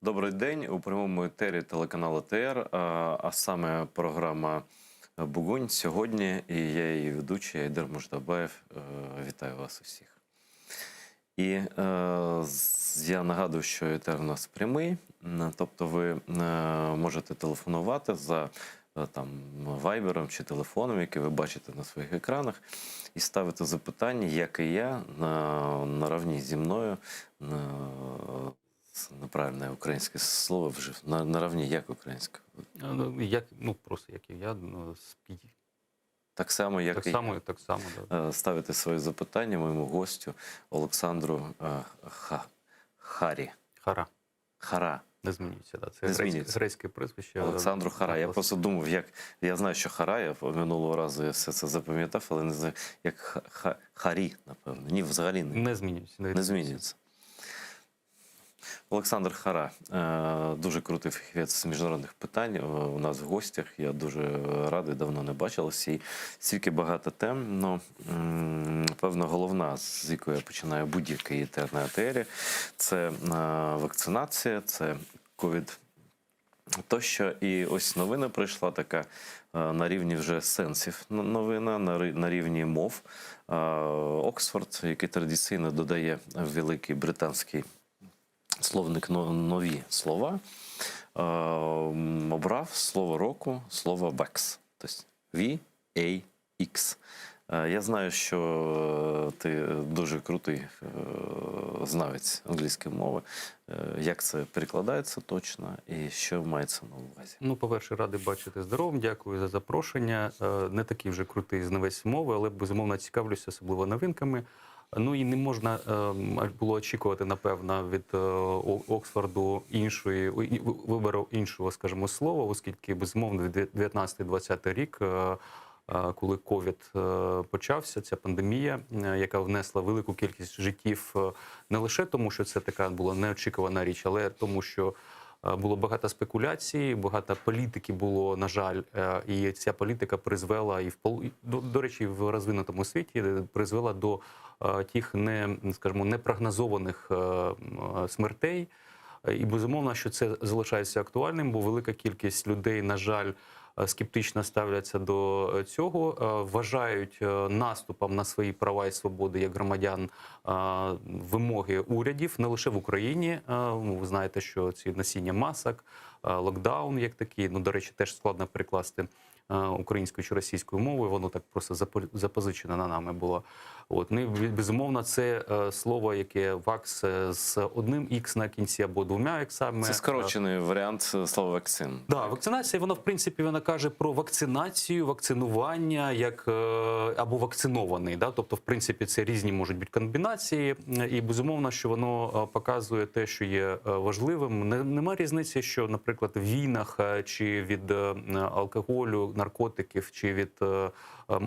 Добрий день. У прямому етері телеканалу ТР, а саме програма «Бугунь» сьогодні. І я її ведучий Айдар Муждабаєв. Вітаю вас усіх. І я нагадую, що етер у нас прямий. Тобто ви можете телефонувати за вайбером чи телефоном, який ви бачите на своїх екранах, і ставити запитання, як і я, наравні зі мною, неправильне українське слово вжив. Наравні як українське? Просто як і я. Так само, як і я. Так само, да. Ставити свої запитання моєму гостю Олександру Харі. Хара. Не змінюється, да. Не Це змінюється. грецьке прізвище. Олександру Хара. Я просто думав, я знаю, що Хара, я минулого разу я все це запам'ятав, але не знаю, як Харі, напевно. Ні, взагалі Не змінюється. Не змінюється. Олександр Хара, дуже крутий фахівець з міжнародних питань, у нас в гостях. Я дуже радий, давно не бачилися. І стільки багато тем, певно, головна, з якої я починаю будь-який етер на етері, це вакцинація, це ковід тощо. І ось новина прийшла така на рівні вже сенсів новина, на рівні мов. Оксфорд, який традиційно додає великий британський словник нові слова, обрав слово року, слово VAX, тобто V-A-X. Я знаю, що ти дуже крутий знавець англійської мови. Як це перекладається точно і що мається на увазі? По-перше, радий бачити здоровим, дякую за запрошення. Не такий вже крутий знавець мови, але, безумовно, цікавлюся особливо новинками. І не можна було очікувати, напевно, від Оксфорду вибору іншого, скажімо, слова, оскільки, безумовно, 19-20 рік, коли ковід почався, ця пандемія, яка внесла велику кількість життів, не лише тому, що це така була неочікувана річ, але тому, що було багато спекуляцій, багато політики було, на жаль, і ця політика призвела, до речі, в розвинутому світі, призвела до тих непрогнозованих смертей. І, безумовно, що це залишається актуальним, бо велика кількість людей, на жаль, скептично ставляться до цього, вважають наступом на свої права і свободи як громадян вимоги урядів, не лише в Україні. Ви знаєте, що ці носіння масок, локдаун як такий, до речі, теж складно перекласти українською чи російською мовою, воно так просто запозичено на нами було. Безумовно, це слово, яке «вакс» з одним «ікс» на кінці або двома «іксами». Це скорочений варіант слова «вакцин». Так, вакцинація, вона, в принципі, вона каже про вакцинацію, вакцинування, або вакцинований. Тобто, в принципі, це різні можуть бути комбінації. І, безумовно, що воно показує те, що є важливим. Нема різниці, що, наприклад, в війнах чи від алкоголю, наркотиків, чи від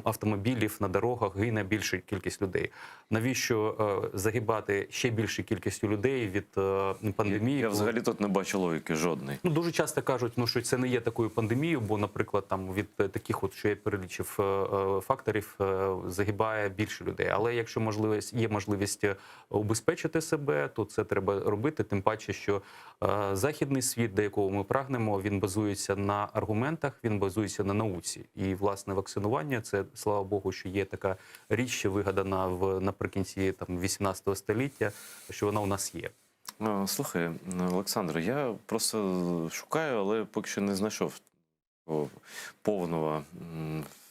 автомобілів на дорогах гине більша кількість людей. Навіщо загибати ще більшу кількістю людей від пандемії? Я взагалі тут не бачу логіки жодної. Дуже часто кажуть, що це не є такою пандемією, бо, наприклад, від таких, що я перелічив факторів, загибає більше людей. Але якщо є можливість убезпечити себе, то це треба робити. Тим паче, що західний світ, до якого ми прагнемо, він базується на аргументах, він базується на науці. І, власне, вакцинування – це, слава Богу, що є така річ, що вигадана наприкінці 18 століття, що вона у нас є. Слухай, Олександр, я просто шукаю, але поки що не знайшов повного,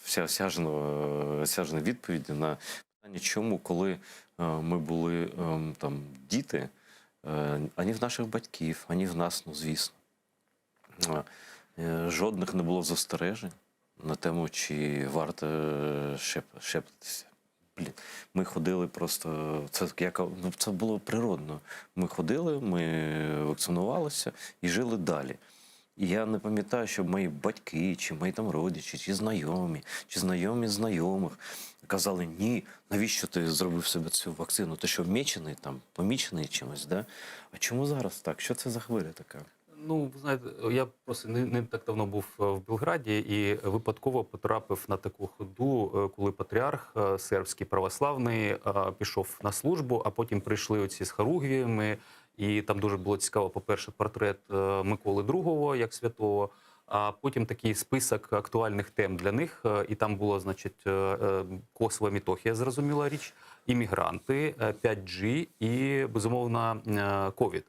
всеосяжної відповіді на питання, чому, коли ми були діти, ані в наших батьків, ані в нас, звісно, жодних не було застережень на тему, чи варто щеплитися. Ми ходили просто, це було природно. Ми ходили, ми вакцинувалися і жили далі. І я не пам'ятаю, щоб мої батьки, чи мої родичі, чи знайомі знайомих казали: ні, навіщо ти зробив себе цю вакцину? Ти що, помічений чимось, да? А чому зараз так? Що це за хвиля така? Ви знаєте, я просто не так давно був в Белграді і випадково потрапив на таку ходу, коли патріарх сербський православний пішов на службу, а потім прийшли оці з хоругвіями І там дуже було цікаво, по-перше, портрет Миколи II як святого, а потім такий список актуальних тем для них. І там було, значить, Косова Мітохія, зрозуміла річ, іммігранти, 5G і, безумовно, ковід.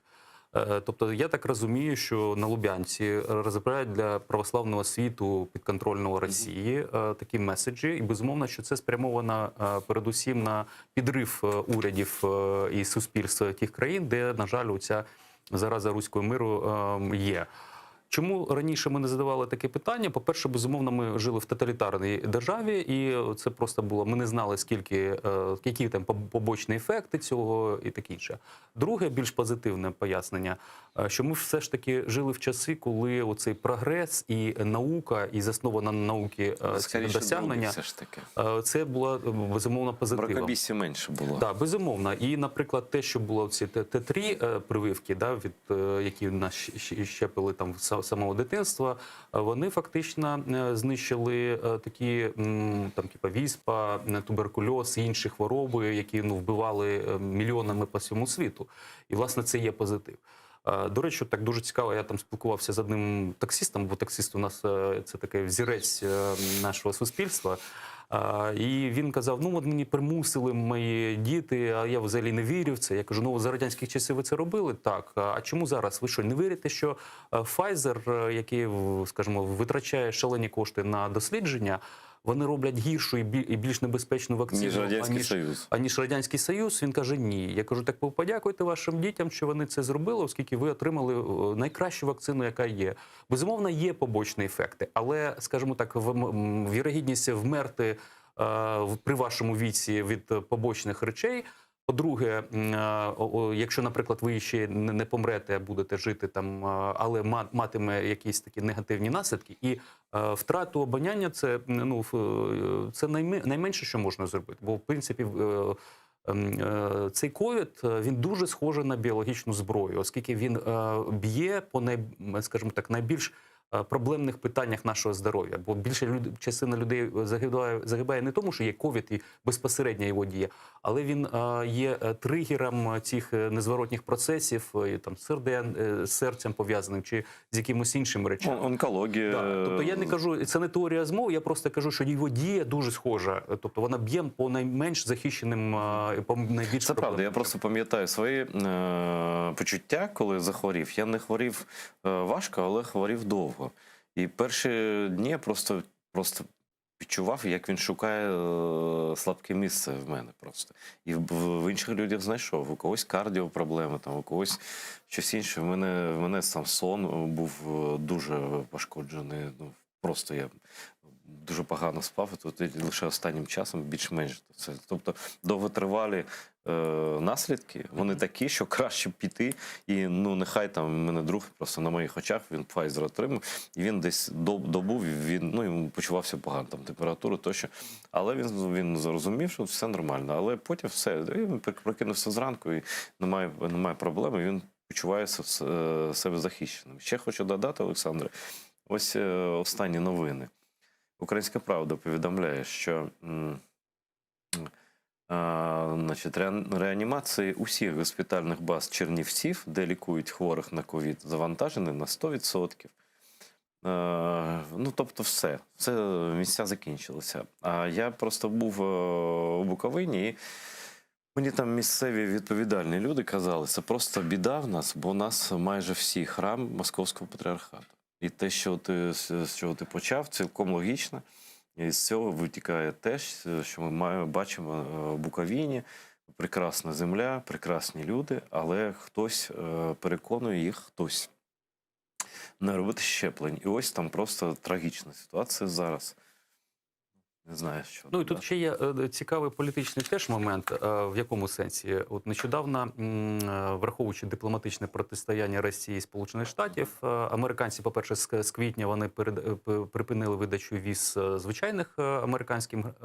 Тобто я так розумію, що на Луб'янці розробляють для православного світу підконтрольного Росії такі меседжі. І безумовно, що це спрямовано передусім на підрив урядів і суспільства тих країн, де, на жаль, оця зараза руського миру є. Чому раніше ми не задавали таке питання? По-перше, безумовно, ми жили в тоталітарній державі, і це просто було, ми не знали, які там побочні ефекти цього і таке інше. Друге, більш позитивне пояснення, що ми все ж таки жили в часи, коли оцей прогрес і наука, і заснована на науці Скоріше досягнення, друге, все ж таки. це було, безумовно, позитивом. Мракобісся менше було. Так, безумовно. І, наприклад, те, що було ці Т3 прививки, да, які нас щепили там з самого дитинства, вони фактично знищили такі там, типа віспа, туберкульоз і інші хвороби, які вбивали мільйонами по всьому світу. І, власне, це є позитив. До речі, так дуже цікаво, я там спілкувався з одним таксистом, бо таксист у нас це такий взірець нашого суспільства. І він казав, ну от мені примусили мої діти, а я взагалі не вірю в це. Я кажу, ну за радянських часів ви це робили? Так. А чому зараз? Ви що, не вірите, що Pfizer, який, скажімо, витрачає шалені кошти на дослідження, вони роблять гіршу і більш небезпечну вакцину, аніж Радянський Союз? Він каже, ні. Я кажу, так ви подякуйте вашим дітям, що вони це зробили, оскільки ви отримали найкращу вакцину, яка є. Безумовно, є побочні ефекти, але, скажімо так, вірогідність вмерти при вашому віці від побочних речей. По-друге, якщо, наприклад, ви ще не помрете, а будете жити там, але матиме якісь такі негативні наслідки, і втрату обоняння це найменше, що можна зробити. Бо, в принципі, цей ковід, він дуже схожий на біологічну зброю, оскільки він б'є по, скажімо так, найбільш проблемних питаннях нашого здоров'я. Бо більша частина людей загибає не тому, що є ковід і безпосередня його дія, але він є тригером цих незворотніх процесів, там, з серцем пов'язаним чи з якимось іншим речами. Онкологія. Да. Тобто я не кажу, це не теорія змов, я просто кажу, що його дія дуже схожа. Тобто вона б'є по найменш захищеним, по найбільш Це правда. Я просто пам'ятаю свої почуття, коли захворів. Я не хворів важко, але хворів довго. І перші дні я просто відчував, як він шукає слабке місце в мене просто. І в інших людях знайшов. У когось кардіопроблеми, там, у когось щось інше. В мене сам сон був дуже пошкоджений. Ну, просто я дуже погано спав, тут лише останнім часом більш-менш. Тобто довготривалі наслідки, вони такі, що краще піти, і ну нехай там в мене друг просто на моїх очах, він Pfizer отримав, і він десь добу, йому почувався погано, там температура тощо. Але він зрозумів, що все нормально. Але потім все, він прокинувся зранку, і немає проблеми, він почуває себе захищеним. Ще хочу додати, Олександре, ось останні новини. Українська правда повідомляє, що реанімації усіх госпітальних баз Чернівців, де лікують хворих на ковід, завантажені на 100%. Тобто все місця закінчилися. А я просто був у Буковині, і мені там місцеві відповідальні люди казали, це просто біда в нас, бо у нас майже всі храм Московського патріархату. І те, з чого ти почав, цілком логічно. І з цього витікає те, що ми бачимо в Буковині. Прекрасна земля, прекрасні люди, але хтось переконує їх, хтось не робити щеплень. І ось там просто трагічна ситуація зараз. Не знаю, що. Ну і тут ще є цікавий політичний теж момент. В якому сенсі? От нещодавно, враховуючи дипломатичне протистояння Росії і Сполучених Штатів, американці, по-перше, з квітня вони припинили видачу віз звичайних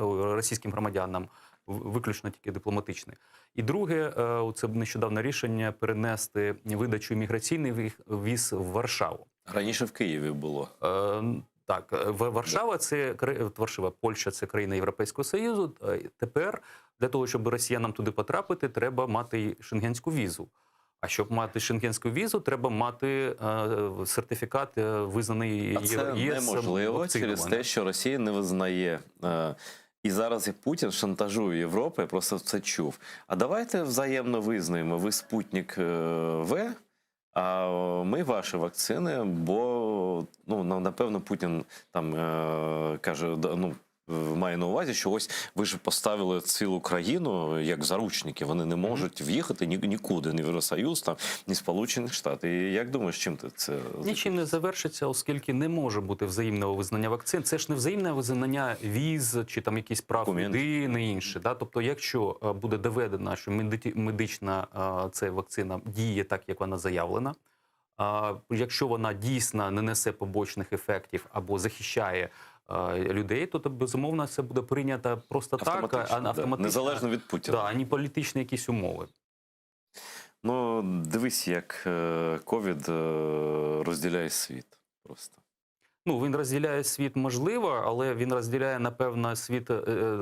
російським громадянам, виключно тільки дипломатичний. І друге, це нещодавне рішення перенести видачу імміграційних віз в Варшаву. Раніше в Києві було. Так, Варшава, Польща – це країна Європейського Союзу. Тепер для того, щоб росіянам туди потрапити, треба мати шенгенську візу. А щоб мати шенгенську візу, треба мати сертифікат, визнаний А це ЄС неможливо вакцинованим. через те, що Росія не визнає. І зараз як Путін шантажує Європу, я просто це чув. А давайте взаємно визнаємо, ви Спутник В, а ми ваші вакцини, бо напевно Путін там каже, має на увазі, що ось ви ж поставили цілу країну як заручники, вони не можуть в'їхати нікуди, ні в Євросоюз, там, ні в Сполучені Штати. І як думаєш, чим ти це? Нічим не завершиться, оскільки не може бути взаємного визнання вакцин. Це ж не взаємне визнання віз чи там якісь прав людини, інше. Да? Тобто, якщо буде доведено, що медична ця вакцина діє так, як вона заявлена, якщо вона дійсно не несе побочних ефектів або захищає людей, то безумовно це буде прийнято просто так, автоматично, незалежно від Путіна. Да, ані політичні якісь умови. Ну, дивись, як ковід розділяє світ просто. Ну, він розділяє світ, можливо, але він розділяє, напевно, світ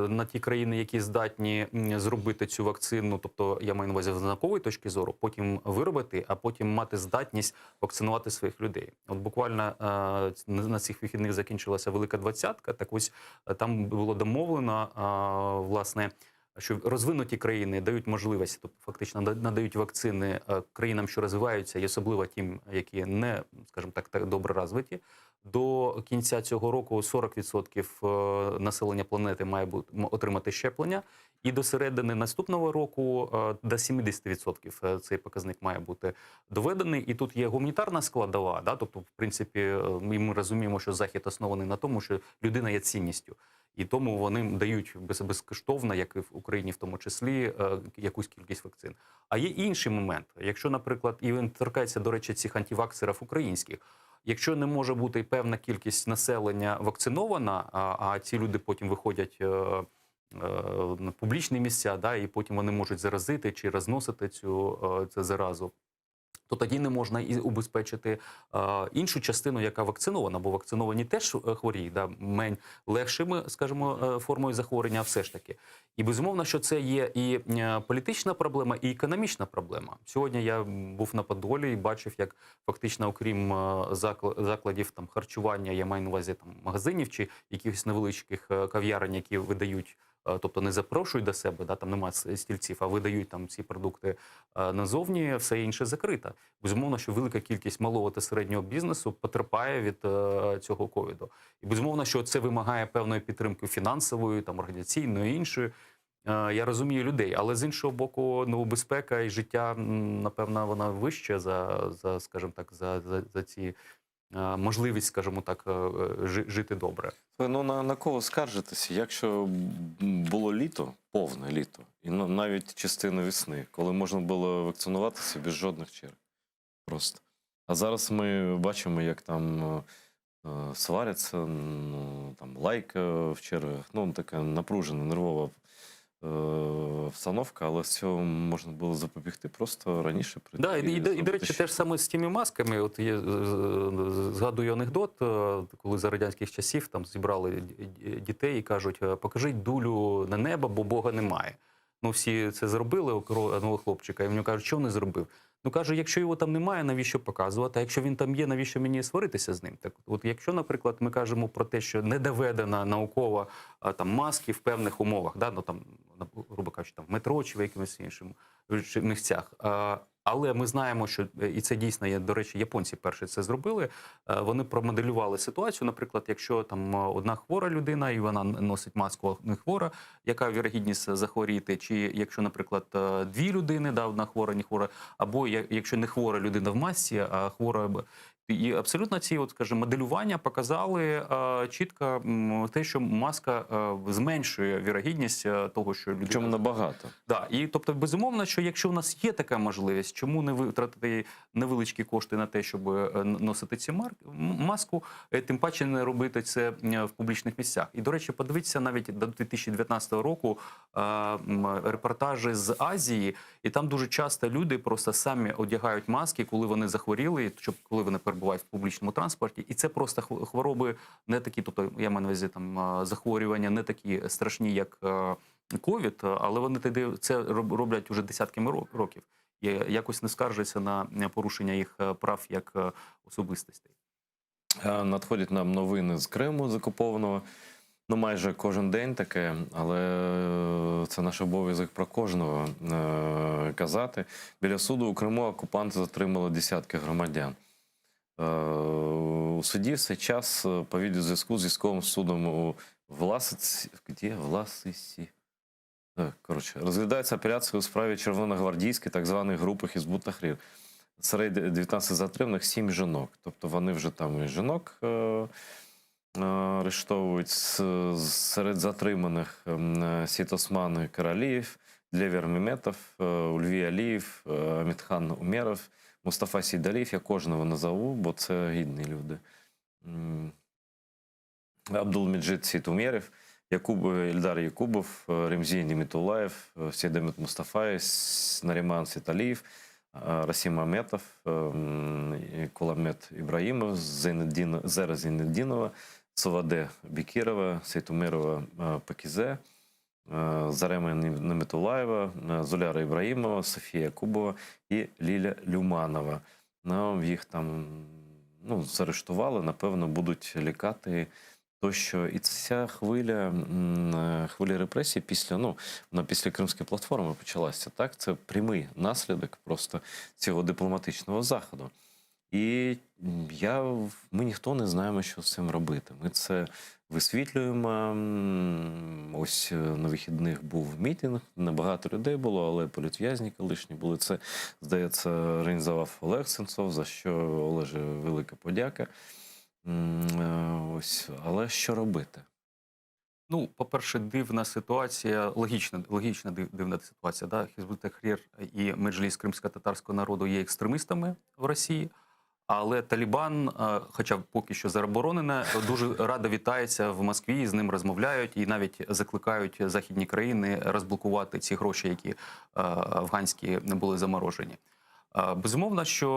на ті країни, які здатні зробити цю вакцину, тобто, я маю на увазі з наукової точки зору, потім виробити, а потім мати здатність вакцинувати своїх людей. От буквально на цих вихідних закінчилася Велика Двадцятка, так ось там було домовлено, власне, що розвинуті країни дають можливість, тобто фактично надають вакцини країнам, що розвиваються, і особливо тим, які не, скажімо так добре розвиті. До кінця цього року 40% населення планети має отримати щеплення, і до середини наступного року до 70% цей показник має бути доведений. І тут є гуманітарна складова, да? Тобто, в принципі, ми розуміємо, що Захід оснований на тому, що людина є цінністю. І тому вони дають безкоштовно, як і в Україні в тому числі, якусь кількість вакцин. А є інший момент. Якщо, наприклад, і він торкається, до речі, цих антиваксерів українських, якщо не може бути певна кількість населення вакцинована, а ці люди потім виходять на публічні місця, да, і потім вони можуть заразити чи розносити цю заразу, то тоді не можна і убезпечити іншу частину, яка вакцинована, бо вакциновані теж хворіють, да, легшими, скажімо, формою захворювання все ж таки. І безумовно, що це є і політична проблема, і економічна проблема. Сьогодні я був на Подолі і бачив, як фактично, окрім закладів там харчування, я маю на увазі там магазинів чи якихось невеличких кав'ярень, які видають, тобто не запрошують до себе, да, там немає стільців, а видають там ці продукти назовні, все інше закрито. Безумовно, що велика кількість малого та середнього бізнесу потерпає від цього ковіду. І безумовно, що це вимагає певної підтримки фінансової, там, організаційної, іншої. Я розумію людей, але з іншого боку, безпека і життя, напевно, вона вища скажімо так, за ці можливість, скажімо так, жити добре. На кого скаржитися, якщо було літо, повне літо, і навіть частину весни, коли можна було вакцинуватися без жодних черг. Просто. А зараз ми бачимо, як там сваряться, там лайка в чергах, така напружена, нервова обстановка, але з цього можна було запобігти просто раніше. Да, і до речі, теж саме з тими масками. От я згадую анекдот, коли за радянських часів там зібрали дітей і кажуть: покажіть дулю на небо, бо Бога немає. Ну, всі це зробили, одного хлопчика, і в нього кажуть, що не зробив? Ну, каже, якщо його там немає, навіщо показувати? А якщо він там є, навіщо мені сваритися з ним? Так, от якщо, наприклад, ми кажемо про те, що не доведена науково там маски в певних умовах, да, там, грубо кажучи, там метро чи в якимось іншому місцях. Але ми знаємо, що, і це дійсно є, до речі, японці перші це зробили, вони промоделювали ситуацію, наприклад, якщо там одна хвора людина, і вона носить маску, не хвора, яка вірогідність захворіти, чи якщо, наприклад, дві людини, да, одна хвора, не хвора, або якщо не хвора людина в масці, а хвора... І абсолютно ці, скажімо, моделювання показали чітко те, що маска зменшує вірогідність того, що людина... Чому набагато? Да. І, тобто, безумовно, що якщо у нас є така можливість, чому не витратити невеличкі кошти на те, щоб носити цю маску, тим паче не робити це в публічних місцях. І, до речі, подивіться навіть до 2019 року репортажі з Азії, і там дуже часто люди просто самі одягають маски, коли вони захворіли, щоб коли вони перебувають в публічному транспорті. І це просто хвороби не такі, тобто, я маю на увазі, там захворювання не такі страшні, як ковід, але вони тоді це роблять уже десятками років. і якось не скаржаться на порушення їх прав як особистостей. Надходять нам новини з Криму з окупованого. Ну, майже кожен день таке, але це наш обов'язок про кожного казати. Біля суду у Криму окупанти затримали десятки громадян. У суді в цей час по відеозв'язку з військовим судом у Власиці. Коротше, розглядається апеляція у справі червоногвардійської так званої групи Хізбут Тахрір. Серед 19 затриманих 7 жінок. Тобто вони вже там і жінок арештовують. Серед затриманих Сіт Осман Каралієв, Левер Меметов, Ульвій Алієв, Амітхан Умеров, Мустафа Сейдалієв. Я кожного назову, бо це гідні люди. Абдулмеджид Сітумєров, Ільдар Якубов, Ремзій Німітулаєв, Сейдамет Мустафаєв, Наріман Сіталієв, Расим Аметов, Куламет Ібраїмов, Зера Зейнеддінова, Соваде Бекірова, Сейтумерова Пакізе, Зарема Неметулаєва, Зуляра Ібраїмова, Софія Якубова і Ліля Люманова. Їх там заарештували, напевно, будуть лікати тощо. І ця хвиля репресій після Кримської платформи почалася. Так? Це прямий наслідок просто цього дипломатичного заходу. І ми ніхто не знаємо, що з цим робити. Ми це висвітлюємо. Ось на вихідних був мітинг, небагато людей було, але політв'язні колишні були. Це, здається, організував Олег Сенцов, за що Олеже велика подяка. Ось, але що робити? Ну, по-перше, дивна ситуація, логічна дивна ситуація. Да? Хізбут Тахрір і Меджліс кримсько-татарського народу є екстремістами в Росії, але Талібан, хоча поки що заборонене, дуже радо вітається в Москві, з ним розмовляють і навіть закликають західні країни розблокувати ці гроші, які афганські були заморожені. Безумовно, що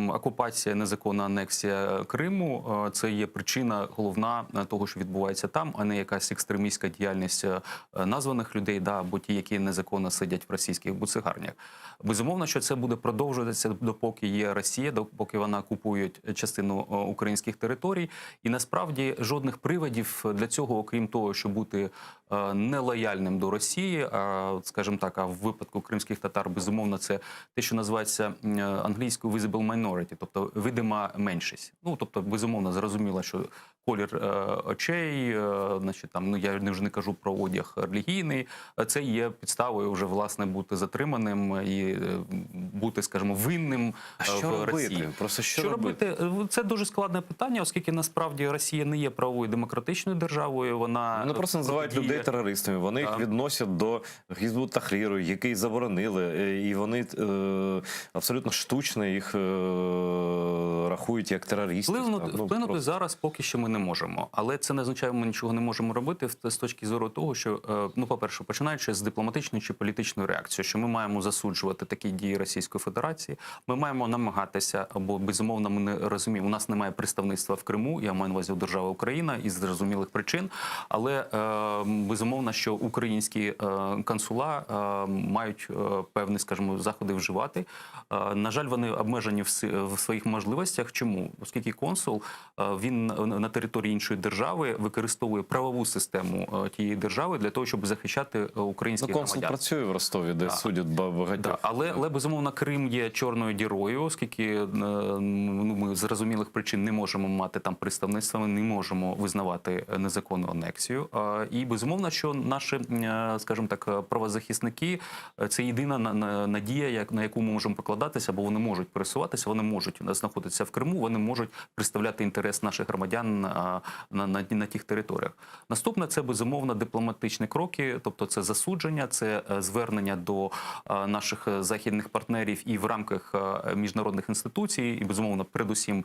окупація, незаконна анексія Криму – це є причина головна того, що відбувається там, а не якась екстремістська діяльність названих людей, або ті, які незаконно сидять в російських буцегарнях. Безумовно, що це буде продовжуватися, допоки є Росія, допоки вона купує частину українських територій. І насправді жодних приводів для цього, окрім того, щоб бути нелояльним до Росії, скажімо так, а в випадку кримських татар, безумовно, це те, що називається англійською visible minority, тобто видима меншість. Ну, тобто, безумовно, зрозуміло, що колір очей, значить, там, я вже не кажу про одяг релігійний, це є підставою вже, власне, бути затриманим і бути, скажімо, винним в Росії. Просто що робити? Це дуже складне питання, оскільки, насправді, Росія не є правовою демократичною державою, вона... Вони просто називають людей терористами, вони їх відносять до Хізбут Тахріру, який заборонили, і вони абсолютно штучно їх рахують як терористів. Вплинути зараз поки що ми не можемо. Але це не означає, що ми нічого не можемо робити з точки зору того, що, ну, по-перше, починаючи з дипломатичної чи політичної реакції, що ми маємо засуджувати такі дії Російської Федерації, ми маємо намагатися, бо, безумовно, ми не розуміємо, у нас немає представництва в Криму, я маю на увазі держава Україна, із зрозумілих причин, але, безумовно, що українські консула мають певні, скажімо, заходи вживати. На жаль, вони обмежені в своїх можливостях. Чому? Оскільки консул, він на території іншої держави використовує правову систему тієї держави для того, щоб захищати українських громадян. Консул працює в Ростові, де судять багатьох. Але, безумовно, Крим є чорною дірою, оскільки ми з зрозумілих причин не можемо мати там представництва, ми не можемо визнавати незаконну анексію. І, безумовно, що наші, скажімо так, правозахисники – це єдина надія, на яку ми можемо покладатися, бо вони можуть пересуватися, вони можуть знаходитися в Криму, вони можуть представляти інтерес наших громадян на тих територіях. Наступне – це, безумовно, дипломатичні кроки, тобто це засудження, це звернення до наших західних партнерів і в рамках міжнародних інституцій, і, безумовно, передусім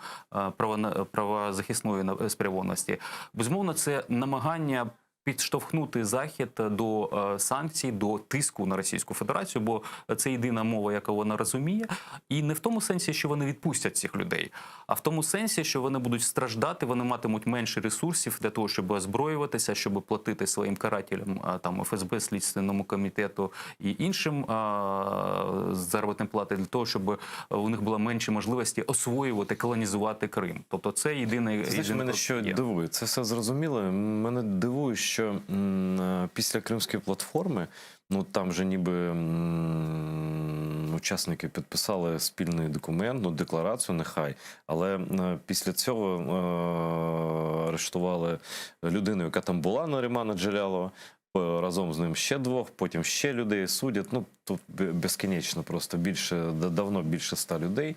правозахисної спрямованості. Безумовно, це намагання підштовхнути Захід до санкцій, до тиску на Російську Федерацію, бо це єдина мова, яку вона розуміє. І не в тому сенсі, що вони відпустять цих людей, а в тому сенсі, що вони будуть страждати, вони матимуть менше ресурсів для того, щоб озброюватися, щоб платити своїм карателям, там ФСБ, Слідственному комітету і іншим заробітні плати, для того, щоб у них було менше можливості освоювати, колонізувати Крим. Тобто це єдиний... Знаєш, мене що дивує? Це все зрозуміло. Мене дивує, що після Кримської платформи, ну там же ніби учасники підписали спільний документ, ну декларацію нехай, але після цього арештували людину, яка там була, Нарімана Джелялова, разом з ним ще двох, потім ще людей судять, ну тут безкінечно просто давно більше 100 людей.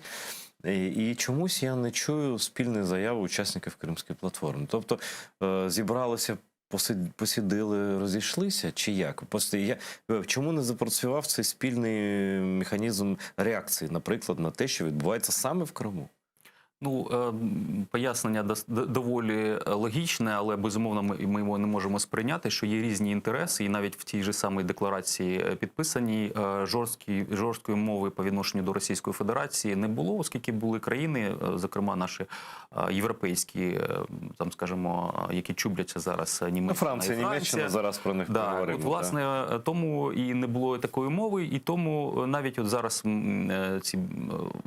І чомусь я не чую спільної заяви учасників Кримської платформи. Тобто зібралися, посиділи, розійшлися, чи як? Просто чому не запрацював цей спільний механізм реакції, наприклад, на те, що відбувається саме в Криму? Ну, пояснення доволі логічне, але, безумовно, ми його не можемо сприйняти, що є різні інтереси, і навіть в тій же самій декларації підписаній жорсткої мови по відношенню до Російської Федерації не було, оскільки були країни, зокрема наші європейські, там, скажімо, які чубляться зараз, Німеччина, Франція, Німеччина, зараз про них поговоримо. От, власне, тому і не було такої мови, і тому навіть от зараз ці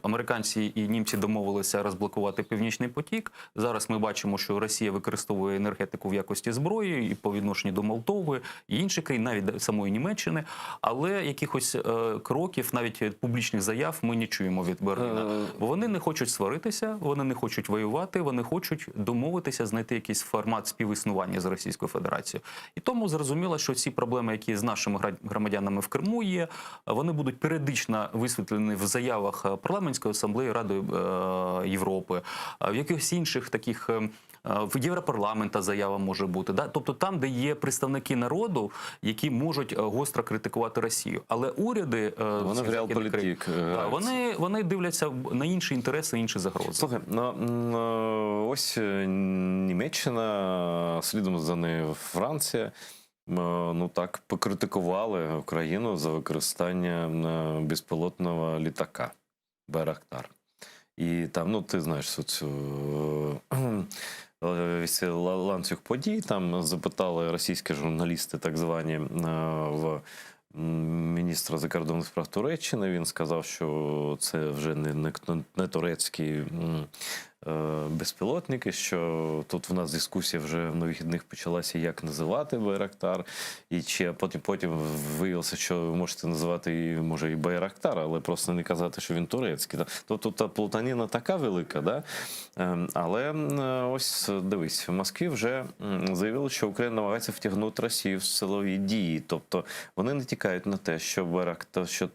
американці і німці домовилися розблокувати Північний потік. Зараз ми бачимо, що Росія використовує енергетику в якості зброї і по відношенню до Молдови, і інших країн, навіть самої Німеччини. Але якихось кроків, навіть публічних заяв ми не чуємо від Берліна. Бо вони не хочуть сваритися, вони не хочуть воювати, вони хочуть домовитися, знайти якийсь формат співіснування з Російською Федерацією. І тому зрозуміло, що ці проблеми, які з нашими громадянами в Криму є, вони будуть періодично висвітлені в заявах Парламентської асамблеї Ради Європи, в якихось інших таких, в Європарламента заява може бути. Да? Тобто там, де є представники народу, які можуть гостро критикувати Росію. Але уряди, вони в реалполітик, вони дивляться на інші інтереси, інші загрози. Слухай, ось Німеччина, слідом за нею Франція, ну так, покритикували Україну за використання безпілотного літака Байрактар. І там, ну ти знаєш цю ланцюг подій, там запитали російські журналісти, так звані, в міністра закордонних справ Туреччини. Він сказав, що це вже не турецькі безпілотники, що тут в нас дискусія вже на вихідних почалася, як називати Байрактар, і потім виявилося, що ви можете називати може і Байрактар, але просто не казати, що він турецький. Тобто та плутаніна така велика, да? Але ось дивись, в Москві вже заявили, що Україна намагається втягнути Росію в силові дії, тобто вони не тікають на те, що Байрактар, що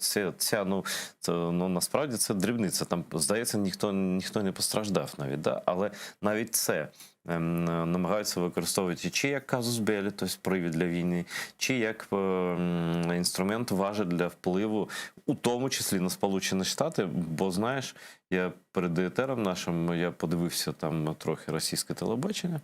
насправді це дрібниця, там, здається, ніхто не постраждав навіть, да? Але навіть це намагаються використовувати чи як казус белі, тобто привід для війни, чи як інструмент важель для впливу, у тому числі на Сполучені Штати, бо, знаєш, я перед етером нашим, я подивився там трохи російське телебачення,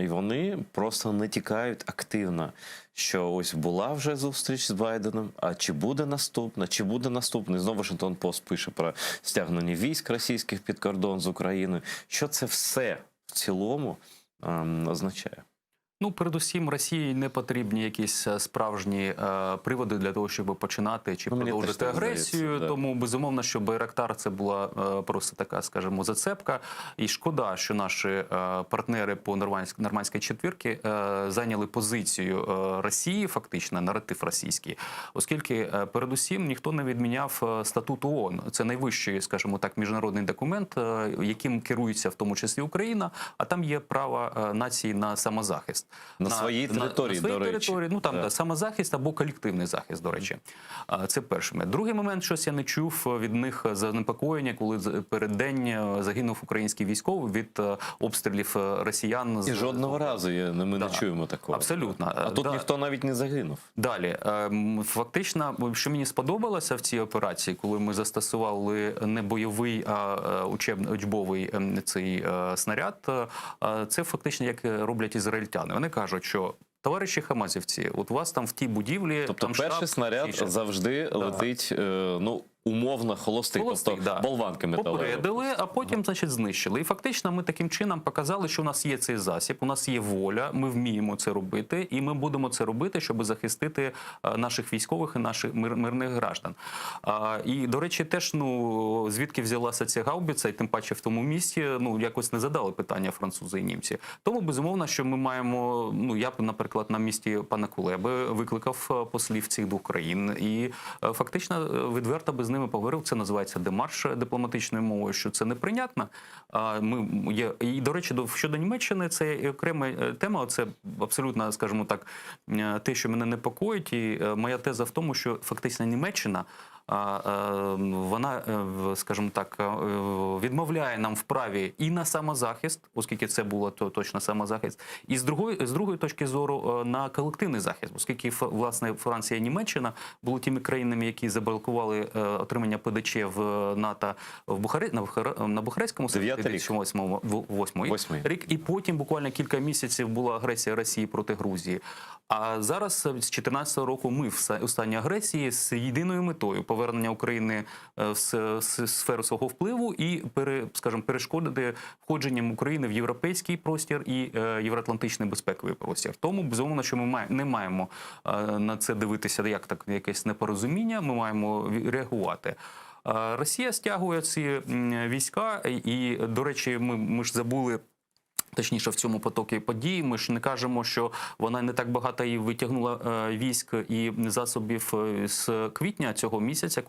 і вони просто не тікають активно, що ось була вже зустріч з Байденом, а чи буде наступна, І знову Вашингтон Пост пише про стягнення військ російських під кордон з Україною. Що це все в цілому означає? Ну, передусім, Росії не потрібні якісь справжні приводи для того, щоб починати чи продовжити агресію. Да. Тому, безумовно, що Байрактар – це була просто така, скажімо, зацепка. І шкода, що наші партнери по нормандській четвірці зайняли позицію Росії, фактично, наратив російський. Оскільки, передусім, ніхто не відміняв статут ООН. Це найвищий, скажімо так, міжнародний документ, яким керується в тому числі Україна, а там є право нації на самозахист. На своїй території, до речі. Ну, там, да, самозахист або колективний захист, до речі. Це перший момент. Другий момент, щось я не чув від них занепокоєння, коли перед день загинув український військовий від обстрілів росіян. І жодного разу ми не чуємо такого. Абсолютно. А тут ніхто навіть не загинув. Далі. Фактично, що мені сподобалося в цій операції, коли ми застосували не бойовий, а учбовий цей снаряд, це фактично як роблять ізраїльтяни. вони кажуть, що товариші хамазівці, от у вас там в тій будівлі... Тобто там перший штаб, снаряд фішер. завжди летить, ну, умовно холостий, тобто Да. болванки металеві. Попередили, а потім, значить, знищили. І фактично ми таким чином показали, що у нас є цей засіб, у нас є воля, ми вміємо це робити, і ми будемо це робити, щоб захистити наших військових і наших мирних граждан. І, до речі, теж, ну, звідки взялася ця гаубиця, і тим паче в тому місті, ну, якось не задали питання французи і німці. Тому, безумовно, що ми маємо, ну, я б, наприклад, на місці пана Кулеби викликав послів цих двох країн і фактично відверто би з ними поговорив. Це називається демарш дипломатичною мовою, що це неприйнятно. І, до речі, щодо Німеччини, це окрема тема, це абсолютно, скажімо так, те, що мене непокоїть, і моя теза в тому, що фактично Німеччина, вона, скажімо так, відмовляє нам в праві і на самозахист, оскільки це було точно самозахист, і з другої точки зору на колективний захист, оскільки, власне, Франція і Німеччина були тими країнами, які заблокували отримання ПДЧ в НАТО на Бухарестському саміті 2008 рік, і потім буквально кілька місяців була агресія Росії проти Грузії. А зараз, з 2014 року, ми в стані агресії з єдиною метою повернення України в сферу свого впливу і, скажімо, перешкодити входженням України в європейський простір і євроатлантичний безпековий простір. Тому, безумовно, що ми не маємо на це дивитися як так якесь непорозуміння, ми маємо реагувати. Росія стягує ці війська і, до речі, ми ж забули, точніше, в цьому потокі подій, ми ж не кажемо, що вона не так багато і витягнула військ і засобів з квітня цього місяця,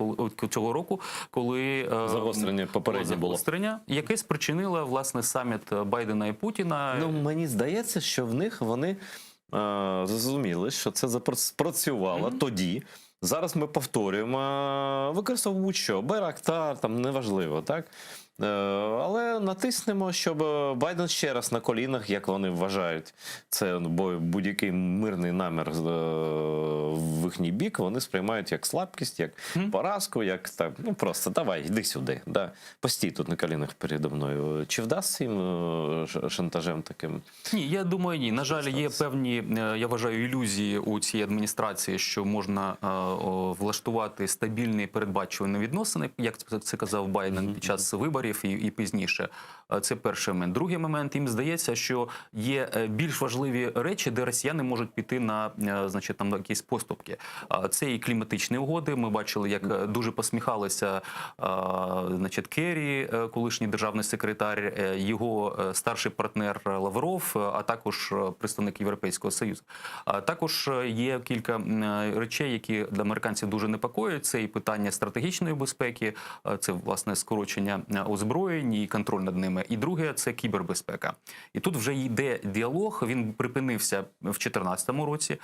цього року, коли загострення попереднє було. Яке спричинило, власне, саміт Байдена і Путіна. Ну, мені здається, що в них вони зрозуміли, що це спрацювало тоді. Зараз ми повторюємо, використовують що? Байрактар, там неважливо, так? Але натиснемо, щоб Байден ще раз на колінах, як вони вважають, це будь-який мирний намір в їхній бік, вони сприймають як слабкість, як поразку, як так, ну просто давай, йди сюди, да. Постій тут на колінах передо мною. Чи вдасться їм шантажем таким? Ні, я думаю, ні. На жаль, є певні, я вважаю, ілюзії у цій адміністрації, що можна влаштувати стабільні передбачувані відносини, як це казав Байден під час виборів і пізніше. Це перший момент. Другий момент, їм здається, що є більш важливі речі, де росіяни можуть піти на, значить, там, якісь поступки. Це і кліматичні угоди. Ми бачили, як дуже посміхалися, значить, Керрі, колишній державний секретар, його старший партнер Лавров, а також представник Європейського Союзу. Також є кілька речей, які для американців дуже непокоять. Це і питання стратегічної безпеки, це, власне, скорочення озброєнь і контроль над ними. І друге – це кібербезпека. І тут вже йде діалог, він припинився в 2014 році.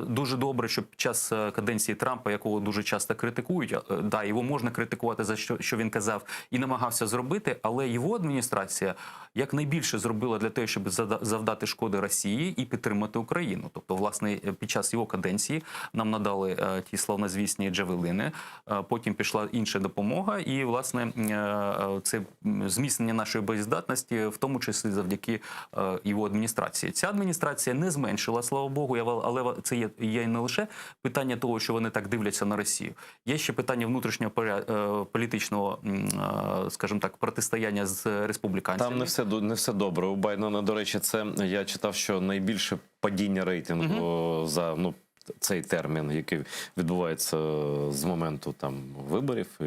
Дуже добре, що під час каденції Трампа, якого дуже часто критикують, да, його можна критикувати за що він казав і намагався зробити, але його адміністрація якнайбільше зробила для того, щоб завдати шкоди Росії і підтримати Україну. Тобто, власне, під час його каденції нам надали ті славнозвісні джавелини, потім пішла інша допомога, і, власне, це зміцнення нашої боєздатності, в тому числі завдяки його адміністрації. Ця адміністрація не зменшила, слава Богу, але це є не лише питання того, що вони так дивляться на Росію. Є ще питання внутрішнього політичного, скажімо так, протистояння з республіканцями. Там не все добре. У Байдена, до речі, це я читав, що найбільше падіння рейтингу за цей термін, який відбувається з моменту там виборів.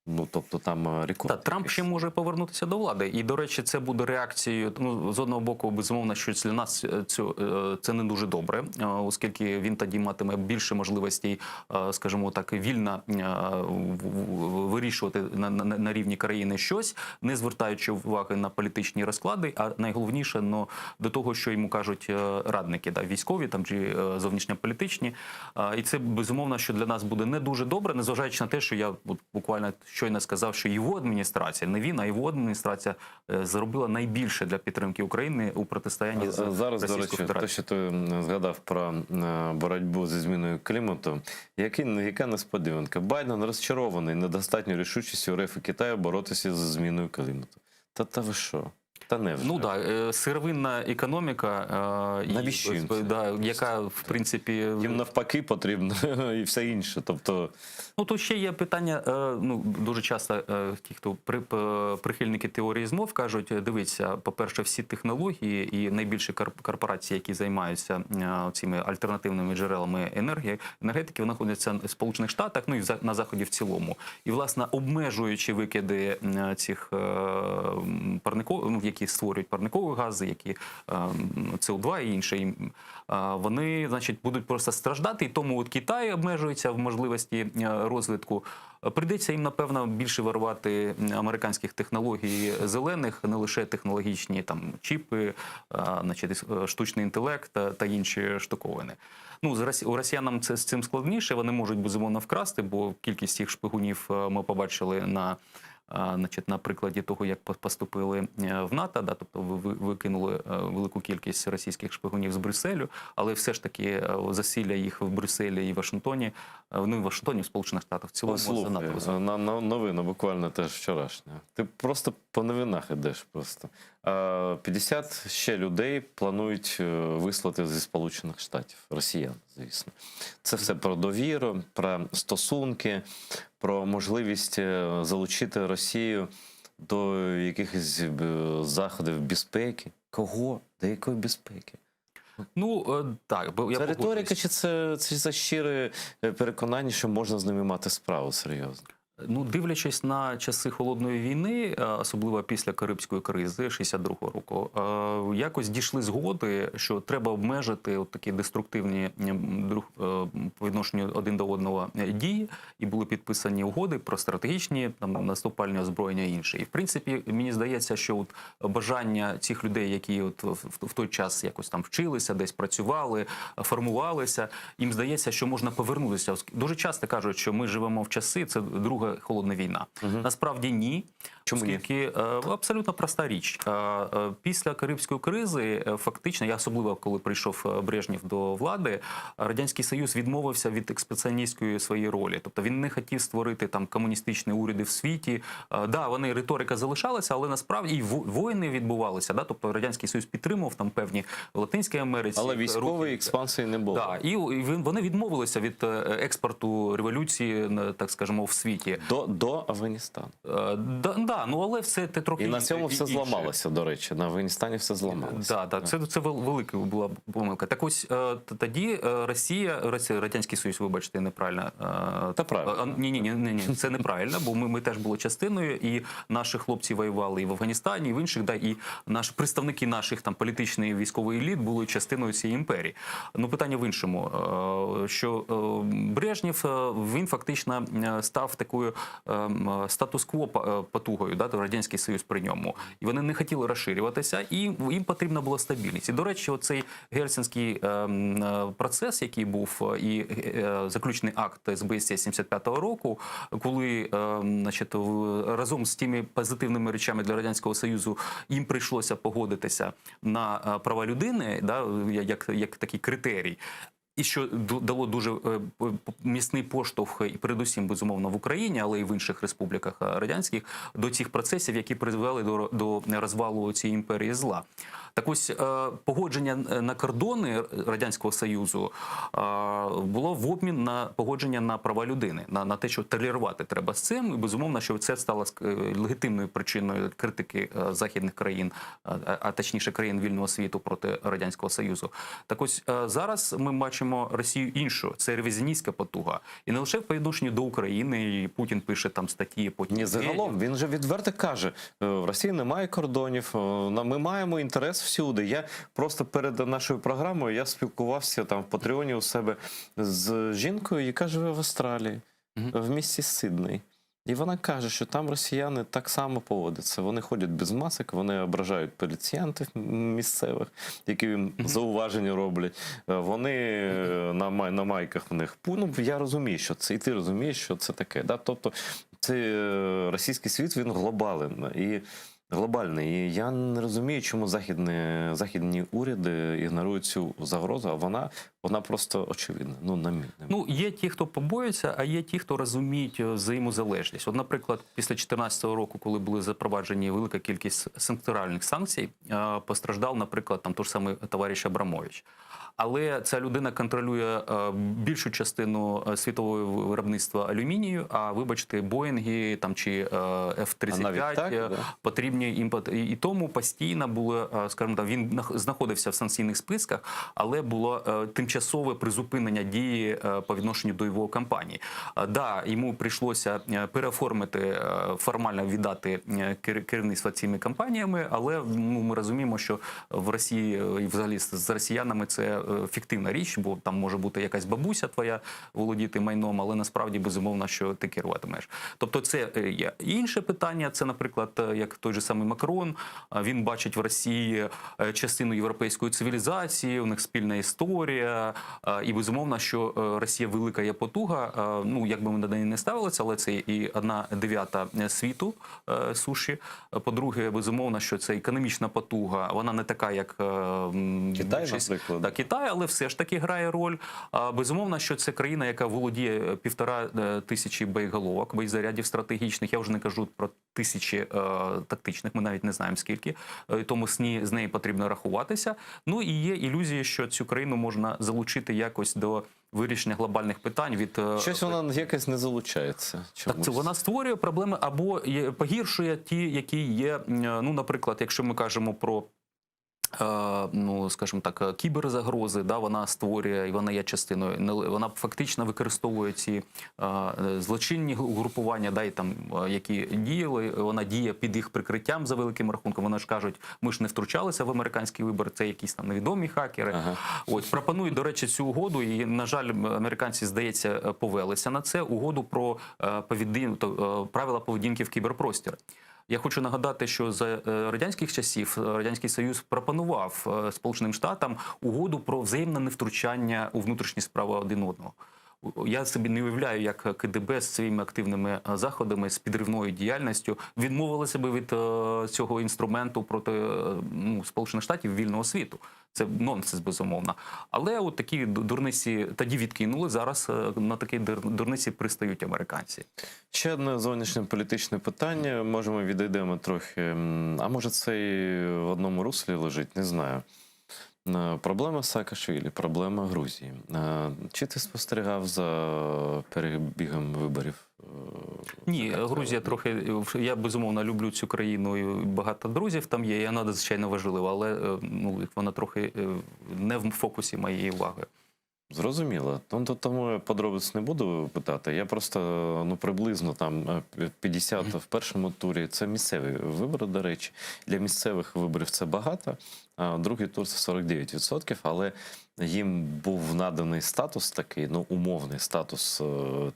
Ну, тобто там рекорд. Трамп ще може повернутися до влади. І, до речі, це буде реакцією, з одного боку, безумовно, що для нас це не дуже добре, оскільки він тоді матиме більше можливостей, скажімо так, вільно вирішувати на рівні країни щось, не звертаючи уваги на політичні розклади, а найголовніше до того, що йому кажуть радники, військові там, чи зовнішньополітичні. І це, безумовно, що для нас буде не дуже добре, незважаючи на те, що я буквально щойно сказав, що його адміністрація, не він, а його адміністрація зробила найбільше для підтримки України у протистоянні з зараз, Російською до речі, Федерацією. те, що ти згадав про боротьбу зі зміною клімату, яка несподіванка. Байден розчарований недостатньою рішучістю РФ і Китаю боротися з зміною клімату. Та ви що? Та не вже. Ну так, сировинна економіка, Навіщо їм це? яка, в принципі, Їм навпаки потрібно і все інше. Тобто, ну, тут ще є питання, ну, дуже часто ті, хто прихильники теорії змов, кажуть, дивіться, по-перше, всі технології і найбільші корпорації, які займаються цими альтернативними джерелами енергетики, вони знаходяться в Сполучених Штатах, ну і на Заході в цілому. І, власне, обмежуючи викиди цих парникових, які створюють парникові гази, які СО2 і інше, вони, значить, будуть просто страждати, і тому от Китай обмежується в можливості розвитку. Прийдеться їм, напевно, більше вирвати американських технологій зелених, не лише технологічні там чіпи, значить, штучний інтелект та інші штуковини. Ну, у росіянам це з цим складніше, вони можуть, безумовно, вкрасти, бо кількість їх шпигунів ми побачили на прикладі того, як поступили в НАТО, да, тобто викинули велику кількість російських шпигунів з Брюсселю, але все ж таки засилля їх в Брюсселі і Вашингтоні, ну і в Вашингтоні, в Сполучених Штатах в цілому занадто високо. на новину буквально теж вчорашня. Ти просто по новинах ідеш просто. 50 ще людей планують вислати зі Сполучених Штатів, росіян, звісно. Це все про довіру, про стосунки, про можливість залучити Росію до якихось заходів безпеки. Кого? До якої безпеки? Ну, так, бо я Це риторика погоджуюсь. чи це щире переконання, що можна з ними мати справу серйозно? Ну, дивлячись на часи холодної війни, особливо після Карибської кризи 62-го року, якось дійшли згоди, що треба обмежити от такі деструктивні по відношенню один до одного дії, і були підписані угоди про стратегічні там наступальні озброєння і інше. І в принципі, мені здається, що от бажання цих людей, які от в той час якось там вчилися, десь працювали, формувалися, їм здається, що можна повернутися. Дуже часто кажуть, що ми живемо в часи, це друга холодна війна. Насправді ні. Чому ні? Оскільки абсолютно проста річ. Після Карибської кризи, фактично, я особливо, коли прийшов Брежнєв до влади, Радянський Союз відмовився від експансіоністської своєї ролі. Тобто він не хотів створити там комуністичні уряди в світі. Да, вони, риторика залишалася, але насправді і воїни відбувалися. Да? Тобто Радянський Союз підтримував там певні в Латинській Америці. Але військової експансії не було. Да, і вони відмовилися від експорту революції, так скажімо, в світі. До Афганістану. Да, ну але все те трохи І на цьому все інше. зламалося, до речі. На Афганістані все зламалося. Да, це велика була помилка. Так ось тоді Радянський Союз, вибачте, неправильно. Та правильно. Ні, це неправильно, бо ми теж були частиною, і наші хлопці воювали і в Афганістані, і в інших, да, і представники наших там політичної і військової еліт були частиною цієї імперії. Ну, питання в іншому, що Брежнєв, він фактично став такою статус-кво потугою, да, Радянський Союз при ньому. І вони не хотіли розширюватися, і їм потрібна була стабільність. І, до речі, оцей Гельсінський процес, який був, і заключний акт СБС 75-го року, коли, значить, разом з тими позитивними речами для Радянського Союзу їм прийшлося погодитися на права людини, да, як такий критерій. І що дало дуже міцний поштовх, і передусім, безумовно, в Україні, але й в інших республіках радянських, до цих процесів, які призвели до розвалу цієї імперії зла. Так ось, погодження на кордони Радянського Союзу було в обмін на погодження на права людини, на те, що толерувати треба з цим, і, безумовно, що це стало легітимною причиною критики західних країн, а точніше країн вільного світу проти Радянського Союзу. Так ось, зараз ми бачимо Росію іншу, це ревізіоністська потуга. І не лише по відношенню до України, і Путін пише там статті, потім... Ні, загалом, він же відверто каже, в Росії немає кордонів, ми маємо інтерес всюди. Я просто перед нашою програмою я спілкувався там в Патреоні у себе з жінкою, яка живе в Австралії, в місті Сидней. І вона каже, що там росіяни так само поводяться. Вони ходять без масок, вони ображають поліціянтів місцевих, які їм зауваження роблять. Вони на майках в них. Ну, я розумію, що це, і ти розумієш, що це таке. Да? Тобто, це російський світ, він глобален. І глобальний. І я не розумію, чому західні уряди ігнорують цю загрозу, а вона просто очевидна. Ну, на мій. Ну, є ті, хто побоюється, а є ті, хто розуміють взаємозалежність. От, наприклад, після 2014 року, коли були запроваджені велика кількість секторальних санкцій, постраждав, наприклад, там той ж самий товариш Абрамович. Але ця людина контролює більшу частину світового виробництва алюмінію, а вибачте, Боїнги там чи F-35 потрібні імпорт. І тому постійно було, скажімо так, він знаходився в санкційних списках, але було тимчасове призупинення дії по відношенню до його компанії. Да, йому прийшлося переоформити, формально віддати керівництво цими компаніями, але ми розуміємо, що в Росії і взагалі з росіянами це фіктивна річ, бо там може бути якась бабуся твоя володіти майном, але насправді безумовно, що ти керуватимеш. Тобто це є. Інше питання, це, наприклад, як той же самий Макрон, він бачить в Росії частину європейської цивілізації, у них спільна історія, і безумовно, що Росія велика є потуга, ну, як би ми до неї не ставилися, але це і 1/9 світу суші. По-друге, безумовно, що це економічна потуга, вона не така, як Китай, наприклад. Так, Китай, але все ж таки грає роль. Безумовно, що це країна, яка володіє 1500 боєголовок, боєзарядів стратегічних. Я вже не кажу про тисячі тактичних, ми навіть не знаємо скільки. Тому з нею потрібно рахуватися. Ну і є ілюзія, що цю країну можна залучити якось до вирішення глобальних питань від... Щось вона якось не залучається. Так, це вона створює проблеми або погіршує ті, які є, ну, наприклад, якщо ми кажемо про ну, скажімо так, кіберзагрози, да, вона створює, і вона є частиною, вона фактично використовує ці злочинні групування, да, і там, які діяли, вона діє під їх прикриттям за великим рахунком. Вони ж кажуть, ми ж не втручалися в американські вибори, це якісь там невідомі хакери. Ага. Ось, пропонують, до речі, цю угоду, і, на жаль, американці, здається, повелися на це, угоду про правила поведінки в кіберпросторі. Я хочу нагадати, що за радянських часів Радянський Союз пропонував Сполученим Штатам угоду про взаємне невтручання у внутрішні справи один одного. Я собі не уявляю, як КДБ з своїми активними заходами, з підривною діяльністю відмовили себе від цього інструменту проти Сполучених Штатів вільного світу. Це нонсенс, безумовно. Але от такі дурниці тоді відкинули, зараз на такі дурниці пристають американці. Ще одне зовнішньополітичне питання, може ми відійдемо трохи, а може це і в одному руслі лежить, не знаю. Проблема Саакашвілі, проблема Грузії. Чи ти спостерігав за перебігом виборів? Ні, Грузія трохи, я безумовно люблю цю країну, і багато друзів там є, і вона надзвичайно важлива, але ну, вона трохи не в фокусі моєї уваги. Зрозуміло. Тому я подробиць не буду питати. Я просто, ну, приблизно там 50 в першому турі. Це місцеві вибори, до речі. Для місцевих виборів це багато. А другий тур – це 49%, але їм був наданий статус такий, ну, умовний статус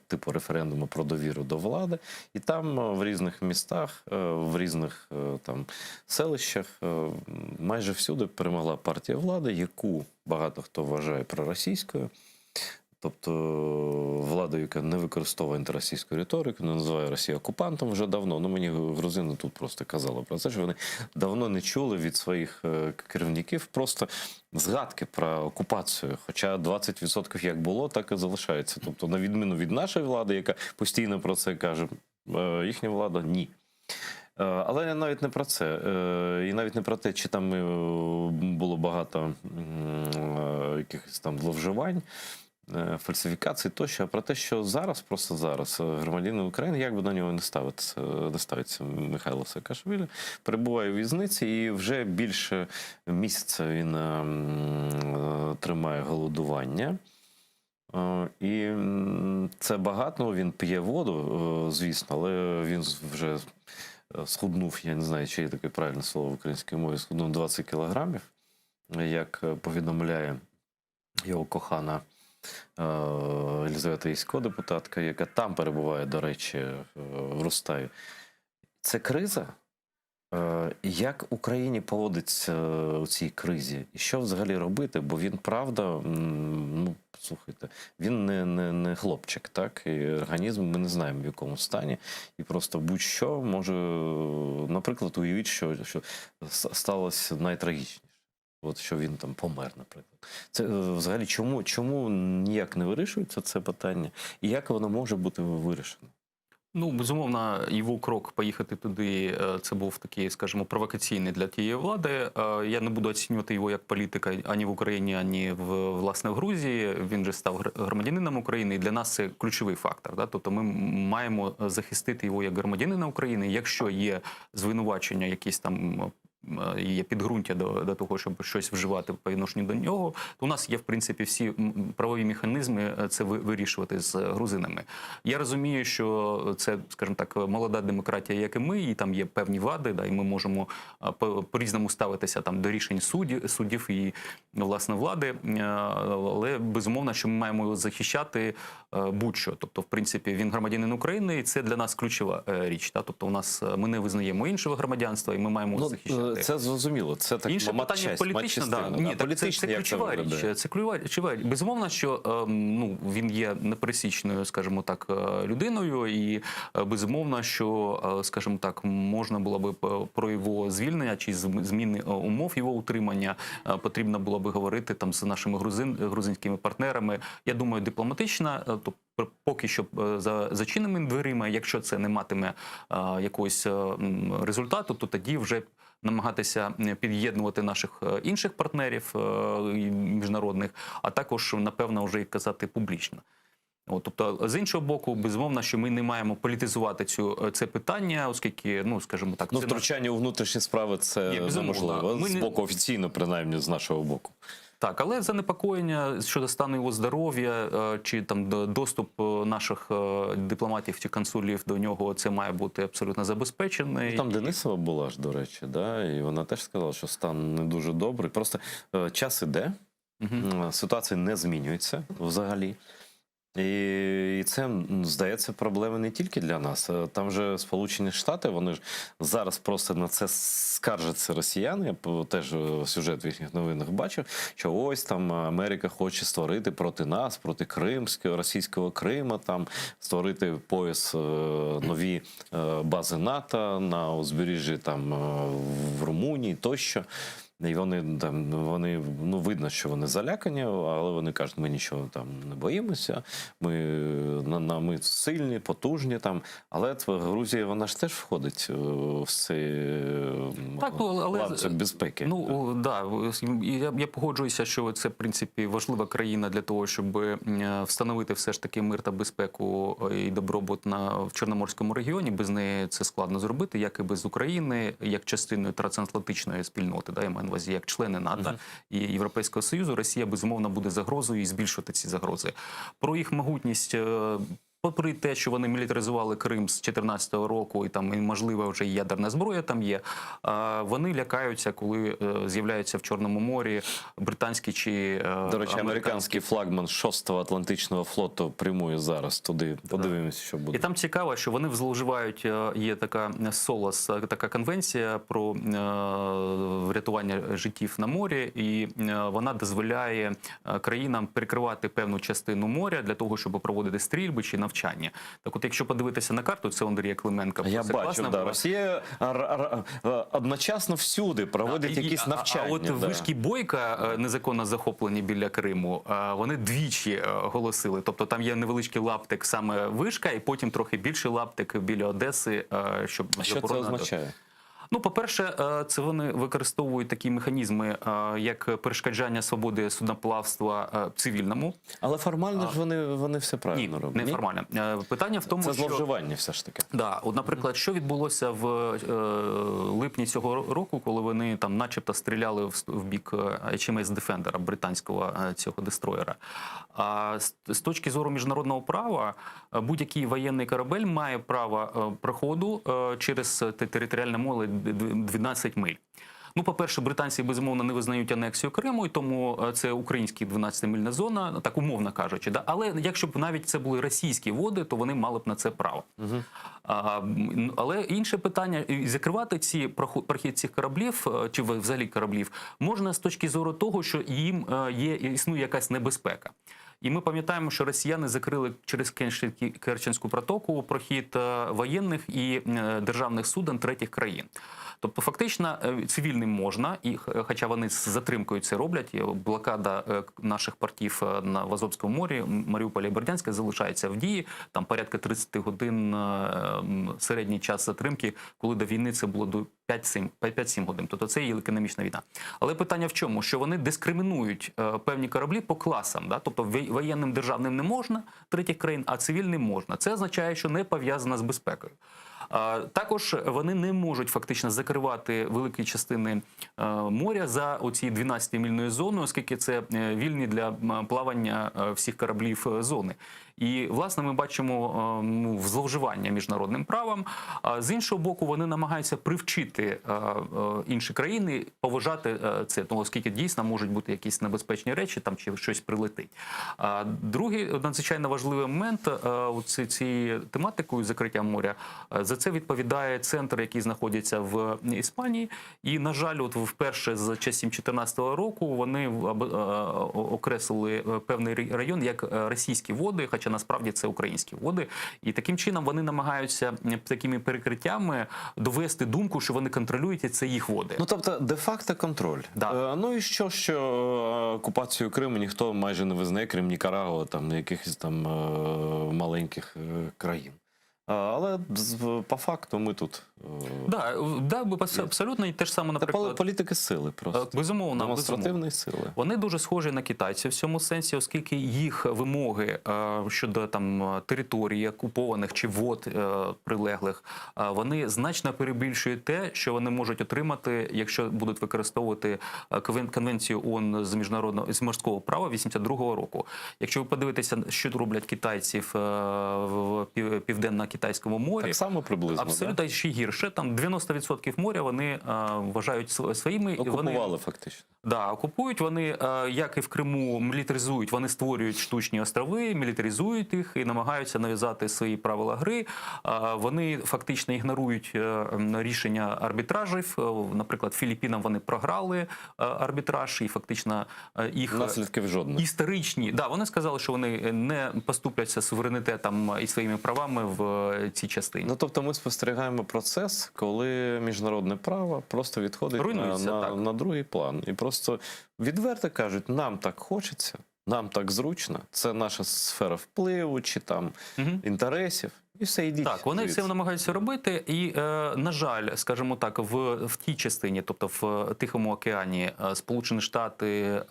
типу референдуму про довіру до влади. І там в різних містах, в різних там селищах майже всюди перемогла партія влади, яку багато хто вважає проросійською. Тобто владою, яка не використовує антиросійську риторику, не називає Росію окупантом вже давно. Ну, мені грузини тут просто казали про це, що вони давно не чули від своїх керівників просто згадки про окупацію. Хоча 20% як було, так і залишається. Тобто, на відміну від нашої влади, яка постійно про це каже, їхня влада – ні. Але навіть не про це. І навіть не про те, чи там було багато якихось там зловживань, фальсифікацій тощо, а про те, що зараз, просто зараз, громадянин України, як би до нього не ставиться Михайло Саакашвілі, перебуває у в'язниці і вже більше місяця він тримає голодування. І це багато, він п'є воду, звісно, але він вже схуднув, я не знаю, чи є таке правильне слово в українській мові, схуднув 20 кілограмів, як повідомляє його кохана Єлизавета Ясько, депутатка, яка там перебуває, до речі, в Руставі. Це криза? Як Україні поводиться у цій кризі? І що взагалі робити? Бо він, правда, ну, слухайте, він не хлопчик, так? І організм ми не знаємо, в якому стані. І просто будь-що може, наприклад, уявіть, що сталося найтрагічніше. От що він там помер, наприклад. Це взагалі чому ніяк не вирішується це питання? І як воно може бути вирішено? Ну, безумовно, його крок поїхати туди, це був такий, скажімо, провокаційний для тієї влади. Я не буду оцінювати його як політика ані в Україні, ані власне в Грузії. Він же став громадянином України, і для нас це ключовий фактор. Да? Тобто ми маємо захистити його як громадянина України. Якщо є звинувачення, якісь там є підґрунтя до того, щоб щось вживати по відношенню до нього, то у нас є, в принципі, всі правові механізми це вирішувати з грузинами. Я розумію, що це, скажімо так, молода демократія, як і ми, і там є певні вади, да, і ми можемо по-різному ставитися там до рішень суддів і, власне, влади, але, безумовно, що ми маємо його захищати будь-що. Тобто, в принципі, він громадянин України, і це для нас ключова річ. Да? Тобто, ми не визнаємо іншого громадянства, і ми маємо захищати. Це зрозуміло. Це так інше питання політичне, да. Ні, так це ключова річ. Це ключова річ. Безумовно, що ну, він є непересічною, скажімо так, людиною, і безумовно, що, скажімо так, можна було би про його звільнення чи зміни умов його утримання потрібно було би говорити там з нашими грузинськими партнерами. Я думаю, дипломатично, то поки що за зачиненими дверима, якщо це не матиме якогось результату, то тоді вже намагатися під'єднувати наших інших партнерів міжнародних, а також, напевно, вже і казати публічно. Тобто, з іншого боку, безумовно, що ми не маємо політизувати це питання, оскільки, ну, скажімо так... втручання у внутрішні справи – це неможливо, з боку офіційно, принаймні, з нашого боку. Так, але занепокоєння щодо стану його здоров'я чи там доступ наших дипломатів чи консулів до нього, це має бути абсолютно забезпечений. Там Денисова була ж, до речі, да? І вона теж сказала, що стан не дуже добрий. Просто час іде, ситуація не змінюється взагалі. І це, здається, проблеми не тільки для нас. Там же Сполучені Штати, вони ж зараз просто на це скаржаться росіяни. Я теж сюжет в їхніх новинах бачив, що ось там Америка хоче створити проти нас, проти кримського, російського Крима, там створити пояс, нові бази НАТО на узбережжі там в Румунії тощо. І вони, ну, видно, що вони залякані, але вони кажуть, ми нічого там не боїмося, ми сильні, потужні там. Але Грузія, вона ж теж входить в цей ланцюг безпеки. Ну, да, я погоджуюся, що це, в принципі, важлива країна для того, щоб встановити все ж таки мир та безпеку і добробут в Чорноморському регіоні. Без неї це складно зробити, як і без України, як частиною трансатлантичної спільноти, да, я маю на увазі, як члени НАТО і Європейського Союзу. Росія, безумовно, буде загрозою і збільшувати ці загрози. Про їх могутність, попри те, що вони мілітаризували Крим з 2014 року, і там, можливо, вже і ядерна зброя там є, вони лякаються, коли з'являються в Чорному морі британські чи до речі, американський флагман 6-го Атлантичного флоту прямує зараз туди. Подивимося, що буде. І там цікаво, що вони зловживають, є така СОЛАС, така конвенція про врятування життів на морі, і вона дозволяє країнам перекривати певну частину моря для того, щоб проводити стрільби чи навчання. Так от, якщо подивитися на карту, це Андрія Клименка. Я бачу, да, Росія одночасно всюди проводить якісь навчання. А от вишки Бойка, незаконно захоплені біля Криму, вони двічі оголосили. Тобто там є невеличкий лаптик саме вишка, і потім трохи більший лаптик біля Одеси, щоб А що це означає? Ну, по-перше, це вони використовують такі механізми, як перешкоджання свободи судноплавства цивільному. Але формально ж вони все правильно роблять. Ні, не формально. Питання в тому, це зловживання все ж таки. Да, от, наприклад, що відбулося в липні цього року, коли вони там начебто стріляли в бік HMS Defender, британського цього дестроєра. А з точки зору міжнародного права, будь-який воєнний корабель має право проходу через територіальне море 12 миль. Ну, по-перше, британці, безумовно, не визнають анексію Криму, і тому це українська 12-мильна зона, так умовно кажучи. Да? Але якщо б навіть це були російські води, то вони мали б на це право. Але інше питання, і закривати ці прохід цих кораблів, чи взагалі кораблів, можна з точки зору того, що їм існує якась небезпека. І ми пам'ятаємо, що росіяни закрили через Керченську протоку прохід воєнних і державних суден третіх країн. Тобто фактично цивільним можна, і хоча вони з затримкою це роблять, блокада наших портів в Азовському морі, Маріуполя і Бердянська залишається в дії, там порядка 30 годин середній час затримки, коли до війни це було до 5-7 годин. Тобто це є економічна війна. Але питання в чому? Що вони дискримінують певні кораблі по класам. Да? Тобто воєнним державним не можна третіх країн, а цивільним можна. Це означає, що не пов'язано з безпекою. Також вони не можуть фактично закривати великі частини моря за оці 12-мільною зоною, оскільки це вільні для плавання всіх кораблів зони. І, власне, ми бачимо зловживання міжнародним правом. А з іншого боку, вони намагаються привчити інші країни поважати це, тому оскільки дійсно можуть бути якісь небезпечні речі, там чи щось прилетить. Другий надзвичайно важливий момент цієї тематикою закриття моря, за це відповідає центр, який знаходиться в Іспанії. І, на жаль, от вперше з часів 2014 року вони окреслили певний район як російські води, хоча насправді це українські води. І таким чином вони намагаються такими перекриттями довести думку, що вони контролюють, і це їх води. Ну, тобто, де-факто контроль. Да. Ну і що окупацію Криму ніхто майже не визнає, крім Нікарагуа, там, якихось там маленьких країн. Але по факту ми тут... Да, абсолютно і те ж саме, наприклад... Це політики сили просто. Безумовно. Демонстративної сили. Вони дуже схожі на китайців в цьому сенсі, оскільки їх вимоги щодо там території окупованих чи вод прилеглих, вони значно перебільшують те, що вони можуть отримати, якщо будуть використовувати Конвенцію ООН з морського права 82-го року. Якщо ви подивитеся, що роблять китайці в Південно-Китайському морі... Так само приблизно, абсолютно, ще гірше. Там 90% моря вони вважають своїми. Окупували фактично. Да, окупують вони, як і в Криму, мілітаризують, вони створюють штучні острови, мілітаризують їх і намагаються нав'язати свої правила гри. Вони фактично ігнорують рішення арбітражів. Наприклад, Філіппінам вони програли арбітраж, і фактично їх наслідків жодних. Історичні. Да, вони сказали, що вони не поступляться суверенітетом і своїми правами в цій частині. Ну, тобто ми спостерігаємо процес, коли міжнародне право просто відходить на другий план. І просто відверто кажуть, нам так хочеться, нам так зручно, це наша сфера впливу чи там інтересів. І все, йдіть. Так, вони це намагаються робити. І, на жаль, скажімо так, в тій частині, тобто в Тихому океані, Сполучені Штати,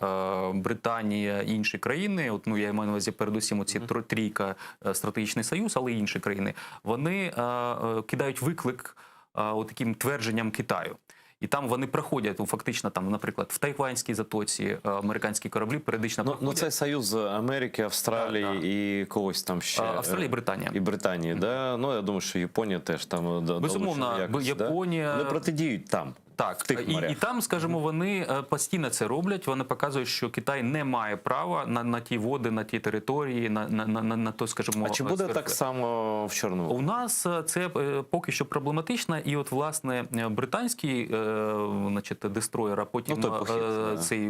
Британія і інші країни, от, ну, я маю на увазі передусім оці трійка, стратегічний союз, але й інші країни, вони кидають виклик таким твердженням Китаю. І там вони проходять, фактично, там, наприклад, в Тайванській затоці американські кораблі періодично проходять. Ну, це союз Америки, Австралії і когось там ще. Австралія і Британія. І Британії, да? Ну, я думаю, що Японія теж там безумовно, якось, Японія... Да? Вони протидіють там. Так, і там, скажімо, вони постійно це роблять, вони показують, що Китай не має права на ті води, на ті території, на то, скажімо... А чи буде так само в Чорному? У нас це поки що проблематично, і от, власне, британський, значить, дестроєр, а потім,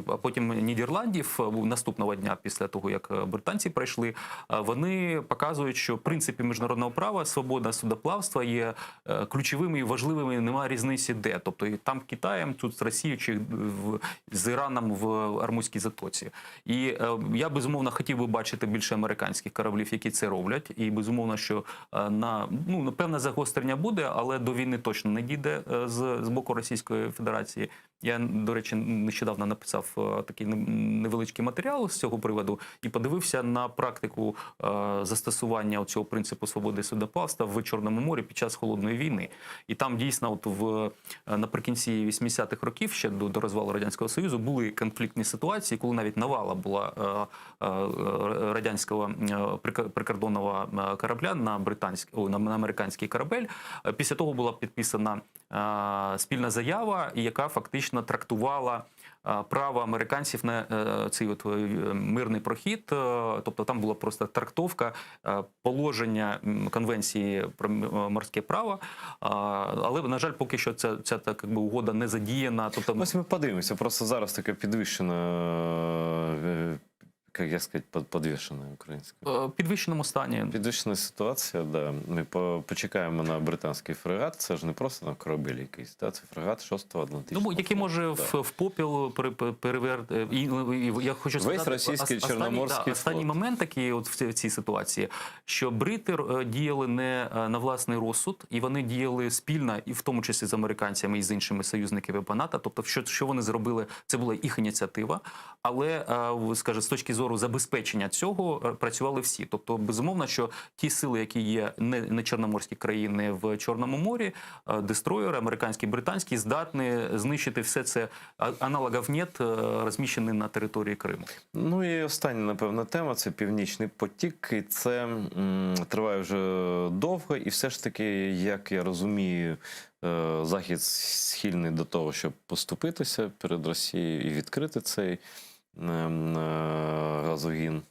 а потім Нідерландів, наступного дня після того, як британці прийшли, вони показують, що в принципі міжнародного права, свобода судоплавства є ключовими і важливими, немає різниці де. Тобто і там Китаєм, тут з Росією чи з Іраном в Ормузькій затоці. І я, безумовно, хотів би бачити більше американських кораблів, які це роблять. І, безумовно, що певне загострення буде, але до війни точно не дійде з боку Російської Федерації. Я, до речі, нещодавно написав такий невеличкий матеріал з цього приводу і подивився на практику застосування цього принципу свободи судоплавства в Чорному морі під час Холодної війни. І там дійсно от наприкінці наприкінці 80-х років, ще до розвалу Радянського Союзу, були конфліктні ситуації, коли навіть навала була радянського прикордонного корабля на американський корабель. Після того була підписана спільна заява, яка фактично трактувала право американців на цей мирний прохід. Тобто там була просто трактовка положення Конвенції про морське право. Але, на жаль, поки що ця угода не задіяна. Тобто... Ось ми подивимося. Просто зараз таке підвищена, як сказати, підвішена українська. В підвищеному стані. Підвищена ситуація, да. Ми почекаємо на британський фрегат. Це ж не просто на корабель якийсь, да? Це фрегат 6-го Атлантичного. Який може в попіл переверти. Я хочу сказати, весь російський Чорноморський флот. Останній момент такий в цій ситуації, що брити діяли не на власний розсуд, і вони діяли спільно, і в тому числі з американцями і з іншими союзниками по НАТО. Тобто, що вони зробили, це була їх ініціатива, але, скажімо, з точки зору забезпечення цього працювали всі. Тобто, безумовно, що ті сили, які є не чорноморські країни в Чорному морі, дестройери, американські, британські, здатні знищити все це. Аналогів нет, розміщені на території Криму. Ну і остання, напевно, тема – це Північний потік. І це триває вже довго. І все ж таки, як я розумію, Захід схильний до того, щоб поступитися перед Росією і відкрити цей газогін.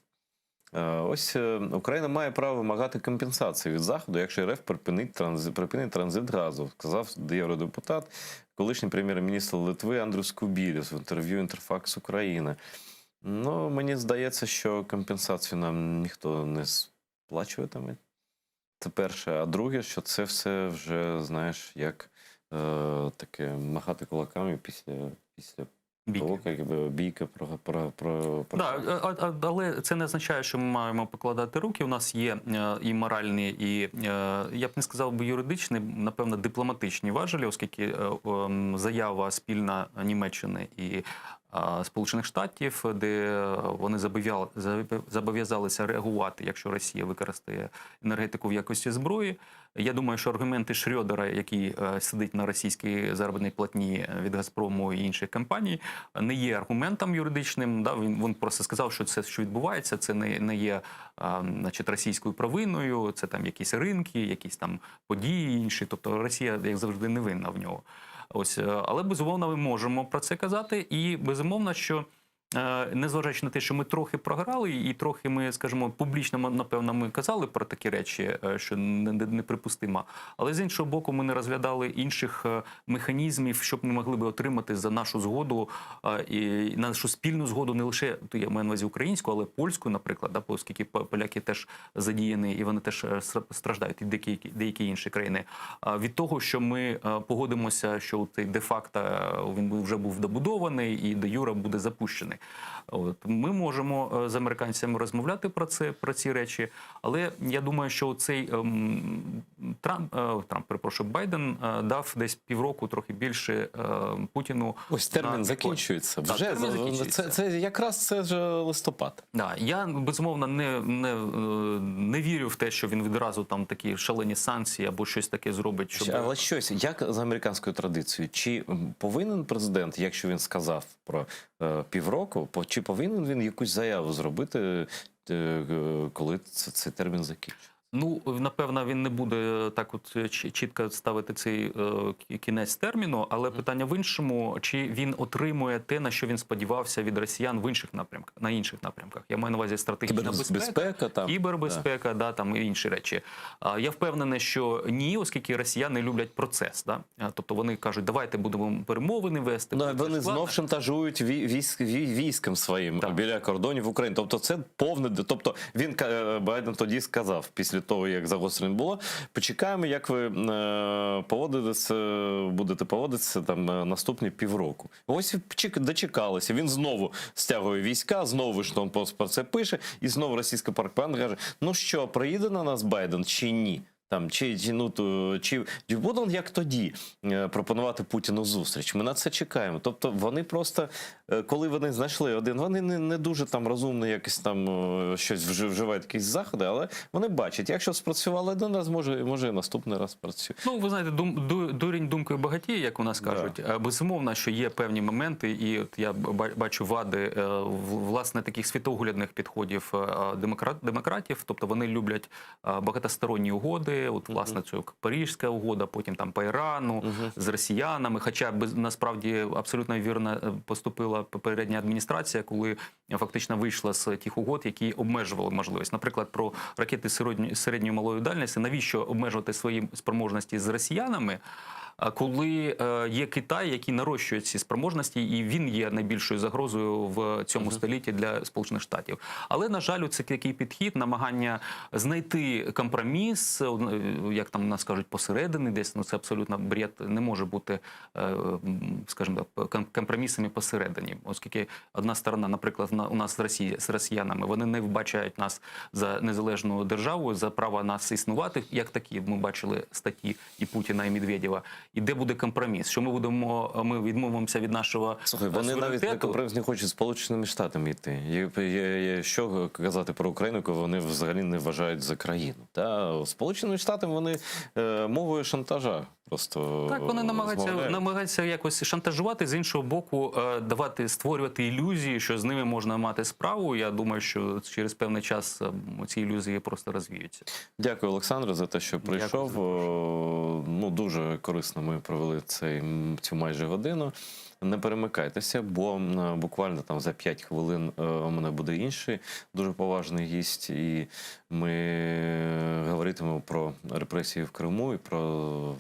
Ось Україна має право вимагати компенсації від Заходу, якщо РФ припинить транзит газу, сказав євродепутат, колишній прем'єр-міністр Литви Андрюс Скубілюс в інтерв'ю «Інтерфакс Україна». Ну, мені здається, що компенсацію нам ніхто не сплачуватиме. Це перше. А друге, що це все вже, знаєш, як таке махати кулаками після бійка але це не означає, що ми маємо покладати руки. У нас є і моральні, і, я б не сказав би юридичні, напевно, дипломатичні важелі, оскільки заява спільна Німеччини і Сполучених Штатів, де вони зобов'язалися реагувати, якщо Росія використає енергетику в якості зброї. Я думаю, що аргументи Шрёдера, який сидить на російській заробітній платні від «Газпрому» і інших компаній, не є аргументом юридичним. Да? Він просто сказав, що це, що відбувається, це не є російською провиною, це там якісь ринки, якісь там події інші. Тобто Росія, як завжди, не винна в нього. Ось, але, безумовно, ми можемо про це казати. І, безумовно, що незважаючи на те, що ми трохи програли, і трохи ми, скажімо, публічно, напевно, ми казали про такі речі, що неприпустимо. Але, з іншого боку, ми не розглядали інших механізмів, щоб ми могли би отримати за нашу згоду, і нашу спільну згоду, не лише, то я маю на увазі українську, але польську, наприклад, да, оскільки поляки теж задіяні, і вони теж страждають, і деякі інші країни. Від того, що ми погодимося, що цей де-факто він вже був добудований, і де-юре буде запущений. Ми можемо з американцями розмовляти про ці речі, але я думаю, що цей Байден дав десь півроку, трохи більше Путіну. Ось термін закінчується. Вже це якраз це ж листопад. Да, я, безумовно, не вірю в те, що він відразу там такі шалені санкції або щось таке зробить. Щоб... Але щось, як за американською традицією, чи повинен президент, якщо він сказав про півроку, чи повинен він якусь заяву зробити, коли цей термін закінчиться? Ну, напевно, він не буде так от чітко ставити цей кінець терміну, але питання в іншому, чи він отримує те, на що він сподівався від росіян в інших напрямках, на інших напрямках. Я маю на увазі стратегічна безпека, кібербезпека, да, там і інші речі. Я впевнений, що ні, оскільки росіяни люблять процес, да? Тобто вони кажуть, давайте будемо перемовини вести. Ну, вони знов шантажують військом своїм біля кордонів України. Тобто це повне, тобто він, Байден тоді сказав, після того, як загострення було, почекаємо, як ви будете поводитися там наступні півроку. Ось дочекалися. Він знову стягує війська, знову Вашингтон Пост про це пише, і знову російська пропаганда каже, ну що, приїде на нас Байден чи ні? Там, чи буде він, як тоді, пропонувати Путіну зустріч? Ми на це чекаємо. Тобто вони просто, коли вони знайшли один, вони не дуже там розумно якось там щось вживають якісь заходи, але вони бачать, якщо спрацювали один раз, може і наступний раз працює. Ну, ви знаєте, дурень думкою багатіє, як у нас кажуть. Безумовно, що є певні моменти, і от я бачу вади, власне, таких світоглядних підходів демократів, тобто вони люблять багатосторонні угоди, от, власне, цю Паризька угода, потім там по Ірану, з росіянами, хоча насправді абсолютно вірно поступила попередня адміністрація, коли фактично вийшла з тих угод, які обмежували можливість. Наприклад, про ракети середньої малої дальності, навіщо обмежувати свої спроможності з росіянами, коли є Китай, який нарощує ці спроможності, і він є найбільшою загрозою в цьому столітті для Сполучених Штатів. Але, на жаль, це такий підхід, намагання знайти компроміс, як там у нас кажуть, посередині десь, ну це абсолютно бред, не може бути, скажімо так, компромісами посередині. Оскільки одна сторона, наприклад, у нас з росіянами, вони не вбачають нас за незалежну державу, за право нас існувати, як такі, ми бачили статті і Путіна, і Медведєва. І де буде компроміс? Що ми відмовимося від нашого вони навіть на компроміс не хочуть з Сполученими Штатами йти. Що казати про Україну, коли вони взагалі не вважають за країну? Та Сполученими Штатами вони мовою шантажа просто так, вони намагаються якось шантажувати, з іншого боку, створювати ілюзії, що з ними можна мати справу. Я думаю, що через певний час ці ілюзії просто розвіються. Дякую, Олександре, за те, що прийшов. Ну, дуже корисно ми провели цю майже годину. Не перемикайтеся, бо буквально там за 5 хвилин у мене буде інший дуже поважний гість, і ми говоритимемо про репресії в Криму і про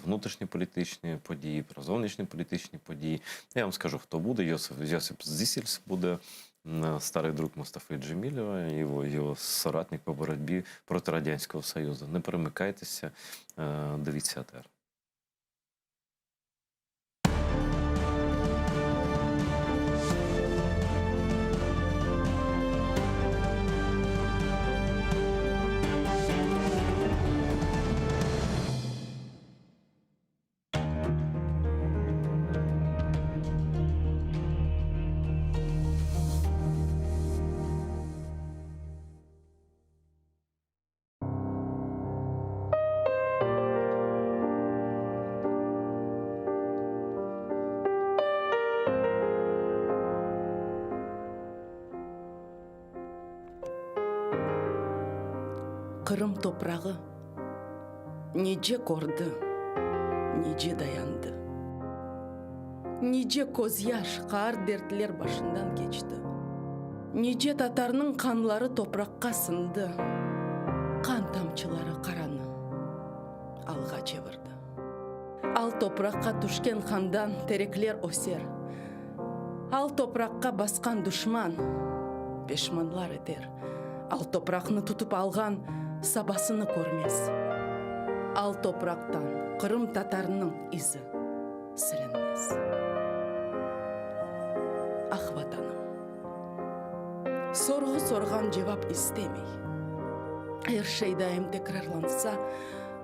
внутрішні політичні події, про зовнішні політичні події. Я вам скажу, хто буде. Йосип Зісельс буде, старий друг Мустафи Джемілєва, його соратник по боротьбі проти Радянського Союзу. Не перемикайтеся, дивіться АТR. Қырым топрағы неже көрді, неже dayandı. Неже көз яш, қар дертлер башындан кечті. Неже татарның қанлары топраққа сынды. Қан тамчылары қараны алға чебірді. Ал топраққа түшкен қандан тереклер өсер. Ал топраққа басқан дұшман пешманлар етер. Ал топрақны тұтып алған сабасыны көрмес. Ал топрақтан Қырым татарының ізі сіренмес. Ах, ватаным, сорғы сорған жевап істемей. Әр шейдайым текрарланса,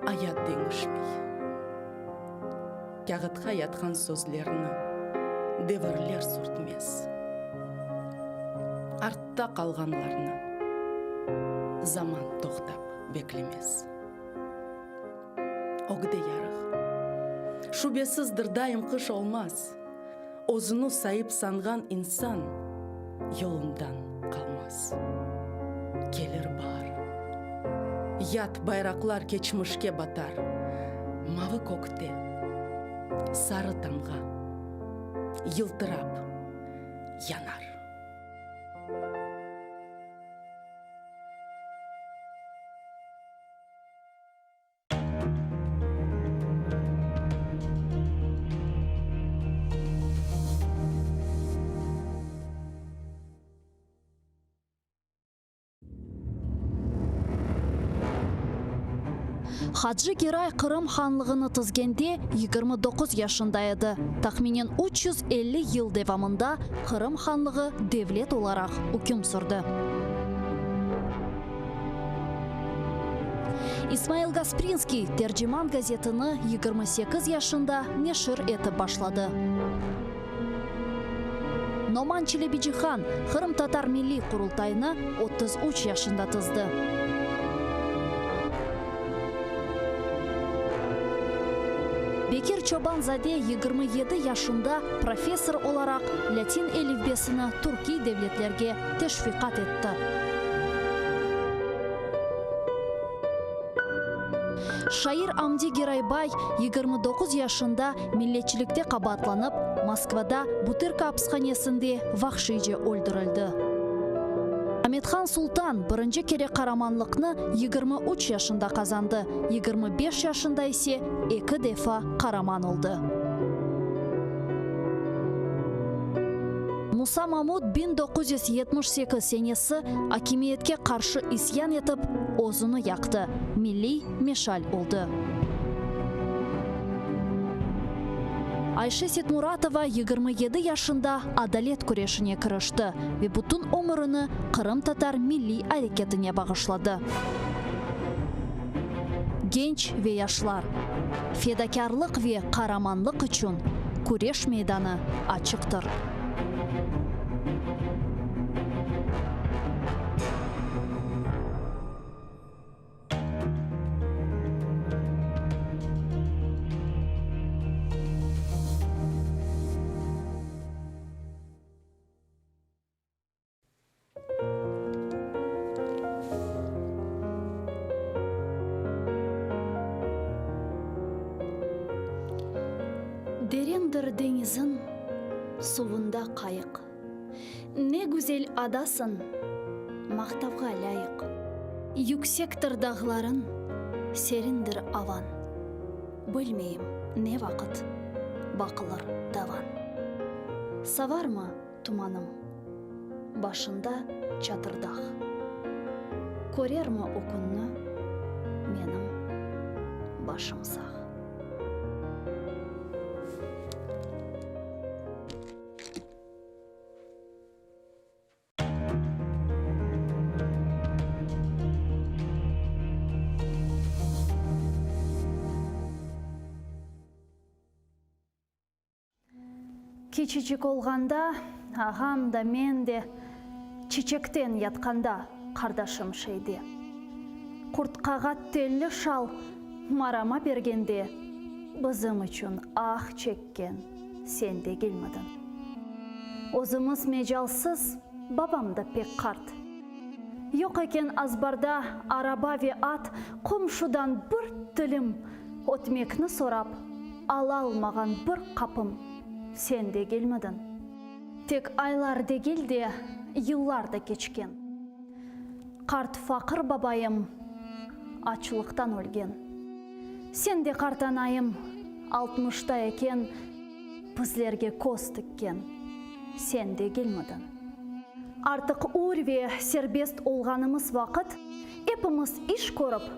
аят деңішмей. Кағытқа ятқан сөзлеріні девірлер сүртмес. Артта қалғанларны заман тоқтап беклемес. Огде ярық, шубесіз дырдайым қыш олмас. Озыну сайып санған инсан yolundan қалмас. Келір бар, ят байрақлар кечмішке батар. Мавы көкте, сары тамға, йылтырап янар. Хаджи Герай Қырым ханлығыны тізгенде 29 yaşında еді. Тахминен 350 ел девамында Қырым ханлығы девлет оларақ үкім сүрді. Исмаил Гаспринский Терджиман газетini 28 yaşında нешір етіп башлады. Номан Челебиджихан Қырым татар милли құрылтайны 33 yaşında тызды. Бекир Чобанзаде 27 yaşında профессор olarak Latin әлифбесini Türkiye devletlerге teşviqat etті. Шайыр Амди Герайбай 29 yaşında milletçilikte qabatlanıp Moskvada Butyrka hapisxanesinde vahşice öldürüldü. Ahmetxan Sultan birinci kere qaramanlıqni 23 yaşında kazandı. 25 yaşında ise 2 defa qaraman oldu. Musa Mahmud 1978 senesi hakimiyetke karşı isyan etip ozunu yaktı. Milli meşal oldu. Ayşe Setmuratova 27 yaşında adalet kureşine kırıştı ve bütün ömrünü Kırım Tatar milli hareketine bağışladı. Genç ve yaşlar, fedakarlık ve kahramanlık için kureş meydanı açıktır. Derенdir denizin suvunda kayık. Ne güzel adasın, mақтауға layık. Yüksektir dağların, serindir avan. Bilmeyim ne vakit, bakılır davan. Savar mı tumanım, başında çatırdağ. Korer mi o күнні, menim başım sağ. Кичичик олғанда, ағам да мен де чечектен ятқанда қардашым шейде. Құртқаға телі шал марама бергенде, бізім үшін ақ чеккен сен де келмедің. Өзіміз межалсыз, бабам да пек қарт. Yok екен азбарда араба ве ат, құмшудан бір тілім, отмекні сорап, ала алмаған бір қапым. Sen de gelmedin. Tek aylar değil de yıllar da geçken. Kart fakir babayım açlıktan ölgen. Sen de kart anayım 60'ta eken bizlerge koz tıkken. Sen de gelmedin. Artık uğur ve serbest olganımız vakit, hepimiz iş korup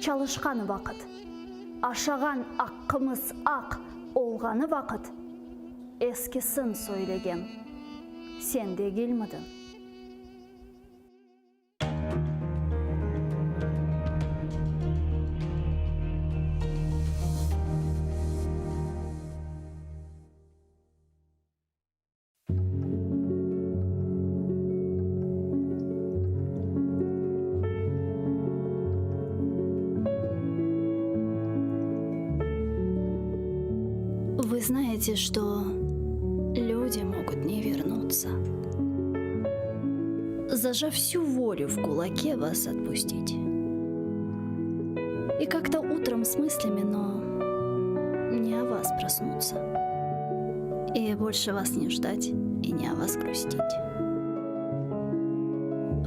çalışkanı vakit. Aşağan hakkımız ak olganı vakit. Eskisin söylegen, sen de gelmedin. Вы знаете, что люди могут не вернуться. Зажав всю волю в кулаке, вас отпустить. И как-то утром с мыслями, но не о вас проснуться. И больше вас не ждать, и не о вас грустить.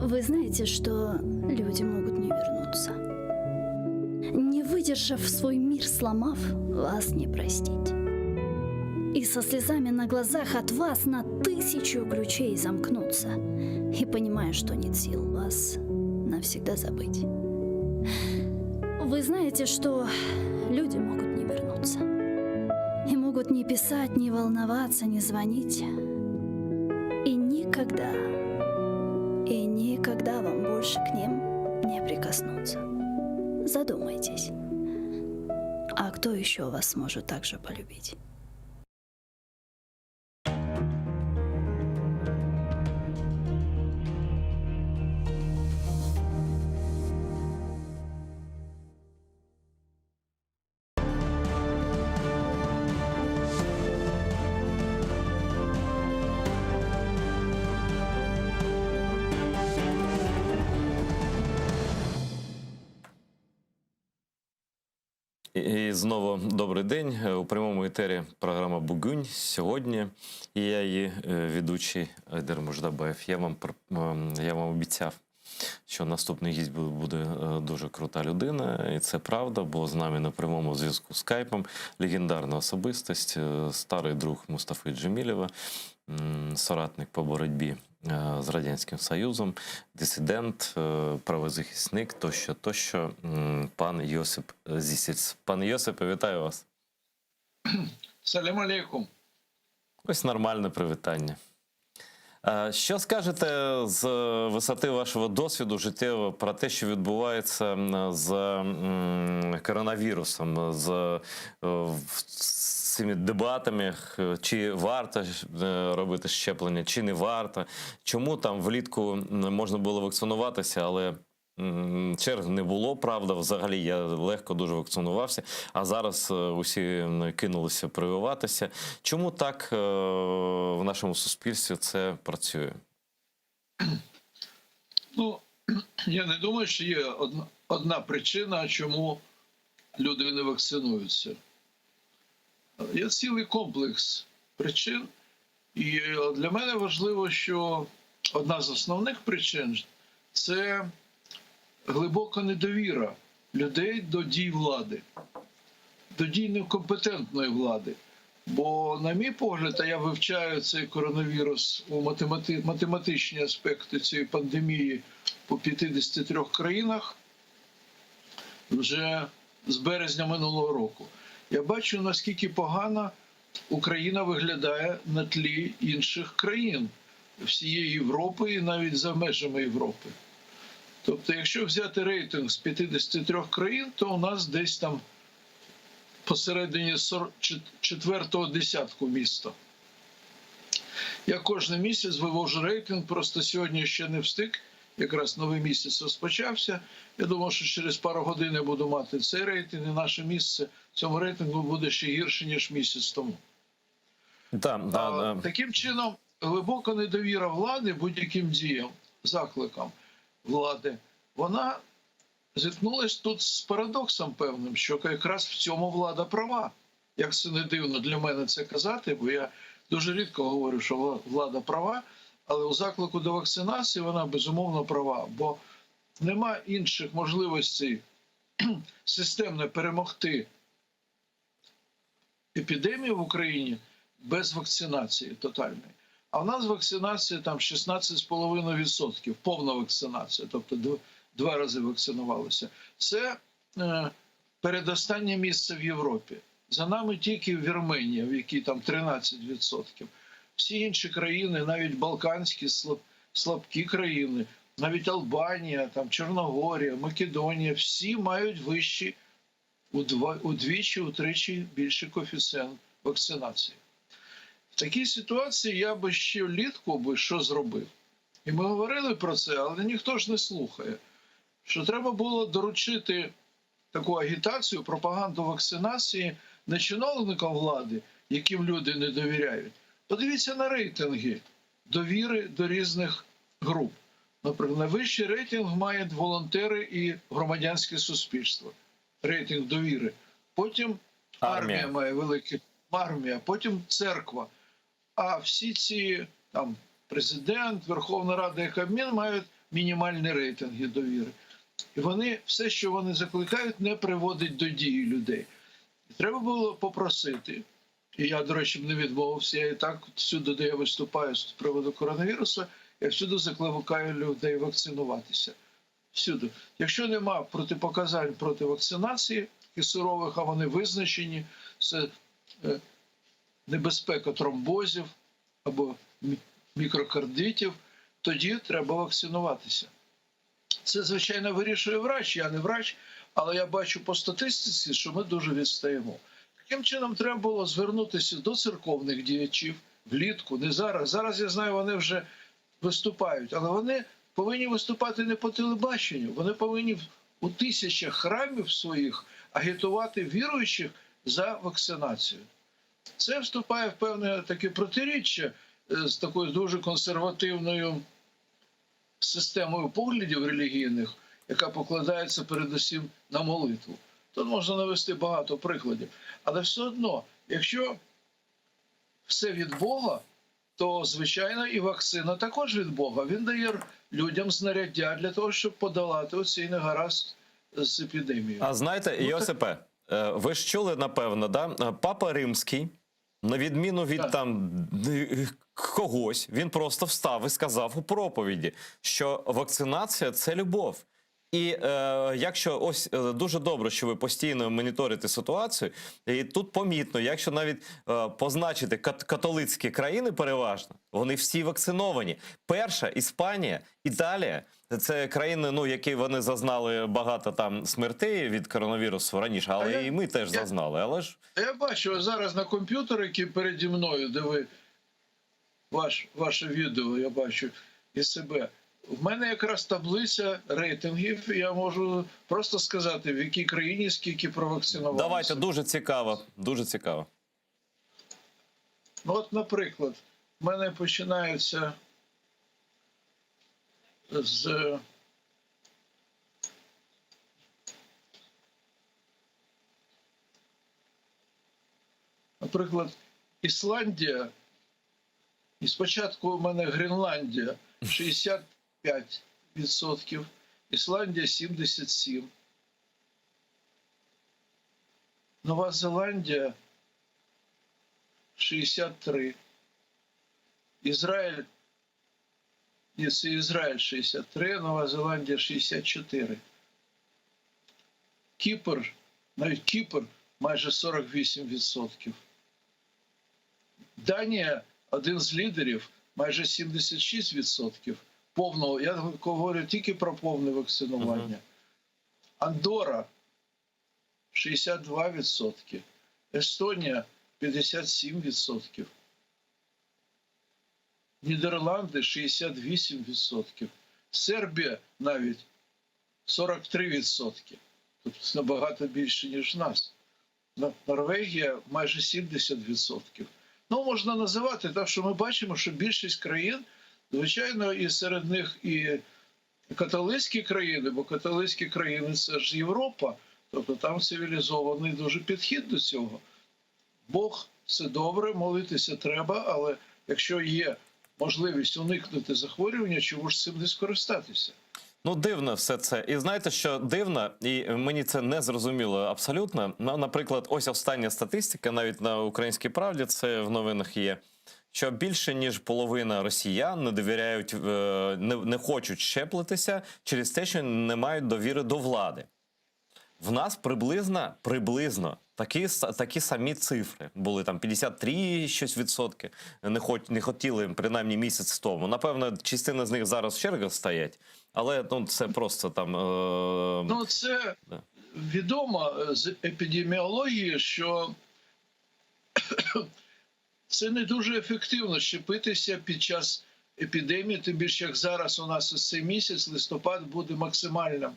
Вы знаете, что люди могут не вернуться. Не выдержав свой мир, сломав, вас не простить. И со слезами на глазах от вас на 1000 ключей замкнуться. И понимая, что нет сил вас навсегда забыть. Вы знаете, что люди могут не вернуться. И могут не писать, не волноваться, не звонить. И никогда вам больше к ним не прикоснуться. задумайтесь. А кто еще вас сможет так же полюбить? І знову добрий день. У прямому етері програма «Бугунь» сьогодні. І я її ведучий Айдар Муждабаєв. Я вам обіцяв, що наступний гість буде дуже крута людина. І це правда, бо з нами на прямому зв'язку скайпом легендарна особистість, старий друг Мустафи Джемілєва, соратник по боротьбі з Радянським Союзом, дисидент, правозахисник, тощо, пан Йосип Зісіць. Пан Йосипе, вітаю вас. Салям алейкум. Ось нормальне привітання. Що скажете з висоти вашого досвіду життєвого про те, що відбувається з коронавірусом, з цими дебатами, чи варто робити щеплення, чи не варто? Чому там влітку можна було вакцинуватися, але черг не було, правда, взагалі я легко дуже вакцинувався, а зараз усі кинулися прививатися. Чому так в нашому суспільстві це працює? Ну, я не думаю, що є одна причина, чому люди не вакцинуються. Є цілий комплекс причин, і для мене важливо, що одна з основних причин – це глибока недовіра людей до дій влади, до дій некомпетентної влади. Бо, на мій погляд, а я вивчаю цей коронавірус у математичні аспекти цієї пандемії по 53 країнах вже з березня минулого року. Я бачу, наскільки погано Україна виглядає на тлі інших країн всієї Європи і навіть за межами Європи. Тобто, якщо взяти рейтинг з 53 країн, то у нас десь там посередині 4-го десятку міста. Я кожен місяць вивожу рейтинг, просто сьогодні ще не встиг, якраз новий місяць розпочався. Я думав, що через пару годин я буду мати цей рейтинг, і наше місце в цьому рейтингу буде ще гірше, ніж місяць тому. Таким чином, глибока недовіра влади будь-яким діям, закликам влади, вона зіткнулась тут з парадоксом певним, що якраз в цьому влада права. Як це не дивно для мене це казати, бо я дуже рідко говорю, що влада права, але у заклику до вакцинації вона безумовно права, бо нема інших можливостей системно перемогти епідемію в Україні без вакцинації тотальної. А в нас вакцинація там 16,5%, повна вакцинація, тобто 2 рази вакцинувалися. Це передостаннє місце в Європі. За нами тільки Вірменія, в якій там 13%. Всі інші країни, навіть балканські слабкі країни, навіть Албанія, там Чорногорія, Македонія, всі мають вищі удвічі-утричі більший коефіцієнт вакцинації. В такій ситуації я би ще влітку що зробив. І ми говорили про це, але ніхто ж не слухає. Що треба було доручити таку агітацію, пропаганду вакцинації не чиновникам влади, яким люди не довіряють. Подивіться на рейтинги довіри до різних груп. Наприклад, найвищий рейтинг мають волонтери і громадянське суспільство. Рейтинг довіри. Потім армія має великий, потім церква. А всі ці там президент, Верховна Рада і Кабмін мають мінімальні рейтинги довіри. І вони, все, що вони закликають, не приводить до дії людей. І треба було попросити, і я, до речі, не відмовився, я і так всюди, де я виступаю з приводу коронавірусу, я всюди закликаю людей вакцинуватися. Всюди. Якщо нема протипоказань проти вакцинації, і сурових, а вони визначені, це небезпека тромбозів або мікрокардитів, тоді треба вакцинуватися. Це, звичайно, вирішує врач, я не врач, Але я бачу по статистиці, що ми дуже відстаємо. Таким чином, треба було звернутися до церковних діячів влітку, не зараз. Зараз, я знаю, вони вже виступають, але вони повинні виступати не по телебаченню, вони повинні у тисячах храмів своїх агітувати віруючих за вакцинацію. Це вступає в певне таке протиріччя з такою дуже консервативною системою поглядів релігійних, яка покладається передусім на молитву. Тут можна навести багато прикладів. Але все одно, якщо все від Бога, то, звичайно, і вакцина також від Бога. Він дає людям знаряддя для того, щоб подолати оцей негаразд з епідемією. А знаєте, Йосипе, ви ж чули, напевно, да? Папа Римський, на відміну від Так. там когось, він просто встав і сказав у проповіді, що вакцинація – це любов. І якщо ось дуже добре, що ви постійно моніторите ситуацію, і тут помітно, якщо навіть позначити католицькі країни переважно, вони всі вакциновані. Перша – Іспанія, Італія. Це країни, ну, які вони зазнали багато там смертей від коронавірусу раніше, але і ми теж зазнали. Але ж Я бачу зараз на комп'ютері, який переді мною, де ви ваше відео, я бачу, і себе. В мене якраз таблиця рейтингів, і я можу просто сказати, в якій країні скільки провакцинувалося. давайте, дуже цікаво, дуже цікаво. Ну, от, наприклад, в мене починаються з наприклад, Ісландія, і спочатку в мене Гренландія 65%, Ісландія 77%, Нова Зеландія 63%, Ізраїль, це Ізраїль 63%, Нова Зеландія 64%. Кіпр, навіть Кіпр майже 48%. Данія, один з лідерів, майже 76% повного, я говорю тільки про повне вакцинування. Андора 62%, Естонія 57%, Нідерланди 68%, Сербія навіть 43%. Тобто набагато більше, ніж в нас. Норвегія майже 70%. Ну, можна називати, так що ми бачимо, що більшість країн, звичайно, і серед них і католицькі країни, бо католицькі країни – це ж Європа, тобто там цивілізований дуже підхід до цього. Бог – це добре, молитися треба, але якщо є можливість уникнути захворювання, чому ж цим не скористатися? Ну, дивно все це. І знаєте, що дивно, і мені це не зрозуміло абсолютно. Ну, наприклад, ось остання статистика, навіть на «Українській правді», це в новинах є, що більше, ніж половина росіян не довіряють, не хочуть щеплитися через те, що не мають довіри до влади. В нас приблизно такі самі цифри. Були там 53 щось відсотки, не хотіли, принаймні, місяць тому. Напевно, частина з них зараз в чергах стоять, але ну, це просто там... Ну, це відомо з епідеміології, що це не дуже ефективно щепитися під час епідемії, тим більше, як зараз у нас ось цей місяць, листопад, буде максимальним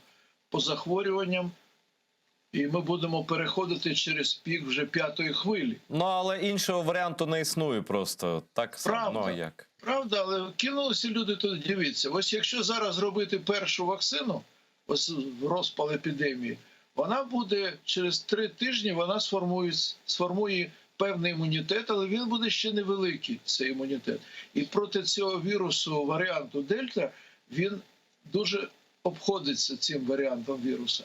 по захворюванням, і ми будемо переходити через пік вже 5-ї хвилі. Ну, але іншого варіанту не існує просто. Так само, Правда. ну, а як? Правда, але кинулися люди тут, дивіться. Ось якщо зараз робити першу вакцину, ось в розпал епідемії, вона буде через 3 тижні, вона сформує певний імунітет, але він буде ще невеликий, цей імунітет. І проти цього вірусу, варіанту Дельта, він дуже обходиться цим варіантом віруса.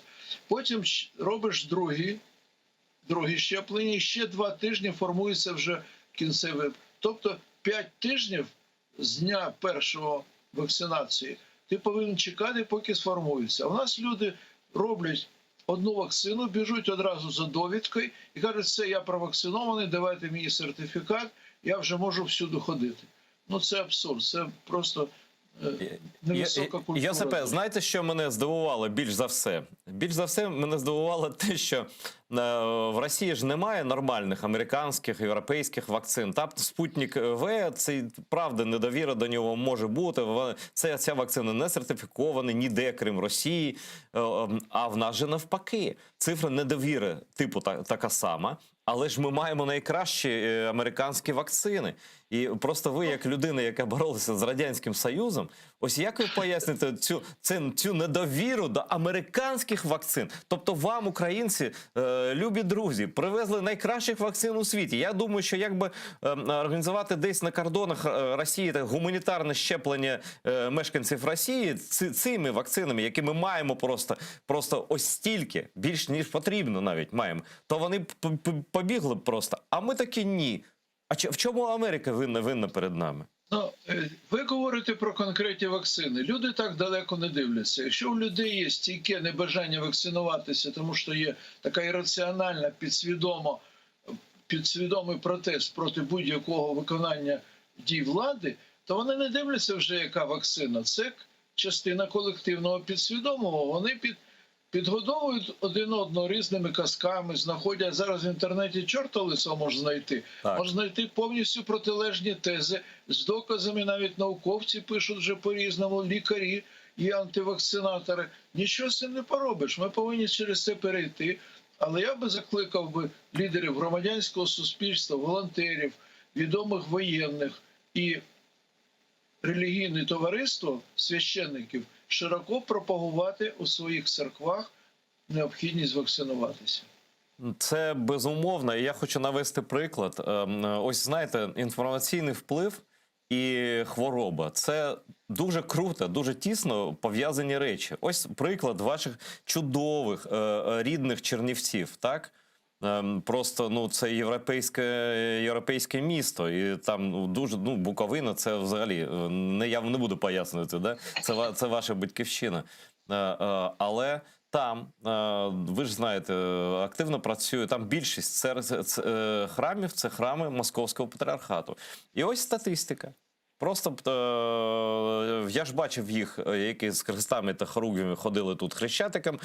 Потім робиш другі щеплення, і ще 2 тижні формується вже кінцевий. Тобто 5 тижнів з дня першого вакцинації ти повинен чекати, поки сформується. А у нас люди роблять одну вакцину, біжуть одразу за довідкою і кажуть, все, я провакцинований, давайте мені сертифікат, я вже можу всюди ходити. Ну це абсурд, це просто невисока культура. Йосипе, знаєте, що мене здивувало більш за все? Більш за все мене здивувало те, що в Росії ж немає нормальних американських, європейських вакцин. Там Спутник В, це правда, недовіра до нього може бути. Ця вакцина не сертифікована ніде, крім Росії. А в нас же навпаки. Цифра недовіри типу така сама. Але ж ми маємо найкращі американські вакцини. І просто ви, як людина, яка боролася з Радянським Союзом, ось як ви поясните цю недовіру до американських вакцин? Тобто вам, українці, любі друзі, привезли найкращих вакцин у світі. Я думаю, що якби організувати десь на кордонах Росії гуманітарне щеплення мешканців Росії цими вакцинами, які ми маємо просто ось стільки, більш ніж потрібно навіть маємо, то вони побігли б просто. А ми такі ні. А в чому Америка винна перед нами? Ну, ви говорите про конкретні вакцини. Люди так далеко не дивляться. Якщо у людей є стійке небажання вакцинуватися, тому що є така ірраціональна, підсвідомий протест проти будь-якого виконання дій влади, то вони не дивляться вже, яка вакцина. Це частина колективного підсвідомого. Вони підгодовують один одного різними казками, знаходять зараз в інтернеті чорта лицо можна знайти. Так. Можна знайти повністю протилежні тези з доказами, навіть науковці пишуть вже по-різному, лікарі і антивакцинатори. Нічого з цим не поробиш, ми повинні через це перейти. Але я би закликав лідерів громадянського суспільства, волонтерів, відомих воєнних і релігійне товариство священників широко пропагувати у своїх церквах необхідність вакцинуватися. Це безумовно. І я хочу навести приклад. Ось, знаєте, інформаційний вплив і хвороба – це дуже круто, дуже тісно пов'язані речі. Ось приклад ваших чудових, рідних Чернівців, так? Просто це європейське місто, і там дуже Буковина, це взагалі я не буду пояснювати, да? Це ваша батьківщина. Але там, ви ж знаєте, активно працює, там більшість храмів – це храми Московського патріархату. І ось статистика. Просто я ж бачив їх, які з хрестами та хоругвями ходили тут хрещатиком,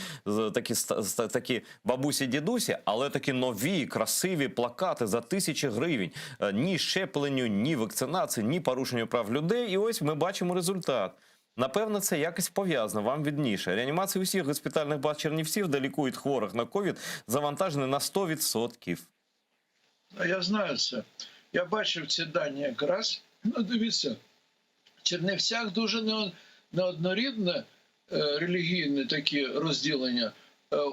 такі бабусі-дідусі, але такі нові, красиві плакати за 1000 гривень. Ні щепленню, ні вакцинації, ні порушенню прав людей. І ось ми бачимо результат. Напевно, це якось пов'язано, вам відніше. Реанімація усіх госпітальних баз Чернівців, де лікують хворих на ковід, завантажені на 100%. Я знаю це. Я бачив ці дані якраз. Дивіться, в Чернівцях дуже неоднорідне релігійне такі розділення.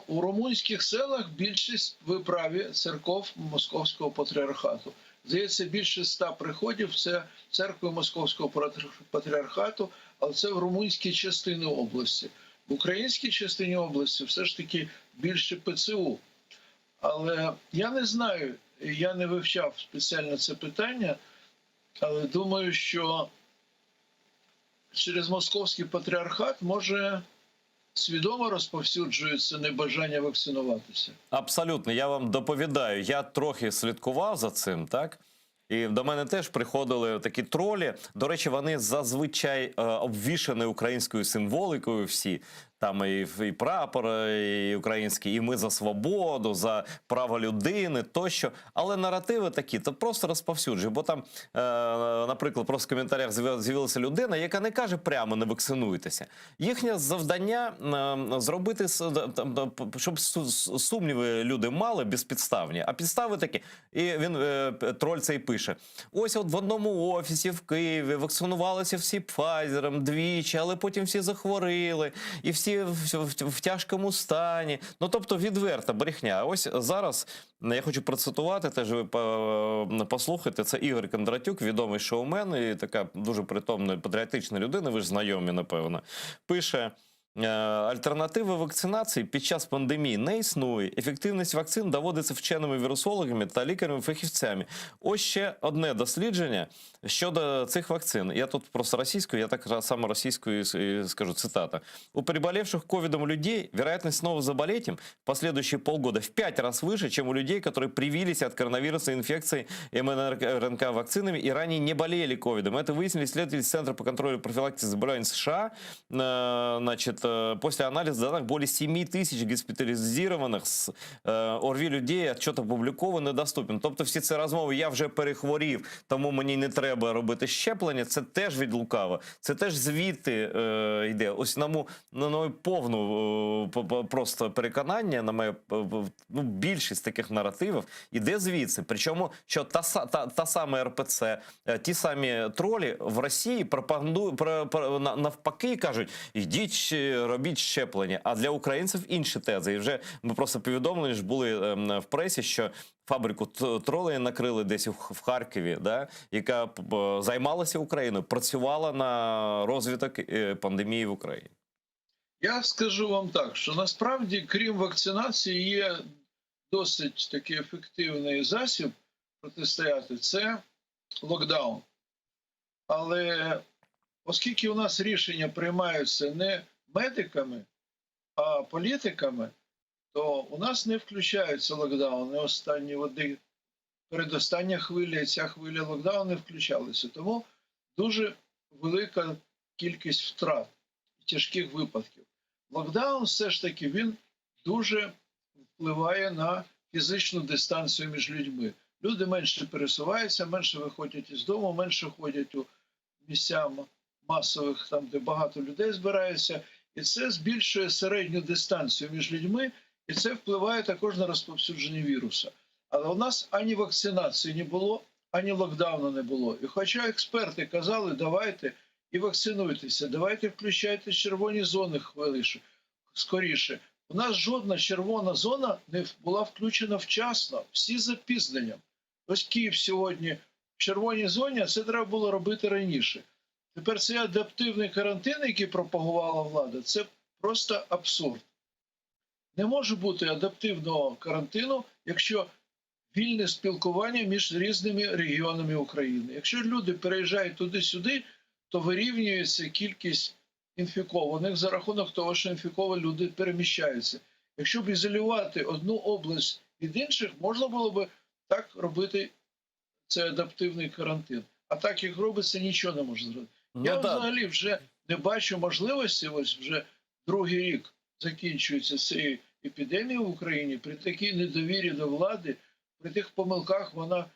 У румунських селах більшість ви праві церков Московського патріархату. Здається, більше 100 приходів – це церкви Московського патріархату, але це в румунській частині області. В українській частині області все ж таки більше ПЦУ. Але я не знаю, я не вивчав спеціально це питання, але думаю, що через Московський патріархат може свідомо розповсюджується небажання вакцинуватися. Абсолютно, я вам доповідаю. Я трохи слідкував за цим, так? І до мене теж приходили такі тролі. До речі, вони зазвичай обвішані українською символікою всі. Там і прапор і український, і ми за свободу, за право людини, тощо. Але наративи такі, то просто розповсюджує. Бо там, наприклад, просто в коментарях з'явилася людина, яка не каже прямо «не вакцинуйтеся». Їхнє завдання зробити, щоб сумніви люди мали безпідставні. А підстави такі. І він, троль цей пише. Ось от в одному офісі в Києві вакцинувалися всі Pfizer двічі, але потім всі захворіли. І всі в тяжкому стані. Ну, тобто, відверта брехня. Ось зараз, я хочу процитувати, теж ви послухайте, це Ігор Кондратюк, відомий шоумен і така дуже притомна, патріотична людина, ви ж знайомі, напевно, пише: Альтернативи вакцинації під час пандемії не існує. Ефективність вакцин доводиться вченими-вірусологами та лікарями-фахівцями. Ось ще одне дослідження щодо цих вакцин. Я тут просто російською, я так само російською скажу, цитата. У переболевших ковидом людей вероятность снова заболеть им в последующие полгода в 5 раз выше, чем у людей, которые привились от коронавируса инфекции МРНК вакцинами и ранее не болели ковидом. Это выяснили исследователи Центра по контролю и профилактике заболеваний США. Значит, после анализа данных более 7 тысяч госпіталізованих з ОРВІ людей, отчет опублікований, недоступен. Тобто всі ці розмови, я вже перехворів, тому мені не треба робити щеплення, це теж від лукава. Це теж звідти йде. Ось на мою повну просто переконання, на моє більшість таких наративів іде звідси. Причому, що та сама РПЦ, ті самі тролі в Росії пропагандують, навпаки кажуть, ідіть, робіть щеплення. А для українців інші тези. І вже ми просто повідомлені ж були в пресі, що фабрику тролей накрили десь в Харкові, да, яка займалася Україною, працювала на розвиток пандемії в Україні. Я скажу вам так, що насправді, крім вакцинації, є досить такий ефективний засіб протистояти – це локдаун. Але оскільки у нас рішення приймаються не медиками, а політиками, то у нас не включаються локдауни. Останні передостання хвиля і ця хвиля локдауну не включалися. Тому дуже велика кількість втрат і тяжких випадків. Локдаун все ж таки він дуже впливає на фізичну дистанцію між людьми. Люди менше пересуваються, менше виходять із дому, менше ходять у місця масових, там, де багато людей збирається. І це збільшує середню дистанцію між людьми, і це впливає також на розповсюдження віруса. Але у нас ані вакцинації не було, ані локдауну не було. І хоча експерти казали, давайте і вакцинуйтеся, давайте включайте червоні зони скоріше. У нас жодна червона зона не була включена вчасно, всі з запізненням. Ось Київ сьогодні в червоній зоні, а це треба було робити раніше. Тепер цей адаптивний карантин, який пропагувала влада, це просто абсурд. Не може бути адаптивного карантину, якщо вільне спілкування між різними регіонами України. Якщо люди переїжджають туди-сюди, то вирівнюється кількість інфікованих за рахунок того, що інфіковані люди переміщаються. Якщо б ізолювати одну область від інших, можна було б так робити цей адаптивний карантин. А так, як робиться, нічого не можна зробити. Я взагалі вже не бачу можливості, ось вже другий рік закінчується цієї епідемії в Україні, при такій недовірі до влади, при тих помилках вона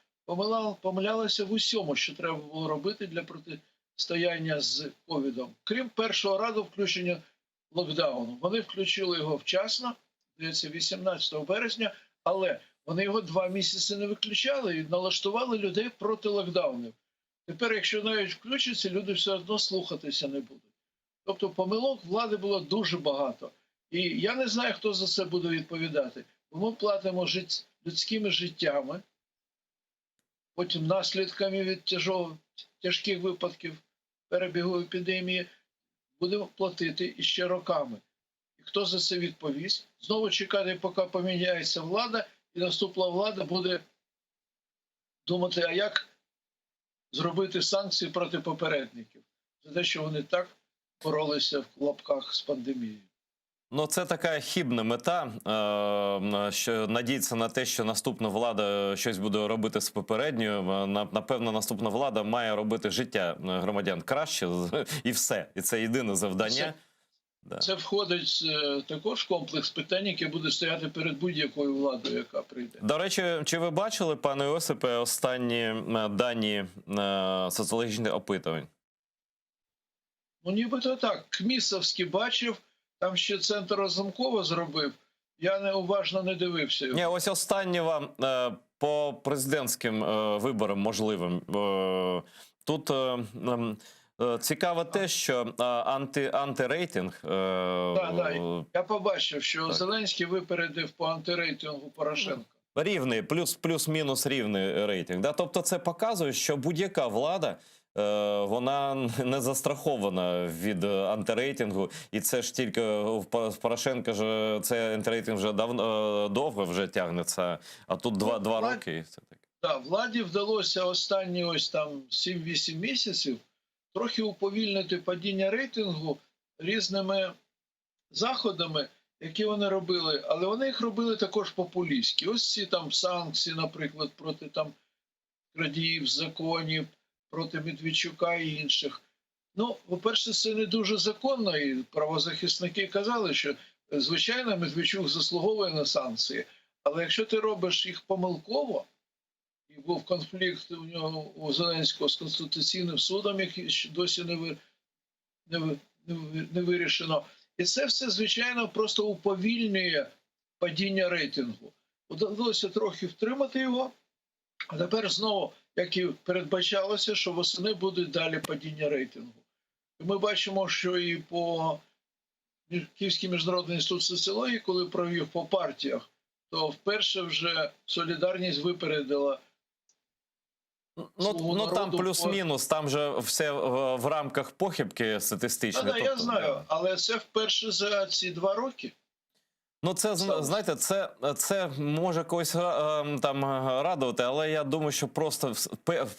помилялася в усьому, що треба було робити для протистояння з ковідом. Крім першого разу включення локдауну. Вони включили його вчасно, здається, 18 березня, але вони його 2 місяці не виключали і налаштували людей проти локдаунів. Тепер, якщо навіть включиться, люди все одно слухатися не будуть. Тобто помилок влади було дуже багато. І я не знаю, хто за це буде відповідати. Бо ми платимо людськими життями, потім наслідками від тяжких випадків перебігу епідемії, будемо платити іще роками. І хто за це відповість? Знову чекати, поки поміняється влада, і наступна влада буде думати, а як зробити санкції проти попередників. За те, що вони так боролися в лапках з пандемією. Ну, це така хибна мета, що надіятися на те, що наступна влада щось буде робити з попередньою. Напевно, наступна влада має робити життя громадян краще, і все. І це єдине завдання. Це входить також в комплекс питань, які буде стояти перед будь-якою владою, яка прийде. До речі, чи ви бачили, пане Йосипе, останні дані соціологічних опитувань? Ну, нібито так. Кмісовський бачив, там ще Центр Разумкова зробив. Я неуважно не дивився його. Ні, ось останні вам по президентським виборам можливим. Тут цікаво те, що антирейтинг... Я побачив, що Зеленський випередив по антирейтингу Порошенка. Рівний, плюс-мінус рівний рейтинг. Да? Тобто це показує, що будь-яка влада вона не застрахована від антирейтингу. І це ж тільки в Порошенка ж цей антирейтинг вже довго вже тягнеться, а тут два роки. Так, владі вдалося останні ось там 7-8 місяців трохи уповільнити падіння рейтингу різними заходами, які вони робили, але вони їх робили також популістські. Ось ці там санкції, наприклад, проти там крадіїв законів, проти Медведчука і інших. Ну, по-перше, це не дуже законно, і правозахисники казали, що, звичайно, Медведчук заслуговує на санкції, але якщо ти робиш їх помилково, і був конфлікт у нього, у Зеленського, з Конституційним судом, який досі не вирішено. І це все, звичайно, просто уповільнює падіння рейтингу. Удалося трохи втримати його, а тепер знову, як і передбачалося, що восени буде далі падіння рейтингу. І ми бачимо, що і по Київський міжнародний інститут соціології, коли провів по партіях, то вперше вже Солідарність випередила. Ну там плюс-мінус, там же все в рамках похибки статистичної. Так, я знаю, але це вперше за ці 2 роки. Ну, це, знаєте, це може когось там радувати, але я думаю, що просто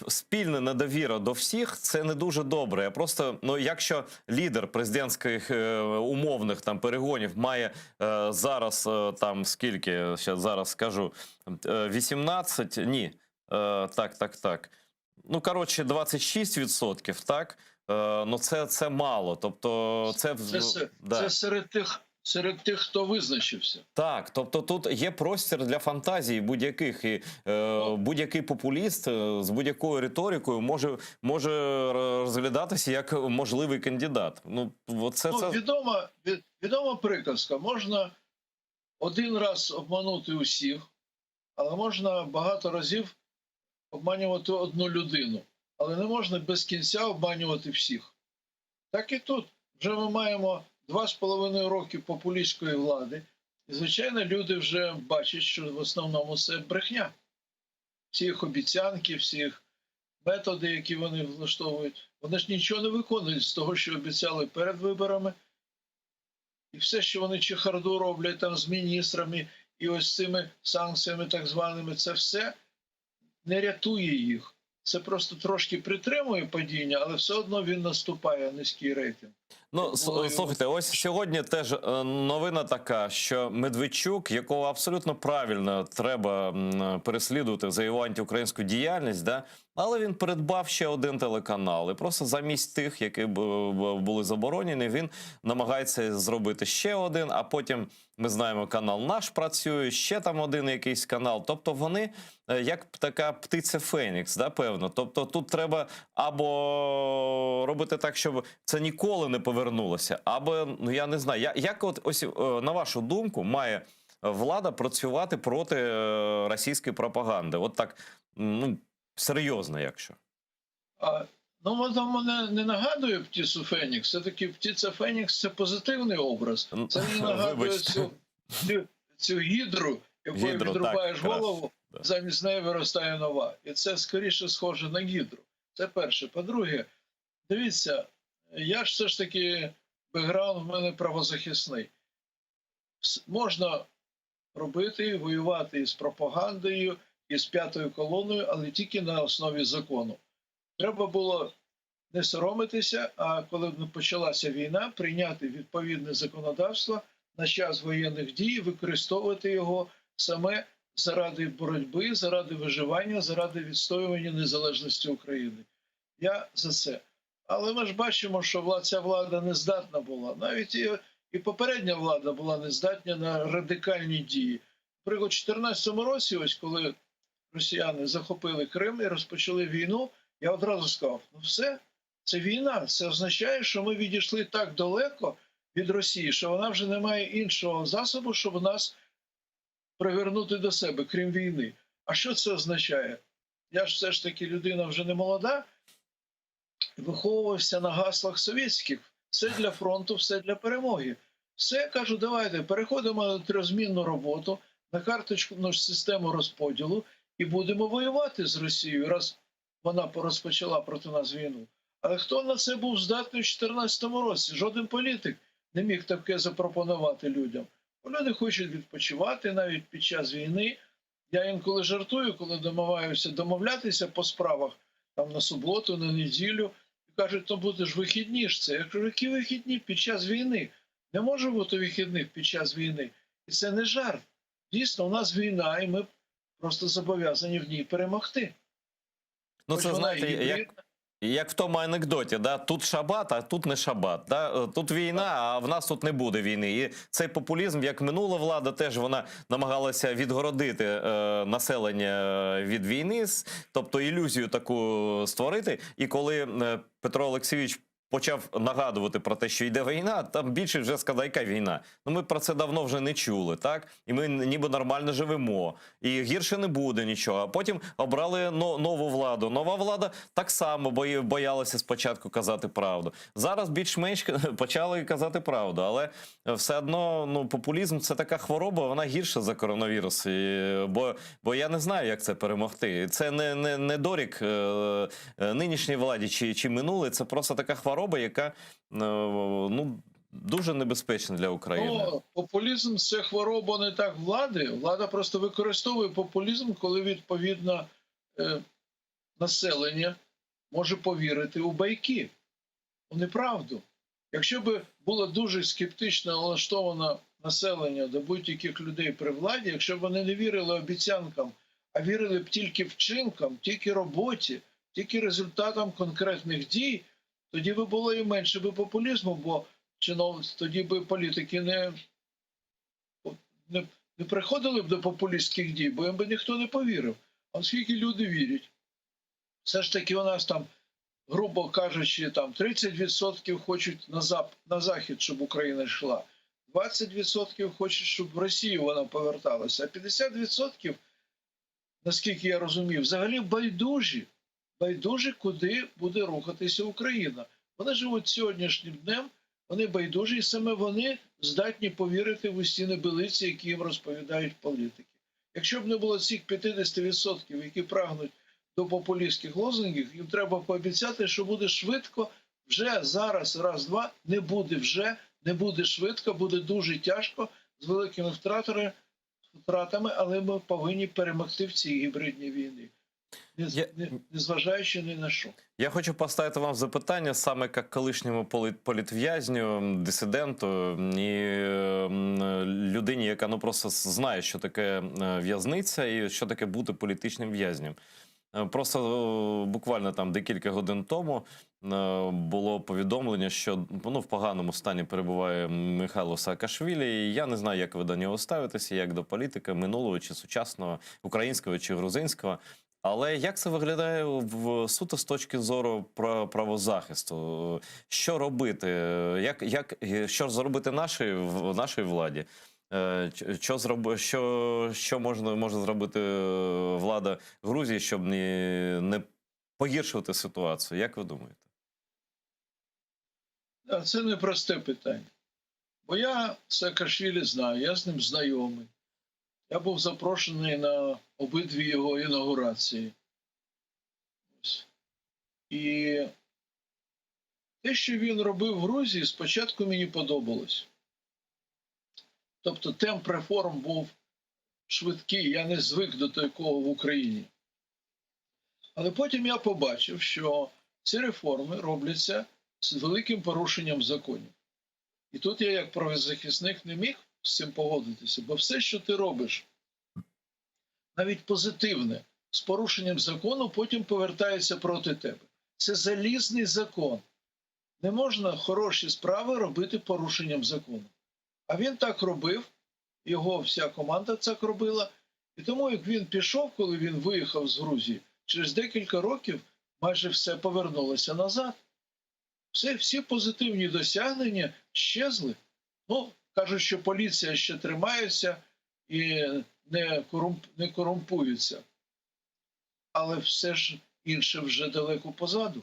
спільна недовіра до всіх – це не дуже добре. Я просто, ну, якщо лідер президентських умовних там перегонів має зараз там скільки, зараз скажу, 18, ні, так. Ну, коротше, 26%, так? Ну, це мало. Тобто, це серед тих, хто визначився. Так, тобто тут є простір для фантазії будь-яких. І будь-який популіст з будь-якою риторикою може розглядатися як можливий кандидат. Ну, це... Відома приказка. Можна один раз обманути усіх, але можна багато разів обманювати одну людину. Але не можна без кінця обманювати всіх. Так і тут. Вже ми маємо 2,5 роки популістської влади. І, звичайно, люди вже бачать, що в основному це брехня. Всі їх обіцянки, всі їх методи, які вони влаштовують, вони ж нічого не виконують з того, що обіцяли перед виборами. І все, що вони чехарду роблять там з міністрами і ось цими санкціями так званими, це все не рятує їх. Це просто трошки притримує падіння, але все одно він наступає, низький рейтинг. Ну, слухайте, ось сьогодні теж новина така, що Медведчук, якого абсолютно правильно треба переслідувати за його антиукраїнську діяльність, да? Але він придбав ще один телеканал. І просто замість тих, які були заборонені, він намагається зробити ще один, а потім, ми знаємо, канал «Наш» працює, ще там один якийсь канал. Тобто вони як така птиця Фенікс, да, певно. Тобто тут треба або робити так, щоб це ніколи не повернулося, або, ну я не знаю, як от ось на вашу думку має влада працювати проти російської пропаганди? От так, ну, серйозно, якщо. Ну, воно мене не нагадує птицю Фенікс. Все-таки птиця Фенікс – це позитивний образ. Це не нагадує цю гідру, якою відрубаєш голову, замість неї виростає нова. І це скоріше схоже на гідру. Це перше. По-друге, дивіться, я ж все ж таки, бекграунд в мене правозахисний. Можна робити, воювати із пропагандою, із п'ятою колоною, але тільки на основі закону. Треба було не соромитися, а коли почалася війна, прийняти відповідне законодавство на час воєнних дій, використовувати його саме заради боротьби, заради виживання, заради відстоювання незалежності України. Я за це. Але ми ж бачимо, що ця влада не здатна була. Навіть і попередня влада була не здатна на радикальні дії. Наприклад, у 2014 році, ось коли росіяни захопили Крим і розпочали війну, я одразу сказав, ну все, це війна. Це означає, що ми відійшли так далеко від Росії, що вона вже не має іншого засобу, щоб нас привернути до себе, крім війни. А що це означає? Я ж все ж таки людина вже не молода, виховувався на гаслах совєтських. Все для фронту, все для перемоги. Все, кажу, давайте, переходимо на трьохзмінну роботу, на карточку, на систему розподілу і будемо воювати з Росією. Раз вона розпочала проти нас війну. Але хто на це був здатний у 2014 році? Жоден політик не міг таке запропонувати людям. Бо люди хочуть відпочивати навіть під час війни. Я інколи жартую, коли домовляюся домовлятися по справах там на суботу, на неділю. І кажуть, то буде ж вихідні ж це. Я кажу, які вихідні під час війни? Не може бути вихідних під час війни. І це не жарт. Дійсно, у нас війна, і ми просто зобов'язані в ній перемогти. Ну, Хоч це, вона знаєте, і гібридна. як в тому анекдоті, да? Тут шабат, а тут не шабат. Да? Тут війна, а в нас тут не буде війни. І цей популізм, як минула влада, теж вона намагалася відгородити населення від війни, тобто ілюзію таку створити. І коли Петро Олексійович почав нагадувати про те, що йде війна, там більше вже сказав, яка війна. Ну, ми про це давно вже не чули, так? І ми ніби нормально живемо. І гірше не буде нічого. А потім обрали нову владу. Нова влада так само боялася спочатку казати правду. Зараз більш-менш почали казати правду. Але все одно, ну, популізм – це така хвороба, вона гірша за коронавірус. Бо я не знаю, як це перемогти. Це не дорік нинішній владі чи минулий, це просто така хвороба, яка ну, дуже небезпечна для України. Ну, популізм – це хвороба не так влади. Влада просто використовує популізм, коли відповідно населення може повірити у байки, у неправду. Якщо б було дуже скептично налаштоване населення до будь-яких людей при владі, якщо б вони не вірили обіцянкам, а вірили б тільки вчинкам, тільки роботі, тільки результатам конкретних дій, тоді би було і менше би популізму, бо тоді би політики не приходили б до популістських дій, бо їм би ніхто не повірив. А оскільки люди вірять, все ж таки у нас там, грубо кажучи, там 30% хочуть на захід, щоб Україна йшла, 20% хочуть, щоб в Росію вона поверталася, а 50%, наскільки я розумів, взагалі байдужі, куди буде рухатися Україна. Вони живуть сьогоднішнім днем, вони байдужі, і саме вони здатні повірити в усі небилиці, які їм розповідають політики. Якщо б не було цих 50%, які прагнуть до популістських лозунгів, їм треба пообіцяти, що буде швидко, вже зараз, раз-два, не буде швидко, буде дуже тяжко, з великими втратами, але ми повинні перемогти в цій гібридній війні. Незважаючи ні на що. Я хочу поставити вам запитання саме як колишньому політв'язню, дисиденту і людині, яка ну просто знає, що таке в'язниця і що таке бути політичним в'язнем. Просто буквально там декілька годин тому було повідомлення, що ну, в поганому стані перебуває Михайло Саакашвілі. І я не знаю, як ви до нього ставитеся, як до політика минулого чи сучасного, українського чи грузинського. Але як це виглядає в суто з точки зору правозахисту? Що робити? Що зробити нашій владі? Що може зробити влада Грузії, щоб не погіршувати ситуацію? Як ви думаєте? Це непросте питання. Бо я Саакашвілі знаю, я з ним знайомий. Я був запрошений на обидві його інаугурації. І те, що він робив в Грузії, спочатку мені подобалось. Тобто темп реформ був швидкий, я не звик до такого в Україні. Але потім я побачив, що ці реформи робляться з великим порушенням законів. І тут я, як правозахисник, не міг з цим погодитися, бо все, що ти робиш, навіть позитивне, з порушенням закону, потім повертається проти тебе. Це залізний закон. Не можна хороші справи робити порушенням закону. А він так робив, його вся команда так робила. І тому, як він пішов, коли він виїхав з Грузії, через декілька років майже все повернулося назад. Всі позитивні досягнення щезли. Ну, кажуть, що поліція ще тримається і не корумпується. Але все ж інше вже далеко позаду.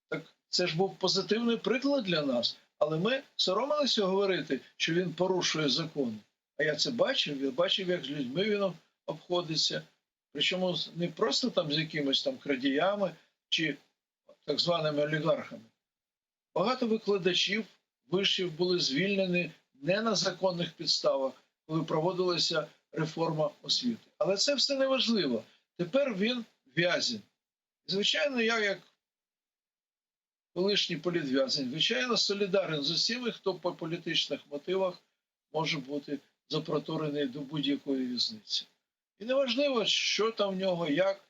Так це ж був позитивний приклад для нас. Але ми соромилися говорити, що він порушує закони. А я це бачив, я бачив, як з людьми він обходиться. Причому не просто там з якимись там крадіями чи так званими олігархами. Багато викладачів вишів були звільнені не на законних підставах, коли проводилася реформа освіти. Але це все не важливо. Тепер він в'язень. Звичайно, я як колишній політв'язень, звичайно, солідарен з усіма, хто по політичних мотивах може бути запроторений до будь-якої в'язниці. І не важливо, що там в нього, як.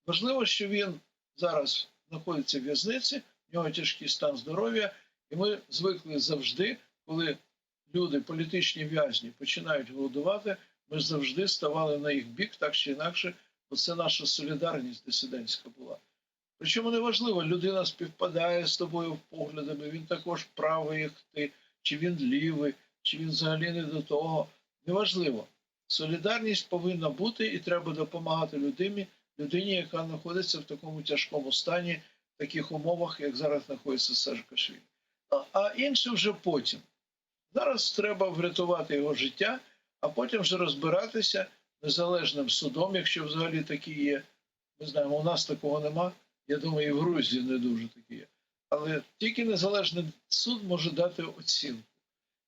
Важливо, що він зараз знаходиться в в'язниці, в нього тяжкий стан здоров'я, і ми звикли завжди, коли люди, політичні в'язні, починають голодувати, ми завжди ставали на їх бік, так чи інакше, бо це наша солідарність дисидентська була. Причому неважливо, людина співпадає з тобою поглядами, він також правий, як ти, чи він лівий, чи він взагалі не до того. Неважливо. Солідарність повинна бути і треба допомагати людині, яка знаходиться в такому тяжкому стані, в таких умовах, як зараз знаходиться Саакашвілі. А інше вже потім. Зараз треба врятувати його життя, а потім вже розбиратися незалежним судом, якщо взагалі такі є. Ми знаємо, у нас такого нема. Я думаю, і в Грузії не дуже такі є. Але тільки незалежний суд може дати оцінку.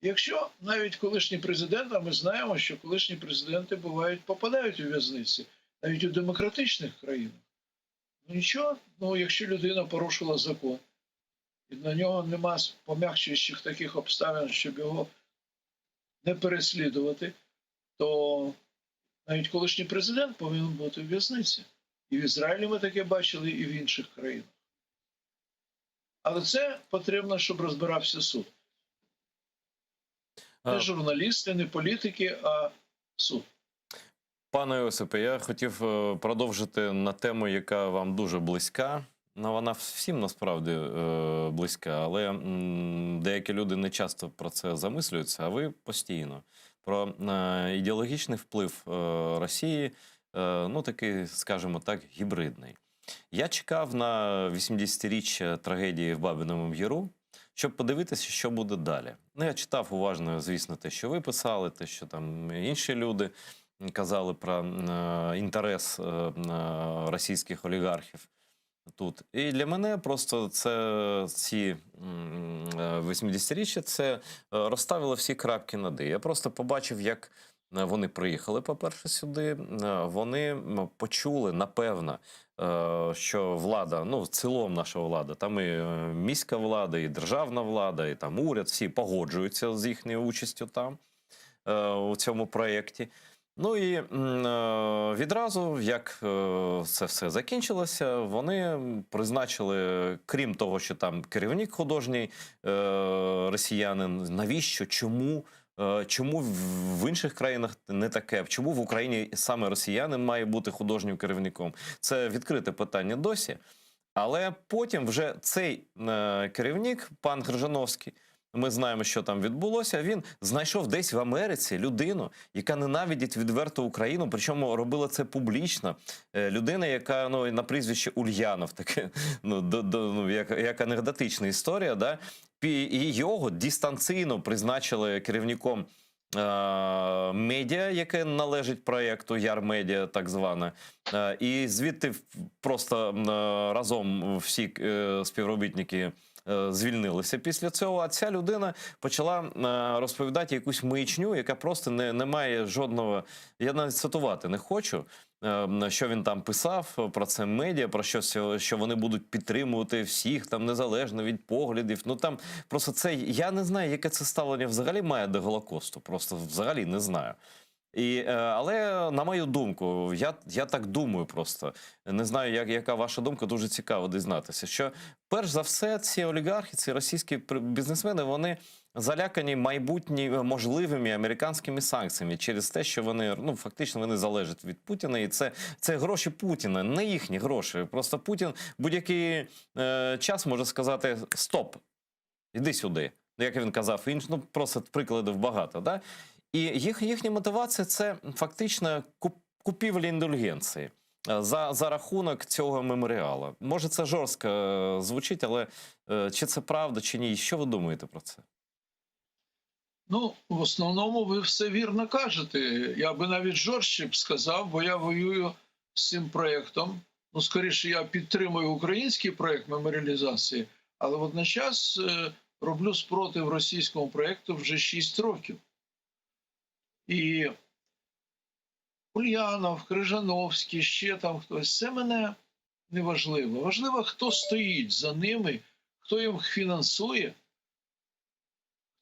Якщо навіть колишній президент, а ми знаємо, що колишні президенти попадають у в'язниці, навіть у демократичних країнах. Ну нічого, якщо людина порушила закон, і на нього нема пом'якчуючих таких обставин, щоб його не переслідувати, то навіть колишній президент повинен бути в в'язниці. І в Ізраїлі ми таке бачили, і в інших країнах. Але це потрібно, щоб розбирався суд. Не журналісти, не політики, а суд. Пане Йосипе, я хотів продовжити на тему, яка вам дуже близька. Вона всім насправді близька, але деякі люди не часто про це замислюються, а ви постійно. Про ідеологічний вплив Росії, такий, скажімо так, гібридний. Я чекав на 80-річчя трагедії в Бабиному Яру, щоб подивитися, що буде далі. Я читав уважно, звісно, те, що ви писали, те, що там інші люди казали про інтерес російських олігархів тут. І для мене просто ці 80-річчя це розставило всі крапки над «і». Я просто побачив, як вони приїхали, по-перше, сюди. Вони почули, напевно, що влада, в цілому наша влада, там і міська влада, і державна влада, і там уряд, всі погоджуються з їхньою участю там, у цьому проєкті. І відразу, як це все закінчилося, вони призначили, крім того, що там керівник художній росіянин, навіщо, чому в інших країнах не таке? Чому в Україні саме росіянин має бути художнім керівником? Це відкрите питання досі. Але потім вже цей керівник, пан Крижановський, ми знаємо, що там відбулося, він знайшов десь в Америці людину, яка ненавидить відверто Україну, причому робила це публічно. Людина, яка на прізвище Ульянов, таке, як анекдотична історія, да? І його дистанційно призначили керівником медіа, яке належить проєкту Ярмедіа, так зване. І звідти просто разом всі співробітники звільнилися після цього, а ця людина почала розповідати якусь маячню, яка просто не має жодного, я навіть цитувати не хочу, що він там писав про це медіа, про що вони будуть підтримувати всіх, там, незалежно від поглядів. Там просто це, я не знаю, яке це ставлення взагалі має до Голокосту, просто взагалі не знаю. Але, на мою думку, я так думаю просто, не знаю, яка ваша думка, дуже цікаво дізнатися, що, перш за все, ці олігархи, ці російські бізнесмени, вони залякані можливими американськими санкціями через те, що вони, фактично, вони залежать від Путіна, і це гроші Путіна, не їхні гроші. Просто Путін будь-який час може сказати «стоп, іди сюди», як він казав, просто прикладів багато, да? І їхня мотивація – це фактично купівля індульгенції за рахунок цього меморіалу. Може, це жорстко звучить, але чи це правда, чи ні? Що ви думаєте про це? Ну, в основному ви все вірно кажете. Я би навіть жорстче б сказав, бо я воюю з цим проєктом. Ну, скоріше, я підтримую український проєкт меморіалізації, але водночас роблю спротив російському проєкту вже 6 років. І Ульянов, Крижановський, ще там хтось. Це мене не важливо. Важливо, хто стоїть за ними, хто їх фінансує,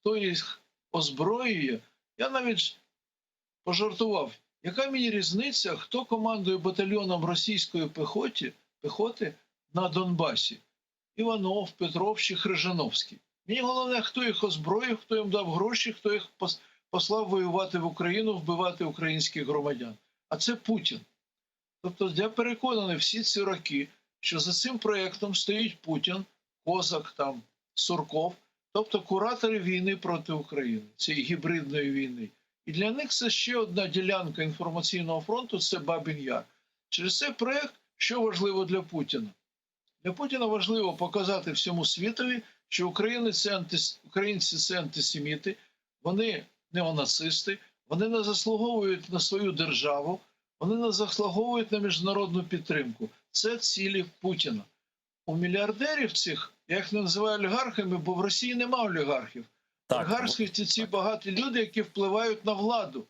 хто їх озброює. Я навіть пожартував, яка мені різниця, хто командує батальйоном російської піхоти на Донбасі? Іванов, Петров чи Крижановський. Мені головне, хто їх озброїв, хто їм дав гроші, хто їх послав воювати в Україну, вбивати українських громадян. А це Путін. Тобто я переконаний всі ці роки, що за цим проєктом стоїть Путін, Козак, там, Сурков, тобто куратори війни проти України, цієї гібридної війни. І для них це ще одна ділянка інформаційного фронту – це Бабин Яр. Через цей проєкт, що важливо для Путіна? Для Путіна важливо показати всьому світові, що українці – це антисеміти, вони неонацисти, вони не заслуговують на свою державу, вони не заслуговують на міжнародну підтримку. Це цілі Путіна. У мільярдерів цих, я їх не називаю олігархами, бо в Росії немає олігархів. Олігархи – це ці багаті люди, які впливають на владу,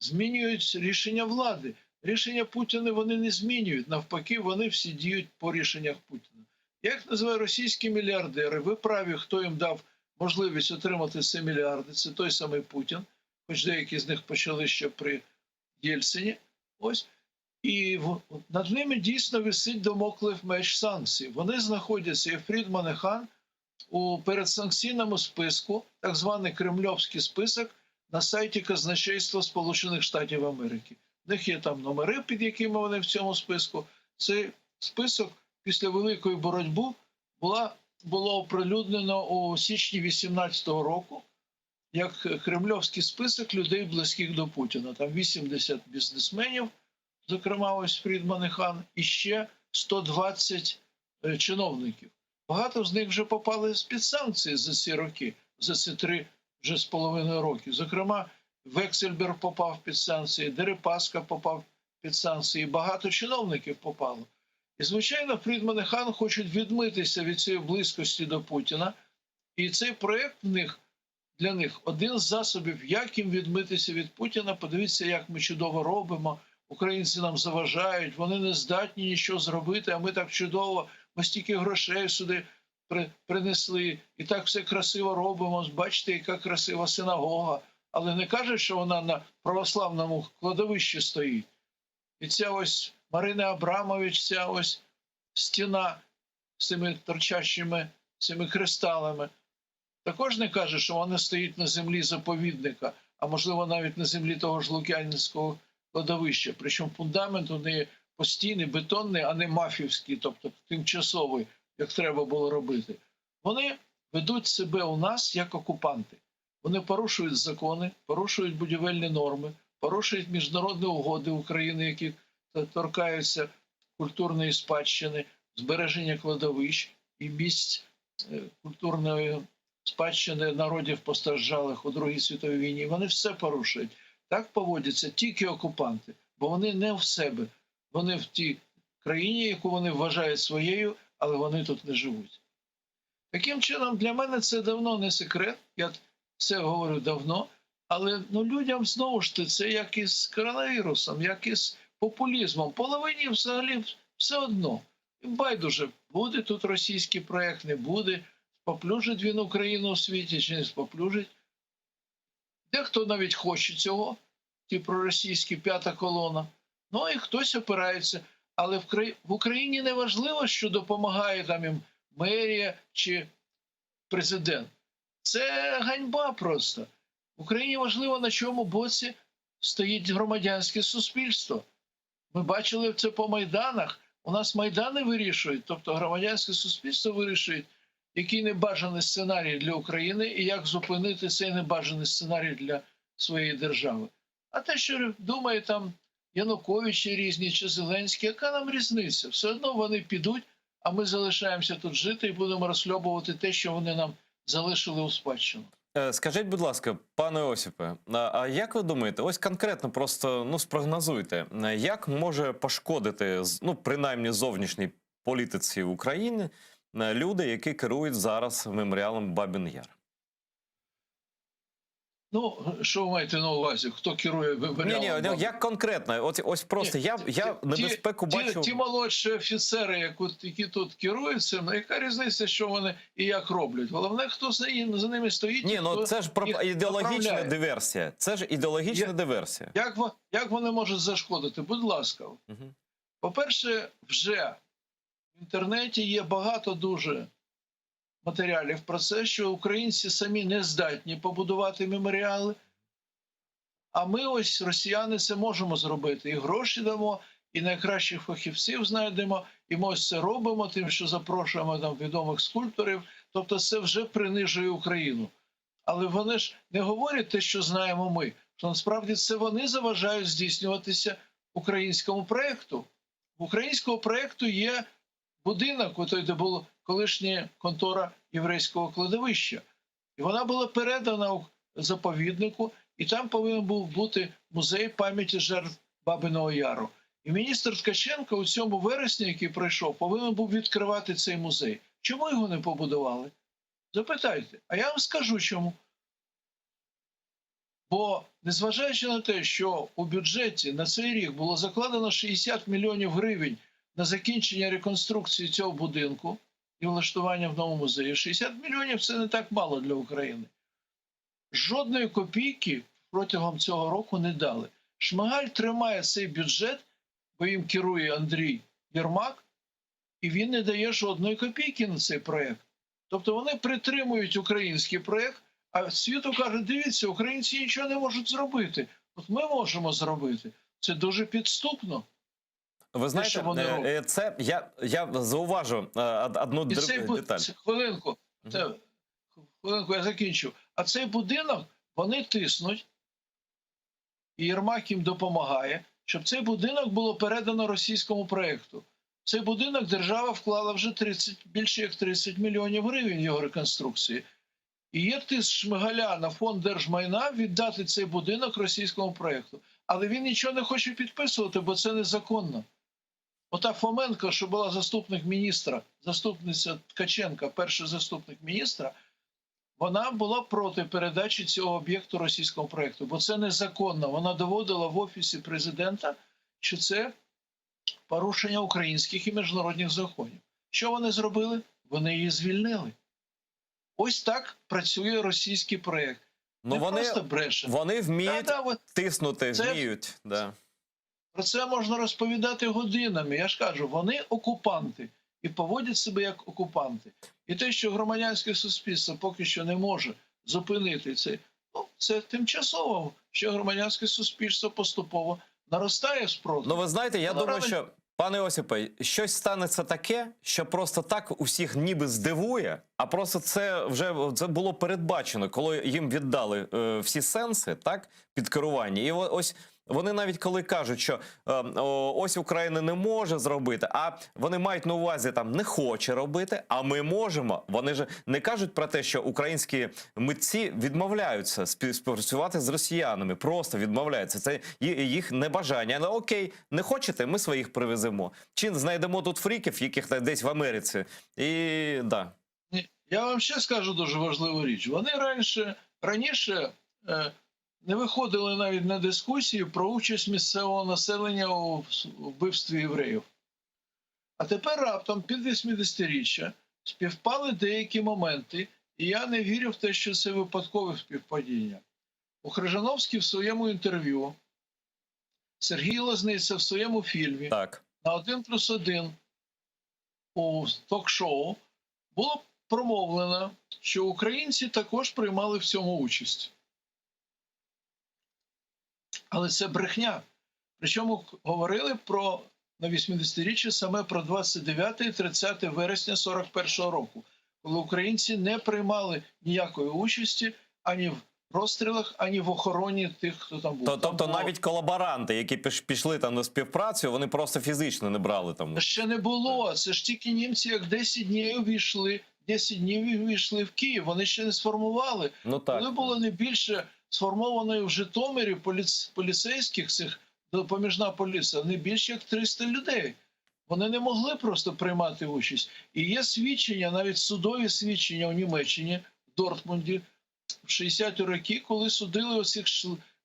змінюють рішення влади. Рішення Путіна вони не змінюють, навпаки, вони всі діють по рішеннях Путіна. Я їх називаю російські мільярдери. Ви праві, хто їм дав можливість отримати ці мільярди, це той самий Путін, хоч деякі з них почали ще при Єльцині. Ось. І над ними дійсно висить домоклив меч санкцій. Вони знаходяться, і Фрідман, і Хан, у передсанкційному списку, так званий кремльовський список, на сайті Казначейства Сполучених Штатів Америки. В них є там номери, під якими вони в цьому списку. Цей список після великої боротьби було оприлюднено у січні 2018 року як кремльовський список людей, близьких до Путіна. Там 80 бізнесменів, зокрема ось Фрідман і Хан, і ще 120 чиновників. Багато з них вже попали з-під санкцій за ці роки, за ці 3,5 роки. Зокрема, Вексельберг попав під санкції, Дерипаска попав під санкції, багато чиновників попало. І, звичайно, Фрідман і Хан хочуть відмитися від цієї близькості до Путіна. І цей проєкт для них один з засобів, як їм відмитися від Путіна. Подивіться, як ми чудово робимо, українці нам заважають, вони не здатні нічого зробити, а ми так чудово, ми стільки грошей сюди принесли, і так все красиво робимо, бачите, яка красива синагога. Але не кажуть, що вона на православному кладовищі стоїть. І ця ось Марина Абрамович, ця ось стіна з цими торчащими цими кристалами, також не каже, що вона стоїть на землі заповідника, а можливо навіть на землі того ж Лук'янівського кладовища. Причому фундамент у неї постійний, бетонний, а не мафівський, тобто тимчасовий, як треба було робити. Вони ведуть себе у нас як окупанти. Вони порушують закони, порушують будівельні норми, порушують міжнародні угоди України, які торкаються культурної спадщини, збереження кладовищ і місць культурної спадщини народів постраждалих у Другій світовій війні. Вони все порушують. Так поводяться тільки окупанти, бо вони не в себе. Вони в тій країні, яку вони вважають своєю, але вони тут не живуть. Таким чином, для мене це давно не секрет, я це говорю давно, але людям знову ж це як із коронавірусом, як із популізмом. Половині взагалі все одно. Їм байдуже, буде тут російський проєкт, не буде, споплюжить він Україну у світі чи не споплюжить. Дехто навіть хоче цього, ті проросійські п'ята колона, і хтось опирається. Але в Україні не важливо, що допомагає там їм мерія чи президент. Це ганьба просто. В Україні важливо, на чому боці стоїть громадянське суспільство. Ми бачили це по Майданах. У нас Майдани вирішують, тобто громадянське суспільство вирішує, який небажаний сценарій для України і як зупинити цей небажаний сценарій для своєї держави. А те, що думає там Януковичі різні чи Зеленський, яка нам різниця? Все одно вони підуть, а ми залишаємося тут жити і будемо розхльобувати те, що вони нам залишили у спадщину. Скажіть, будь ласка, пане Осіпе, а як ви думаєте, ось конкретно просто спрогнозуйте, як може пошкодити, принаймні зовнішній політиці України люди, які керують зараз меморіалом Бабин Яр? Ну, що ви маєте на увазі? Хто керує меморіалом? Ні, як конкретно? Ось просто я небезпеку бачу. Ті молодші офіцери, які тут керуються, яка різниця, що вони і як роблять? Головне, хто за ними стоїть. Ні, хто це ж ідеологічна направляє. диверсія. Це ж ідеологічна диверсія. Як вони можуть зашкодити? Будь ласка. Угу. По-перше, вже в інтернеті є багато дуже матеріалів про це, що українці самі не здатні побудувати меморіали. А ми ось, росіяни, це можемо зробити. І гроші дамо, і найкращих фахівців знайдемо, і ми ось це робимо тим, що запрошуємо там відомих скульпторів. Тобто це вже принижує Україну. Але вони ж не говорять те, що знаємо ми. Що насправді це вони заважають здійснюватися українському проєкту. В українського проєкту є будинок, де була колишня контора єврейського кладовища. І вона була передана у заповіднику, і там повинен був бути музей пам'яті жертв Бабиного Яру. І міністр Ткаченко у цьому вересні, який прийшов, повинен був відкривати цей музей. Чому його не побудували? Запитайте. А я вам скажу чому. Бо, незважаючи на те, що у бюджеті на цей рік було закладено 60 мільйонів гривень на закінчення реконструкції цього будинку і влаштування в новому музеї, 60 мільйонів – це не так мало для України. Жодної копійки протягом цього року не дали. Шмигаль тримає цей бюджет, бо їм керує Андрій Єрмак, і він не дає жодної копійки на цей проєкт. Тобто вони притримують український проєкт, а світу кажуть, дивіться, українці нічого не можуть зробити. От ми можемо зробити. Це дуже підступно. Ви знаєте, це я зауважу одну деталь. Хвилинку, я закінчу. А цей будинок вони тиснуть, і Єрмак їм допомагає, щоб цей будинок було передано російському проєкту. Цей будинок держава вклала вже більше як 30 мільйонів гривень в його реконструкції. І є тиск Шмигаля на фонд держмайна віддати цей будинок російському проєкту. Але він нічого не хоче підписувати, бо це незаконно. Ота Фоменко, що була заступник міністра, заступниця Ткаченка, перший заступник міністра, вона була проти передачі цього об'єкту російському проєкту, бо це незаконно. Вона доводила в Офісі президента, що це порушення українських і міжнародних законів. Що вони зробили? Вони її звільнили. Ось так працює російський проєкт. Вони вміють тиснути, вміють. Да. Про це можна розповідати годинами. Я ж кажу, вони окупанти і поводять себе як окупанти. І те, що громадянське суспільство поки що не може зупинити це, це тимчасово, що громадянське суспільство поступово наростає спротив. Ви знаєте, я думаю, що, пане Осіпе, щось станеться таке, що просто так усіх ніби здивує, а просто це було передбачено, коли їм віддали всі сенси, так, під керування. І ось вони навіть коли кажуть, що ось Україна не може зробити, а вони мають на увазі, там, не хоче робити, а ми можемо. Вони ж не кажуть про те, що українські митці відмовляються співпрацювати з росіянами, просто відмовляються. Це їх небажання. Ну, окей, не хочете, ми своїх привеземо. Чи знайдемо тут фріків, яких десь в Америці. І, да. Я вам ще скажу дуже важливу річ. Вони раніше не виходили навіть на дискусії про участь місцевого населення у вбивстві євреїв. А тепер раптом під 80-річчя співпали деякі моменти, і я не вірю в те, що це випадкове співпадіння. У Крижановський в своєму інтерв'ю, Сергій Лозниця в своєму фільмі Так. на 1+1 у ток-шоу було промовлено, що українці також приймали в цьому участь. Але це брехня. Причому говорили на 80-річчя саме про 29 і 30 вересня 41-го року, коли українці не приймали ніякої участі ані в розстрілах, ані в охороні тих, хто там був. Тобто навіть колаборанти, які пішли там на співпрацю, вони просто фізично не брали там. Ще не було. Це ж тільки німці як 10 днів увійшли 10 днів війшли в Київ, вони ще не сформували. Ну так. Коли було не більше сформованої в Житомирі поліцейських, цих допоміжна поліція, не більше як 300 людей. Вони не могли просто приймати участь. І є свідчення, навіть судові свідчення у Німеччині, в Дортмунді, в 60-ті роки, коли судили оцих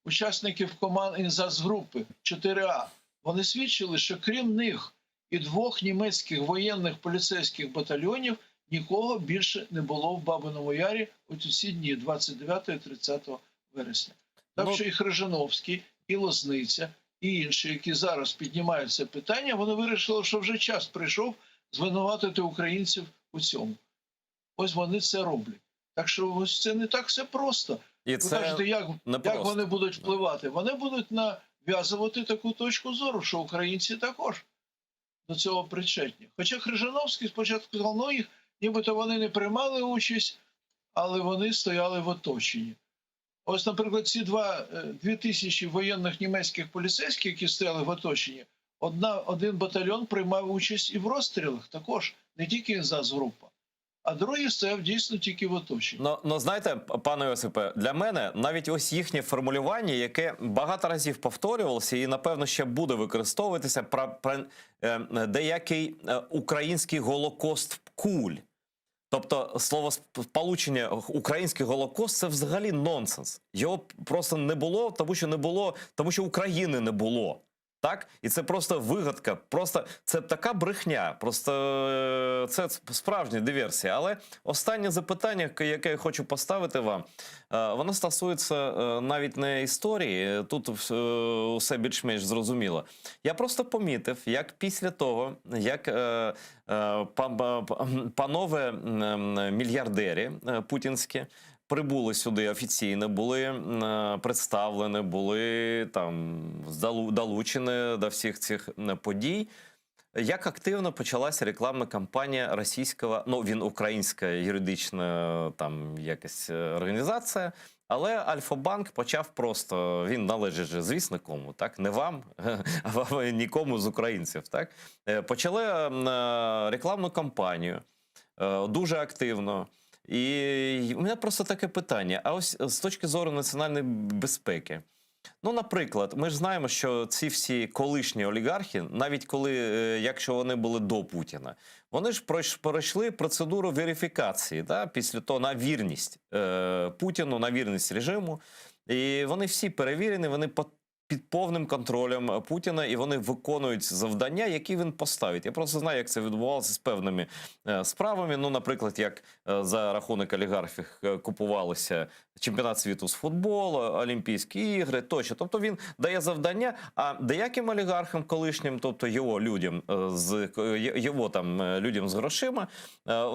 учасників команд інзацгрупи 4А. Вони свідчили, що крім них і 2 німецьких воєнних поліцейських батальйонів нікого більше не було в Бабиному Ярі у ці дні, 29 і 30 вересня. Так що і Хрижановський, і Лозниця, і інші, які зараз піднімають це питання, вони вирішили, що вже час прийшов звинуватити українців у цьому. Ось вони це роблять. Так що ось це не так все просто. І Ви це кажете, як просто. вони будуть впливати? Вони будуть нав'язувати таку точку зору, що українці також до цього причетні. Хоча Хрижановський спочатку сказав, ну їх, нібито вони не приймали участь, але вони стояли в оточенні. Ось, наприклад, ці 2000 воєнних німецьких поліцейських, які стояли в оточенні, один батальйон приймав участь і в розстрілах також, не тільки інзацгрупа. А другий стояв дійсно тільки в оточенні. Ну, знаєте, пане Йосипе, для мене навіть ось їхнє формулювання, яке багато разів повторювалося і, напевно, ще буде використовуватися про деякий український голокост куль. Тобто словосполучення «український голокост» – це взагалі нонсенс. Його просто не було, тому що України не було. Так? І це просто вигадка, просто це така брехня, просто це справжня диверсія. Але останнє запитання, яке я хочу поставити вам, воно стосується навіть не історії, тут усе більш-менш зрозуміло. Я просто помітив, як після того, як панове мільярдери путінські прибули сюди офіційно, були представлені, були там долучені до всіх цих подій. Як активно почалася рекламна кампанія російського, ну він українська юридична там якась організація, але Альфа-банк почав просто, він належить же, звісно, кому, так? Не вам, а нікому з українців, так? Почали рекламну кампанію дуже активно. І у мене просто таке питання. А ось з точки зору національної безпеки. Ну, наприклад, ми ж знаємо, що ці всі колишні олігархи, навіть коли, якщо вони були до Путіна, вони ж пройшли процедуру верифікації, да, після того на вірність Путіну, на вірність режиму. І вони всі перевірені, вони під повним контролем Путіна, і вони виконують завдання, які він поставить. Я просто знаю, як це відбувалося з певними справами. Ну, наприклад, як за рахунок олігархів купувалися чемпіонат світу з футболу, Олімпійські ігри, тощо. Тобто він дає завдання, а деяким олігархам колишнім, тобто його людям людям з грошима,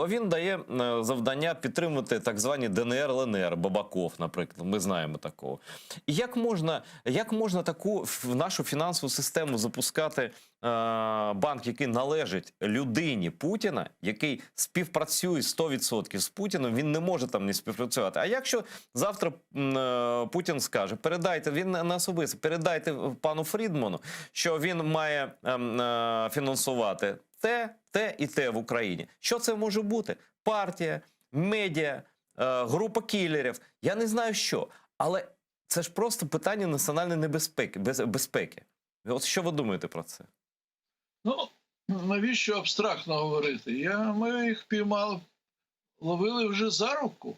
він дає завдання підтримувати так звані ДНР, ЛНР, Бабаков, наприклад. Ми знаємо такого. І як можна таку в нашу фінансову систему запускати банк, який належить людині Путіна, який співпрацює 100% з Путіним, він не може там не співпрацювати. А якщо завтра Путін скаже, передайте, він не особисто, передайте пану Фрідману, що він має фінансувати те і те в Україні. Що це може бути? Партія, медіа, група кілерів, я не знаю що. Але це ж просто питання національної безпеки. От що ви думаєте про це? Ну, навіщо абстрактно говорити? Ми їх піймали, ловили вже за руку.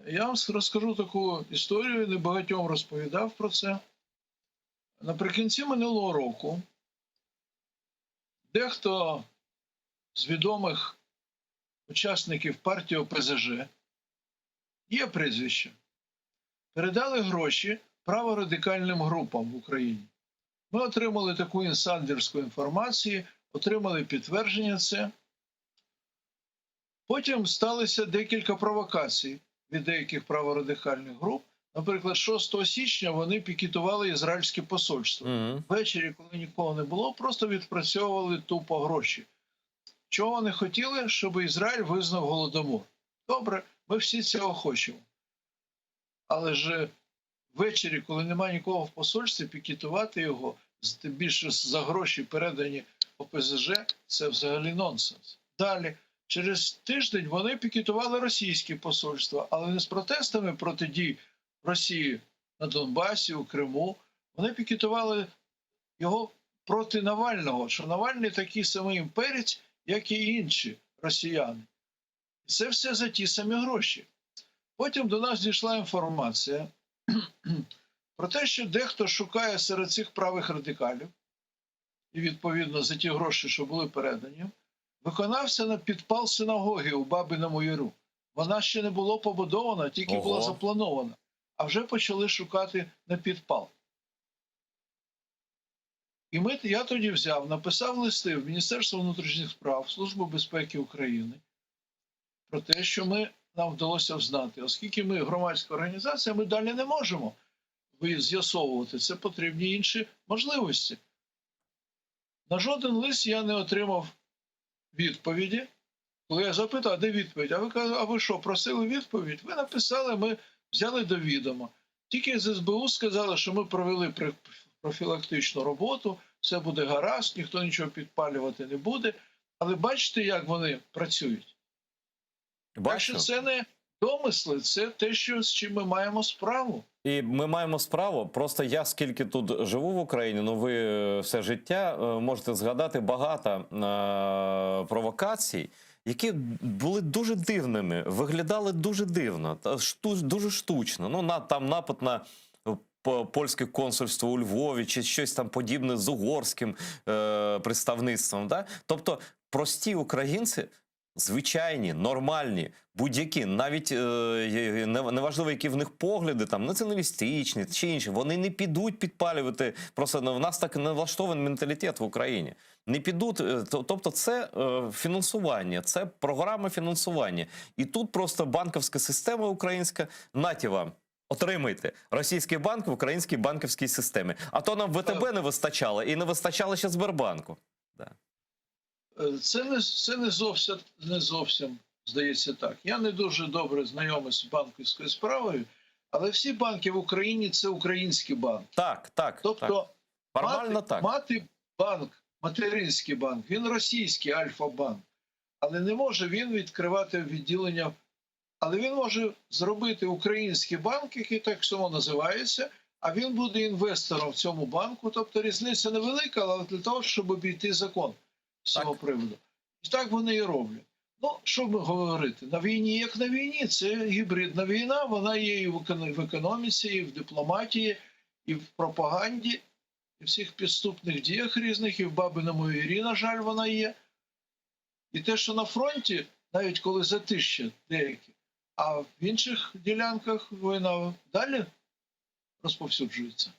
Я вам розкажу таку історію, небагатьом розповідав про це. Наприкінці минулого року дехто з відомих учасників партії ОПЗЖ, є прізвище, передали гроші праворадикальним групам в Україні. Ми отримали таку інсайдерську інформацію, отримали підтвердження це. Потім сталося декілька провокацій від деяких праворадикальних груп. Наприклад, 6 січня вони пікетували ізраїльське посольство. Ввечері, коли нікого не було, просто відпрацьовували тупо гроші. Чого вони хотіли? Щоб Ізраїль визнав Голодомор. Добре, ми всі цього хочемо. Але ж ввечері, коли немає нікого в посольстві, пікетувати його, тим більше за гроші передані ОПЗЖ, це взагалі нонсенс. Далі, Через тиждень вони пікетували російське посольство, але не з протестами проти дій Росії на Донбасі, у Криму. Вони пікетували його проти Навального, що Навальний такий самий імперець, як і інші росіяни. І це все за ті самі гроші. Потім до нас дійшла інформація про те, що дехто шукає серед цих правих радикалів, і відповідно за ті гроші, що були передані, виконався на підпал синагоги у Бабиному Яру. Вона ще не була побудована, тільки була запланована. А вже почали шукати на підпал. І я тоді написав листи в Міністерство внутрішніх справ, Службу безпеки України про те, що нам вдалося взнати. Оскільки ми громадська організація, ми далі не можемо з'ясовувати. Це потрібні інші можливості. На жоден лист я не отримав відповіді. Коли я запитав, а де відповідь? А ви що, просили відповідь? Ви написали, ми взяли до відома. Тільки з СБУ сказали, що ми провели профілактичну роботу, все буде гаразд, ніхто нічого підпалювати не буде. Але бачите, як вони працюють? Так що це не домисли, це те, з чим ми маємо справу. І ми маємо справу, просто я скільки тут живу в Україні, ну ви все життя можете згадати багато провокацій, які були дуже дивними, виглядали дуже дивно, дуже штучно. Ну, там напад на польське консульство у Львові чи щось там подібне з угорським представництвом. Да? Тобто прості українці, звичайні, нормальні, будь-які, навіть неважливо, які в них погляди, там, націоналістичні чи інші, вони не підуть підпалювати, просто в нас так не влаштований менталітет в Україні. Не підуть, тобто це фінансування, це програма фінансування. І тут просто банківська система українська, наті вам, отримайте. Російський банк в українській банківській системі. А то нам ВТБ не вистачало, і не вистачало ще Сбербанку. Да. Це не зовсім, здається, так. Я не дуже добре знайомий з банківською справою, але всі банки в Україні – це українські банки. Так. Тобто Формально так. мати банк, материнський банк, він російський Альфа-банк, але не може він відкривати відділення, але він може зробити український банк, який так само називається, а він буде інвестором в цьому банку. Тобто різниця невелика, але для того, щоб обійти закон з цього приводу. І так вони і роблять. Ну, що ми говорити? На війні, як на війні, це гібридна війна, вона є і в економіці, і в дипломатії, і в пропаганді, і в всіх підступних діях різних, і в Бабиному Ярі, на жаль, вона є. І те, що на фронті, навіть коли затища деякі, а в інших ділянках війна далі розповсюджується.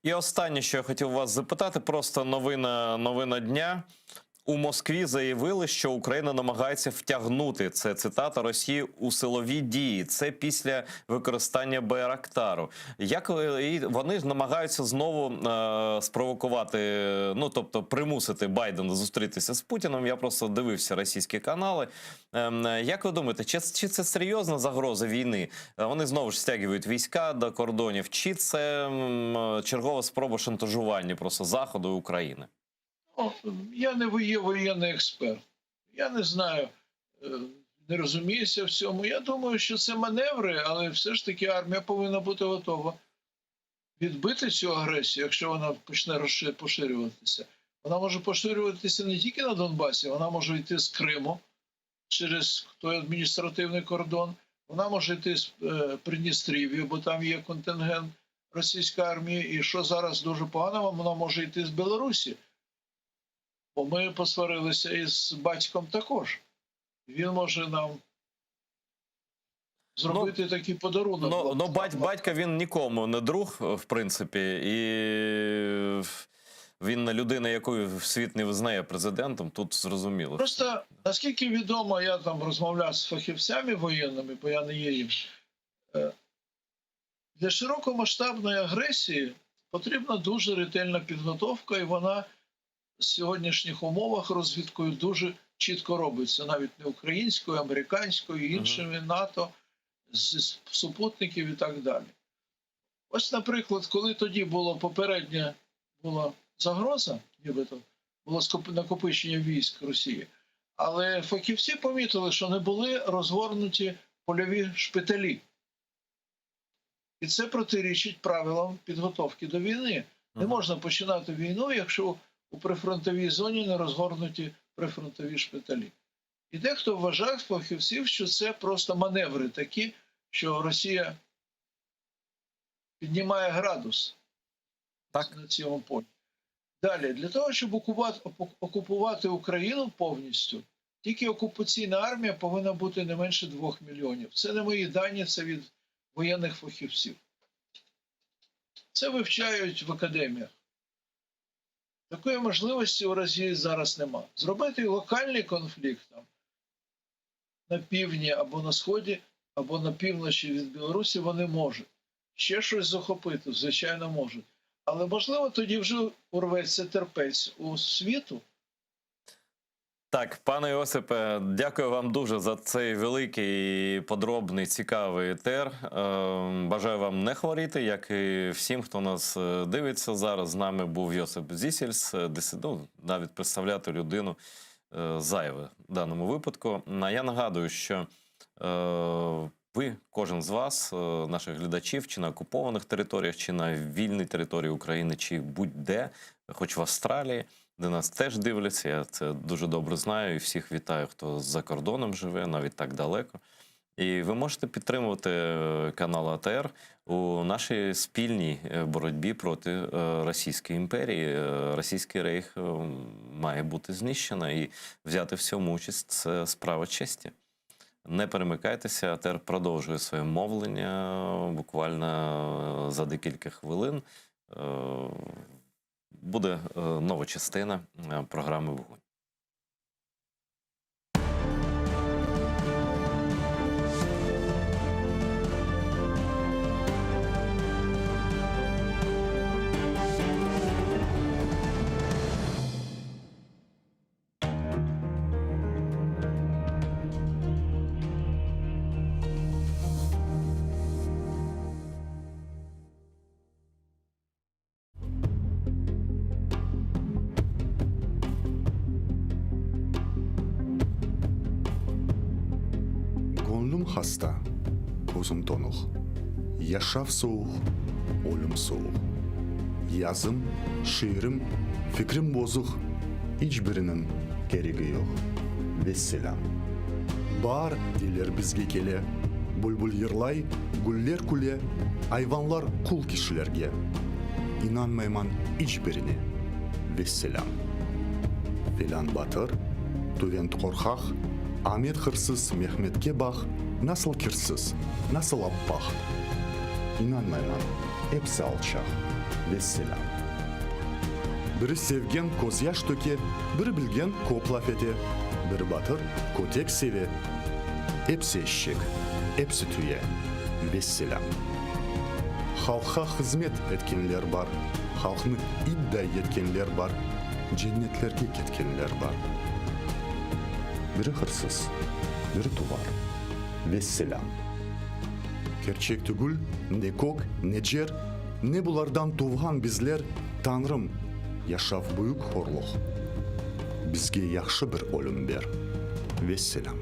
І останнє, що я хотів вас запитати, просто новина дня. У Москві заявили, що Україна намагається втягнути, це цитата, Росію у силові дії. Це після використання Байрактару. Як вони ж намагаються знову спровокувати, ну тобто примусити Байдена зустрітися з Путіним. Я просто дивився російські канали. Як ви думаєте, чи це серйозна загроза війни? Вони знову ж стягують війська до кордонів, чи це чергова спроба шантажування просто Заходу і України? Я не є воєнний експерт. Я не знаю, не розуміюся в цьому. Я думаю, що це маневри, але все ж таки армія повинна бути готова відбити цю агресію, якщо вона почне поширюватися. Вона може поширюватися не тільки на Донбасі, вона може йти з Криму через той адміністративний кордон, вона може йти з Придністров'я, бо там є контингент російської армії, і що зараз дуже погано, вона може йти з Білорусі. Бо ми посварилися із батьком також. Він може нам зробити такий подарунок. Ну, батько, він нікому не друг, в принципі. І він людина, яку світ не визнає президентом, тут зрозуміло. Просто, наскільки відомо, я там розмовляв з фахівцями воєнними, бо я не є їм. Для широкомасштабної агресії потрібна дуже ретельна підготовка, і вона в сьогоднішніх умовах розвідкою дуже чітко робиться, навіть не українською, американською, іншими, НАТО, з супутників і так далі. Ось, наприклад, коли тоді попередня була загроза, нібито було накопичення військ Росії, Але фахівці помітили, що не були розгорнуті польові шпиталі. І це протирічить правилам підготовки до війни. Не можна починати війну, якщо у прифронтовій зоні не розгорнуті прифронтові шпиталі. І дехто вважає з фахівців, що це просто маневри такі, що Росія піднімає градус на цьому полі. Далі, для того, щоб окупувати Україну повністю, тільки окупаційна армія повинна бути не менше 2 мільйонів. Це не мої дані, це від воєнних фахівців. Це вивчають в академіях. Такої можливості у Росії зараз нема. Зробити локальний конфлікт там, на півдні або на сході, або на півночі від Білорусі вони можуть. Ще щось захопити, звичайно, можуть. Але, можливо, тоді вже урветься терпець у світу. Так, пане Йосипе, дякую вам дуже за цей великий, подробний, цікавий етер. Бажаю вам не хворіти, як і всім, хто нас дивиться зараз. З нами був Йосип Зісельс, навіть представляти людину зайве в даному випадку. Я нагадую, що ви, кожен з вас, наших глядачів, чи на окупованих територіях, чи на вільній території України, чи будь-де, хоч в Австралії, де нас теж дивляться, я це дуже добре знаю, і всіх вітаю, хто за кордоном живе, навіть так далеко. І ви можете підтримувати канал АТР у нашій спільній боротьбі проти Російської імперії. Російський рейх має бути знищено, і взяти в цьому участь – це справа честі. Не перемикайтеся, АТР продовжує своє мовлення буквально за декілька хвилин. Буде нова частина програми «Вогонь». Gönlüm hasta, gözüm donuk. Yaşav soğuk, ölüm soğuk. Yazım, şiirim, fikrim bozuk. Hiçbirinin gereği yok. Vesselam. Бар diler bizge kele. Bülbül yırlay, güller küle. Hayvanlar kul kişilerge. İnanmayman hiçbirine. Vesselam. Filan batır, tüvent korkak. Ahmet hırsız, Mehmet'e bak, nasıl kirsіз, nasıl appaq. İnanmayman, hepsi alçaq. Vesselam. Biri sevgen koz yaş töke, biri bilgen kop laf ete, biri batır, kotek seve. Hepsi eşek, hepsi tüye. Vesselam. Halka hizmet etkenler var, halkını iddia etkenler var, cennetlerge ketkenler var. Biri hırsız, biri tuvar. Vesselam. Gerçek tügül, ne kok, ne cer, ne bulardan tuğhan bizler, Tanrım, yaşav büyük horluq. Bizge yaxşı bir ölüm ber. Vesselam.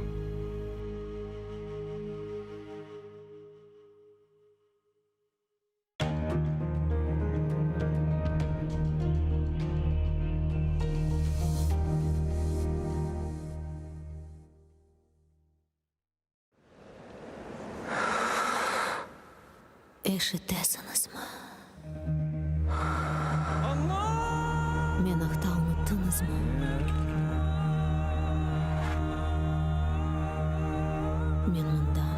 Ишітесіңіз ма? Мен ақта ұмыттыңыз ма? Мен мұнда.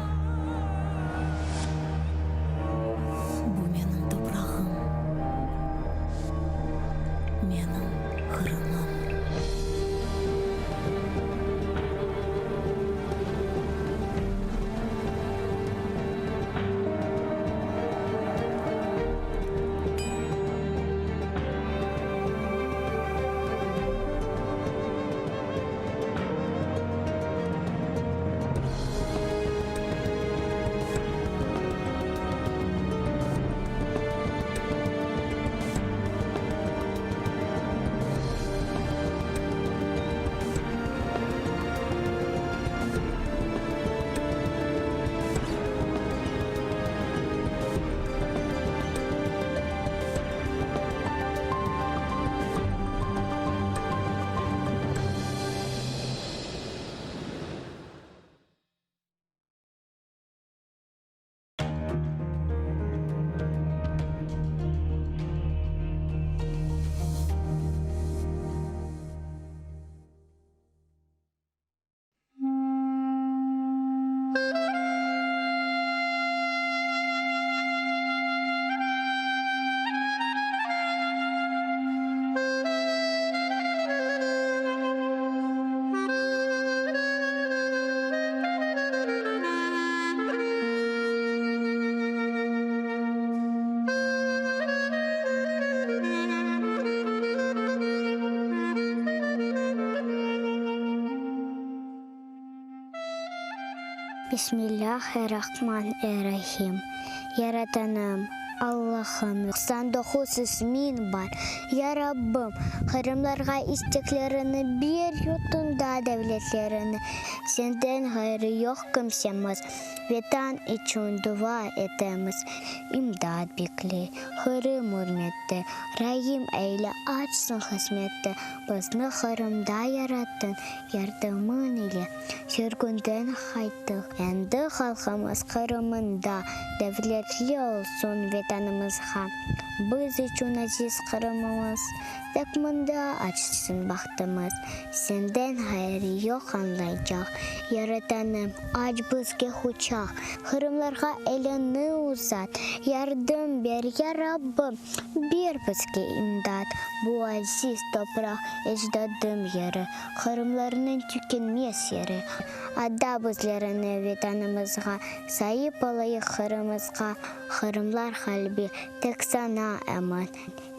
Бұл менің топырағым. Менің қырымым. Бисмиллахир-рахманир-рахим. Яратаным, Аллахым, санда хусус мин бар. Я Раббым, хырымларға истеклеріні бер ютында дәвлетлеріні. Сенден ғайры yok кімсеміз. Ветан için dua etemiz. İmdad bekli, hırım hürmetті. Rahim eyle açsın hizmetті. Bizni hırımda yarattın, yardımın ile. Sürgünden qayttık. Endi halkımız Kırımında. Devletli olsun vatanımızға. Biz için aziz Kırımımız. Takmında açsın baktımız. Senden hayır yok anlayacak. Yaratanım aç bizge huçak. Kırımlarga elini uzat. Yardım ver ya Rabbim. Bir bizge imdat. Bu aziz toprak ecdadım yeri. Kırımlarının tükenmez yeri. Adda bizlerini vatanımızga. Sahip olayı Kırımızga. Kırımlar kalbi tek sana eman.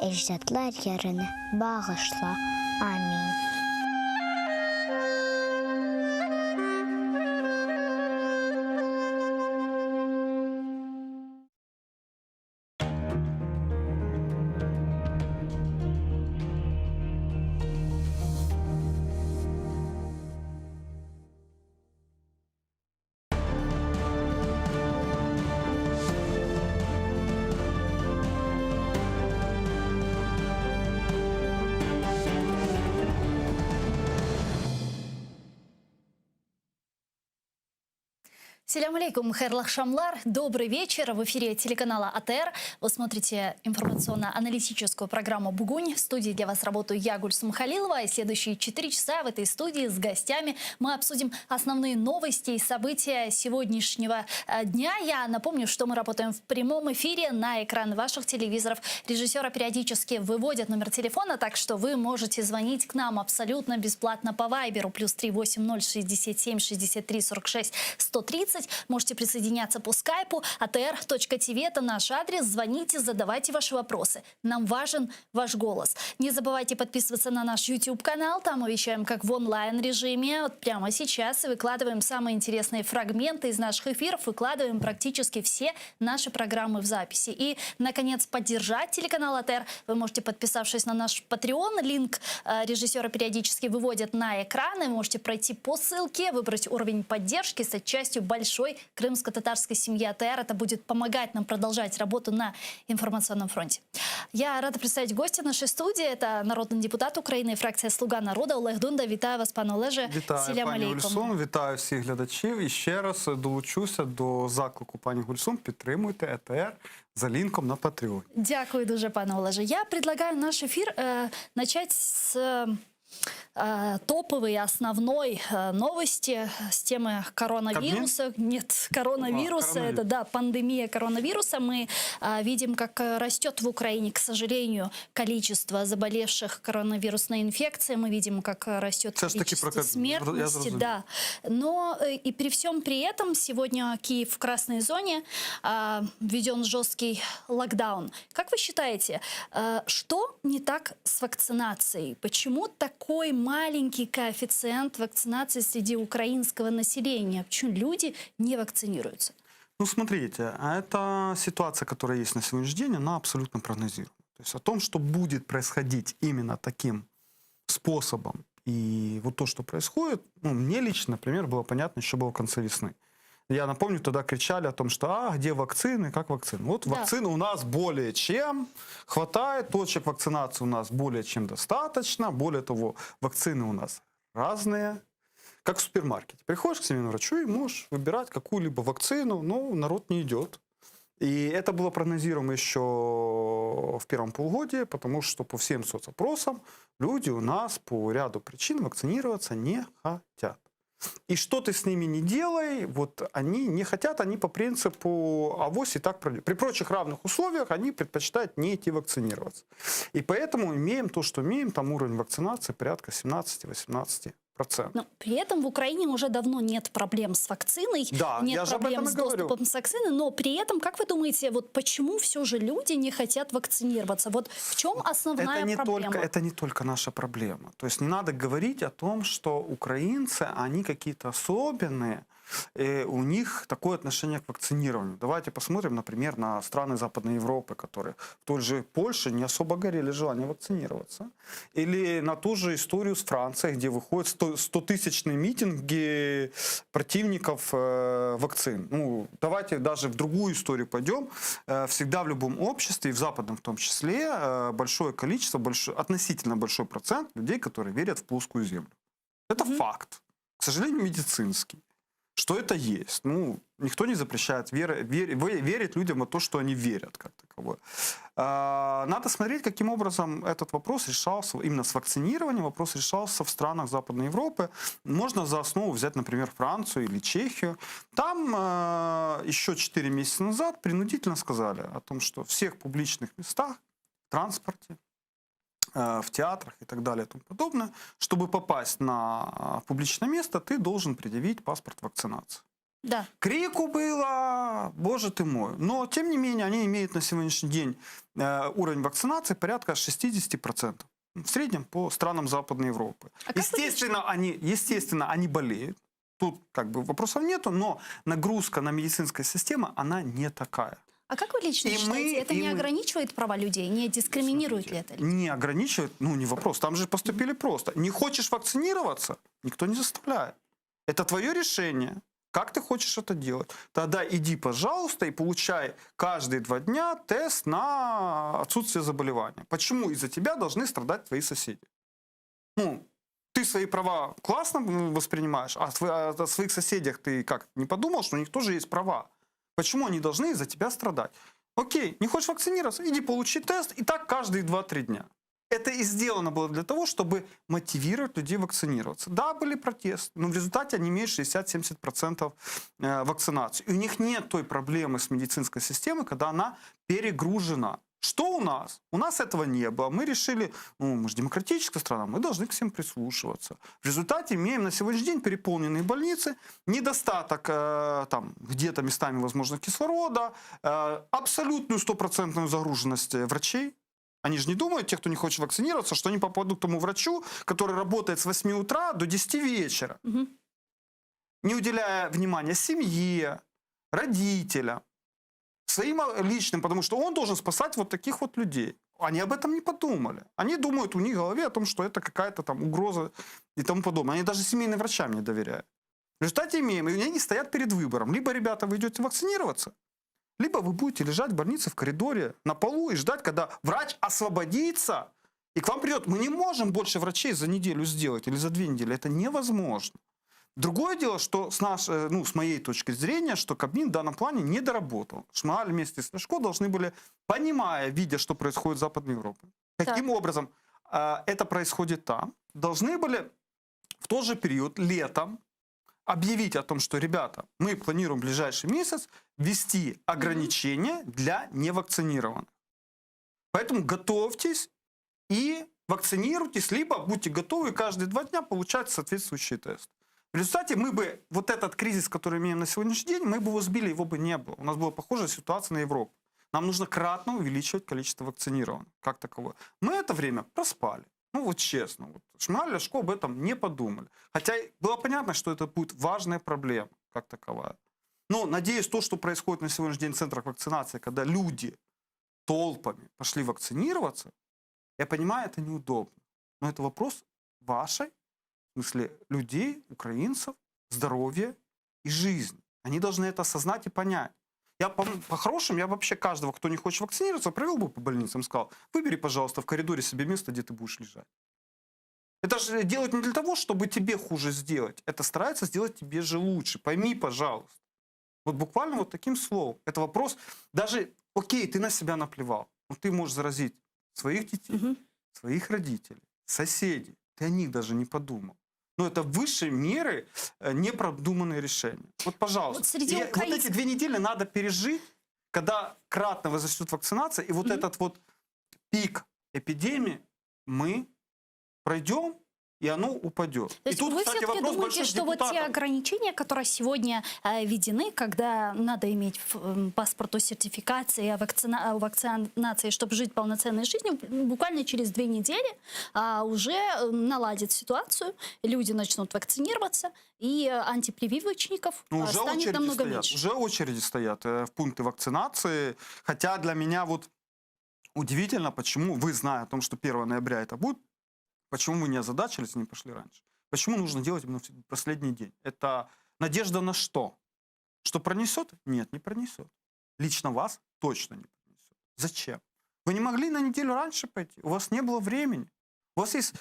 Ecdatlar yerini bağışla. Amin. Салям алейкум, хайрлах шамлар. Добрый вечер. В эфире телеканала АТР. Вы смотрите информационно-аналитическую программу «Бугунь». В студии для вас работаю я, Гульсум Халилова. И следующие 4 часа в этой студии с гостями мы обсудим основные новости и события сегодняшнего дня. Я напомню, что мы работаем в прямом эфире на экран ваших телевизоров. Режиссера периодически выводят номер телефона, так что вы можете звонить к нам абсолютно бесплатно по Вайберу. +3 80 67 63 46 130. Можете присоединяться по скайпу. atr.tv – это наш адрес. Звоните, задавайте ваши вопросы. Нам важен ваш голос. Не забывайте подписываться на наш YouTube-канал. Там мы вещаем как в онлайн-режиме. Вот прямо сейчас и выкладываем самые интересные фрагменты из наших эфиров. Выкладываем практически все наши программы в записи. И, наконец, поддержать телеканал АТР вы можете, подписавшись на наш Patreon. Линк режиссера периодически выводят на экраны. Вы можете пройти по ссылке, выбрать уровень поддержки, стать частью большой крымско-татарской семьи АТР. Это будет помогать нам продолжать работу на информационном фронте. Я рада представить гостя нашей студии. Это народный депутат України, фракція «Слуга народу» Олег Дунда. Вітаю вас, пане Олеже. Вітаю, пані Гульсун, вітаю всіх глядачів. І ще раз долучуся до заклику пані Гульсун. Підтримуйте АТР за лінком на Patreon. Дякую дуже, пане Олеже. Я предлагаю наш эфир начать с топовой основной новости с темы коронавируса. Кабмин? Нет, коронавируса. Это, да, пандемия коронавируса. Мы видим, как растет в Украине, к сожалению, количество заболевших коронавирусной инфекцией. Мы видим, как растет количество смертности. Да. Но и при всем при этом сегодня Киев в красной зоне, введен жесткий локдаун. Как вы считаете, что не так с вакцинацией? Почему такой маленький коэффициент вакцинации среди украинского населения? Почему люди не вакцинируются? Ну, смотрите, эта ситуация, которая есть на сегодняшний день, она абсолютно прогнозируема. То есть о том, что будет происходить именно таким способом, и вот то, что происходит, ну, мне лично, например, было понятно еще было в конце весны. Я напомню, тогда кричали о том, что где вакцины, как вакцины. Вот да. Вакцины у нас более чем хватает, точек вакцинации у нас более чем достаточно. Более того, вакцины у нас разные, как в супермаркете. Приходишь к семейному врачу и можешь выбирать какую-либо вакцину, но народ не идет. И это было прогнозируемо еще в первом полугодии, потому что по всем соцопросам люди у нас по ряду причин вакцинироваться не хотят. И что ты с ними не делай, вот они не хотят, они по принципу авось и так пройдет. При прочих равных условиях они предпочитают не идти вакцинироваться. И поэтому имеем то, что имеем, там уровень вакцинации порядка 17-18%. Но при этом в Украине уже давно нет проблем с вакциной, да, нет проблем с доступом к вакцине, но при этом, как вы думаете, вот почему все же люди не хотят вакцинироваться? Вот в чем основная проблема? Это не только наша проблема. То есть не надо говорить о том, что украинцы, они какие-то особенные, у них такое отношение к вакцинированию. Давайте посмотрим, например, на страны Западной Европы, которые в той же Польше не особо горели желанием вакцинироваться. Или на ту же историю с Францией, где выходят 100-тысячные митинги противников вакцин. Ну, давайте даже в другую историю пойдем. Всегда в любом обществе, и в западном в том числе, большое количество, относительно большой процент людей, которые верят в плоскую землю. Это факт, к сожалению, медицинский. Что это есть? Ну, никто не запрещает верить людям в то, что они верят, как таковое. Надо смотреть, каким образом этот вопрос решался, именно с вакцинированием вопрос решался в странах Западной Европы. Можно за основу взять, например, Францию или Чехию. Там еще 4 месяца назад принудительно сказали о том, что в всех публичных местах, в транспорте, в театрах и так далее и тому подобное, чтобы попасть на публичное место, ты должен предъявить паспорт вакцинации. Да. Крику было, боже ты мой. Но, тем не менее, они имеют на сегодняшний день уровень вакцинации порядка 60%. В среднем по странам Западной Европы. А Естественно, они болеют. Тут как бы вопросов нету, но нагрузка на медицинскую систему, она не такая. А как вы лично считаете, это не ограничивает права людей, не дискриминирует ли это? Не ограничивает, ну не вопрос. Там же поступили просто. Не хочешь вакцинироваться, никто не заставляет. Это твое решение. Как ты хочешь это делать? Тогда иди, пожалуйста, и получай каждые 2 дня тест на отсутствие заболевания. Почему из-за тебя должны страдать твои соседи? Ну, ты свои права классно воспринимаешь, а о своих соседях ты как, не подумал, что у них тоже есть права? Почему они должны из-за тебя страдать? Окей, не хочешь вакцинироваться? Иди получи тест, и так каждые 2-3 дня. Это и сделано было для того, чтобы мотивировать людей вакцинироваться. Да, были протесты, но в результате они имеют 60-70% вакцинации. И у них нет той проблемы с медицинской системой, когда она перегружена. Что у нас? У нас этого не было. Мы решили, ну, мы же демократическая страна, мы должны к всем прислушиваться. В результате имеем на сегодняшний день переполненные больницы, недостаток там где-то местами, возможно, кислорода, абсолютную 100% загруженность врачей. Они же не думают, те, кто не хочет вакцинироваться, что они попадут к тому врачу, который работает с 8 утра до 10 вечера, не уделяя внимания семье, родителям, своим личным, потому что он должен спасать вот таких вот людей. Они об этом не подумали. Они думают у них в голове о том, что это какая-то там угроза и тому подобное. Они даже семейным врачам не доверяют. В результате имеем, и они стоят перед выбором. Либо, ребята, вы идете вакцинироваться, либо вы будете лежать в больнице в коридоре на полу и ждать, когда врач освободится и к вам придет. Мы не можем больше врачей за неделю сделать или за 2 недели. Это невозможно. Другое дело, что с моей точки зрения, что Кабмин в данном плане не доработал. Шмыгаль вместе с Ляшко должны были, понимая, видя, что происходит в Западной Европе, каким образом это происходит там, должны были в тот же период, летом, объявить о том, что, ребята, мы планируем в ближайший месяц ввести ограничения для невакцинированных. Поэтому готовьтесь и вакцинируйтесь, либо будьте готовы каждые 2 дня получать соответствующий тест. В результате мы бы, вот этот кризис, который имеем на сегодняшний день, мы бы его сбили, его бы не было. У нас была похожая ситуация на Европу. Нам нужно кратно увеличивать количество вакцинированных, как таковое. Мы это время проспали. Ну вот честно, вот Шмыгаль, Ляшко об этом не подумали. Хотя было понятно, что это будет важная проблема, как таковая. Но надеюсь, то, что происходит на сегодняшний день в центрах вакцинации, когда люди толпами пошли вакцинироваться, я понимаю, это неудобно. Но это вопрос вашей, в смысле людей, украинцев, здоровья и жизни. Они должны это осознать и понять. Я по-хорошему, я вообще каждого, кто не хочет вакцинироваться, провел бы по больницам, сказал, выбери, пожалуйста, в коридоре себе место, где ты будешь лежать. Это же делают не для того, чтобы тебе хуже сделать. Это старается сделать тебе же лучше. Пойми, пожалуйста. Вот буквально вот таким словом. Это вопрос, даже, окей, ты на себя наплевал, но ты можешь заразить своих детей, своих родителей, соседей. Ты о них даже не подумал. Но это высшие меры, непродуманные решения. Вот, пожалуйста. Вот эти 2 недели надо пережить, когда кратно возрастет вакцинация, и вот этот вот пик эпидемии мы пройдем, и оно упадет. То И есть тут, вы кстати, все-таки вопрос думаете, большой что вот те депутатам. ограничения, которые сегодня введены, когда надо иметь паспорт о сертификации, о вакцинации, чтобы жить полноценной жизнью, буквально через 2 недели уже наладит ситуацию, люди начнут вакцинироваться, и антипрививочников Ну, уже станет очереди намного стоят, меньше. уже очереди стоят в пункты вакцинации. Хотя для меня вот удивительно, почему, вы, зная о том, что 1 ноября это будет, почему мы не озадачились и не пошли раньше? Почему нужно делать именно в последний день? Это надежда на что? Что пронесет? Нет, не пронесет. Лично вас точно не пронесет. Зачем? Вы не могли на неделю раньше пойти? У вас не было времени. У вас есть...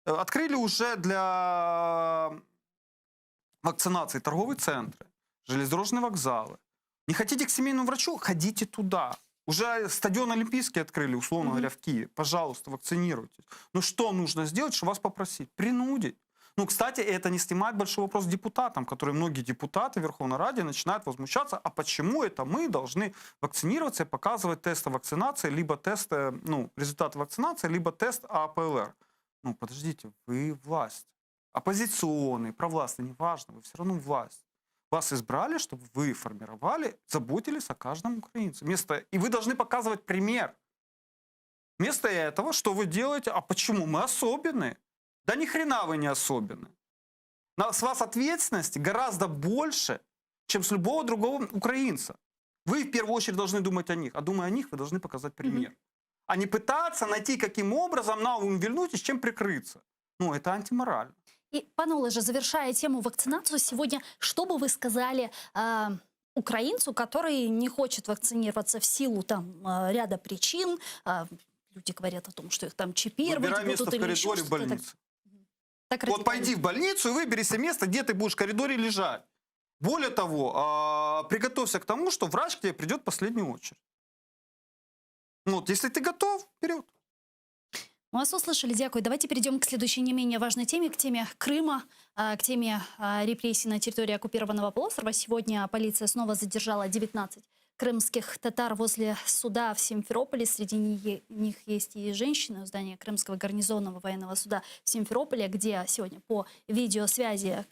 Открыли уже для вакцинации торговые центры, железнодорожные вокзалы. Не хотите к семейному врачу? Ходите туда. Уже стадион Олимпийский открыли, условно говоря, в Киеве. Пожалуйста, вакцинируйтесь. Но что нужно сделать, чтобы вас попросить? Принудить. Ну, кстати, это не снимает большой вопрос депутатам, которые многие депутаты в Верховной Раде начинают возмущаться, а почему это мы должны вакцинироваться и показывать тесты вакцинации, либо тесты, ну, результаты вакцинации, либо тест АПЛР. Ну, подождите, вы власть. Оппозиционный, провластный, неважно, вы все равно власть. Вас избрали, чтобы вы формировали, заботились о каждом украинце. И вы должны показывать пример. Вместо этого, что вы делаете? А почему? Мы особенные. Да ни хрена вы не особенные. С вас ответственности гораздо больше, чем с любого другого украинца. Вы в первую очередь должны думать о них. А думая о них, вы должны показать пример. А не пытаться найти, каким образом нам вильнуть и с чем прикрыться. Ну, это антиморально. И, пане Олеже, завершая тему вакцинации, сегодня что бы вы сказали украинцу, который не хочет вакцинироваться в силу там, ряда причин? Люди говорят о том, что их там чипировать Выбирай место будут в или еще коридоре в что-то. больнице. Так Вот радикально. пойди в больницу и выбери себе место, где ты будешь в коридоре лежать. Более того, приготовься к тому, что врач к тебе придет в последнюю очередь. Вот, если ты готов, вперед. Мы вас услышали, дякую. Давайте перейдем к следующей не менее важной теме, к теме Крыма, к теме репрессий на территории оккупированного полуострова. Сегодня полиция снова задержала 19 крымских татар возле суда в Симферополе. Среди них есть и женщины у здания Крымского гарнизонного военного суда в Симферополе, где сегодня по видеосвязи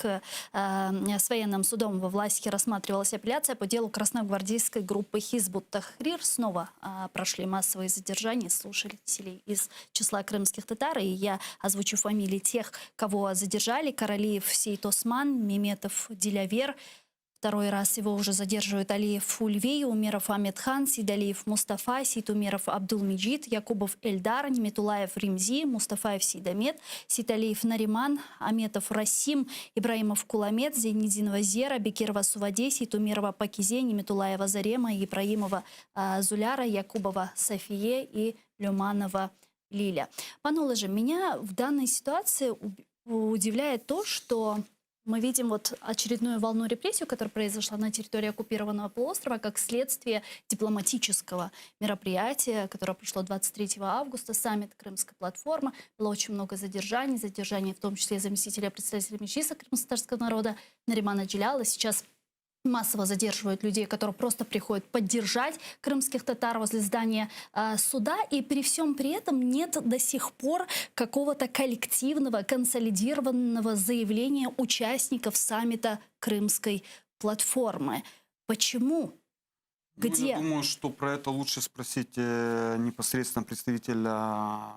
с военным судом во Власихе рассматривалась апелляция по делу красногвардейской группы Хизбут Тахрир. Снова прошли массовые задержания слушателей из числа крымских татар. И я озвучу фамилии тех, кого задержали. Каралиев Сейт Осман, Меметов Дилявер. Второй раз его уже задерживают Алиев Ульвей, Умеров Амедхан, Сидалиев Мустафа, Ситумеров Абдулмиджид, Якубов Эльдар, Неметулаев Римзи, Мустафаев Сидамет, Ситалиев Нариман, Аметов Расим, Ибраимов Куламет, Зейнидинова Зера, Бекирова Сувадей, Ситумерова Пакизе, Неметулаева Зарема, Ибраимова Зуляра, Якубова Софие и Люманова Лиля. Пане Олеже, меня в данной ситуации удивляет то, что мы видим вот очередную волну репрессий, которая произошла на территории оккупированного полуострова, как следствие дипломатического мероприятия, которое прошло 23 августа, саммит Крымской платформы. Было очень много задержаний в том числе заместителя председателя Меджлиса крымско-татарского народа Наримана Джиляла. Сейчас массово задерживают людей, которые просто приходят поддержать крымских татар возле здания суда. И при всем при этом нет до сих пор какого-то коллективного, консолидированного заявления участников саммита Крымской платформы. Почему? Где? Ну, я думаю, что про это лучше спросить непосредственно представителя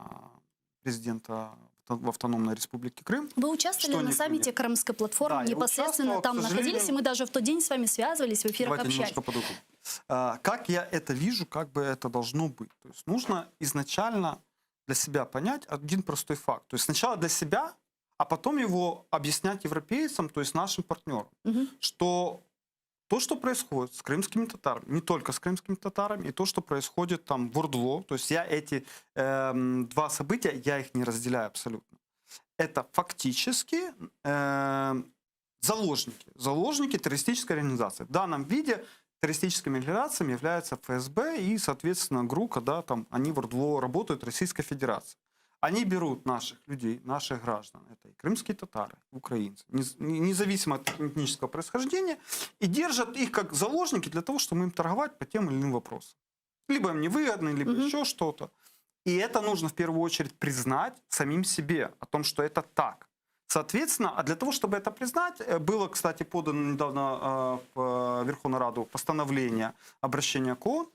президента в автономной республике Крым. Вы участвовали на саммите Крымской платформы, Да, я непосредственно участвовал, там к сожалению. находились, и мы даже в тот день с вами связывались, в эфирах Давайте общались. немножко по-другому. Как я это вижу, как бы это должно быть. То есть нужно изначально для себя понять один простой факт. То есть сначала для себя, а потом его объяснять европейцам, то есть нашим партнерам, что то, что происходит с крымскими татарами, не только с крымскими татарами, и то, что происходит там в Ордло, то есть я эти два события, я их не разделяю абсолютно. Это фактически заложники террористической организации. В данном виде террористическими организациями являются ФСБ и, соответственно, ГРУ, когда там они в Ордло работают, Российская Федерация. Они берут наших людей, наших граждан, это и крымские татары, украинцы, независимо от этнического происхождения, и держат их как заложники для того, чтобы им торговать по тем или иным вопросам. Либо им невыгодно, либо еще что-то. И это нужно в первую очередь признать самим себе, о том, что это так. Соответственно, а для того, чтобы это признать, было, кстати, подано недавно в Верховную Раду постановление обращения к ООН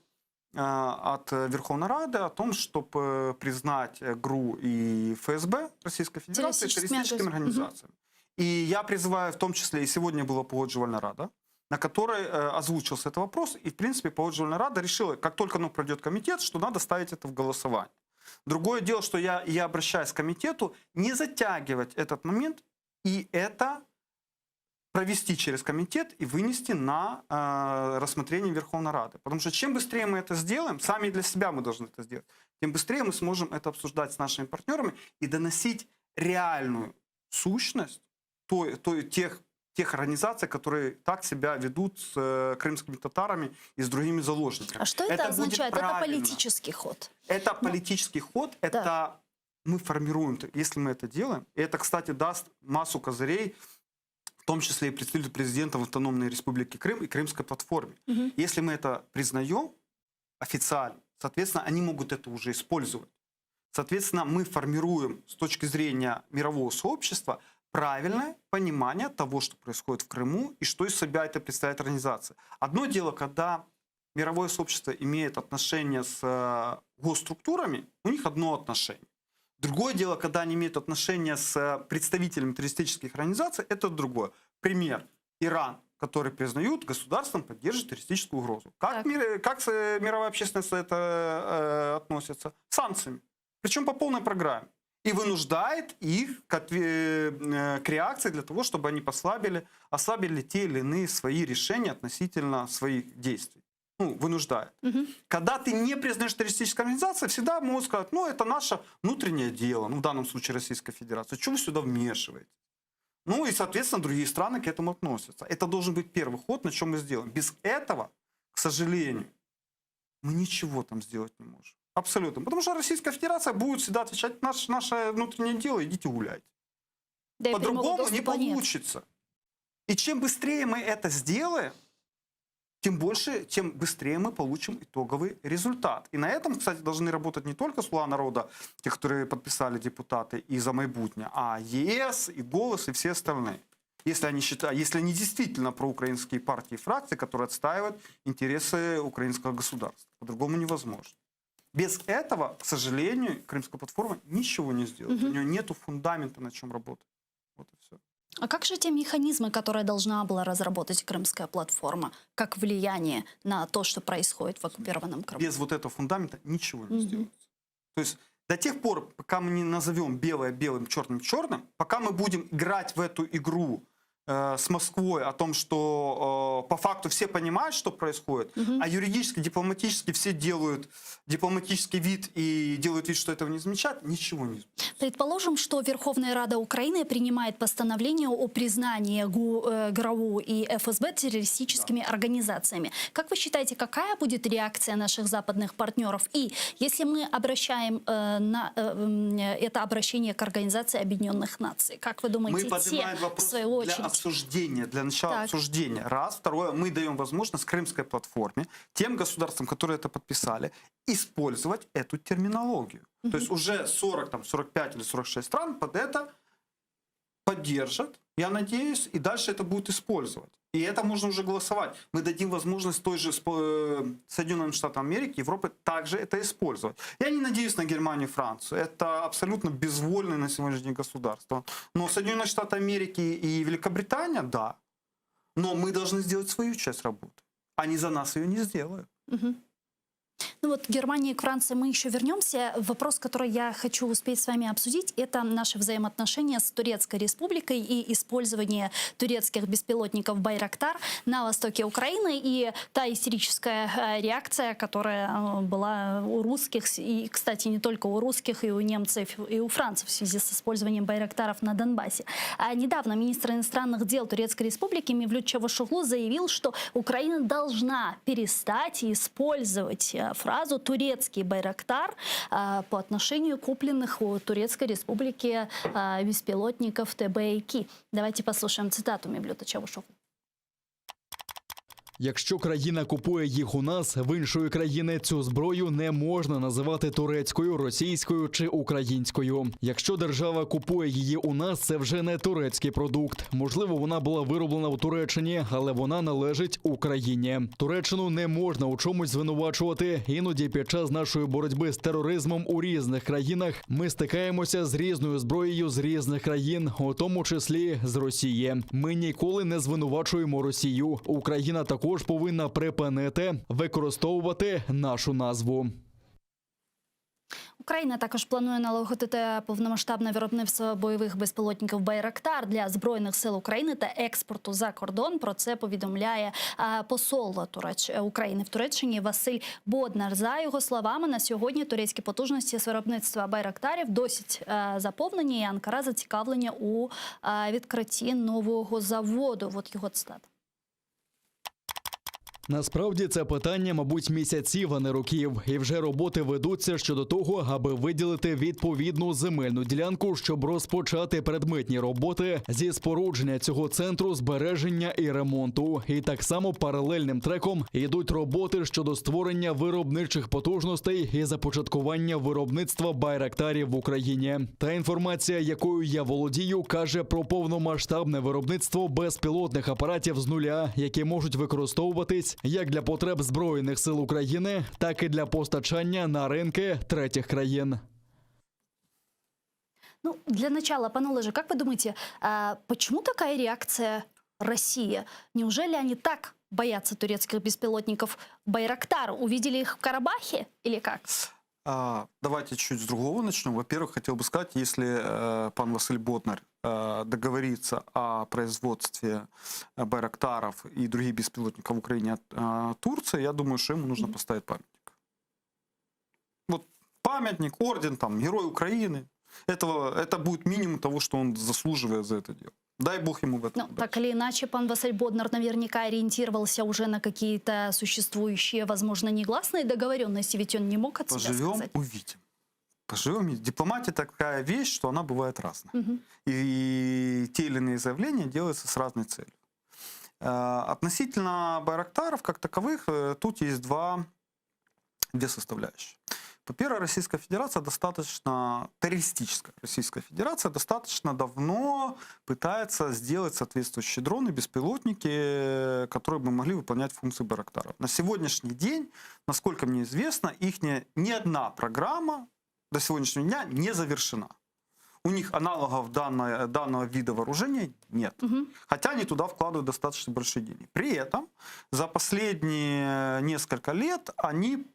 от Верховной Рады о том, чтобы признать ГРУ и ФСБ Российской Федерации террористическими организациями. И я призываю, в том числе, и сегодня была Погоджувальная Рада, на которой озвучился этот вопрос, и, в принципе, Погоджувальная Рада решила, как только оно пройдет комитет, что надо ставить это в голосование. Другое дело, что я обращаюсь к комитету, не затягивать этот момент и это провести через комитет и вынести на рассмотрение Верховной Рады. Потому что чем быстрее мы это сделаем, сами для себя мы должны это сделать, тем быстрее мы сможем это обсуждать с нашими партнерами и доносить реальную сущность тех организаций, которые так себя ведут с крымскими татарами и с другими заложниками. А что это означает? Это политический ход? Это политический ход, это мы формируем, если мы это делаем, и это, кстати, даст массу козырей, в том числе и представителю президента в Автономной Республике Крым и Крымской платформе. Если мы это признаем официально, соответственно, они могут это уже использовать. Соответственно, мы формируем с точки зрения мирового сообщества правильное понимание того, что происходит в Крыму и что из себя это представляет организация. Одно дело, когда мировое сообщество имеет отношения с госструктурами, у них одно отношение. Другое дело, когда они имеют отношения с представителями террористических организаций, это другое. Пример. Иран, который признают государством, поддерживает террористическую угрозу. Как мировая общественность это относится? Санкциями. Причем по полной программе. И вынуждает их к реакции для того, чтобы они ослабили те или иные свои решения относительно своих действий. Вынуждает. Когда ты не признаешь террористическую организацию, всегда могут сказать, это наше внутреннее дело, в данном случае Российская Федерация. Чего вы сюда вмешиваете? И, соответственно, другие страны к этому относятся. Это должен быть первый ход, на чем мы сделаем. Без этого, к сожалению, мы ничего там сделать не можем. Абсолютно. Потому что Российская Федерация будет всегда отвечать, наше внутреннее дело, идите гуляйте. Да, по-другому не получится. И чем быстрее мы это сделаем, тем быстрее мы получим итоговый результат. И на этом, кстати, должны работать не только «Слуга народа», те, которые подписали депутаты и «За майбутнє», а ЕС, и «Голос», и все остальные. Если они действительно проукраинские партии и фракции, которые отстаивают интересы украинского государства. По-другому невозможно. Без этого, к сожалению, Крымская платформа ничего не сделает. У нее нет фундамента, на чем работать. Вот и все. А как же те механизмы, которые должна была разработать Крымская платформа, как влияние на то, что происходит в оккупированном Крыму? Без вот этого фундамента ничего не сделается. То есть до тех пор, пока мы не назовем белое белым, черным черным, пока мы будем играть в эту игру с Москвой о том, что по факту все понимают, что происходит, а юридически, дипломатически все делают дипломатический вид и делают вид, что этого не замечают, ничего не изменится. Предположим, что Верховная Рада Украины принимает постановление о признании ГРУ и ФСБ террористическими организациями. Как вы считаете, какая будет реакция наших западных партнеров? И если мы обращаем это обращение к Организации Объединенных Наций, как вы думаете, те, в свою очередь... Для начала обсуждения. Раз. Второе, мы даем возможность Крымской платформе, тем государствам, которые это подписали, использовать эту терминологию. То есть уже 45 или 46 стран под это поддержат, я надеюсь, и дальше это будут использовать. И это можно уже голосовать. Мы дадим возможность той же Соединенным Штатам Америки, Европы также это использовать. Я не надеюсь на Германию и Францию. Это абсолютно безвольные на сегодняшний день государства. Но Соединенные Штаты Америки и Великобритания, да. Но мы должны сделать свою часть работы. Они за нас ее не сделают. К Германии и к Франции мы еще вернемся. Вопрос, который я хочу успеть с вами обсудить, это наши взаимоотношения с Турецкой Республикой и использование турецких беспилотников «Байрактар» на востоке Украины и та истерическая реакция, которая была у русских, и, кстати, не только у русских, и у немцев, и у францев в связи с использованием «Байрактаров» на Донбассе. А недавно министр иностранных дел Турецкой Республики Мевлют Чавушоглу заявил, что Украина должна перестать использовать фразу «турецкий Байрактар» по отношению к купленных у Турецкой Республики беспилотников ТБ-ки. Давайте послушаем цитату Мевлюта Чавушоглу. Якщо країна купує їх у нас, в іншої країни цю зброю не можна називати турецькою, російською чи українською. Якщо держава купує її у нас, це вже не турецький продукт. Можливо, вона була вироблена в Туреччині, але вона належить Україні. Туреччину не можна у чомусь звинувачувати. Іноді під час нашої боротьби з тероризмом у різних країнах ми стикаємося з різною зброєю з різних країн, у тому числі з Росії. Ми ніколи не звинувачуємо Росію. Україна також повинна припинити використовувати нашу назву. Україна також планує налагодити повномасштабне виробництво бойових безпілотників «Байрактар» для Збройних сил України та експорту за кордон. Про це повідомляє посол України в Туреччині Василь Боднар. За його словами, на сьогодні турецькі потужності з виробництва «Байрактарів» досить заповнені, і Анкара зацікавлена у відкритті нового заводу. От його цитата. Насправді це питання, мабуть, місяців, а не років. І вже роботи ведуться щодо того, аби виділити відповідну земельну ділянку, щоб розпочати предмитні роботи зі спорудження цього центру збереження і ремонту. І так само паралельним треком йдуть роботи щодо створення виробничих потужностей і започаткування виробництва байрактарів в Україні. Та інформація, якою я володію, каже про повномасштабне виробництво безпілотних апаратів з нуля, які можуть використовуватись як для потреб Збройних сил України, так і для постачання на ринки третіх країн. Ну, для начала, пан Олеже, как вы думаете, почему такая реакция России? Неужели они так боятся турецких беспилотников «Байрактар»? Увидели их в Карабахе или как? Давайте чуть с другого начнем. Во-первых, хотел бы сказать, если пан Василь Боднар договорится о производстве байрактаров и других беспилотников в Украине от Турции, я думаю, что ему нужно поставить памятник. Вот памятник, орден, там, Герой Украины. Это будет минимум того, что он заслуживает за это дело. Дай бог ему в этом. Ну, так или иначе, пан Василь Боднар наверняка ориентировался уже на какие-то существующие, возможно, негласные договоренности, ведь он не мог от себя Поживем, сказать. увидим. Поживем. Дипломатия такая вещь, что она бывает разная. Угу. И те или иные заявления делаются с разной целью. Относительно байрактаров, как таковых, тут есть две составляющие. По-первых, Российская Федерация достаточно, террористическая Российская Федерация достаточно давно пытается сделать соответствующие дроны, беспилотники, которые бы могли выполнять функции байрактаров. На сегодняшний день, насколько мне известно, их ни одна программа до сегодняшнего дня не завершена. У них аналогов данного вида вооружения нет. Угу. Хотя они туда вкладывают достаточно большие деньги. При этом за последние несколько лет они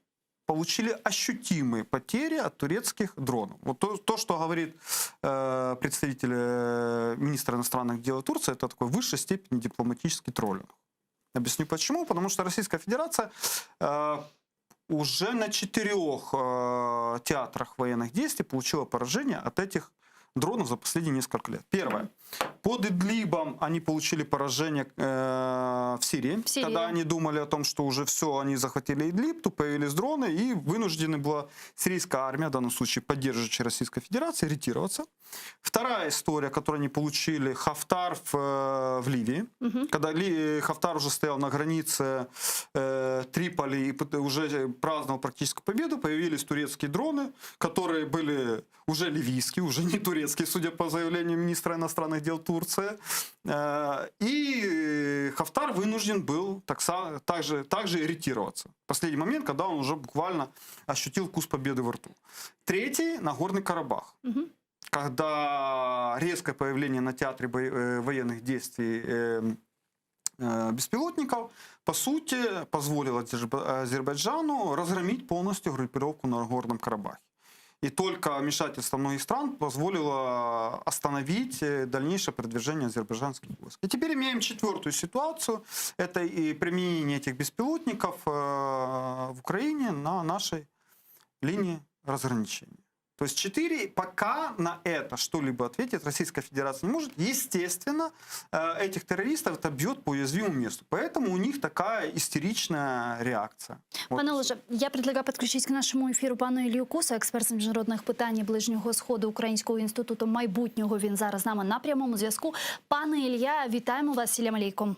получили ощутимые потери от турецких дронов. Вот то, что говорит представитель министра иностранных дел Турции, это такой в высшей степени дипломатический троллинг. Объясню почему. Потому что Российская Федерация уже на 4 театрах военных действий получила поражение от этих дронов за последние несколько лет. Первое. Под Идлибом они получили поражение в Сирии. Когда они думали о том, что уже все, они захватили Идлиб, тут появились дроны, и вынуждена была сирийская армия, в данном случае поддерживающая Российской Федерации, ретироваться. Вторая история, которую они получили, Хафтар в Ливии. Угу. Когда Хафтар уже стоял на границе Триполи и уже праздновал практическую победу, появились турецкие дроны, которые были уже ливийские, уже не турецкие, судя по заявлению министра иностранных дел Турции. И Хафтар вынужден был также ретироваться. Последний момент, когда он уже буквально ощутил вкус победы во рту. Третий – Нагорный Карабах. Угу. Когда резкое появление на театре военных действий беспилотников, по сути, позволило Азербайджану разгромить полностью группировку на Нагорном Карабахе. И только вмешательство многих стран позволило остановить дальнейшее продвижение азербайджанских войск. И теперь имеем четвертую ситуацию. Это и применение этих беспилотников в Украине на нашей линии разграничения. То есть 4, пока на это что-либо ответить Российская Федерация не может. Естественно, этих террористов это бьет по уязвимому месту. Поэтому у них такая истеричная реакция. Пане Олеже, я предлагаю підключити к нашому ефіру пану Ілью Куса, експерт з міжнародних питань Ближнього Сходу Українського інституту майбутнього. Він зараз з нами на прямому зв'язку. Пане Ілля, вітаємо вас. Салям алейкум.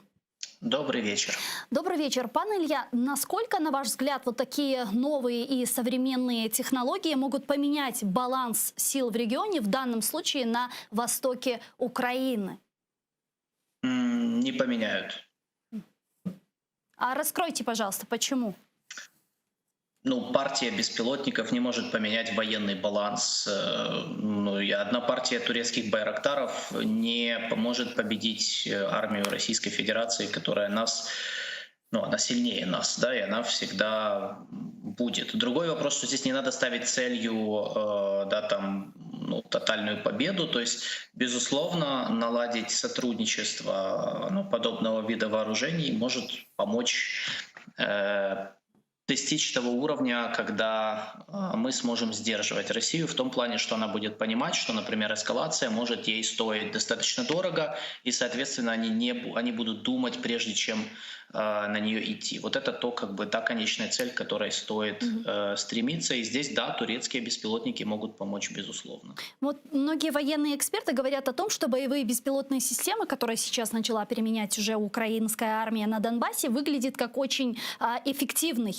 Добрый вечер. Добрый вечер. Пан Илья, насколько, на ваш взгляд, вот такие новые и современные технологии могут поменять баланс сил в регионе, в данном случае на востоке Украины? Не поменяют. А раскройте, пожалуйста, почему? Ну, партия беспилотников не может поменять военный баланс. Ну, и одна партия турецких байрактаров не поможет победить армию Российской Федерации, которая нас, ну, она сильнее нас, да, и она всегда будет. Другой вопрос, что здесь не надо ставить целью, да, там, ну, тотальную победу. То есть, безусловно, наладить сотрудничество, ну, подобного вида вооружений может помочь достичь того уровня, когда мы сможем сдерживать Россию в том плане, что она будет понимать, что, например, эскалация может ей стоить достаточно дорого, и, соответственно, они будут думать, прежде чем на нее идти. Вот это то, как бы, та конечная цель, к которой стоит стремиться. И здесь, да, турецкие беспилотники могут помочь, безусловно. Вот многие военные эксперты говорят о том, что боевые беспилотные системы, которые сейчас начала применять уже украинская армия на Донбассе, выглядит как очень эффективный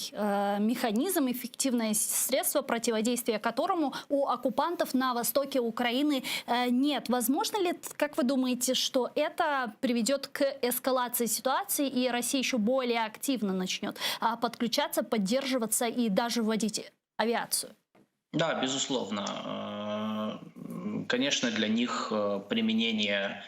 механизм, эффективное средство, противодействия которому у оккупантов на востоке Украины нет. Возможно ли, как вы думаете, что это приведет к эскалации ситуации, и Россия еще более активно начнет подключаться, поддерживаться и даже вводить авиацию? Да, безусловно. Конечно, для них применение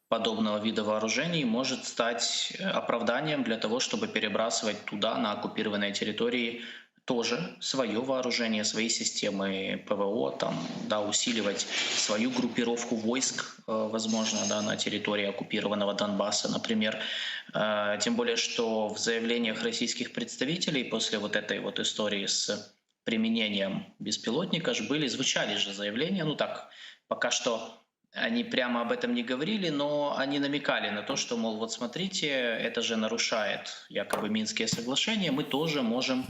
подобного вида вооружений может стать оправданием для того, чтобы перебрасывать туда, на оккупированные территории, тоже свое вооружение, свои системы ПВО, там, да, усиливать свою группировку войск, возможно, да, на территории оккупированного Донбасса, например. Тем более, что в заявлениях российских представителей после вот этой вот истории с применением беспилотника звучали же заявления, ну так, пока что они прямо об этом не говорили, но они намекали на то, что, мол, вот смотрите, это же нарушает якобы Минские соглашения, мы тоже можем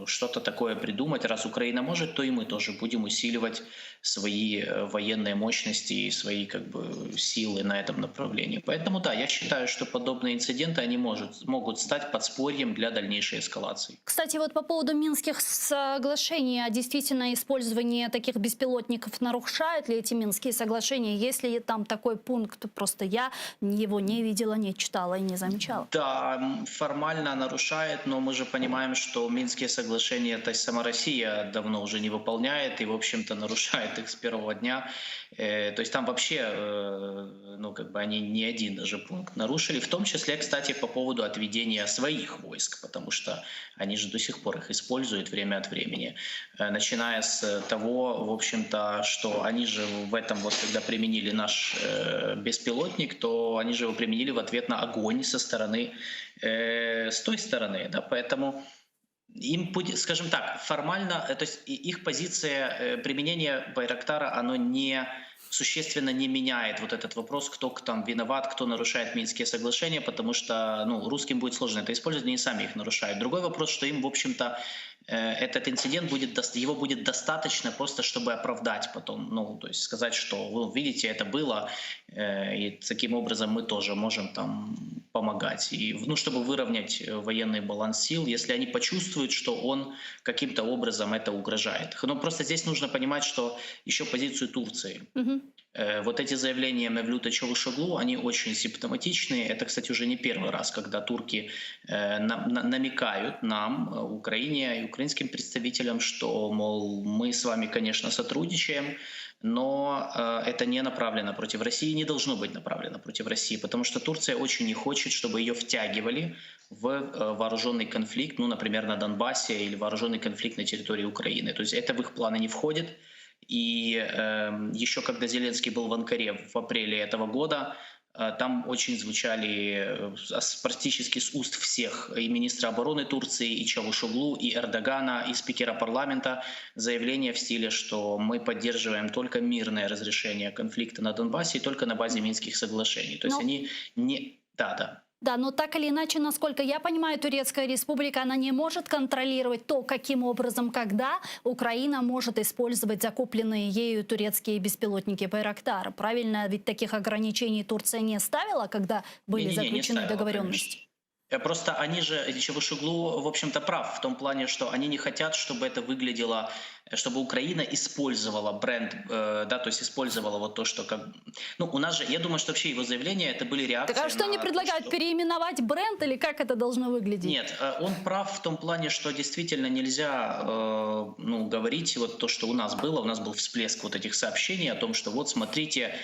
что-то такое придумать. Раз Украина может, то и мы тоже будем усиливать свои военные мощности и свои, как бы, силы на этом направлении. Поэтому, да, я считаю, что подобные инциденты, они могут стать подспорьем для дальнейшей эскалации. Кстати, вот по поводу Минских соглашений, а действительно использование таких беспилотников нарушают ли эти Минские соглашения? Если там такой пункт, просто я его не видела, не читала и не замечала. Да, формально нарушает, но мы же понимаем, что Минские соглашения, то есть сама Россия давно уже не выполняет и, в общем-то, нарушает их с первого дня. То есть там вообще, ну, как бы они не один даже пункт нарушили, в том числе, кстати, по поводу отведения своих войск, потому что они же до сих пор их используют время от времени. Начиная с того, в общем-то, что они же в этом, вот когда применили наш беспилотник, то они же его применили в ответ на огонь со стороны, с той стороны, да, поэтому им будет, скажем так, формально, то есть их позиция применения Байрактара, оно не существенно не меняет вот этот вопрос, кто там виноват, кто нарушает Минские соглашения, потому что, ну, русским будет сложно это использовать, они сами их нарушают. Другой вопрос, что им, в общем-то, этот инцидент его будет достаточно просто, чтобы оправдать потом, ну, то есть сказать, что, вы видите, это было, и таким образом мы тоже можем там помогать. И, ну, чтобы выровнять военный баланс сил, если они почувствуют, что он каким-то образом это угрожает. Но просто здесь нужно понимать, что еще позицию Турции. Вот эти заявления Мевлюта Чавушоглу, они очень симптоматичные. Это, кстати, уже не первый раз, когда турки намекают нам, Украине и украинским представителям, что, мол, мы с вами, конечно, сотрудничаем, но это не направлено против России, не должно быть направлено против России, потому что Турция очень не хочет, чтобы ее втягивали в вооруженный конфликт, ну, например, на Донбассе, или вооруженный конфликт на территории Украины. То есть это в их планы не входит. И еще когда Зеленский был в Анкаре в апреле этого года, там очень звучали практически с уст всех, и министра обороны Турции, и Чавушоглу, и Эрдогана, и спикера парламента, заявления в стиле, что мы поддерживаем только мирное разрешение конфликта на Донбассе и только на базе Минских соглашений. То есть они не... Да. Да, но так или иначе, насколько я понимаю, Турецкая республика, она не может контролировать то, каким образом, когда Украина может использовать закупленные ею турецкие беспилотники «Байрактар». Правильно? Ведь таких ограничений Турция не ставила, когда были Не-не-не, не заключены ставила, договоренности? конечно. Просто они же, Чавушоглу, в общем-то, прав в том плане, что они не хотят, чтобы это выглядело, чтобы Украина использовала бренд, да, то есть использовала вот то, что как... Ну, у нас же, я думаю, что вообще его заявления, это были реакции Так а что они на предлагают, то, переименовать бренд или как это должно выглядеть? Нет, он прав в том плане, что действительно нельзя ну, говорить вот то, что у нас был всплеск вот этих сообщений о том, что вот смотрите,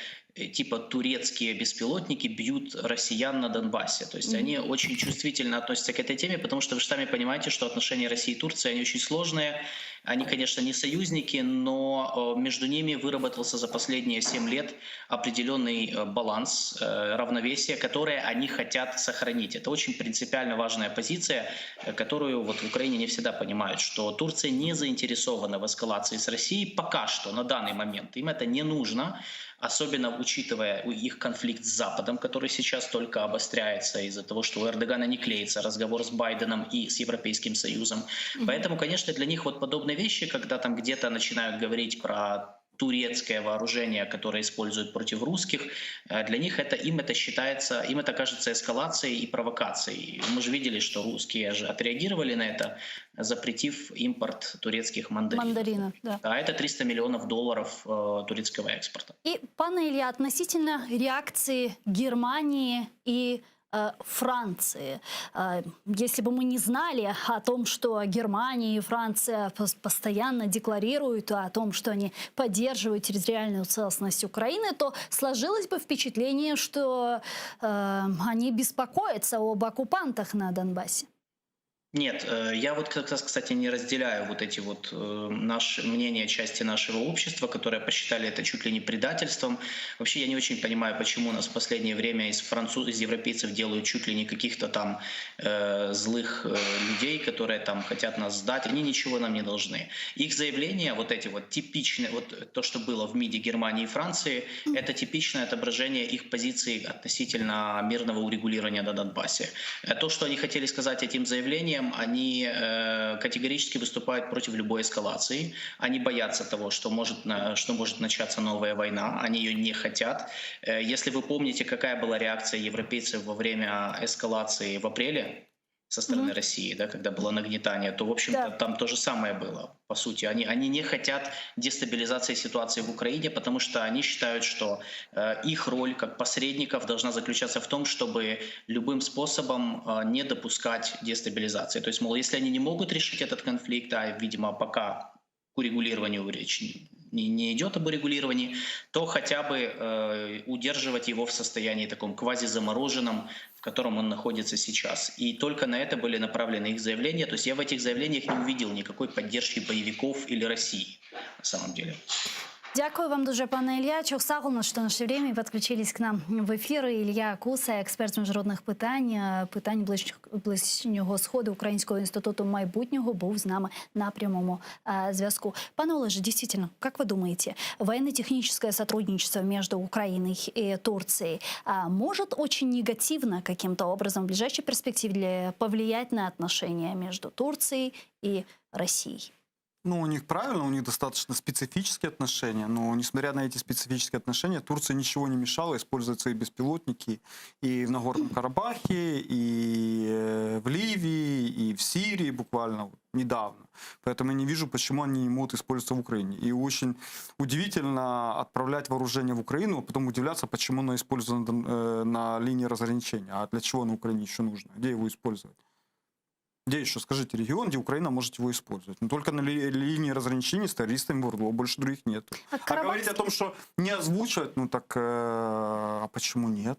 типа турецкие беспилотники бьют россиян на Донбассе. То есть они очень чувствительно относятся к этой теме, потому что вы же сами понимаете, что отношения России и Турции, они очень сложные. Они, конечно, не союзники, но между ними выработался за последние 7 лет определенный баланс, равновесие, которое они хотят сохранить. Это очень принципиально важная позиция, которую вот в Украине не всегда понимают, что Турция не заинтересована в эскалации с Россией пока что, на данный момент. Им это не нужно, особенно учитывая их конфликт с Западом, который сейчас только обостряется из-за того, что у Эрдогана не клеится разговор с Байденом и с Европейским Союзом. Поэтому, конечно, для них вот подобные вещи, когда там где-то начинают говорить про турецкое вооружение, которое используют против русских, для них им это считается, им это кажется эскалацией и провокацией. Мы же видели, что русские же отреагировали на это, запретив импорт турецких мандаринов. Мандаринов, да. А это $300 миллионов турецкого экспорта. И, пане Илья, относительно реакции Германии и Франции. Если бы мы не знали о том, что Германия и Франция постоянно декларируют о том, что они поддерживают территориальную целостность Украины, то сложилось бы впечатление, что они беспокоятся об оккупантах на Донбассе. Нет, я вот как раз, кстати, не разделяю вот эти вот мнения части нашего общества, которые посчитали это чуть ли не предательством. Вообще я не очень понимаю, почему у нас в последнее время из европейцев делают чуть ли не каких-то там злых людей, которые там хотят нас сдать. Они ничего нам не должны. Их заявления, вот эти вот типичные, вот то, что было в МИДе Германии и Франции, это типичное отображение их позиции относительно мирного урегулирования на Донбассе. То, что они хотели сказать этим заявлением, они категорически выступают против любой эскалации. Они боятся того, что может начаться новая война. Они ее не хотят. Если вы помните, какая была реакция европейцев во время эскалации в апреле со стороны России, да, когда было нагнетание, то, в общем-то, там то же самое было. По сути, они не хотят дестабилизации ситуации в Украине, потому что они считают, что их роль как посредников должна заключаться в том, чтобы любым способом не допускать дестабилизации. То есть, мол, если они не могут решить этот конфликт, а, видимо, пока к урегулированию речь не идет об урегулировании, то хотя бы удерживать его в состоянии таком квазизамороженном, в котором он находится сейчас. И только на это были направлены их заявления. То есть я в этих заявлениях не увидел никакой поддержки боевиков или России на самом деле. Дякую вам дуже, пане Ілля. Чох сагулно, що наше время підключились к нам в ефір. Ілля Куса, експерт з міжнародних питань Ближнього Сходу Українського інституту майбутнього, був з нами на прямому зв'язку. Пане Олеже, действительно, как вы думаете, военно-техническое сотрудничество между Украиной и Турцией может очень негативно каким-то образом в ближайшей перспективе повлиять на отношения между Турцией и Россией? Ну, у них правильно, у них достаточно специфические отношения, но несмотря на эти специфические отношения, Турция ничего не мешала использовать свои беспилотники и в Нагорном Карабахе, и в Ливии, и в Сирии буквально недавно. Поэтому я не вижу, почему они не могут использоваться в Украине. И очень удивительно отправлять вооружение в Украину, а потом удивляться, почему оно использовано на линии разграничения. А для чего на Украине еще нужно? Где его использовать? Где еще, скажите, регион, где Украина может его использовать? Но только на линии разграничения с террористами в ОРДЛО, больше других нет. А говорить о том, что не озвучивать, ну так, а почему нет?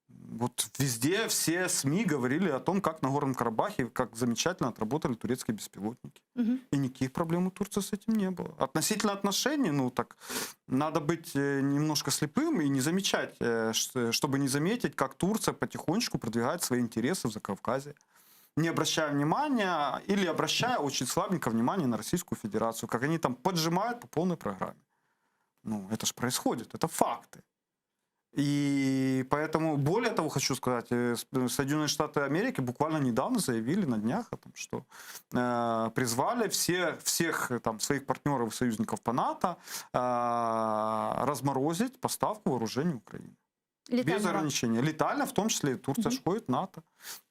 Вот везде все СМИ говорили о том, как на Нагорном Карабахе, как замечательно отработали турецкие беспилотники. И никаких проблем у Турции с этим не было. Относительно отношений, ну так, надо быть немножко слепым и не замечать, чтобы не заметить, как Турция потихонечку продвигает свои интересы в Закавказье, не обращая внимания или обращая очень слабенько внимание на Российскую Федерацию, как они там поджимают по полной программе. Ну, это же происходит, это факты. И поэтому, более того, хочу сказать, Соединенные Штаты Америки буквально недавно заявили на днях о том, что призвали всех там, своих партнеров и союзников по НАТО разморозить поставку вооружений Украине. Без ограничения. Летально, в том числе, Турция входит в НАТО.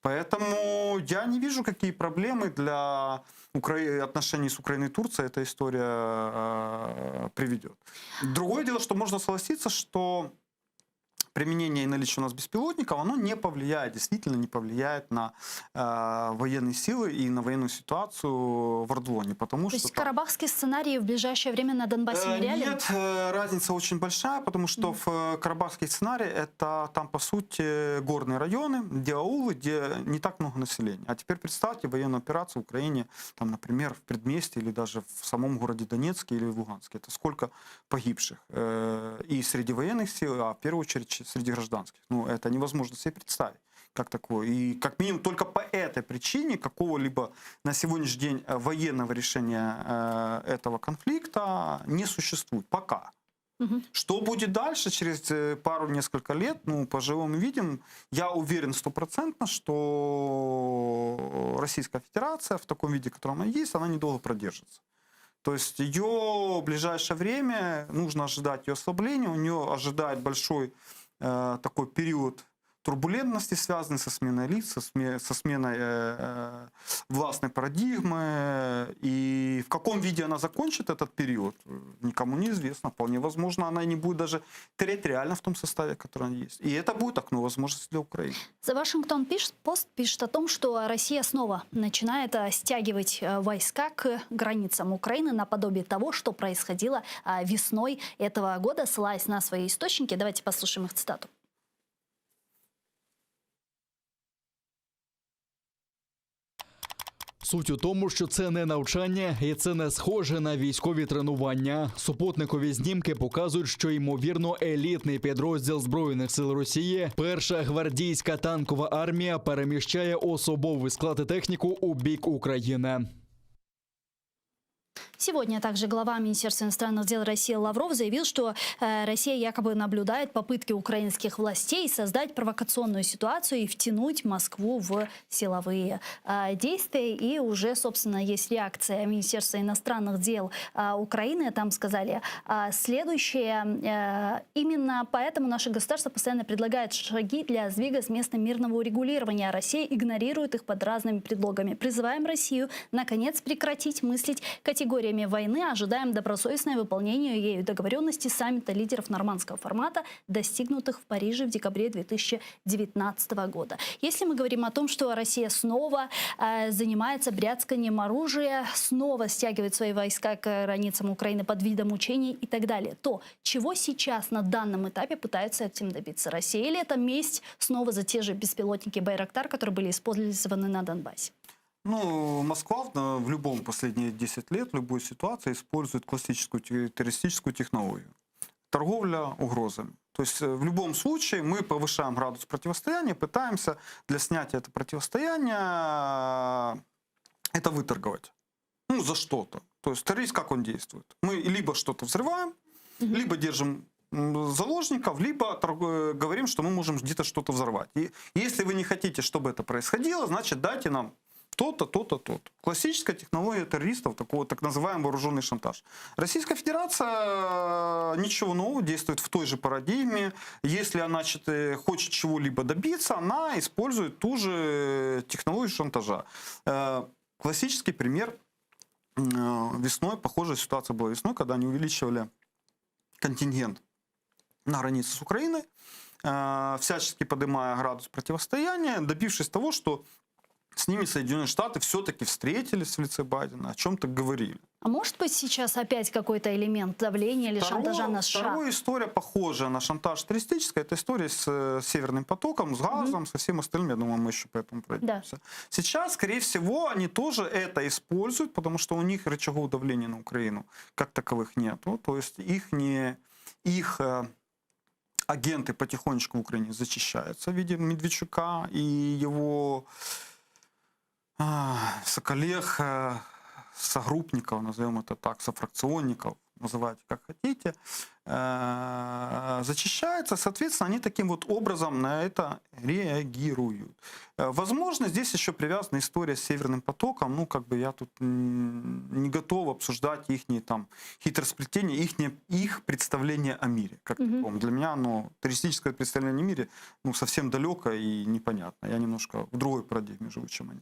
Поэтому я не вижу, какие проблемы для отношений с Украиной и Турцией эта история приведет. Другое дело, что можно согласиться, что применение и наличие у нас беспилотников, оно не повлияет, действительно не повлияет на военные силы и на военную ситуацию в Ордлоне. Потому То что есть карабахский сценарий в ближайшее время на Донбассе нереален? Нет, разница очень большая, потому что в карабахский сценарий это там, по сути, горные районы, где аулы, где не так много населения. А теперь представьте военную операцию в Украине, там, например, в Предместе или даже в самом городе Донецке или в Луганске. Это сколько погибших и среди военных сил, а в первую очередь среди гражданских. Ну, это невозможно себе представить, как такое. И как минимум только по этой причине какого-либо на сегодняшний день военного решения этого конфликта не существует. Пока. Что будет дальше, через пару-несколько лет, ну, поживем и видим. Я уверен 100%, что Российская Федерация в таком виде, в котором она есть, она недолго продержится. То есть ее в ближайшее время нужно ожидать ее ослабления, у нее ожидает большой такой период турбулентности, связанный со сменой лиц, со сменой властной парадигмы. И в каком виде она закончит этот период, никому не известно. Вполне возможно, она не будет даже территориально в том составе, который она есть. И это будет окно возможностей для Украины. The Washington Post пишет о том, что Россия снова начинает стягивать войска к границам Украины наподобие того, что происходило весной этого года, ссылаясь на свои источники. Давайте послушаем их цитату. Суть у тому, що це не навчання і це не схоже на військові тренування. Супутникові знімки показують, що, ймовірно, елітний підрозділ Збройних сил Росії, перша гвардійська танкова армія, переміщає особовий склад і техніку у бік України. Сегодня также глава Министерства иностранных дел России Лавров заявил, что Россия якобы наблюдает попытки украинских властей создать провокационную ситуацию и втянуть Москву в силовые действия. И уже, собственно, есть реакция Министерства иностранных дел Украины. Там сказали следующее. Именно поэтому наше государство постоянно предлагает шаги для сдвига с места мирного урегулирования. А Россия игнорирует их под разными предлогами. Призываем Россию, наконец, прекратить мыслить категориями войны, ожидаем добросовестное выполнение ею договоренности саммита лидеров нормандского формата, достигнутых в Париже в декабре 2019 года. Если мы говорим о том, что Россия снова занимается бряцканием оружия, снова стягивает свои войска к границам Украины под видом учений и так далее, то чего сейчас на данном этапе пытается этим добиться Россия? Или это месть снова за те же беспилотники «Байрактар», которые были использованы на Донбассе? Ну, Москва в любом последние 10 лет, в любой ситуации использует классическую террористическую технологию. Торговля угрозами. То есть в любом случае мы повышаем градус противостояния, пытаемся для снятия этого противостояния это выторговать. Ну, за что-то. То есть террорист, как он действует? Мы либо что-то взрываем, либо держим заложников, либо говорим, что мы можем где-то что-то взорвать. И если вы не хотите, чтобы это происходило, значит, дайте нам то-то, то-то, то-то. Классическая технология террористов, такого так называемый вооруженный шантаж. Российская Федерация ничего нового, действует в той же парадигме. Если она хочет чего-либо добиться, она использует ту же технологию шантажа. Классический пример. Весной, похожая ситуация была весной, когда они увеличивали контингент на границе с Украиной, всячески поднимая градус противостояния, добившись того, что с ними Соединенные Штаты все-таки встретились в лице Байдена, о чем-то говорили. А может быть сейчас опять какой-то элемент давления или шантажа на США? Вторая история, похожая на шантаж террористическая, это история с Северным потоком, с газом, со всем остальным. Я думаю, мы еще по этому пройдемся. Да. Сейчас, скорее всего, они тоже это используют, потому что у них рычагов давления на Украину как таковых нету. То есть их агенты потихонечку в Украине зачищаются в виде Медведчука и его соколег, согруппников, назовем это так, софракционников, называйте как хотите, зачищается, соответственно, они таким вот образом на это реагируют. Возможно, здесь еще привязана история с Северным потоком. Ну, как бы я тут не готов обсуждать их там хитросплетение, их представление о мире. Как таком. Для меня туристическое представление о мире совсем далеко и непонятно. Я немножко в другой парадигме живу, чем они.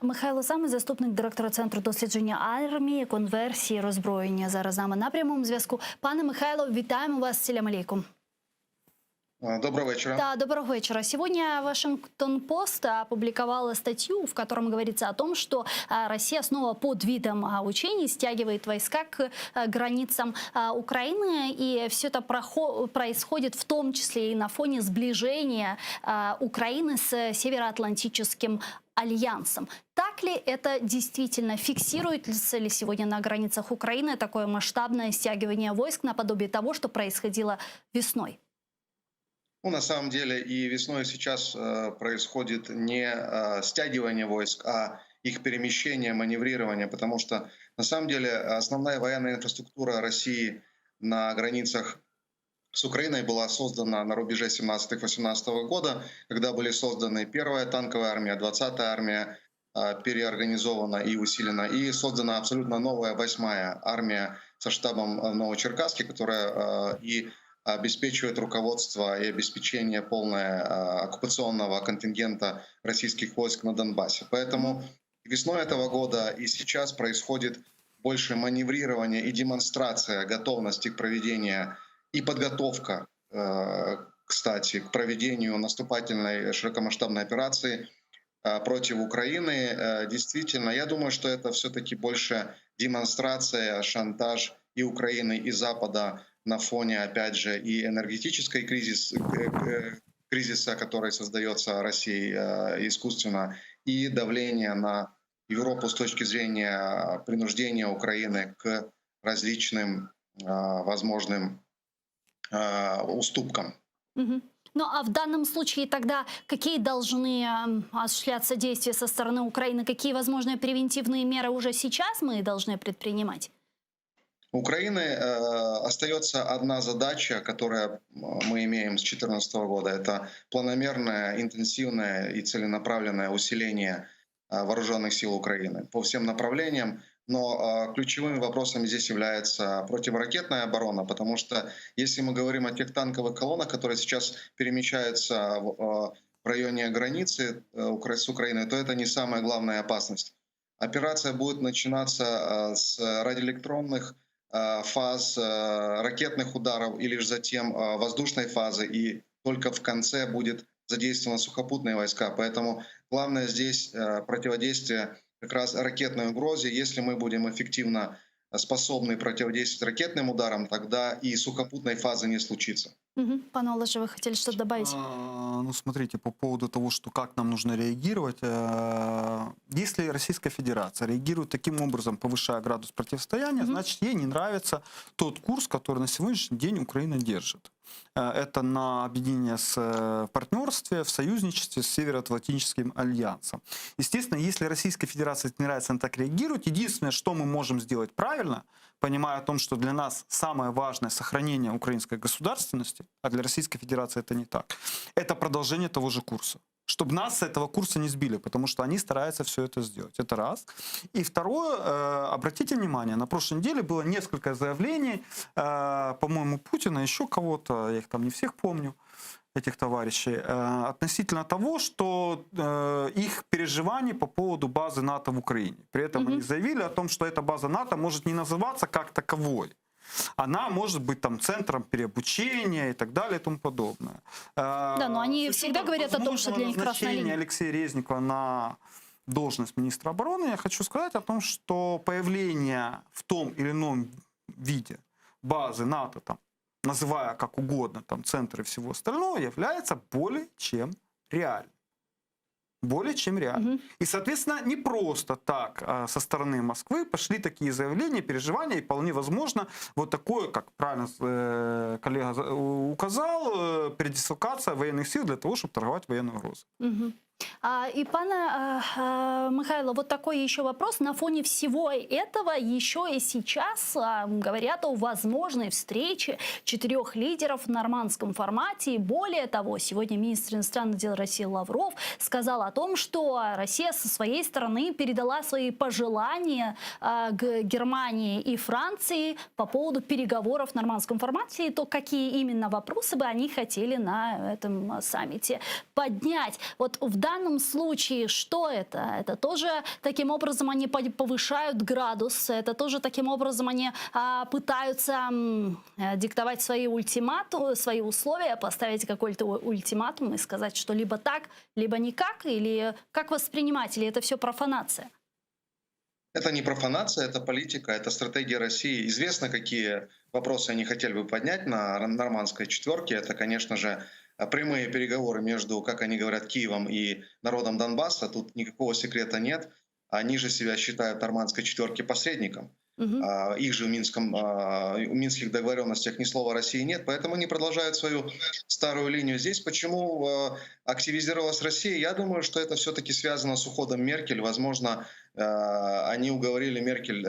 Михайло Самий, заступник директора Центру дослідження армії, конверсії, роззброєння. Зараз з нами на прямому зв'язку. Пане Михайло, вітаємо вас. Селям алейкум. Доброго вечера. Да, доброго вечера. Сегодня Вашингтон-Пост опубликовала статью, в котором говорится о том, что Россия снова под видом учений стягивает войска к границам Украины. И все это происходит в том числе и на фоне сближения Украины с Североатлантическим альянсом. Так ли это действительно? Фиксируется ли сегодня на границах Украины такое масштабное стягивание войск наподобие того, что происходило весной? Ну, на самом деле и весной, и сейчас происходит не стягивание войск, а их перемещение, маневрирование, потому что на самом деле основная военная инфраструктура России на границах с Украиной была создана на рубеже 17-18 года, когда были созданы первая танковая армия, 20-я армия, переорганизована и усилена, и создана абсолютно новая 8-я армия со штабом в Новочеркасске, которая и обеспечивает руководство и обеспечение полное оккупационного контингента российских войск на Донбассе. Поэтому весной этого года и сейчас происходит больше маневрирования и демонстрация готовности к проведению и подготовка, кстати, к проведению наступательной широкомасштабной операции против Украины. Действительно, я думаю, что это все-таки больше демонстрация, шантаж и Украины, и Запада на фоне, опять же, и энергетической кризиса, который создается Россией искусственно, и давление на Европу с точки зрения принуждения Украины к различным возможным уступкам. Ну а в данном случае тогда какие должны осуществляться действия со стороны Украины? Какие возможные превентивные меры уже сейчас мы должны предпринимать? У Украины остается одна задача, которую мы имеем с 2014 года. Это планомерное, интенсивное и целенаправленное усиление вооруженных сил Украины по всем направлениям. Но ключевыми вопросами здесь является противоракетная оборона, потому что если мы говорим о тех танковых колоннах, которые сейчас перемещаются в районе границы с Украиной, то это не самая главная опасность. Операция будет начинаться с радиоэлектронных фаз, ракетных ударов и лишь затем воздушной фазы, и только в конце будет задействованы сухопутные войска. Поэтому главное здесь противодействие как раз ракетной угрозе. Если мы будем эффективно способны противодействовать ракетным ударам, тогда и сухопутной фазы не случится. Пане Олеже, вы хотели что-то добавить? Ну, смотрите, по поводу того, что как нам нужно реагировать. Если Российская Федерация реагирует таким образом, повышая градус противостояния, значит, ей не нравится тот курс, который на сегодняшний день Украина держит. Это на объединение в партнерстве, в союзничестве с Североатлантическим альянсом. Естественно, если Российской Федерации не нравится, она так реагирует. Единственное, что мы можем сделать правильно, понимая о том, что для нас самое важное сохранение украинской государственности, а для Российской Федерации это не так, это продолжение того же курса. Чтобы нас с этого курса не сбили, потому что они стараются все это сделать. Это раз. И второе, обратите внимание, на прошлой неделе было несколько заявлений, по-моему, Путина, еще кого-то, я их там не всех помню, этих товарищей, относительно того, что их переживаний по поводу базы НАТО в Украине. При этом они заявили о том, что эта база НАТО может не называться как таковой. Она может быть там центром переобучения и так далее и тому подобное. Да, но они всегда говорят о том, что для них красная линия. Алексея Резникова на должность министра обороны, я хочу сказать о том, что появление в том или ином виде базы НАТО, там, называя как угодно там, центры и всего остального, является более чем реальным. Более чем реально. И, соответственно, не просто так со стороны Москвы пошли такие заявления, переживания, и вполне возможно вот такое, как правильно коллега указал, передислокация военных сил для того, чтобы торговать военной угрозой. И, пане Михайло, вот такой еще вопрос. На фоне всего этого еще и сейчас говорят о возможной встрече 4 лидеров в нормандском формате. И более того, сегодня министр иностранных дел России Лавров сказал о том, что Россия со своей стороны передала свои пожелания к Германии и Франции по поводу переговоров в нормандском формате, и то, какие именно вопросы бы они хотели на этом саммите поднять. Вот в данном случае что это? Это тоже таким образом они повышают градус, это тоже таким образом они пытаются диктовать свои условия, поставить какой-то ультиматум и сказать, что либо так, либо никак, или как воспринимать, или это все профанация? Это не профанация, это политика, это стратегия России. Известно, какие вопросы они хотели бы поднять на нормандской четверке. Это, конечно же, прямые переговоры между, как они говорят, Киевом и народом Донбасса. Тут никакого секрета нет. Они же себя считают нормандской четверки посредником. Их же в минских договоренностях ни слова России нет, поэтому они продолжают свою старую линию здесь. Почему активизировалась Россия? Я думаю, что это все-таки связано с уходом Меркель. Возможно, они уговорили Меркель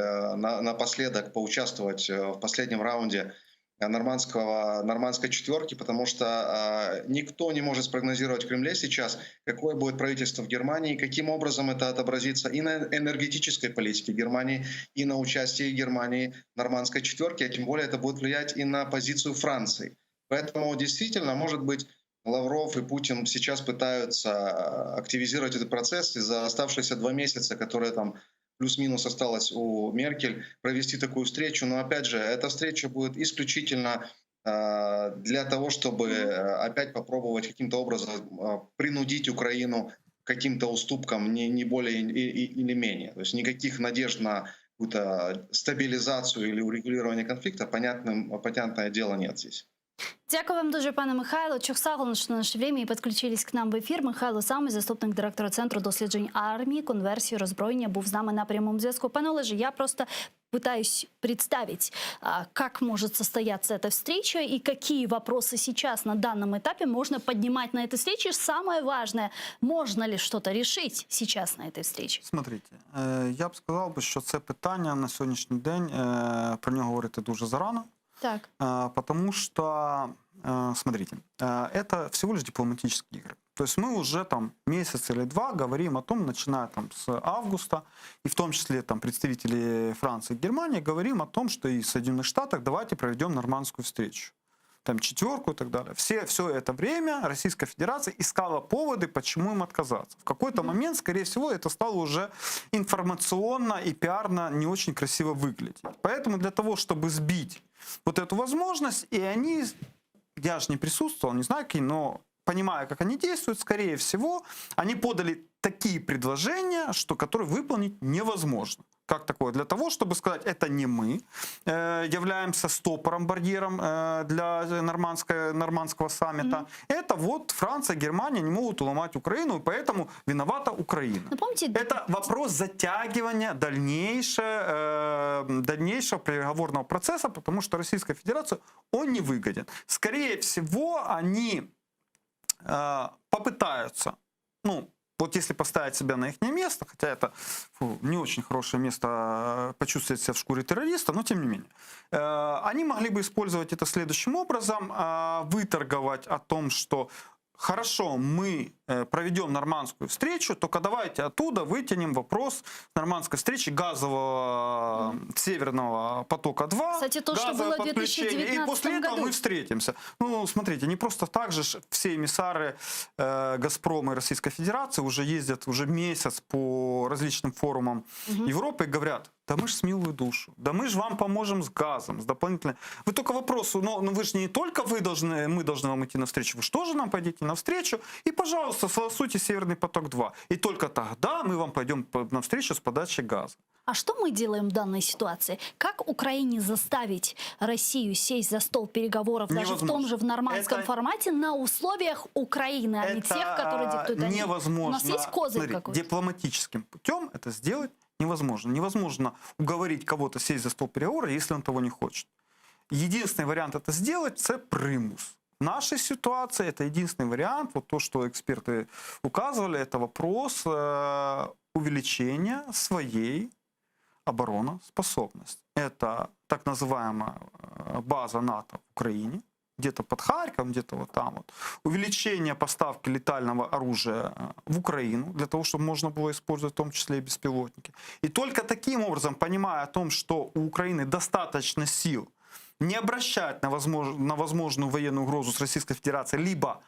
напоследок поучаствовать в последнем раунде нормандской четверки, потому что никто не может спрогнозировать в Кремле сейчас, какое будет правительство в Германии, каким образом это отобразится и на энергетической политике Германии, и на участии Германии в нормандской четверке, а тем более это будет влиять и на позицию Франции. Поэтому действительно, может быть, Лавров и Путин сейчас пытаются активизировать этот процесс, и за оставшиеся 2 месяца, которые там плюс-минус осталось у Меркель, провести такую встречу. Но опять же, эта встреча будет исключительно для того, чтобы опять попробовать каким-то образом принудить Украину к каким-то уступкам, не более или менее. То есть никаких надежд на какую-то стабилизацию или урегулирование конфликта, понятное дело, нет здесь. Дякую вам дуже, пане Михайло. Чухсагон, що на наше время і підключились к нам в ефір. Михайло Самий, заступник директора Центру досліджень армії, конверсії, роззброєння, був з нами на прямому зв'язку. Пане Олеже, я просто пытаюсь представить, как может состояться эта встреча и какие вопросы сейчас на данном этапе можно поднимать на этой встрече. Самое важное, можно ли что-то решить сейчас на этой встрече? Смотрите, я б сказав, що це питання на сьогоднішній день, про нього говорити дуже зарано. Так. Потому что, смотрите, это всего лишь дипломатические игры. То есть мы уже там месяц или 2 говорим о том, начиная там с августа, и в том числе там представители Франции и Германии, говорим о том, что и в Соединенных Штатах давайте проведем нормандскую встречу. Там 4 и так далее. Все это время Российская Федерация искала поводы, почему им отказаться. В какой-то момент, скорее всего, это стало уже информационно и пиарно не очень красиво выглядеть. Поэтому для того, чтобы сбить вот эту возможность, и они, я же не присутствовал, не знаю какие, но понимая, как они действуют, скорее всего, они подали такие предложения, которые выполнить невозможно. Как такое? Для того, чтобы сказать, это не мы являемся стопором, барьером для нормандского саммита. Это вот Франция, Германия не могут уломать Украину, и поэтому виновата Украина. Ну, помните... Это вопрос затягивания дальнейшего переговорного процесса, потому что Российская Федерация, он не выгоден. Скорее всего, они попытаются, вот если поставить себя на их место, хотя это не очень хорошее место почувствовать себя в шкуре террориста, но тем не менее, они могли бы использовать это следующим образом, выторговать о том, что хорошо, мы проведем нормандскую встречу, только давайте оттуда вытянем вопрос нормандской встречи газового Северного потока-2. Кстати, то, что было в 2019 и после этого году. мы встретимся. Смотрите, не просто так же все эмиссары «Газпрома» и Российской Федерации уже ездят уже месяц по различным форумам Европы и говорят, да мы ж с милую душу, да мы же вам поможем с газом, с дополнительным. Вы только вопрос, вы же не только мы должны вам идти навстречу, вы же тоже нам пойдете навстречу, и, пожалуйста, согласуйте Северный поток-2. И только тогда мы вам пойдем навстречу с подачей газа. А что мы делаем в данной ситуации? Как Украине заставить Россию сесть за стол переговоров даже в том же в нормандском формате на условиях Украины, а не тех, которые диктуют они? Невозможно. У нас есть козырь какой-то? Дипломатическим путем это сделать невозможно. Невозможно уговорить кого-то сесть за стол переговоров, если он того не хочет. Единственный вариант это сделать – это примус. В нашей ситуации это единственный вариант, вот то, что эксперты указывали, это вопрос увеличения своей обороноспособности. Это так называемая база НАТО в Украине, где-то под Харьковом, где-то вот там вот. Увеличение поставки летального оружия в Украину, для того, чтобы можно было использовать в том числе и беспилотники. И только таким образом, понимая о том, что у Украины достаточно сил, не обращать на возможную военную угрозу с Российской Федерацией, либо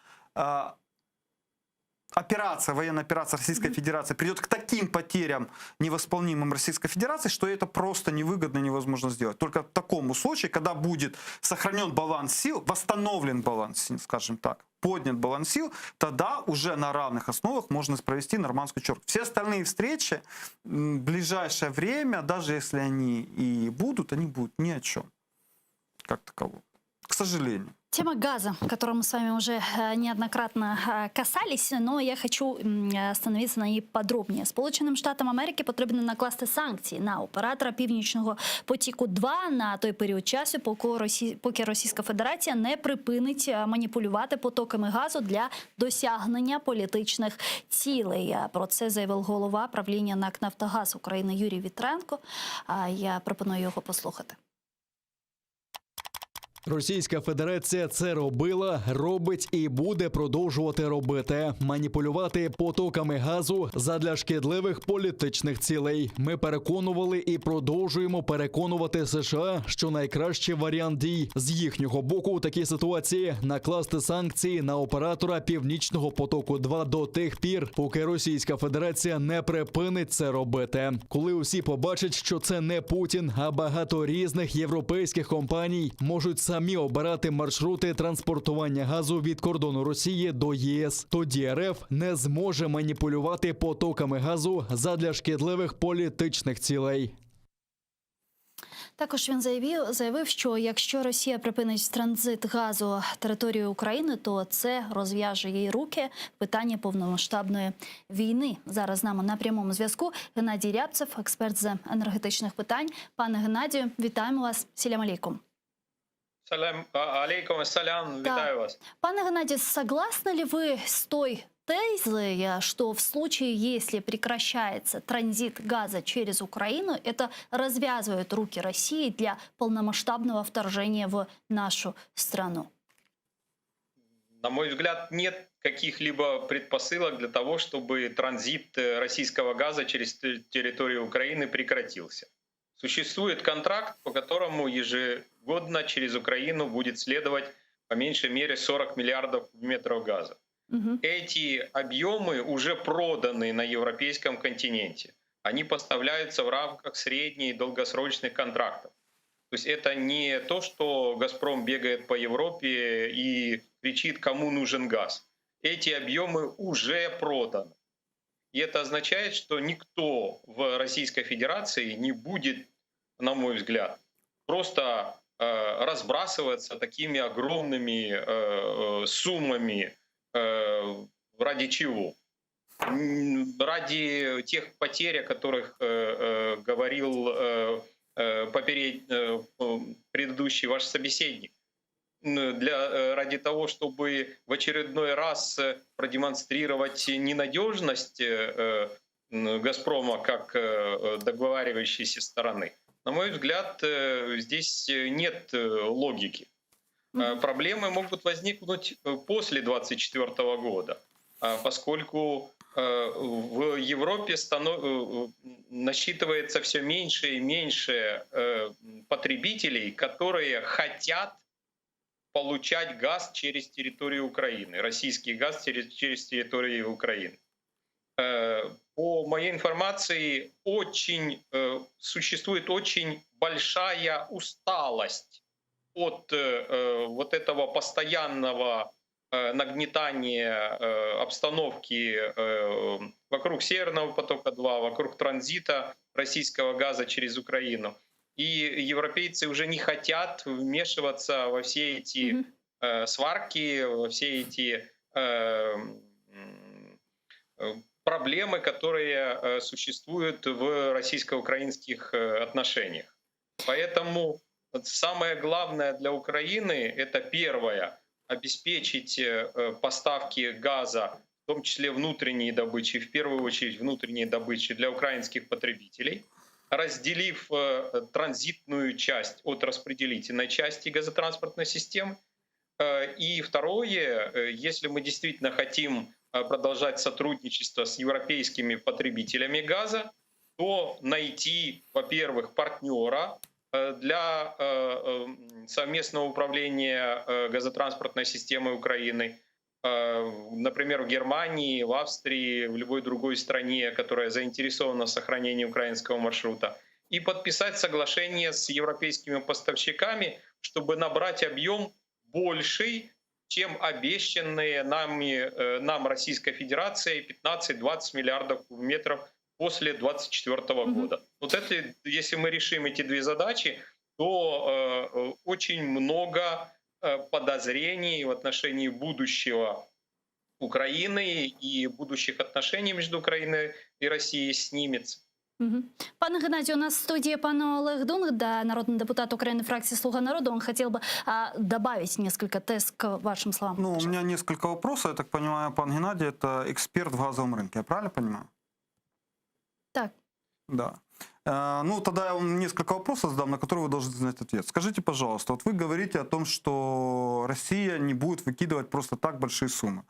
военная операция Российской Федерации придет к таким потерям невосполнимым Российской Федерации, что это просто невыгодно и невозможно сделать. Только в таком случае, когда будет сохранен баланс сил, восстановлен баланс сил, скажем так, поднят баланс сил, тогда уже на равных основах можно провести нормандскую четверку. Все остальные встречи в ближайшее время, даже если они и будут, они будут ни о чем. Как таково. К сожалению. Тема газа, которую мы с вами уже неоднократно касались, но я хочу остановитися на ній подробніше. Сполученим Штатам Америки потрібно накласти санкції на оператора Північного потоку-2 на той період часу, поки Російська Федерація не припинить маніпулювати потоками газу для досягнення політичних цілей. Про це заявив голова правління НАК «Нафтогаз України» Юрій Вітренко. Я пропоную його послухати. Російська Федерація це робила, робить і буде продовжувати робити. Маніпулювати потоками газу задля шкідливих політичних цілей. Ми переконували і продовжуємо переконувати США, що найкращий варіант дій з їхнього боку у такій ситуації – накласти санкції на оператора Північного потоку-2 до тих пір, поки Російська Федерація не припинить це робити. Коли усі побачать, що це не Путін, а багато різних європейських компаній можуть самі обирати маршрути транспортування газу від кордону Росії до ЄС, тоді РФ не зможе маніпулювати потоками газу задля шкідливих політичних цілей. Також він заявив, що якщо Росія припинить транзит газу територією України, то це розв'яже їй руки в питанні повномасштабної війни. Зараз з нами на прямому зв'язку Геннадій Рябцев, експерт з енергетичних питань. Пане Геннадію, вітаємо вас. Салям алейкум. Алейкум ассалям, витаю вас. Пане Геннадий, согласны ли вы с той тезой, что в случае, если прекращается транзит газа через Украину, это развязывает руки России для полномасштабного вторжения в нашу страну? На мой взгляд, нет каких-либо предпосылок для того, чтобы транзит российского газа через территорию Украины прекратился. Существует контракт, по которому ежегодно через Украину будет следовать по меньшей мере 40 миллиардов метров газа. Эти объемы уже проданы на европейском континенте. Они поставляются в рамках средних и долгосрочных контрактов. То есть это не то, что «Газпром» бегает по Европе и кричит, кому нужен газ. Эти объемы уже проданы. И это означает, что никто в Российской Федерации не будет, на мой взгляд, просто разбрасываться такими огромными суммами. Ради чего? Ради тех потерь, о которых говорил предыдущий ваш собеседник. Ради того, чтобы в очередной раз продемонстрировать ненадежность «Газпрома» как договаривающейся стороны. На мой взгляд, здесь нет логики. Проблемы могут возникнуть после 2024 года, поскольку в Европе насчитывается все меньше и меньше потребителей, которые хотят получать газ через территорию Украины, российский газ через территорию Украины. По моей информации, существует очень большая усталость от вот этого постоянного нагнетания обстановки вокруг Северного потока-2, вокруг транзита российского газа через Украину. И европейцы уже не хотят вмешиваться во все эти сварки, во все эти проблемы, которые существуют в российско-украинских отношениях. Поэтому самое главное для Украины — это первое обеспечить поставки газа, в том числе внутренней добычи, в первую очередь внутренней добычи для украинских потребителей, разделив транзитную часть от распределительной части газотранспортной системы. И второе, если мы действительно хотим продолжать сотрудничество с европейскими потребителями газа, то найти, во-первых, партнера для совместного управления газотранспортной системой Украины, например, в Германии, в Австрии, в любой другой стране, которая заинтересована в сохранении украинского маршрута, и подписать соглашение с европейскими поставщиками, чтобы набрать объем больший, чем обещанные нам Российской Федерацией 15-20 миллиардов кубометров после 2024 года. Вот это, если мы решим эти две задачи, то очень много подозрений в отношении будущего Украины и будущих отношений между Украиной и Россией снимется. Пане Геннадию, у нас в студии пан Олег Дунг, да, народный депутат Украины, фракции «Слуга народа». Он хотел бы добавить несколько тез к вашим словам. Ну, у меня несколько вопросов. Я так понимаю, пан Геннадий – это эксперт в газовом рынке. Я правильно понимаю? Так. Да. Ну, тогда я вам несколько вопросов задам, на которые вы должны знать ответ. Скажите, пожалуйста, вот вы говорите о том, что Россия не будет выкидывать просто так большие суммы.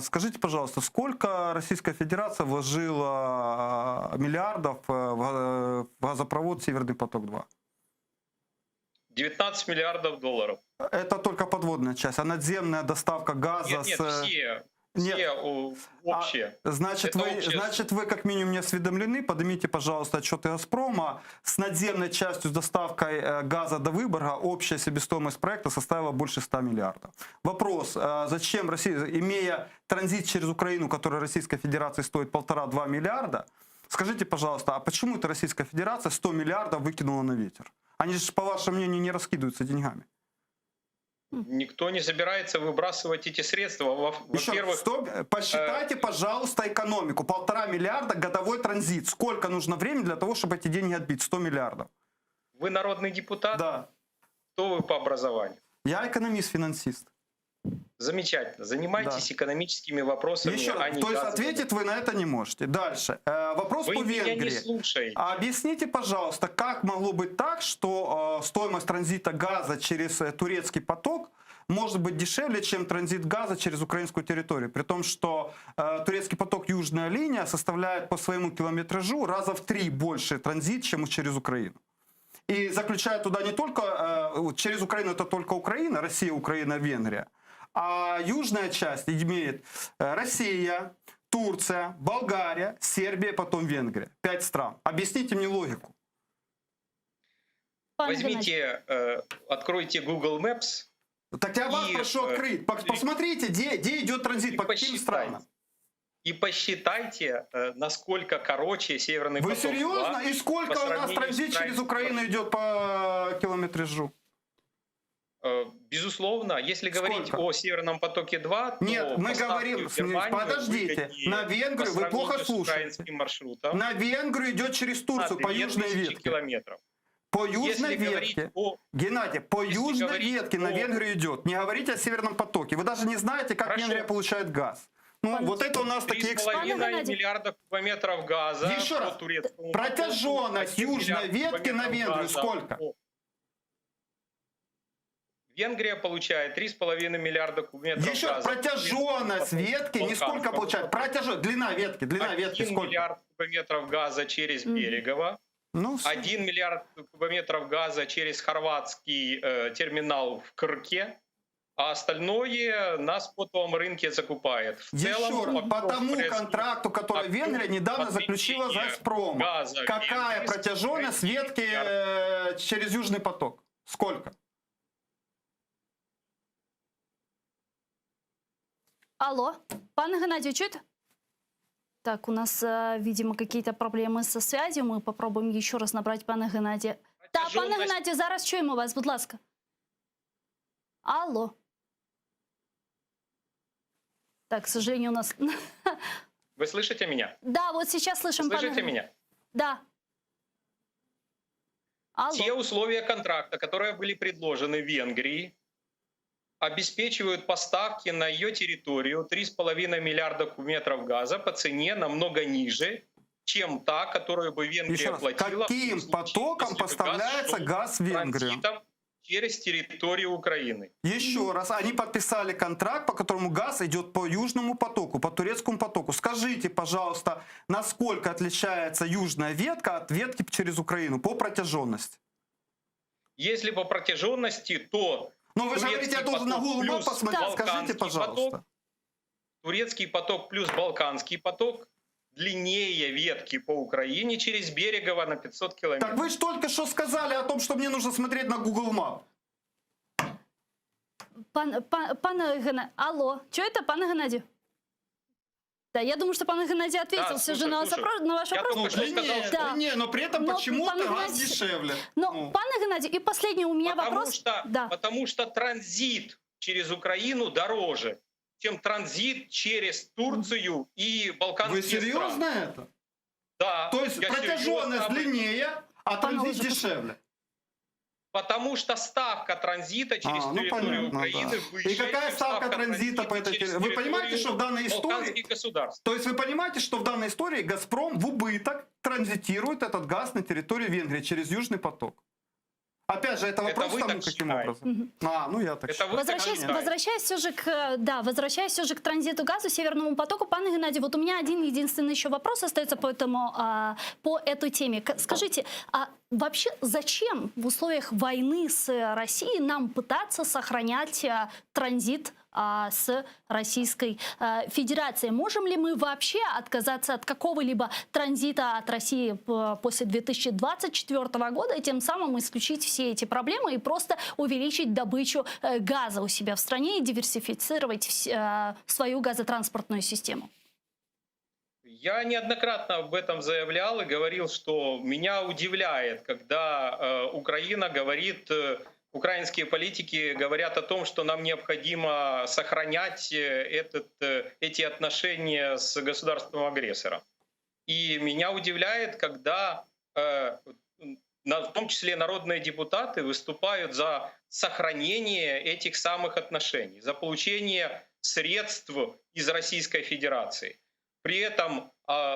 Скажите, пожалуйста, сколько Российская Федерация вложила миллиардов в газопровод «Северный поток-2»? 19 миллиардов долларов. Это только подводная часть, а надземная доставка газа Нет, все общие. Значит, вы как минимум не осведомлены. Поднимите, пожалуйста, отчеты «Газпрома». С надземной частью, с доставкой газа до Выборга общая себестоимость проекта составила больше 100 миллиардов. Вопрос, зачем Россия, имея транзит через Украину, который Российской Федерации стоит 1,5-2 миллиарда, скажите, пожалуйста, а почему это Российская Федерация 100 миллиардов выкинула на ветер? Они же, по вашему мнению, не раскидываются деньгами. Никто не собирается выбрасывать эти средства. Во-первых, посчитайте, пожалуйста, экономику. 1,5 миллиарда годовой транзит. Сколько нужно времени для того, чтобы эти деньги отбить? 100 миллиардов. Вы народный депутат? Да. Кто вы по образованию? Я экономист-финансист. Замечательно. Занимайтесь экономическими вопросами. Еще раз, то есть ответить вы на это не можете. Дальше. Вопрос вы по меня Венгрии. Не слушаете. Объясните, пожалуйста, как могло быть так, что стоимость транзита газа через турецкий поток может быть дешевле, чем транзит газа через украинскую территорию, при том, что турецкий поток «Южная линия» составляет по своему километражу раза в 3 больше транзит, чем через Украину. И заключает туда не только, через Украину это только Украина, Россия, Украина, Венгрия, а южная часть имеет Россия, Турция, Болгария, Сербия, потом Венгрия. 5 стран. Объясните мне логику. Возьмите, откройте Google Maps. Так я вас прошу открыть. Посмотрите, где идет транзит, по каким странам. И посчитайте, насколько короче Северный поток. Вы серьезно? И сколько у нас транзит через Украину идет по километражу? Безусловно, если говорить о Северном потоке-2, то нет, мы говорим, подождите, на Венгрию, вы плохо слушаете. На Венгрию идет через Турцию по южной ветке. Километров. По южной ветке, Геннадий, по южной ветке на Венгрию идет. Не говорите о Северном потоке. Вы даже не знаете, как Венгрия получает газ. Ну, вот это у нас такие эксперты. 3,5 миллиарда кубометров газа. Еще раз, протяженность южной ветки на Венгрию сколько? Венгрия получает 3,5 миллиарда кубометров газа. Еще раз, протяженность ветки не сколько получает? Длина ветки сколько? 1 миллиард кубометров газа через Берегово. 1 миллиард кубометров газа через хорватский терминал в Крке. А остальное на спотовом рынке закупает. Еще раз, по тому контракту, который Венгрия недавно заключила с «Газпромом», какая протяженность ветки через Южный поток? Сколько? Алло, пане Геннадию, чуете? Так, у нас, видимо, какие-то проблемы со связью. Мы попробуем еще раз набрать пана Геннадія. Да, пане Геннадію, зараз чуємо вас, будь ласка. Алло. Так, к сожалению, у нас... Вы слышите меня? Да, вот сейчас слышим. Слышите меня? Да. Алло. Те условия контракта, которые были предложены Венгрии, обеспечивают поставки на ее территорию 3,5 миллиарда кубометров газа по цене намного ниже, чем та, которую бы Еще Венгрия раз, платила. каким потоком поставляется газ в Венгрию? Транзитом через территорию Украины. Еще раз, они подписали контракт, по которому газ идет по Южному потоку, по турецкому потоку. Скажите, пожалуйста, насколько отличается южная ветка от ветки через Украину по протяженности? Если по протяженности, то Ну, вы же говорите, я должен на Google Maps посмотреть. Скажите, пожалуйста. турецкий поток плюс Балканский поток длиннее ветки по Украине через Берегово на 500 километров. Так вы же только что сказали о том, что мне нужно смотреть на Google Maps. Алло, что это, пан Геннадий? Да, я думаю, что пан Геннадий ответил все же на ваш вопрос. Длиннее, но при этом почему-то газ дешевле. Но, пан Геннадий, и последний у меня вопрос. Потому что транзит через Украину дороже, чем транзит через Турцию и Балканские страны. Вы серьезно страны. это? Да. То есть протяженность длиннее, а транзит дешевле? Потому что ставка транзита через территорию Украины выше. И какая чем ставка транзита по этой территории? Вы понимаете, что в данной истории... То есть вы понимаете, что в данной истории «Газпром» в убыток транзитирует этот газ на территорию Венгрии через Южный поток? Опять же, это вопрос тому, каким образом. Я так считаю. Возвращаясь все же к транзиту газа, Северному потоку, пан Геннадий, вот у меня один единственный еще вопрос остается по этой теме. Скажите, а вообще зачем в условиях войны с Россией нам пытаться сохранять транзит с Российской Федерацией? Можем ли мы вообще отказаться от какого-либо транзита от России после 2024 года и тем самым исключить все эти проблемы и просто увеличить добычу газа у себя в стране и диверсифицировать свою газотранспортную систему? Я неоднократно об этом заявлял и говорил, что меня удивляет, когда Украина говорит... Украинские политики говорят о том, что нам необходимо сохранять эти отношения с государством-агрессором. И меня удивляет, когда в том числе народные депутаты выступают за сохранение этих самых отношений, за получение средств из Российской Федерации. При этом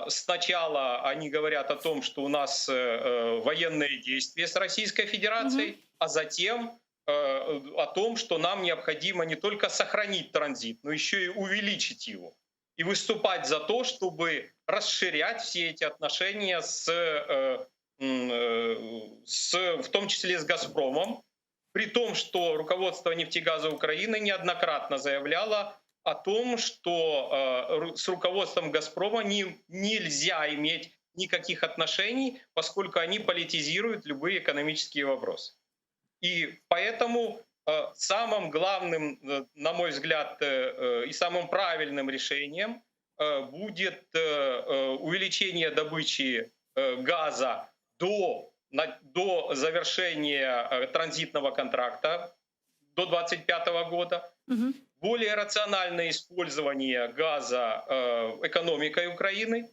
сначала они говорят о том, что у нас военные действия с Российской Федерацией, а затем о том, что нам необходимо не только сохранить транзит, но еще и увеличить его. И выступать за то, чтобы расширять все эти отношения в том числе с «Газпромом», при том, что руководство «Нефтегаза Украины» неоднократно заявляло о том, что с руководством «Газпрома» нельзя иметь никаких отношений, поскольку они политизируют любые экономические вопросы. И поэтому самым главным, на мой взгляд, и самым правильным решением будет увеличение добычи газа до завершения транзитного контракта до 2025 года, более рациональное использование газа экономикой Украины.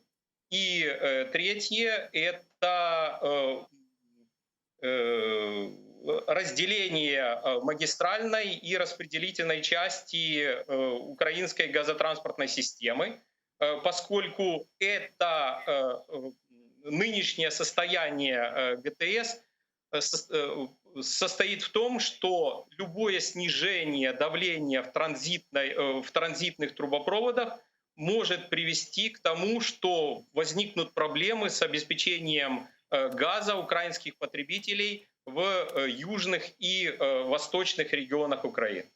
И третье — это разделение магистральной и распределительной части украинской газотранспортной системы, поскольку это нынешнее состояние ГТС состоит в том, что любое снижение давления в транзитных трубопроводах может привести к тому, что возникнут проблемы с обеспечением газа украинских потребителей в южных и восточных регионах Украины.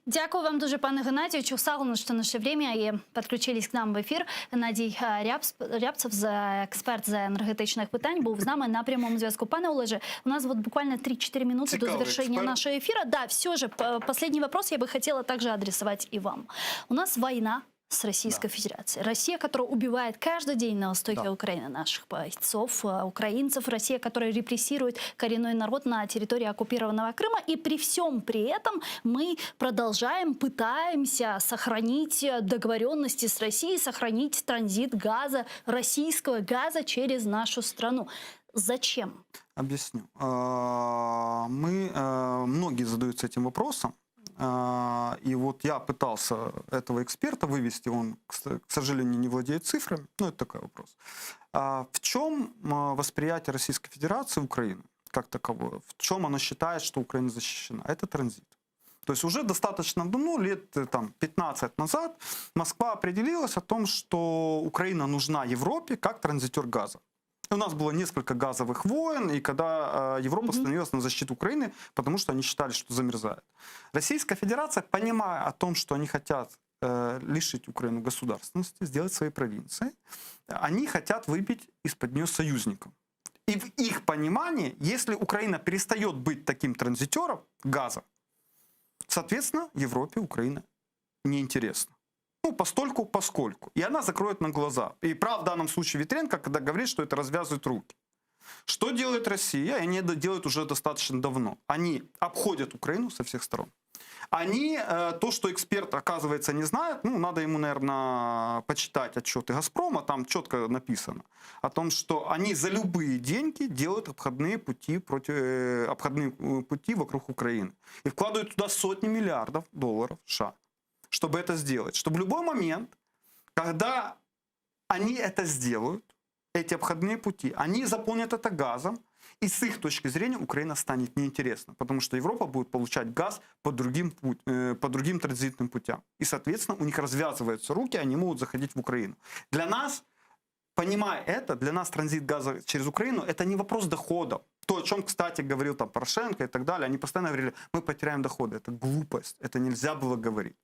Дякую вам дуже, пане Геннадію. Часу на наше время і підключились к нам в ефір. Геннадій Рябцев, експерт з енергетичних питань, був з нами на прямому зв'язку. Пане Олеже, у нас вот буквально 3-4 минуты до завершения нашего эфира. Да, все же, последний вопрос я бы хотела также адресовать и вам. У нас война с Российской Федерацией. Россия, которая убивает каждый день на востоке Украины наших бойцов, украинцев. Россия, которая репрессирует коренной народ на территории оккупированного Крыма. И при всем при этом мы продолжаем, пытаемся сохранить договоренности с Россией, сохранить транзит газа, российского газа через нашу страну. Зачем? Объясню. Многие задаются этим вопросом. И вот я пытался этого эксперта вывести, он, к сожалению, не владеет цифрами, но это такой вопрос. В чем восприятие Российской Федерации Украины как таковое? В чем она считает, что Украина защищена? Это транзит. То есть уже достаточно давно, лет 15 назад, Москва определилась о том, что Украина нужна Европе как транзитер газа. У нас было несколько газовых войн, и когда Европа становилась на защиту Украины, потому что они считали, что замерзает. Российская Федерация, понимая о том, что они хотят лишить Украину государственности, сделать свои провинции, они хотят выбить из-под нее союзников. И в их понимании, если Украина перестает быть таким транзитером газа, соответственно, Европе Украина неинтересна. Ну, постольку, поскольку. И она закроет на глаза. И прав в данном случае Ветренко, когда говорит, что это развязывает руки. Что делает Россия? И они это делают уже достаточно давно. Они обходят Украину со всех сторон. Они, то, что эксперт, оказывается, не знает, ну, надо ему, наверное, почитать отчеты «Газпрома», там четко написано о том, что они за любые деньги делают обходные пути вокруг Украины. И вкладывают туда сотни миллиардов долларов США, чтобы это сделать. Чтобы в любой момент, когда они это сделают, эти обходные пути, они заполнят это газом, и с их точки зрения Украина станет неинтересна, потому что Европа будет получать газ по другим транзитным путям. И, соответственно, у них развязываются руки, они могут заходить в Украину. Для нас, понимая это, для нас транзит газа через Украину – это не вопрос доходов. То, о чем, кстати, говорил там Порошенко и так далее, они постоянно говорили, мы потеряем доходы. Это глупость, это нельзя было говорить.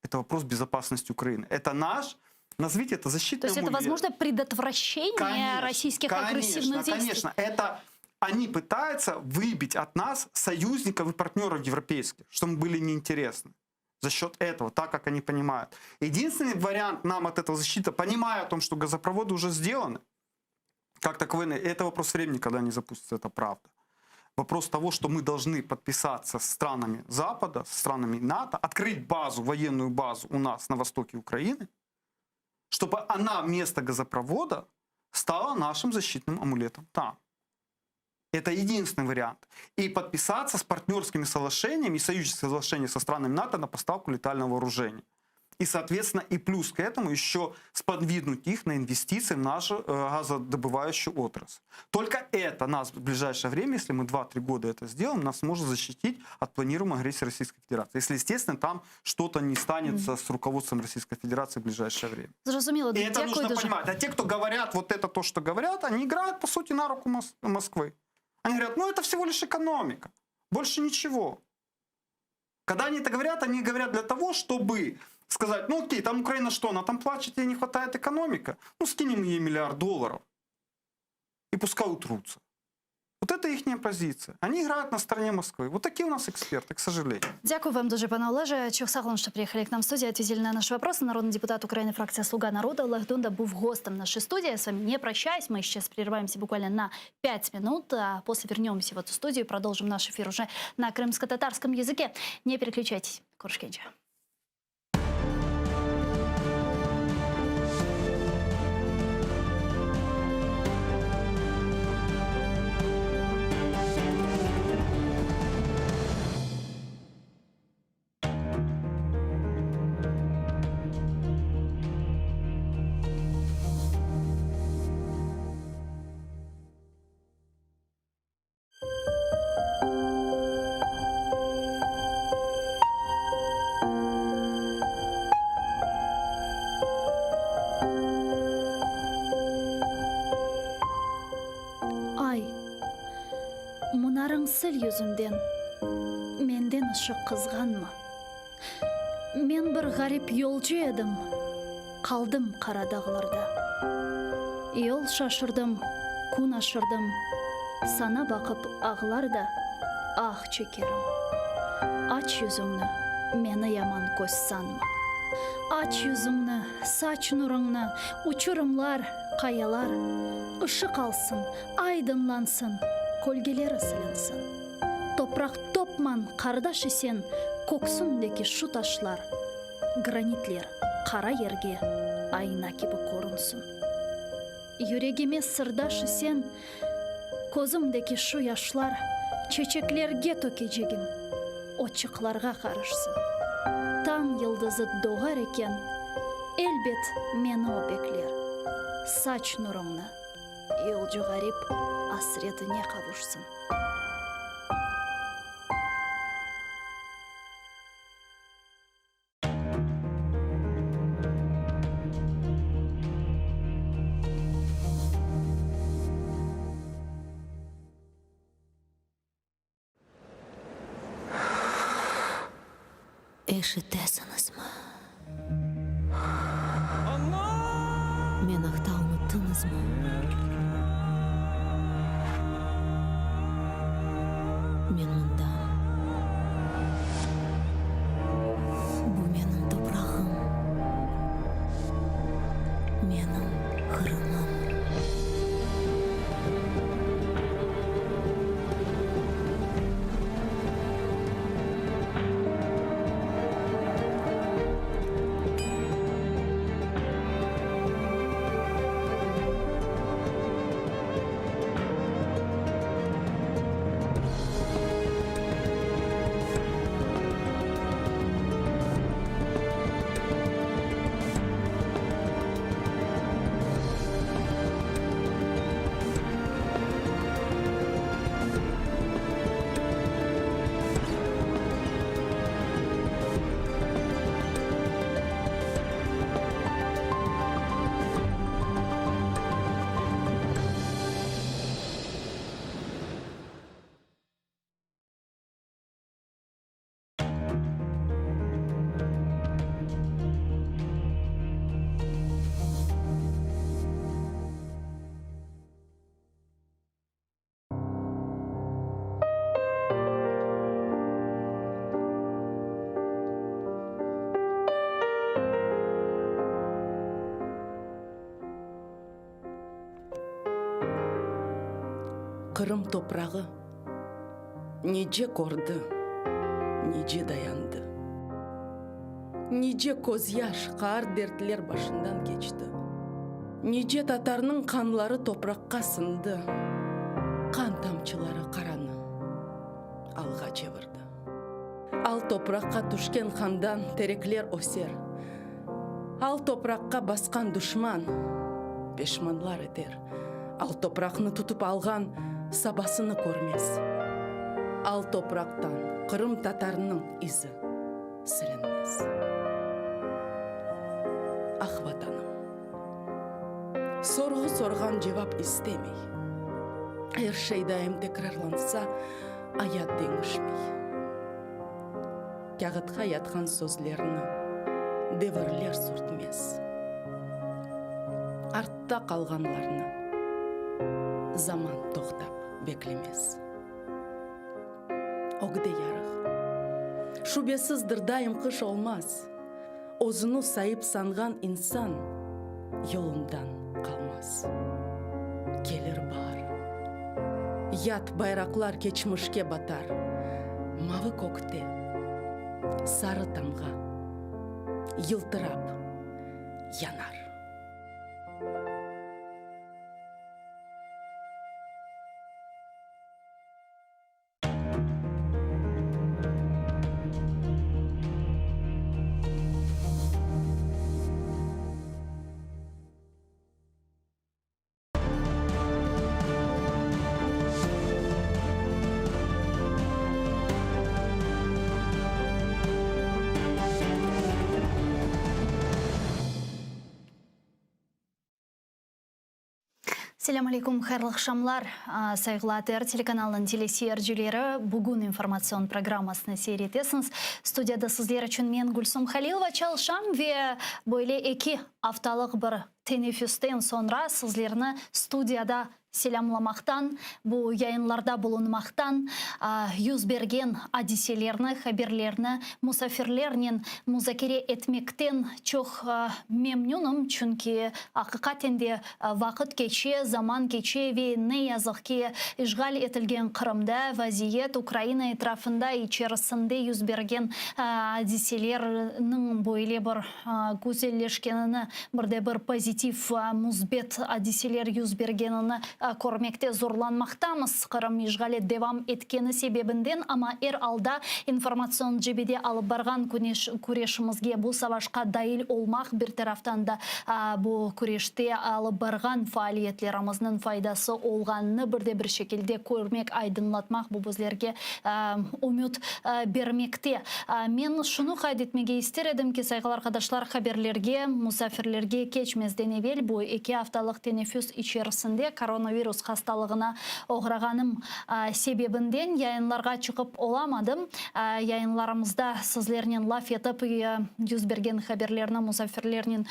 Это вопрос безопасности Украины. Это наш... Назовите это защитный То есть это, возможно, предотвращение российских агрессивных действий? Конечно. Это они пытаются выбить от нас союзников и партнеров европейских, чтобы мы были неинтересны. За счет этого, так как они понимают. Единственный вариант нам от этого защиты, понимая о том, что газопроводы уже сделаны, как таковые, это вопрос времени, когда они запустятся, это правда. Вопрос того, что мы должны подписаться с странами Запада, с странами НАТО, открыть базу, военную базу у нас на востоке Украины, чтобы она вместо газопровода стала нашим защитным амулетом там. Это единственный вариант. И подписаться с партнерскими соглашениями и союзническими соглашениями со странами НАТО на поставку летального вооружения. И, соответственно, и плюс к этому еще сподвигнуть их на инвестиции в нашу газодобывающую отрасль. Только это нас в ближайшее время, если мы 2-3 года это сделаем, нас может защитить от планируемой агрессии Российской Федерации. Если, естественно, там что-то не станется с руководством Российской Федерации в ближайшее время. Зрозуміло, и это нужно дуже. понимать. А те, кто говорят вот это то, что говорят, они играют, по сути, на руку Москвы. Они говорят, ну это всего лишь экономика, больше ничего. Когда они это говорят, они говорят для того, чтобы сказать, ну окей, там Украина что, она там плачет, ей не хватает экономика, ну скинем ей $1 миллиард, и пускай утрутся. Вот это их позиция. Они играют на стороне Москвы. Вот такие у нас эксперты, к сожалению. Дякую вам дуже, пане Олеже. Чохсаглон, что приехали к нам в студию, ответили на наши вопросы. Народный депутат Украины, фракция «Слуга народа» Олег Дунда был гостем нашей студии. Я с вами не прощаюсь. Мы сейчас прерываемся буквально на 5 минут, а после вернемся в эту студию и продолжим наш эфир уже на крымско-татарском языке. Не переключайтесь. Куршкенча. Сіл yüzünden menden ışık kızganma. Men bir garip yolcu edim. Kaldım kara dağlarda. Yol şaşırdım, kun aşırdım. Sana bakıp ağlar da ah çekerim. Aç yüzünü, meni yaman göz sanma. Aç yüzünü, saç nurunu, uçurumlar, kayalar. Işık alsın, aydınlansın. Kölgeleri silinsin. Toprak topman kardeşi sen, koksundaki şu taşlar, granitler kara yerge ayna gibi korunsun. Yüreğime sırdaşı sen, kozumdaki şu yaşlar çiçeklerge tökeceğim. отчықларға қарышсын. Таң йылдызы доғар екен, әлбет мені обеклер. Сач нұрыңны, елжі ғарип асыретіне қавушсын. Ишітесіңіз ма? Мен ақтау ұмыттыңыз ма? Мен мұндамын. Бұл менің топырағым. Менің қырымым. Қырым топрағы неже көрді, неже dayandı. Неже көз яш, қар дертлер башындан кечті. Неже татарның қанлары топраққа сынды. Қан тамчылары қараны алға чевырды. Ал топраққа түшкен қандан тереклер осер. Ал топраққа басқан дұшман пешманлар етер. Ал топрақны тұтып алған сабасыны көрмес. Ал топрақтан Қырым татарының ізі сілінмес. Ах ватаным, сорғы сорған жевап істемей. Әр шейдайым текрарланса, аят деңішмей. Кәғытқа ятқан сөзлеріні девірлер сүртмес. Артта қалғанларны заман тоқтап беклемес. Огде ярық. Шубесіз дырдайым қыш олмас. Озыну сайып санған инсан yolundan қалмас. Келер бар. Ят байрақлар кечмішке батар. Мавы көкте, сары тамға, йылтырап янар. Селям алейкум, хайрлық шамлар. Сайғылы АТР телеканалының телесерджилері бүгін информацион программасына сейретесіңіз. Студияда сіздер үшін мен Гүлсім Халилова чалшам ве бойле эки афталық бір тенефюстен sonra сіздеріні студияда селямламақтан, бұл яйынларда болынмақтан, yüz берген адиселерні, хаберлерні, мұсафирлернен музакере етмектен чоқ мемнюным, чүнки ақиқатенде вақыт кече, заман кече ве не язықке işgal етілген Қырымда вазиет Украина етрафында içerisinde yüz берген адиселерінің бойле бір көзелешкеніні, бірде бір позитив, музбет адиселер yüz бергеніні көрмекте зорланмақтамыз. Қырым ишғалы девам еткені себебінден, ама алда информацион жебеде алып барған күрешімізге бұл савашқа дайыл олмақ, бір тарафтан да бұл күреште алып барған фаалиетлеріміздің файдасы олғанны бірде-бір шекілде көрмек, айдынлатмақ, бұл бізлерге үміт бермекте. Мен шуну қайдетмеге істер едім ки, сайғыл арқадашлар, хаберлерге, мұсафирлерге кечмезден евел бұл 2 апталық тенефюс içerisinde коронавирус хасталығына оғырағаным себебінден яйынларға чықып оламадым. Яйынларымызда сізлерінен лаф етіп жүз берген хаберлеріні мұсафирлерінен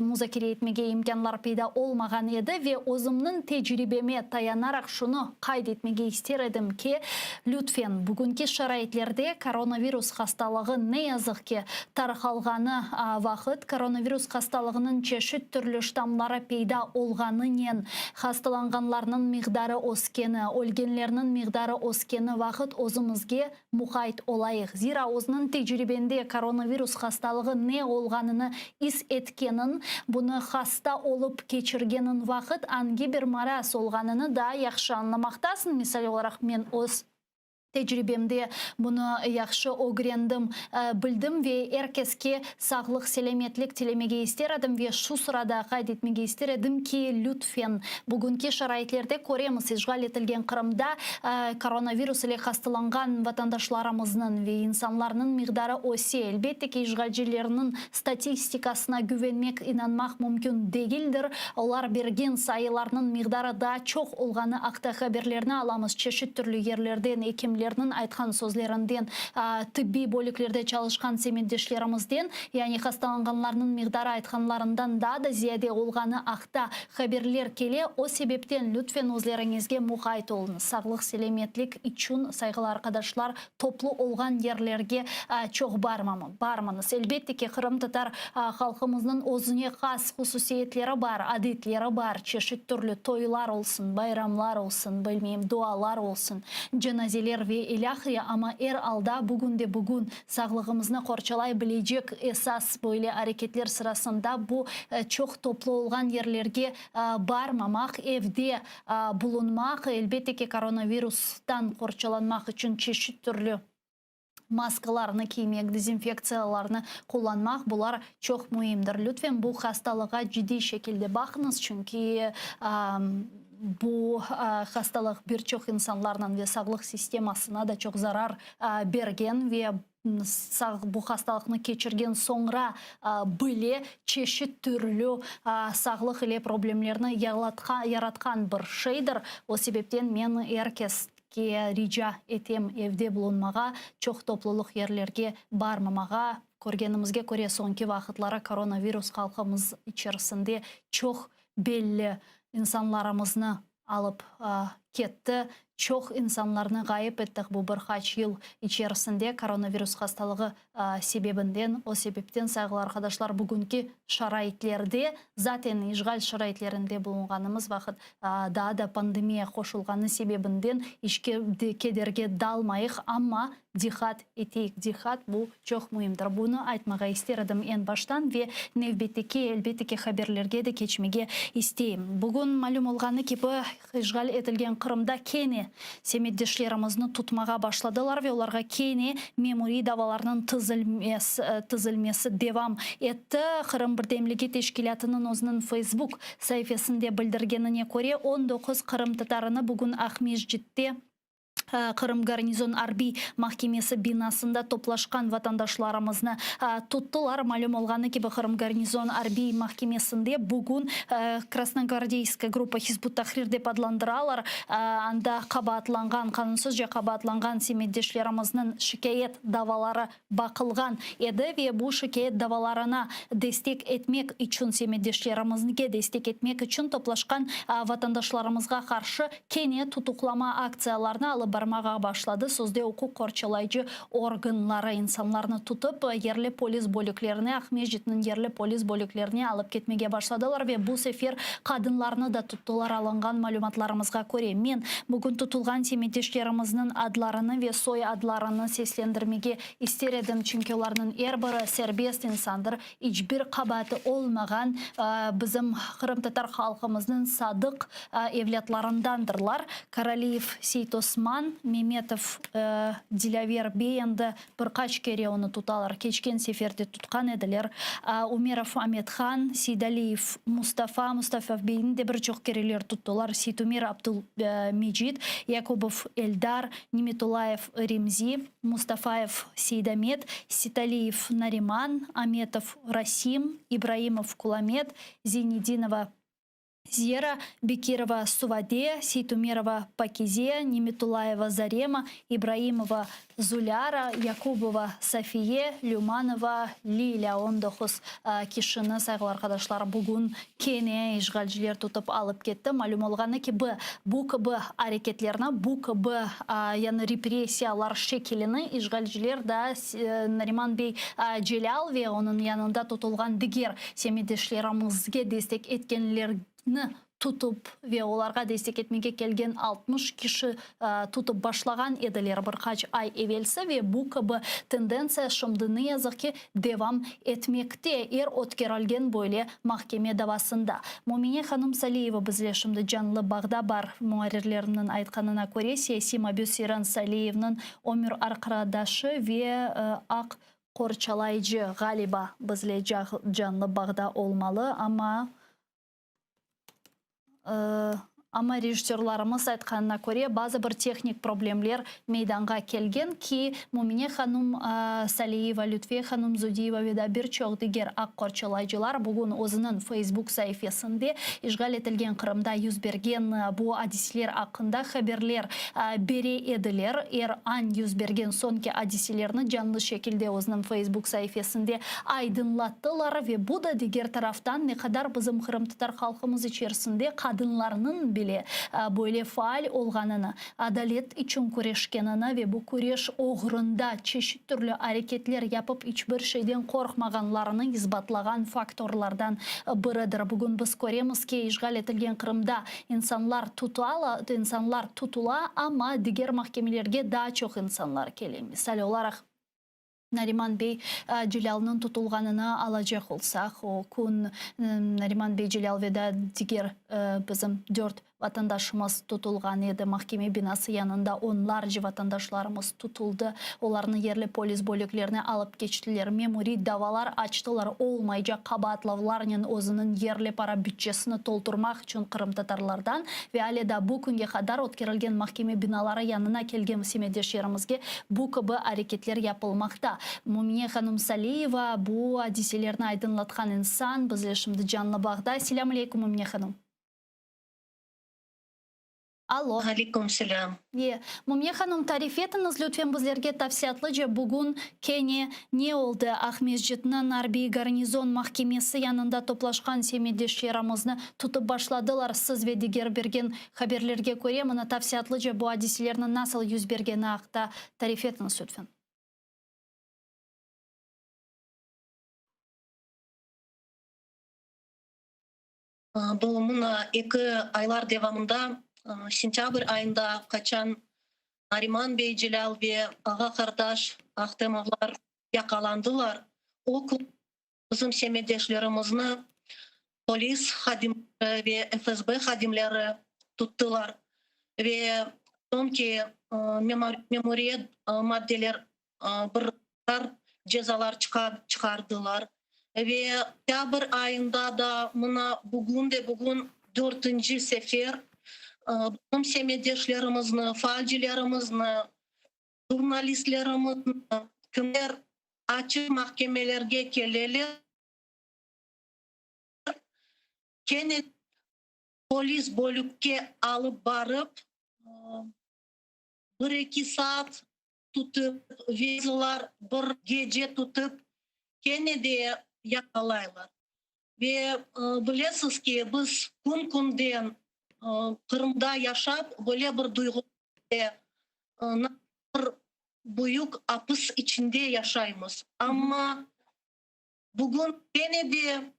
музакире етмеге имканлар пейда олмаған еді ве өзімнің тәжірибеме таянарақ шуны қайд етмеге істер едім ке, лютфен бүгінгі шарайтлерде коронавирус хасталығы не язық ке тарқалғаны вақыт, коронавирус хасталығының чешет түрлі штамлары пейда олғанынен хасталанғанларының миғдары оскені, өлгенлерінің миғдары оскені вақыт өзімізге мұқайт олайық. Зира өзінің тәжірибенде коронавирус хасталығы не олғаныны ис еткенін, бұны хаста олып кечіргенін вақыт анги бір марас олғаныны да яқшы анламақтасын. Мисал оларақ мен өз тәжірибемде бұны яқшы огрендім, білдім ве әркеске сағлық селеметлік телемеге істерадым ве шу сұрада қайдетмеге істерадым ки лютфен. Бүгінке шарайтлерде көреміз ишғал етілген Қырымда коронавирус иле хасталанған ватандашларымыздың ве инсанларының миғдары осе. Әлбетте ки ишғал жерлерінің статистикасына güvenmek инанмақ мүмкін дегілдір. Олар берген сайыларының миғдары да чоқ олғаны ақта хаберлеріне аламыз. Чешет түрлі ерлерден, екемлердің айтқан сөзлерінден, тибби бөліклерде çalışқан семендешлерімізден, яғни хасталанғанларының миғдары айтқанларындан да зияде олғаны ақта хаберлер келе, о себептен лютфен өзлеріңізге мұқайт олыңыз. Сағлық селеметлік üçün сайғыл арқадашлар топлы олған ерлерге чоқ бармаңыз. Әлбетте ки Қырым татар халқымыздың өзіне қас хусусиетлері бар, адетлері бар, чешет түрлі тойлар олсын, байрамлар олсын, білмейм, дуалар олсын, жаназелер ве илахия, ама алда бүгінде бүгін сағлығымызны қорчалай білежек esas böyle әрекетлер сырасында бұл чоқ топлы олған ерлерге бармамақ, евде бұлынмақ, әлбетте ки коронавирустан қорчаланмақ үшін чешет түрлі маскаларны кимек, дезинфекцияларны қоланмақ, бұлар чоқ мұйымдыр. Лютфен бұл хасталыға жиди шекілде бақыңыз, чүнки бұл хасталық бір чоқ инсанларынан ве сағлық системасына да чоқ зарар берген ве бұл хасталықны кечірген соңра біле чешет түрлі сағлық иле проблемлерні яратқан бір шейдір. О себептен мен әркес рижа етем евде бұлынмаға, чоқ топлылық ерлерге бармамаға, көргенімізге көре соңки вақытлары коронавирус халқымыз içerisinde чоқ белі инсанларымызны алып кетті. Чоқ инсанларны ғайып еттік бұл бір қач ел içerisinde коронавирус хасталығы себебінден, о себептен сайғыл арқадашлар бүгінгі шарайтлерде, затен ишғал шарайтлерінде болынғанымыз вақыт да пандемия қошылғаны себебінден ішке кедерге далмайық, амма дихат етейік. Дихат бұл чоқ мұйымдыр. Бұны айтмаға істердім ен баштан ве әлбеттеке хаберлерге де кечмеге істейім. Бүгін мәлім олғаны кепі ишғал етілген Қырымда кене семеддешлерімізні тұтмаға башладылар ве оларға кене мемори даваларының тізілмесі девам етті. Қырым бірдемлігі тешкілятының өзінің Facebook сайфесінде білдіргеніне көре 19 Қырым татарыны бүгін Ақмешітте Қырым гарнизон арби махкемесі бинасында топлашқан ватандашларымызны тұттылар. Мәлім олғаны кебі Қырым гарнизон арби махкемесінде бүгін красногвардейская группа Хизбут Тахрир деп адландыралар. Анда қабатланған, қанунсыз же қабатланған семеддешлеріміздің шикает давалары бақылған еді ве бұл шикает даваларына дестек етмек үшін семеддешлерімізге дестек етмек үшін топлашқан ватандашларымызға қаршы кене тұтуқлама акцияларына алып бармаға башлады. Созде укук корчалайчы органлары инсанларны тутып, ерлі полис бөліклеріне, Ахмежитнің ерлі полис бөліклеріне алып кетмеге башладылар ве бұл сефер қадынларны да туттылар. Алынған малюматларымызға көре. Мен бүгін тұтылған семетештеріміздің адларыны ве сой адларыны сеслендірмеге истередім, чүнкі оларының әрбірі сербест инсандыр, ичбір қабаты олмаған бізім Қырым татар халқымыздың садық евлятларындандырлар. Каралиев Сейт Осман, Меметов Дилявер бейінді бір қач кере оны тұталар. Кечкен сеферде тұтқан еділер. Умеров Аметхан, Сейдалиев Мустафа бейінде бір жоқ керелер тұттылар. Сейтумир Абдул Меджид, Якубов Эльдар, Неметулаев Ремзи, Мустафаев Сейдамет, Ситалиев Нариман, Аметов Расим, Ибраимов Куламет, Зейнединова Зера, Бекирова Суваде, Сейтумирова Пакизе, Неметулаева Зарема, Ибраимова Зуляра, Якубова Софие, Люманова Лиля. Ондохус кишіні сайғыл арқадашлар бүгін кене ишғалжілер тұтып алып кетті. Малюм олғаны ки бұл кібі әрекетлеріне, бұл кібі яны репрессиялар шекеліні ишғалжілер да Нариман бей Джелял ве оның янында тұтылған дігер семедешлерімізге дестек еткенлер тұтып ве оларға дестек етмеге келген 60 киші тұтып башлаған еділер бір қач ай евелсі ве бұл кібі тенденция шымдыны язықке девам етмекте өткерілген бойле махкеме давасында. Момине ханым Салиева бізле шымды жанлы бағда бар муарерлерінің айтқанына көре Сима Бюсиран Салиевның өмір арқырадашы ве ақ Корчалайчы Галиба бізле жанлы бағда олмалы, Ама режиссерларымыз айтқанына көре базы бір техник проблемлер мейданға келген ки Момине ханым Салиева, Лютфе ханым Зудиева веда бір чоқ дегер ақ корчалайчылар бүгін өзінің Facebook сайфесінде ишғал етілген Қырымда юз берген бұл адисилер ақында хаберлер бере еділер. Ан юз берген сонки адисилерні жанлы шекілде өзінің Facebook сайфесінде айдынлаттылар ве бұл да дегер тарафтан не қадар бізім Қырым татар халқымыз içerisinde kadınlarının bile böyle faal olganını, adalet için kureşkenini ve bu kureş oğrunda çeşit türlü hareketler yapıp hiçbir şeyden korkmaganlarını izbatlagan faktorlardan biridir. Bugün biz göremiz ki işgal etilgen Kırım'da insanlar tutula ama diğer mahkemelerge daha çok insanlar geliyor. Misal olarak Нариман бей Джилялның тұтылғанына алажақ олсақ, күн Нариман бей Джилял веда дигер бізім 4 ватандашымыз тұтылған еді. Махкеме бинасы янында онларжы ватандашларымыз тұтылды. Оларны ерлі полис бөліклеріне алып кечтілер. Мемори давалар ачтылар. Олмайжа қабатлавларнен өзінің ерлі пара бюджесіні толтырмақ үшін Қырым татарлардан. Ве әледа бұл күнге қадар өткерілген махкеме биналары янына келген семедешерімізге бұл кібі әрекетлер yapılmakta. Момине ханым Салиева бұл адиселерні айдынлатқан инсан. Біз ешімді жанлы бағда. Селям алейкум, Момине ханым. Алло. Алейкум селям. Момине ханым, тариф етіңіз лütfen бізлерге тапсиятлы же бүгін кене не олды Ахмежитнің Арби гарнизон махкемесі янында топлашқан семедешерімізні тұтып башладылар. Сіз ве дегер берген хаберлерге көре, мұны тапсиятлы же бұл адиселерінің насыл юз бергені ақта тариф етіңіз lütfen. Бұл мұна 2 айлар девамында сентябрь айында қачан Нариман бей Джилял ве аға қардаш Ахтемовлар яқаландылар. Ол біздің семедешлерімізні полис хадимлері ве ФСБ хадимлері тұттылар. Ве сонки мемория мадделер бірдар жезалар çıkardылар. Ve сентябрь ayında da buna bugün 4. sefer bizim semedешlerimizni, falcilerimizni, jurnalistlerimizni kimler açık mahkemelerge keleler, kene polis bölükke alıp barıp 1-2 saat tutup, vizalar bir gece tutup kene de yakalaylar. Ve bilesiz ki biz kun-kunden Kırım'da yaşap böyle bir duygu bir büyük hapis içinde yaşayımız. Ama bugün gene de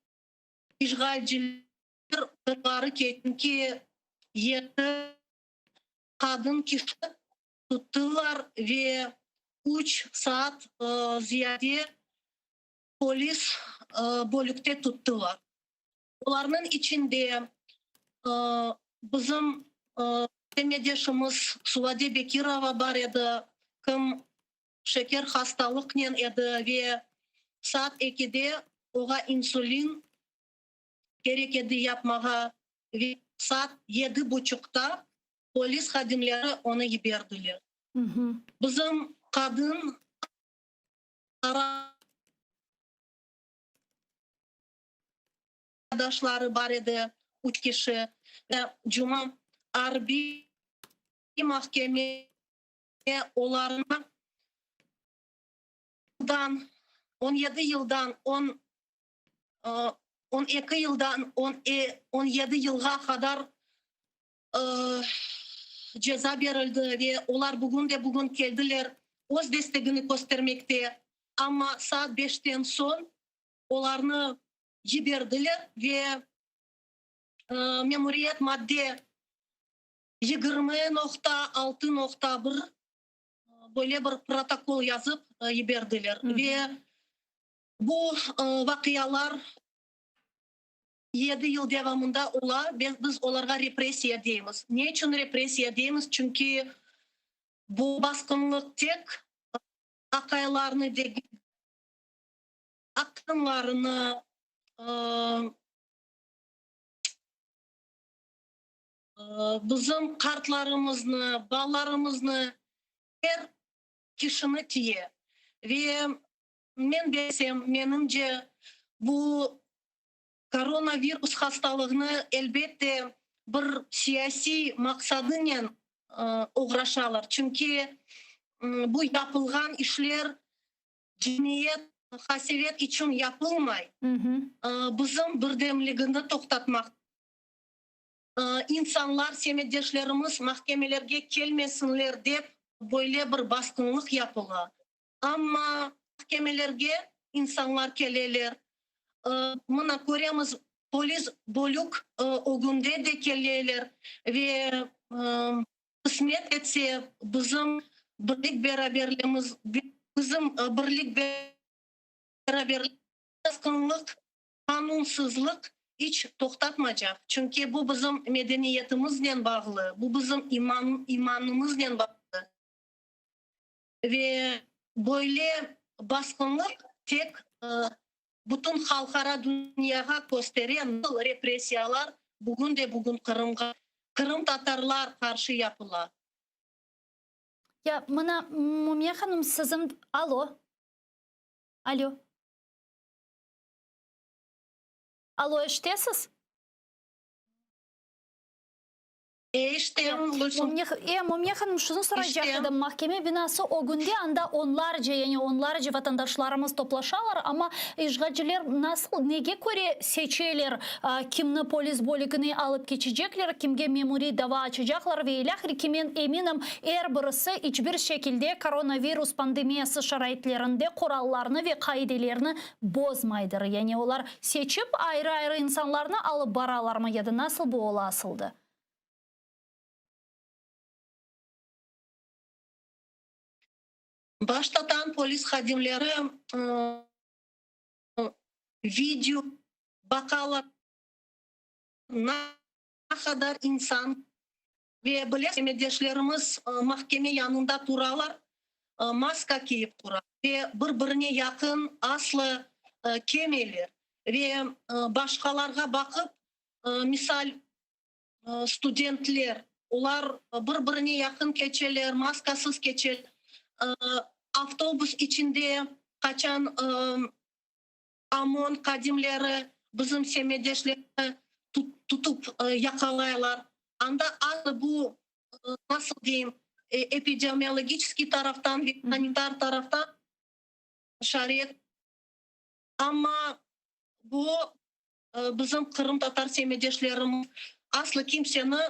işgalciler kararı ki yerde kadın kişi tuttular ve 3 saat ziyade polis bölükte tuttular. Onların içinde bizim medyasımız Suvade Bekirova var idi, kim şeker hastalıkla idi ve saat 2'de ona insülin gerek idi yapmağa ve saat 7:30'da polis hadimleri onu geberdiler. Bizim kadın arkadaşları var idi, 3 kişi. Cuma Harbi mahkemeye onlarına 17 yıldan 12 yıldan 17 yıla kadar ceza verildi ve onlar bugün geldiler, öz destekini göstermekte. Ama saat 5'ten son onlarını geberdiler ve memuriyet madde 20.6.1 böyle bir protokol yazıp geberdiler. Ve bu vakıyalar 7 yıl devamında biz onlara represiya deyimiz. Ne için represiya deyimiz? Çünkü bu baskınlık tek akaylarını ve akınlarını bizim kartlarımızı, ballarımızı her kişini tiye. Ve menimce bu koronavirüs hastalığını elbette bir siyasi maksadıyla uğraşarlar. Çünkü bu yapılan işler cemiyet, hasevet için yapılmay. Bizim birdemliğini toktatmak. İnsanlar, semeddeşlerimiz mahkemelerge gelmesinler deyip böyle bir baskınlık yapılır. Ama mahkemelerge insanlar geleler. Mına göremiz polis bölük o günde de geleler ve kısmet etse bizim birlik beraberliğimiz, bizim birlik beraberlik, baskınlık, kanunsuzluk hiç toktatmayacak. Çünkü bu bizim medeniyetimizle bağlı, bu bizim imanımızla bağlı. Ve böyle baskınlık tek bütün halkara dünyaya gösteren represiyalar bugün Kırım Tatarlar karşı yapılar. Ya mına Mumia Hanım sizin alo. Alo, iştesiz? Mumia Hanım şunu soracak idim. Mahkeme binası o günde anda onlarca vatandaşlarımız toplaşarlar ama işgalciler nasıl, nege göre seçiyorlar kimni polis bölüğüne alıp geçecekler, kimge memuri dava açacaklar ve ilahir kimin eminim her birisi hiçbir şekilde koronavirüs pandemiyası şaraitlerinde kurallarını ve kaidelerini bozmaydır. Yani onlar seçip ayrı insanlarını alıp baralar mı ya da nasıl bu olasıldı? Başlatan polis hadimleri video bakarlar ne kadar insan ve medyaslarımız mahkeme yanında durarlar, maska giyip durar ve birbirine yakın aslı kemeler ve başkalarına bakıp misal studentler onlar birbirine yakın geçerler, maskasız geçer. Avtobus içinde kaçan amon kadimleri bizim semedeşleri tutup yakalayarlar. Anda aslında bu nasıl diyeyim epidemiolojik taraftan ve sanitar taraftan şariat. Ama bu bizim Kırım Tatar semedeşlerimiz aslı kimsenin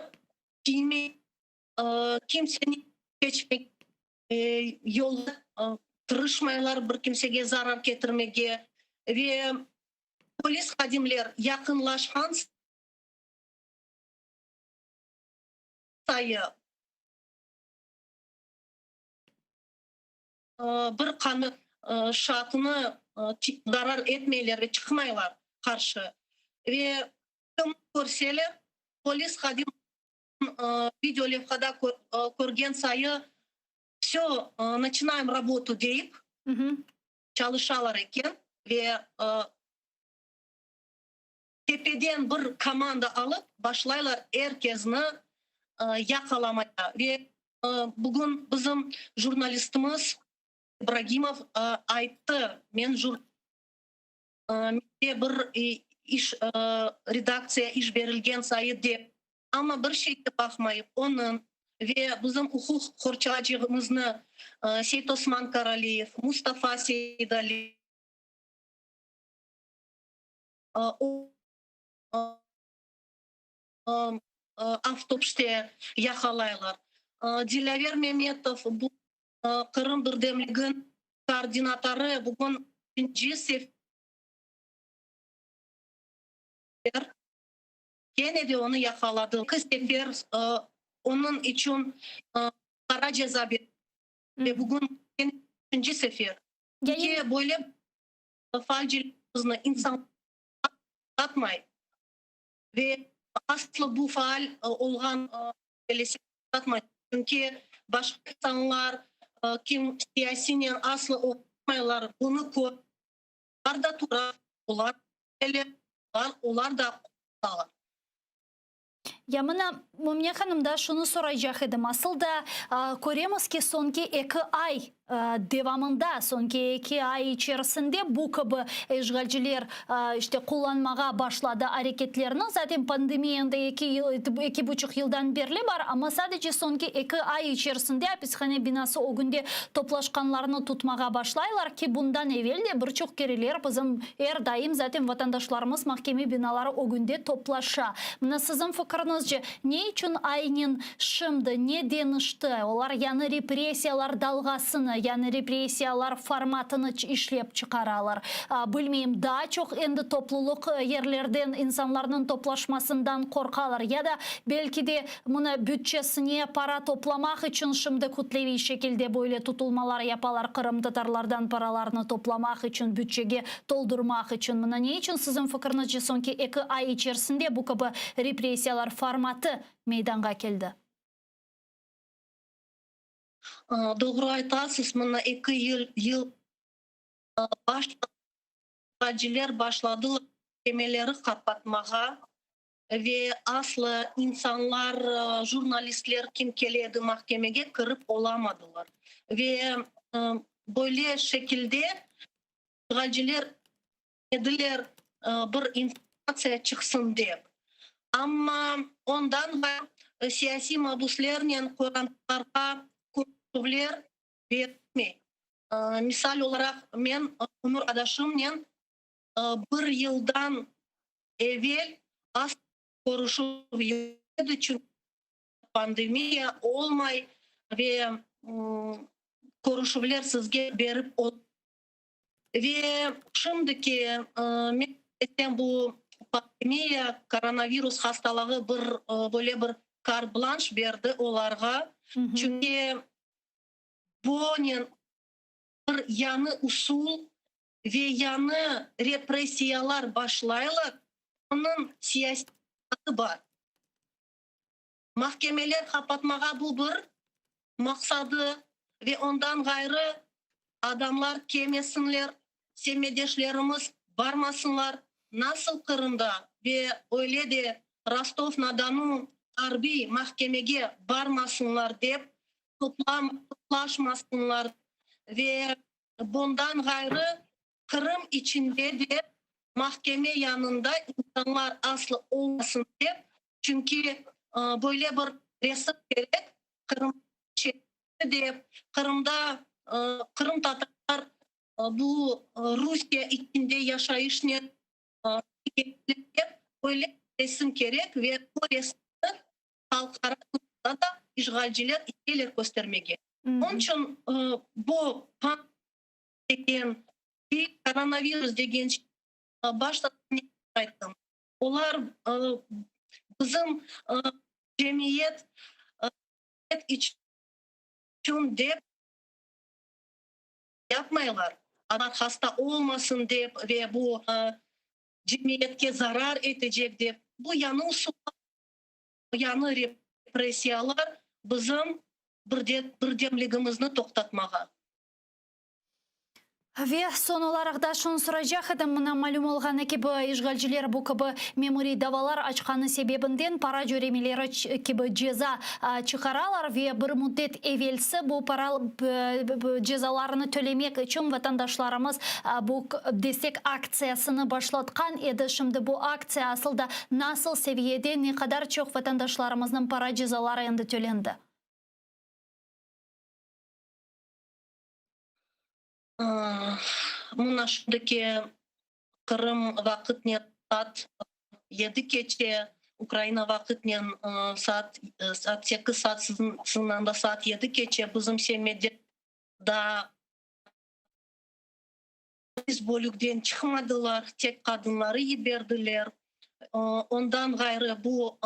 geçmek yolda tırışmaylar bir kimsege zarar getirmege ve polis hadimler yakınlaşan sayı bir kanı şartını zarar etmeyler ve çıkmaylar karşı ve görseler polis hadim video levhada көрген sayı все, начинаем работу deyip çalışalar eken ve tepeden bir komanda alıp başlaylar herkesini yakalamaya ve bugün bizim jurnalistimiz İbrahimov aytты, men bir iş redaksiya iş berilgen sayı dep, ama bir şeyde bakmayıp onun ve bizim hukuk korçacığımızны Seyit Osman Karaliyev, Mustafa Seydali avtobüste yakalaylar. Dilaver Mehmetov bu Kırım Birdemliğin koordinatörü bugün 2. sefer gene de onu yakaladı. 2 sefer onun için kara ceza verdi. Ve bugün 3. sefer. Ki böyle falcılığımızı insan atmayın. Ve aslı bu faal olan atmayın. Çünkü başka insanlar kim siyasinin aslı okumaylar bunu koyar da turar. Onlar da kurar. Ya mına Mumya Hanım da şunu soracak edim. Asıl da göremiz ki sonki 2 ay devamında, sonki 2 ay içerisinde bu gibi işgalciler işte kullanmaya başladı hareketlerini. Zaten pandemiyanda 2,5 yıldan beri var ama sadece sonki 2 ay içerisinde hapishane binası o günde toplaşkanlarını tutmaya başlaylar ki bundan evvel de birçok kereler bizim her daim zaten vatandaşlarımız mahkeme binaları o günde toplaşa. Mına sizin fikrinizce ne için aynen şimdi ne denişti? Olar yani represiyalar dalgasını, yani represiyalar formatını işlep çıkaralar. Bilmeyeyim, daha çok endi topluluk yerlerden insanların toplaşmasından korkalar ya da belki de buna bütçesine para toplamak için şimdi kütlevi şekilde böyle tutulmalar yaparlar. Kırım Tatarlardan paralarını toplamak için, bütçege doldurmak için. Buna ne için sizin fikrinizce sonki 2 ay içerisinde bu gibi represiyalar formatı meydana geldi? Doğru aytasız, buna 2 yıl başladılar kemeleri kapatmaya ve aslı insanlar, jurnalistler kim geledi mahkemeye kırıp olamadılar. Ve böyle şekilde işgalciler dediler bir informasiya çıksın diye. Ama ondan siyasi mahpuslarla koranlarga konuşuvlar vermey. Misal olarak men Ömür Adaşımla 1 yıldan evvel az konuşup yedi çünkü pandemiya olmay ve konuşuvlar sizge berip ve şimdiki bu pandemiya, koronavirus hastalığı böyle bir carte blanche verdi onlarga. Çünkü bunun bir yanı usul ve yanı represiyalar başlayırlar. Onun siyaseti var. Mahkemeler kapatmaya bu bir maksadı ve ondan gayrı adamlar kemesinler, sevmedeşlerimiz barmasınlar. Nasıl Kırım'da ve öyle de Rostov-na-Donu harbi mahkemeye barmasınlar deyip toplaşmasınlar ve bundan gayrı Kırım içinde de mahkeme yanında insanlar aslı olmasın deyip, çünkü böyle bir resim gerek Kırım deyip, Kırım'da Kırım Tatarlar bu Rusya içinde yaşayışını böyle resim gerek ve bu resmi halkara da işgalciler isteler göstermeye. Onun için bu деген, коронавирус деген başta ayttım. Olar bizim cemiyet için de yapmaylar. Adam hasta olmasın deyip ve bu cemiyetke zarar edecek deyip bu yanı represiyalar bizim birdemligimizni to'xtatmagan. Ve son olarak da şunu soracak edim, mına malum olğan gibi işgalciler bu gibi memuri davalar açqаны sebebinden para jöremeleri gibi ceza çıkaralar ve bir müddet evvelsi bu para cezalarını tölemek için vatandaşlarımız bu destek aksiyasını başlatkan edi. Şimdi bu aksiya aslında nasıl seviyede, ne kadar çok vatandaşlarımızın para cezaları endi tölendi? Mına şundaki Kırım vakitne saat 7 geçe, Ukrayna vakitne saat 8 saat sınırında da saat 7 geçe bizim semede da biz bölükten çıkmadılar, tek kadınları yiberdiler. Ondan gayrı bu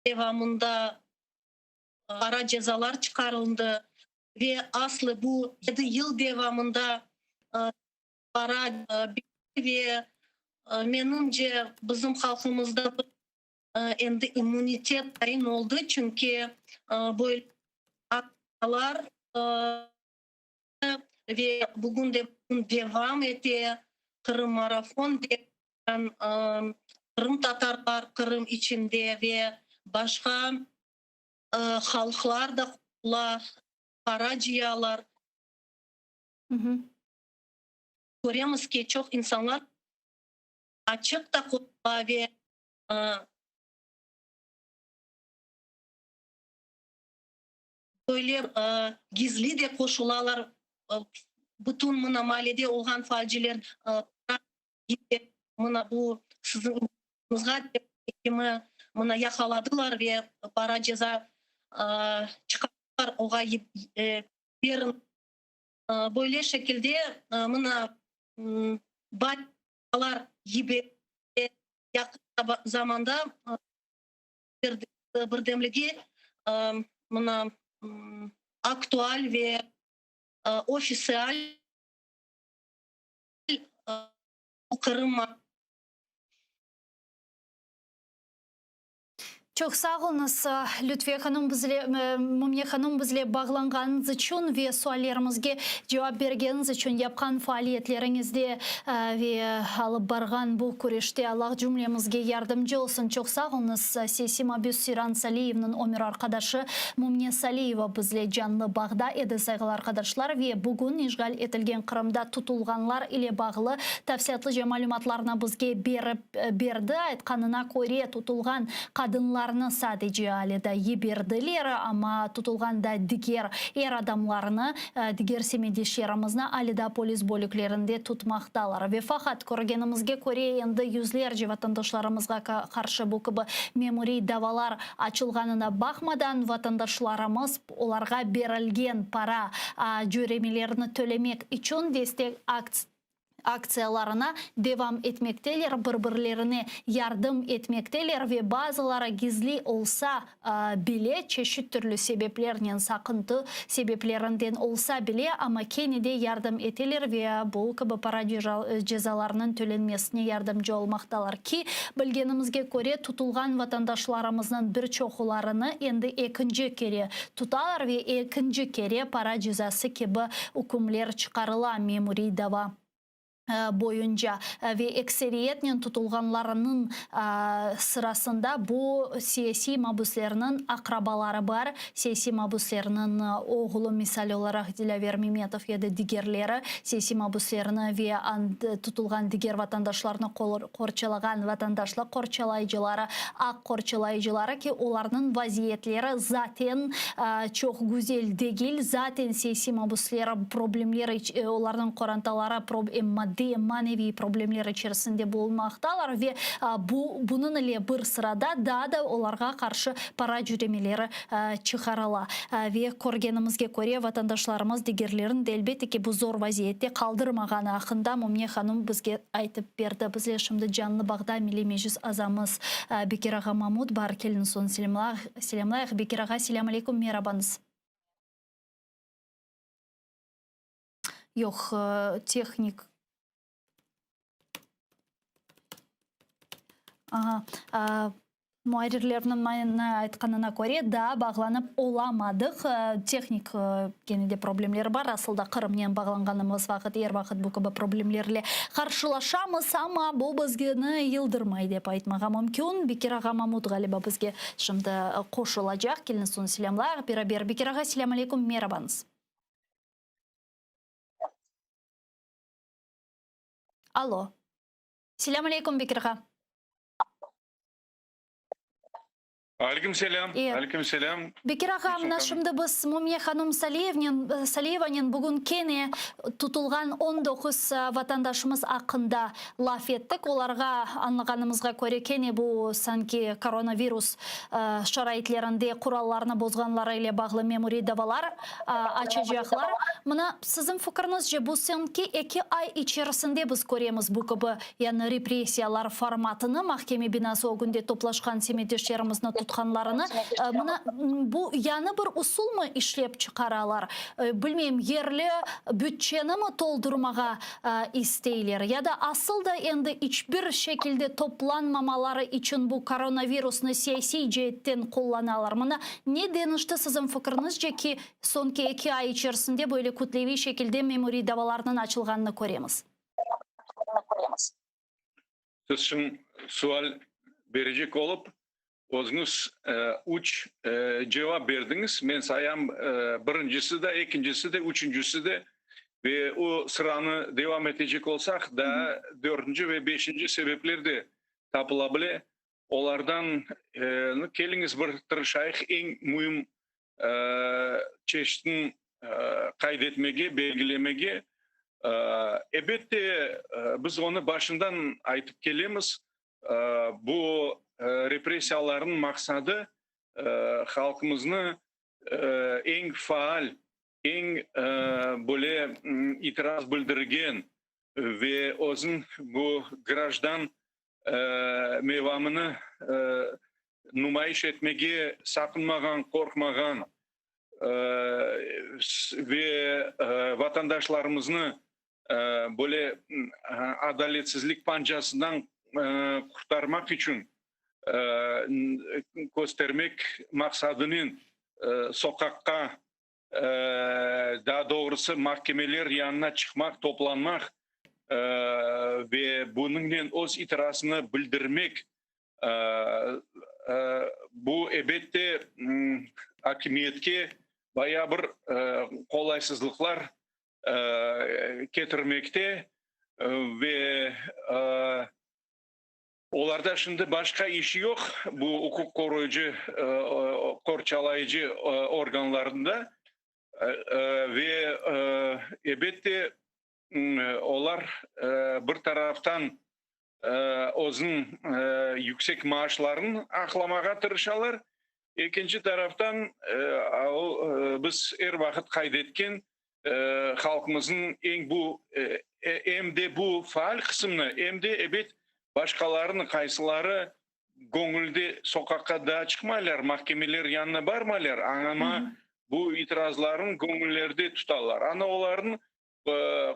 devamında para cezalar çıkarıldı. Ve aslı bu 7 yıl devamında para ve menimce bizim halkımızda endi immunitet tayin oldu. Çünkü böyle aktalar ve bugün de devam etti. Kırım Marafon diyen Kırım Tatarlar Kırım içinde ve başka halklar da para ciyalar. Görüyoruz ki çok insanlar açık da koyuyorlar ve böyle gizli de koşularlar. Bütün mına maliyede olan falciler mına bu sizin mına yakaladılar ve para ceza çıkardılar. Oğa verin. Böyle şekilde mına baylar gibi yakın zamanda birdemligi mına aktual ve ofisiyel Kırım. Çok sağ olunuz Lütfiye Hanım, Mumye Hanım bizle bağlanğanınız için ve suallarımızga cevap bergeniniz için, yapkan faaliyetlerinizde ve alıp bargan bu kureshte Allah cümlemizge yardımcı olsun. Çok sağ olunuz. Sesim Abüs Siran Saliyev'nin ömür arkadaşı Mumye Saliyeva bizle canlı bağda edi saygılı arkadaşlar ve bugün işgal etilgen Kırım'da tutulganlar ile bağlı tafsiyatlıca malumatlarına bizge berdi. Aytkanına koyre tutulgan kadınlar sadece ailede yiberdiler ama tutulganda diğer adamlarını, diğer semidişlerimizni ailede polis bölüklerinde tutmaktalar. Ve fakat görgenimizge göre endi yüzlerce vatandaşlarımızga karşı bu gibi memuri davalar açılganına bakmadan vatandaşlarımız olarga berilgen para jöremelerini tölemek için destek aksiyalarına devam etmekteler, birbirlerine yardım etmekteler ve bazıları gizli olsa bile çeşit türlü sebeplerden, sakıntı sebeplerinden olsa bile ama kendine yardım ettiler ve bu gibi para cezalarının tölenmesine yardımcı olmaktalar ki bilgenimizge göre tutulgan vatandaşlarımızın birçoklarını endi ikinci kere tutarlar ve ikinci kere para cezası gibi hükümler çıkarılan memuri dava boyunca ve ekseriyetle tutulganlarının sırasında bu siyasi mabuslarının akrabaları var. Siyasi mabuslarının oğlu misal olarak Dilaver Mehmetov ya da diğerleri siyasi mabuslarını ve tutulgan diğer vatandaşlarını korçalagan vatandaşlar korçalayıcıları, ak korçalayıcıları ki onların vaziyetleri zaten çok güzel değil. Zaten siyasi mabusları problemleri, onların korantaları maddi maddi manevi problemler içerisinde bulunmaktalar ve bunun ile bir sırada daha da onlarga karşı para jüremeleri çıkarala ve көргенімізге көре vatandaşlarımız digirlerin elbette ki bu zor vaziyette kaldırmağаны hakkında Mumne Hanım bizge aytıp berdi. Bizle şimdi canlı bağda Milli Meclis azamız Bekir Ağa Mahmud бар келін son selamlayıq. Bekir Ağa, selam aleyküm, merhabanız. Yok, texnik. Muayirlerinin aytkanına göre daha bağlanıp olamadık. Teknik gene de problemleri var. Aslında Kırım'dan bağlanganımız vakit, er vakit bu gibi problemlerle karşılaşamız ama bu bizgeni yıldırmayı dep aytmağa mümkün. Bekir Ağa Mahmud galiba bizge şimdi koşulacak. Kelin son selamlar. Beraber Bekir Ağa, selam aleyküm, merhabanız. Alo. Selam aleyküm Bekir Ağa. Aleykümselam. Aleykümselam. Bekir Ağa, şimdi biz Mumne Hanım Saliyevaның bugün kene tutulgan 19 vatandaşımız hakkında laf ettik. Olarga anlaganımızga göre kene bu sanki koronavirus şaraitlerinde kurallarını bozganlara ile bağlı memuri davalar açacaklar. Mına sizin fikriniz bu sanki 2 ay içerisinde biz göremiz bu gibi yani represiyalar formatını mahkeme binası o günde toplaşkan semedeşlerimizin tutkanlarını. Bu yanı bir usul mu işlep çıkaralar? Bilmeyim, yerli bütçeni mi toldurmağa isteyler? Ya da asıl da endi hiçbir şekilde toplanmamaları için bu koronavirusunu siyasi cihetten kullanarlar. Ne denişti sizin fikrinizce ki sonki 2 ay içerisinde böyle kütlevi şekilde memuri davalarının açılganını göremiz? Siz şimdi sual verecek olup O'zingiz uch cevap verdiniz. Men sayam birincisi de, ikincisi de, üçüncüsü de ve o sıranı devam edecek olsak da 4. ve 5. sebepler de tapılabilir. Olardan keliniz bir tırışayıq en mühim çeşitin kaydetmege, belgilemege. Elbette biz onu başından aytıp kelemiz. Bu represiyaların maksadı halkımızın en faal, en böyle itiraz bildirgen ve özün bu grajdan mevamını numayiş etmege sakınmagan, korkmagan ve vatandaşlarımızın böyle adaletsizlik pancasından kurtarmak için göstermek maksadının sokakta daha doğrusu mahkemeler yanına çıkmak, toplanmak ve bunun öz itirazını bildirmek bu elbette hakimiyetke bayağı bir kolaysızlıklar getirmekte ve Olarda şimdi başka işi yok bu hukuk koruyucu, korçalayıcı organlarında ve elbette onlar bir taraftan özün yüksek maaşlarını aklamağa tırışalar. İkinci taraftan biz her vakit kaydetken halkımızın en bu hem de bu faal kısmını hem de elbette başkalarının kayısıları gönülde sokakta da çıkmaylar, mahkemeler yanına barmaylar. Ama bu itirazların gönüllerde tutarlar. Ana onların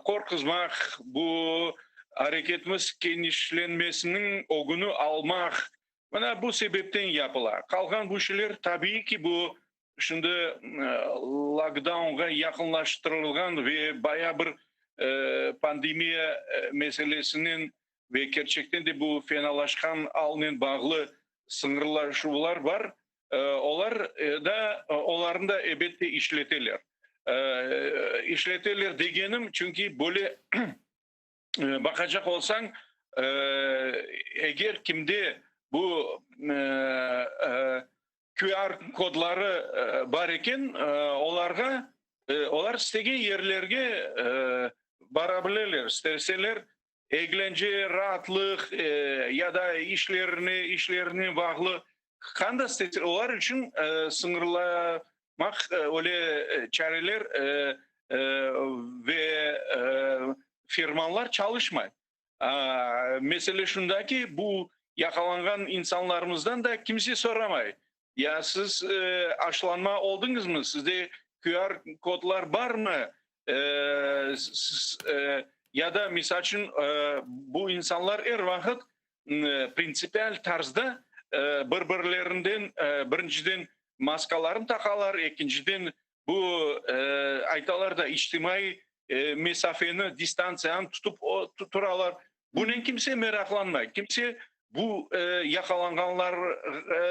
korkuzmak, bu hareketimiz genişlenmesinin ogunu almak. Bana bu sebepten yapılar. Kalkan bu şeyler tabii ki bu şimdi lockdown'a yakınlaştırılgan ve bayağı bir pandemiya meselesinin ve gerçekten de bu fenalaşkan alnın bağlı sınırlaşmalar var. Onların da elbette işletirler. İşletirler degenim çünkü böyle bakacak olsan eğer kimde bu QR kodları var iken onlar istediği yerlerge barabilirler. İsterseler eğlence, rahatlık ya da işlerini bağlı kanda isterseler onlar için sınırlamak öyle çareler ve firmalar çalışmıyor. Mesele şunda ki bu yakalangan insanlarımızdan da kimse soramay. Ya siz aşılanma oldunuz mu? Sizde QR kodlar var mı? Ya da misal için bu insanlar her vakit prinsipal tarzda birbirlerinden birinciden maskalarını takalar, ikinciden bu aytalar da içtimai mesafeni, distansiyani tutup tuturalar. Bunun kimse meraklanmay. Kimse bu yakalanganlar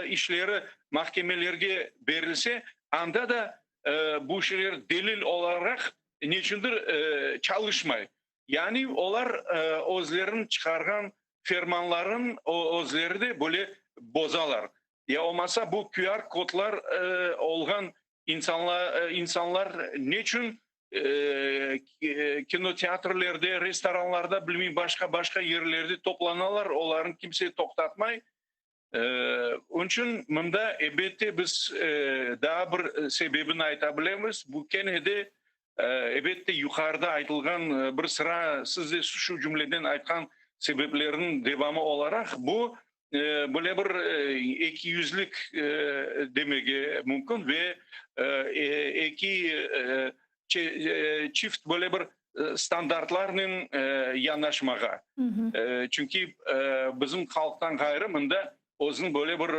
işleri mahkemelerge verilse anda da bu şeyler delil olarak niçindir çalışmay. Yani onlar özlerin çıkargan fermanların özleri de böyle bozalar. Ya olmasa bu QR kodlar olgan insanlar niçin kinoteatrlarda, restoranlarda, bilmem başka yerlerde toplanırlar. Onların kimseyi toktatmay. Onun için bunda elbette biz daha bir sebebini aytabilemiz. Bu kenede elbette yukarıda aytılgan bir sıra siz de şu cümleden aytkan sebeplerin devamı olarak bu böyle bir ikiyüzlük demek mümkün ve çift böyle bir standartlarının yanaşmağa. Çünkü bizim halktan gayrımında o'zini böyle bir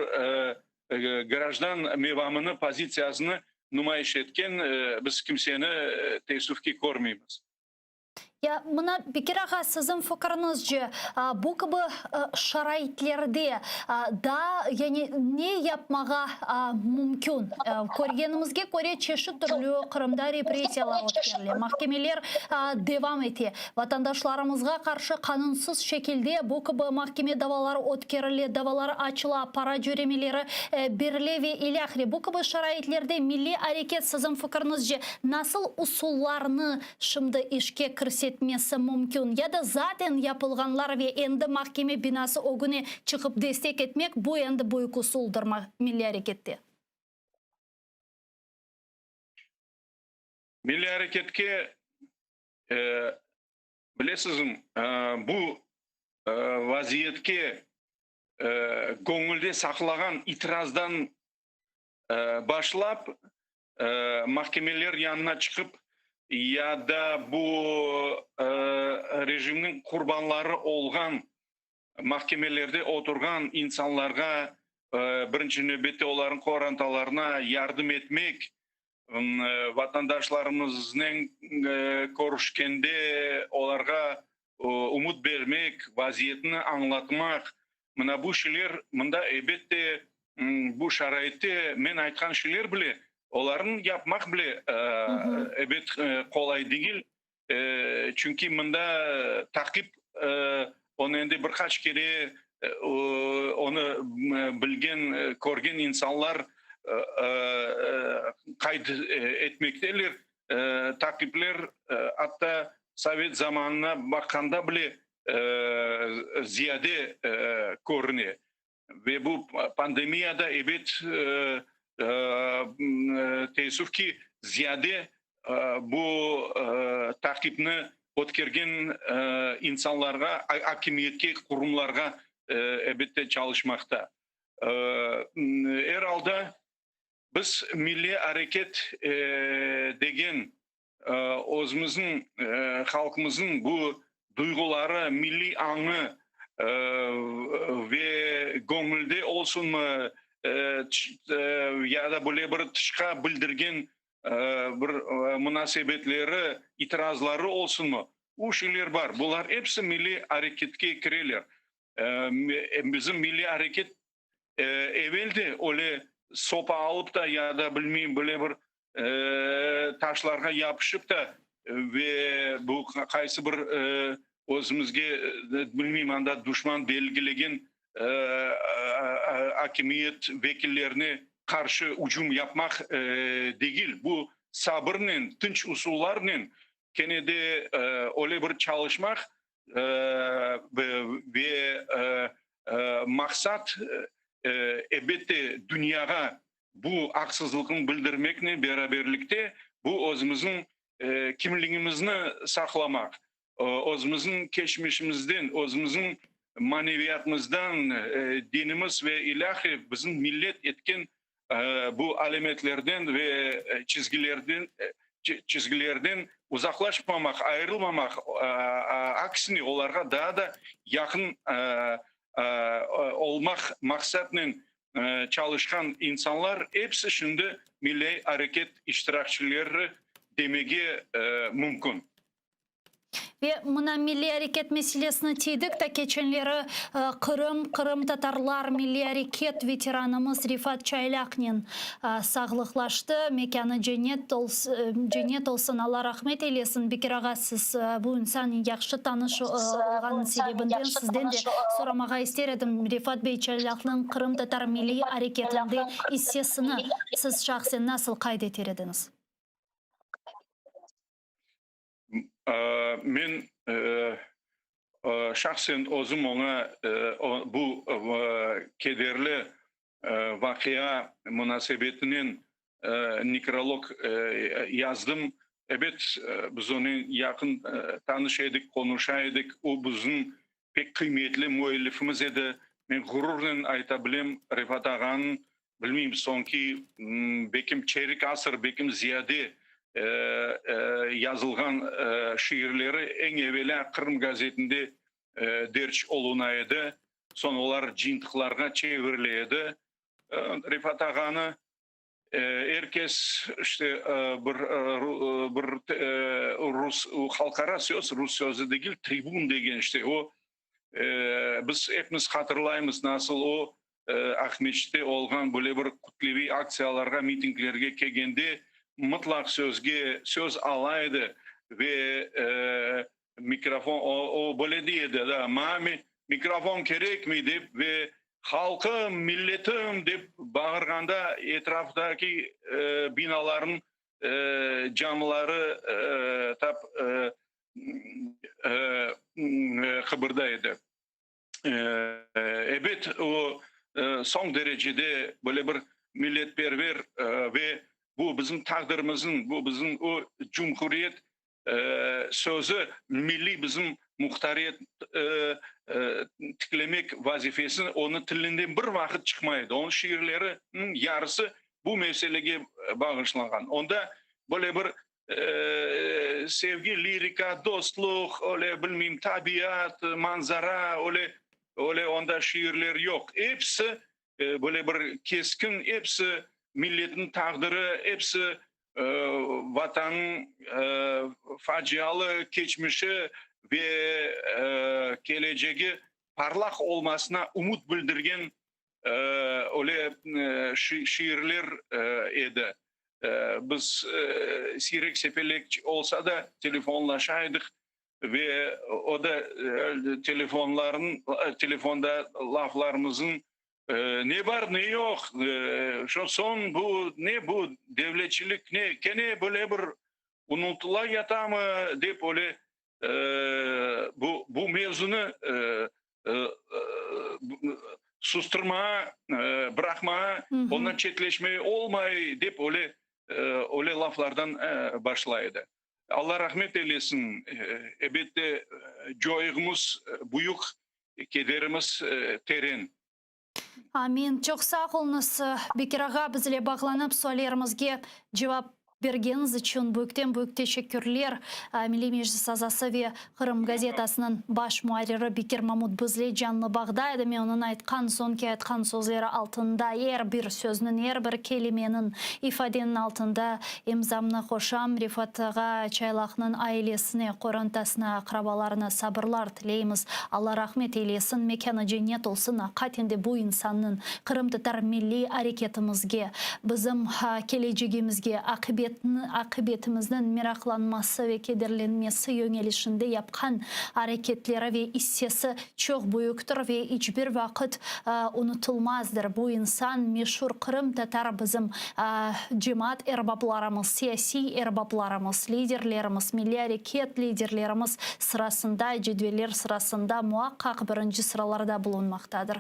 garajdan mevamını, pozitsiyasını nümayiş etken biz kimseni teessüfki görmeyimiz. Ya buna bir ağa sizin fikriniizce bu gibi şaraitlerde da yani ne yapmağa mümkün? Körgenimizge göre çeşit türlü Kırım'da represiyalar ötkürülüyor. Mahkemeler devam eti. Vatandaşlarımızga karşı kanunsuz şekilde bu gibi mahkeme davaları ötkürülüyor, davaları açıla, para cöremeleri berile ve ilahri. Bu gibi şaraitlerde milli hareket sizin fikrinizce nasıl usullarını şimdi işke kirsetmesi mümkün? Ya da zaten yapılganlar ve endi mahkeme binası o güne çıkıp destek etmek bu endi büyük usuldur milli harekette. Milli hareketke bilesizim bu vaziyetke gönülde saklagan itirazdan başlap mahkemeler yanına çıkıp ya da bu rejimin kurbanları olgan mahkemelerde oturgan insanlarga birinci nöbette onların korantalarına yardım etmek, vatandaşlarımızın görüşkende onlarga umut vermek, vaziyetini anlatmak. Mına bu şeyler, mında elbette bu şaraitte men aytkan şeyler bile onların yapmak bile evet kolay değil. Çünkü bunda takip onu endi birkaç kere onu bilgen, görgen insanlar kayıt etmekteler. Takipler hatta Sovet zamanına bakanda bile ziyade görünüyor. Ve bu pandemiyada evet teessüf ki ziyade bu takipni ötkürgen insanlarga, hakimiyetke, kurumlarga elbette çalışmakta. Herhalde biz milli hareket degen özümüzün, halkımızın bu duyguları, milli anı ve gönülde olsun mu ya da böyle bir tışka bildirgen bir münasebetleri, itirazları olsun mu? Bu şeyler var. Bunlar hepsi milli hareketke girerler. Bizim milli hareket evvelde öyle sopa alıp da ya da bilmeyeyim böyle bir taşlarga yapışıp da ve bu kaysı bir özümüzge bilmeyeyim anda düşman belgilegen hakimiyet vekillerine karşı ucum yapmak değil. Bu sabırla, tınç usullarla kene de öyle bir çalışmak ve maksat elbette dünyaya bu haksızlığın bildirmekle beraberlikte bu özümüzün kimliğimizni saklamak, özümüzün geçmişimizden, özümüzün maneviyatımızdan, dinimiz ve ilahi bizim millet etken bu alametlerden ve çizgilerden uzaklaşmamak, ayrılmamak, aksine onlara daha da yakın olmak maksatla çalışkan insanlar hepsi şimdi milli hareket iştirakçıları demeye mümkün. Ve mına milli hareket meselesine teydik da geçenleri Kırım Tatarlar milli hareket veteranımız Rifat Çaylak'nin sağlıklaştı. Mekanı cennet olsun, Allah rahmet eylesin. Bir kere siz bu insan yakşı tanış olğan sebebinden sizden de soramağa isterim. Rifat Bey Çaylak'ın Kırım Tatar milli hareketinde hissesini siz şahsen nasıl kaydetirdiniz? Men şahsen özüm ona bu kederli vakıya münasebetinin nekrolog yazdım. Evet, biz onu yakın tanışaydık, konuşaydık. O bizim pek kıymetli müellifimiz idi. Men gururla aytabilem Rifat Ağa'nın bilmeyeyim sonki bekim çeyrek asır, bekim ziyade yazılgan şiirleri en evvela Kırım gazetinde derç olunaydı. Sonralar cintiklarga çevrileydi. Rifat Ağa'nı herkes işte bir Rus halkara söz, Rus sözü değil, tribun degen işte o biz hepimiz hatırlayımız nasıl o Ahmet'te olgan böyle bir kutlevi aksiyalarga, mitinglerge kelgende mutlak söz alaydı ve mikrofon o böyle diyedi da mami mikrofon gerek mi deyip ve halkım milletim deyip bağırganda etraftaki binaların camları kıpırdaydı. Evet o son derecede böyle bir milletperver ve bu bizim takdirimizin, bu bizim o cumhuriyet sözü milli bizim muhtariyet tiklemek vazifesini onun tilinden bir vakit çıkmaydı. Onun şiirlerinin yarısı bu meseleye bağışlangan. Onda böyle bir sevgi, lirika, dostluk, öyle bilmem tabiat, manzara, öyle onda şiirler yok. Hepsi böyle bir keskin, hepsi milletin takdiri, hepsi vatanın facialı geçmişi ve geleceği parlak olmasına umut bildirgen öyle şiirler idi. Biz sirek seferlik olsa da telefonlaşaydık ve o da telefonda laflarımızın ne var ne yok, şu son bu ne bu devletçilik ne gene böyle bir unutula yata mı deyip öyle bu mevzunu susturmaya, bırakmaya, ondan çetleşmeye olmay deyip öyle laflardan başlaydı. Allah rahmet eylesin. Elbette joyumuz büyük, kederimiz terin. Amin. Çok sağ olunuz. Bekir Ağa bizle bağlanıp sorularımızga cevap bergeniz için büyük teşekkürler. Milli Meclis Azası ve Kırım gazetasının baş muharriri Bekir Mahmut bizle canlı bağdaydı. Men onun aytkan sözleri altında her bir sözünün, her bir kelimenin, ifadenin altında imzamını koşam. Rifat Ağa Çaylak'ın ailesine, korantasına, akrabalarına sabırlar tileyimiz. Allah rahmet eylesin, mekanı cennet olsun. Hakikaten bu insanın Kırım Tatar milli hareketimizge, bizim geleceğimizge, akıbet akıbetimizden meraklanması ve kederlenmesi yönelişinde yapkan hareketleri ve hissesi çok büyüktür ve hiçbir vakit unutulmazdır. Bu insan meşhur Kırım Tatar bizim cemaat erbaplarımız, siyasi erbaplarımız, liderlerimiz, milli hareket liderlerimiz sırasında, cedveller sırasında muhakkak birinci sıralarda bulunmaktadır.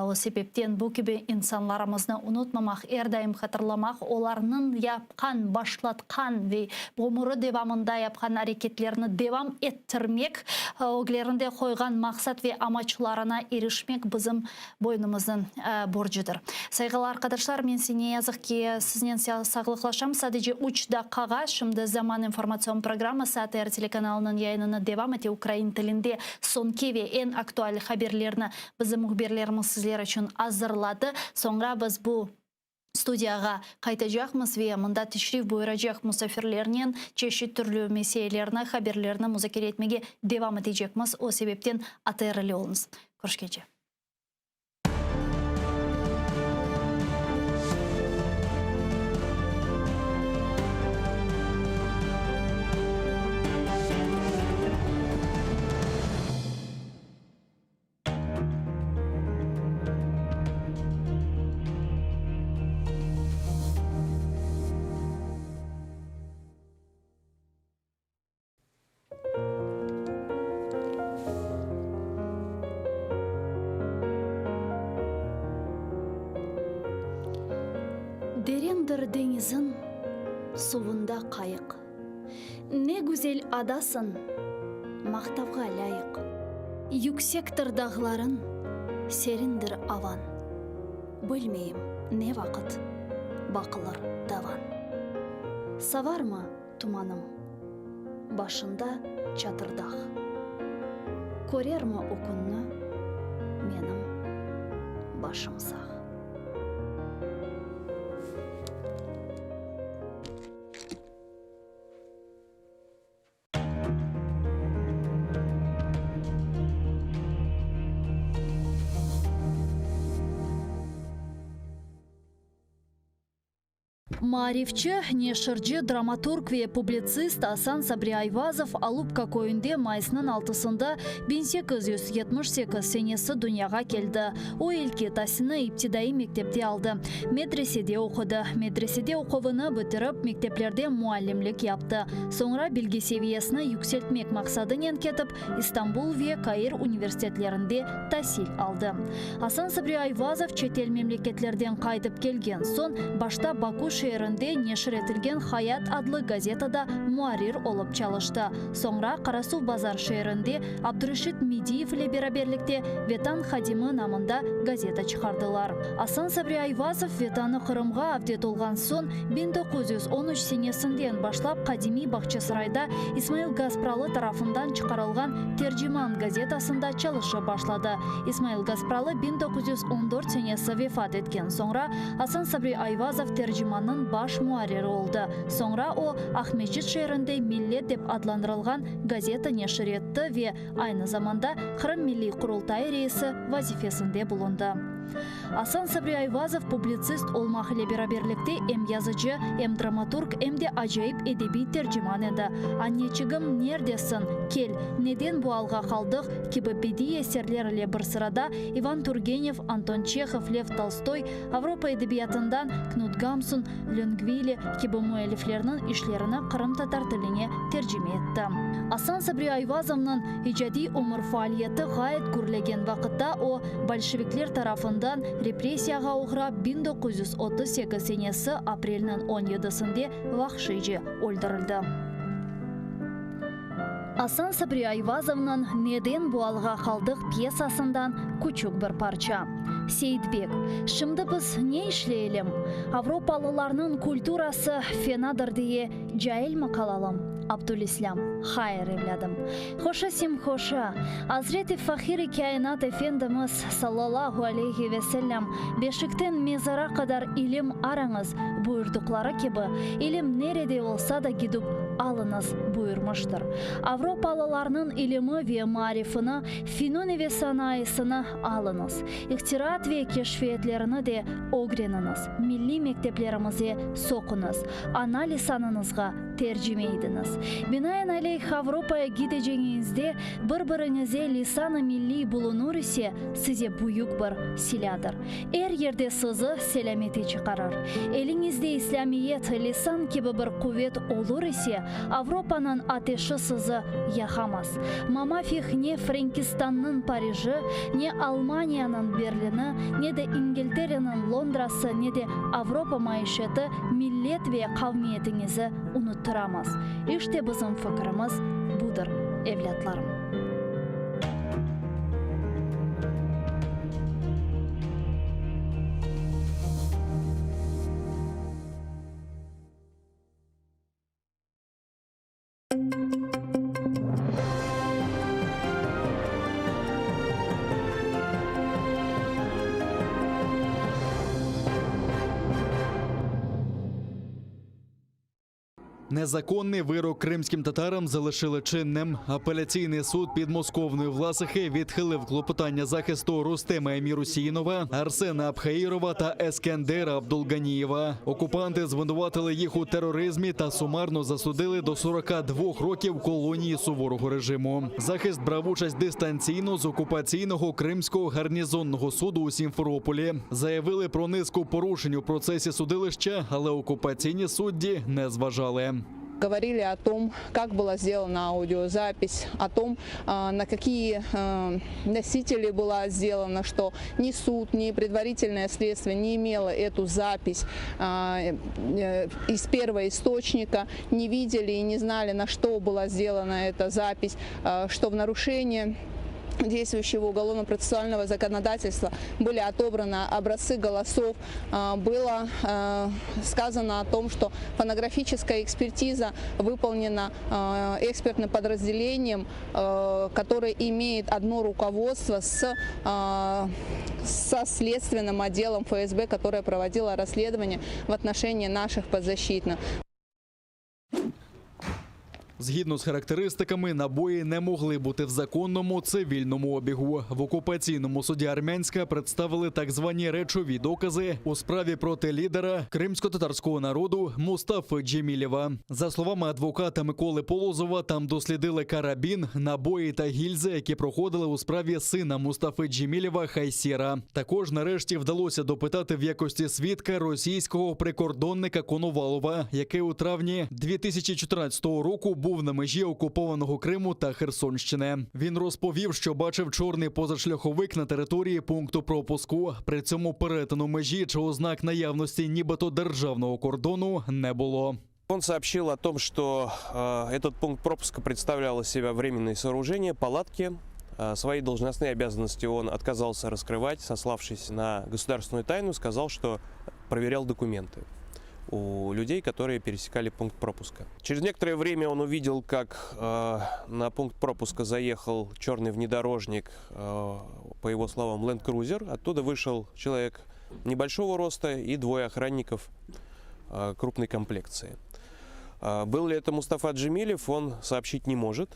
O sebepten bu gibi insanlarımızı unutmamak, her daim hatırlamak, onların yapkan, başlatkan ve ömrü devamında yapkan hareketlerini devam ettirmek, oğullarında koygan maksat ve amaçlarına erişmek bizim boynumuzun borcudur. Saygılı arkadaşlar, men size yazık ki sizden sağlıklaşam. Sadece 3 dakikaga şimdi Zaman informasyon programması ATR telekanalının yayınını devam eti. Ukrayna tilinde sonki ve en aktual haberlerini bizim muhbirlerimiz sizler için hazırladı. Sonra biz bu studiyaga kaytacakmız ve mında teşrif buyuracak misafirlerinin çeşit türlü meselelerini, haberlerini müzakere etmeye devam edecekmiz. O sebepten ATR'li olunuz. Görüşkece. Derindir denizin suvunda kayık. Ne güzel adasın, maktavga layık. Yüksektir dağların, serindir avan. Bilmeyim ne vakit bakılır davan. Savar mı tumanım, başında çatırdak. Korer mi okunnu, benim başım sağ. Marifçi, neşirci, dramaturg ve publitsist Hasan Sabri Ayvazov Alupka koyunda Mayıs'nın 6'sında 1878 senesi dünyaya geldi. O ilk tahsilini iptidai mektepte aldı. Medresede okudu. Medresede okuvunu bitirip mekteplerde muallimlik yaptı. Sonra bilgi seviyesini yükseltmek maksadıyla ketip İstanbul ve Kair üniversitetlerinde tahsil aldı. Hasan Sabri Ayvazov çetel memleketlerden kayıtıp gelgen son başta Baku şehrinde neşir etilgen Hayat adlı gazetada muarir olup çalıştı. Sonra Karasu Bazar şehrinde Abdurreşit Mediyev ile beraberlikte Vetan Hadimi namında gazeta çıkardılar. Hasan Sabri Ayvazov Vetanı Kırımga avdet olgan son 1913 senesinden başlap Kadimi Bahçesaray'da İsmail Gaspralı tarafından çıkarılgan Tercüman gazetasında çalışa başladı. İsmail Gaspralı 1914 senesi vefat etken sonra Hasan Sabri Ayvazov tercümanın baş muariri oldu. Sonra o Ahmetçit şehrinde Millet dep adlandırılgan gazeta neşir etti ve aynı zamanda Kırım Milli Kurultayı reisi vazifesinde bulundu. Hasan Sabri Ayvazov publitsist olmak ile beraberlikte hem yazıcı, hem dramaturg, hem de acayip edebi tercüman edi. Anneciğim neredesin? Kel, neden bu alga kaldık? Gibi bedi eserlerle bir sırada Ivan Turgenev, Anton Çekhov, Lev Tolstoy, Avrupa edebiyatından Knut Gamsun, Longvili gibi müelliflerinin işlerini Kırım Tatar tiline tercüme etti. Hasan Sabri Ayvazov'un icadi umur faaliyeti gayet gürlegen vakitte o Bolşevikler tarafından represiyaga uğrab 1938 senesi aprelinin 17'sinde vahşice öldürüldü. Hasan Sabri Ayvazov'un Neden bu alga kaldık piyesasından küçük bir parça. Seyitbek, şimdi biz ne işleyelim? Avrupalılarının kulturası fenadır diye cahil mi kalalım? Abdülislam, hayır evladım. Hoşa sim hoşa. Hazreti Fahir-i Kainat Efendimiz sallallahu aleyhi ve sellem beşikten mezara kadar ilim aranız buyurdukları gibi ilim nerede olsa da gidip алыныз буйырмыштыр. Авропалыларның илimi ve marifini, fenoni ve sanayisini alınız. İhtirat ve keşfiyetlerini de öğreniniz. Milli mekteplerimize sokunuz. Ana lisanınızga tercüme ediniz. Binaenaleyh Avrupa'ya gideceğinizde bir-birinize lisanı milli bulunur ise size büyük bir siladır. Her yerde sizi selamete çıkarır. Elinizde İslamiyet, lisan gibi bir kuvvet olur ise Avrupa'nın ateşi sizi yakamaz. Mamafih ne Frankistan'ın Paris'i, ne Almanya'nın Berlin'i, ne de İngiltere'nin Londra'sı, ne de Avrupa maişeti millet ve kavmiyetinizi unutturamaz. İşte bizim fikrimiz budur, evlatlarım. Незаконний вирок кримським татарам залишили чинним. Апеляційний суд підмосковної Власихи відхилив клопотання захисту Рустема Емір-Усінова, Арсена Абхаїрова та Ескендера Абдулганієва. Окупанти звинуватили їх у тероризмі та сумарно засудили до 42 років колонії суворого режиму. Захист брав участь дистанційно з окупаційного Кримського гарнізонного суду у Сімферополі. Заявили про низку порушень у процесі судилища, але окупаційні судді не зважали. Говорили о том, как была сделана аудиозапись, о том, на какие носители была сделана, что ни суд, ни предварительное следствие не имело эту запись из первого источника, не видели и не знали, на что была сделана эта запись, что в нарушении действующего уголовно-процессуального законодательства были отобраны образцы голосов, было сказано о том, что фонографическая экспертиза выполнена экспертным подразделением, которое имеет одно руководство со следственным отделом ФСБ, которое проводило расследование в отношении наших подзащитных. Згідно з характеристиками, набої не могли бути в законному цивільному обігу. В окупаційному суді Армянська представили так звані речові докази у справі проти лідера кримсько-татарського народу Мустафи Джемілєва. За словами адвоката Миколи Полозова, там дослідили карабін, набої та гільзи, які проходили у справі сина Мустафи Джемілєва Хайсєра. Також нарешті вдалося допитати в якості свідка російського прикордонника Коновалова, який у травні 2014 року був на межі окупованого Криму та Херсонщини. Він розповів, що бачив чорний позашляховик на території пункту пропуску. При цьому перетину межі чи ознак наявності нібито державного кордону не було. Он сообщил о том, что этот пункт пропуска представлял из себя временное сооружение, палатки. Свои должностные обязанности он отказался раскрывать, сославшись на государственную тайну, сказал, что проверял документы у людей, которые пересекали пункт пропуска. Через некоторое время он увидел, как на пункт пропуска заехал черный внедорожник, по его словам, Land Cruiser. Оттуда вышел человек небольшого роста и двое охранников крупной комплекции. Был ли это Мустафа Джемилев, он сообщить не может.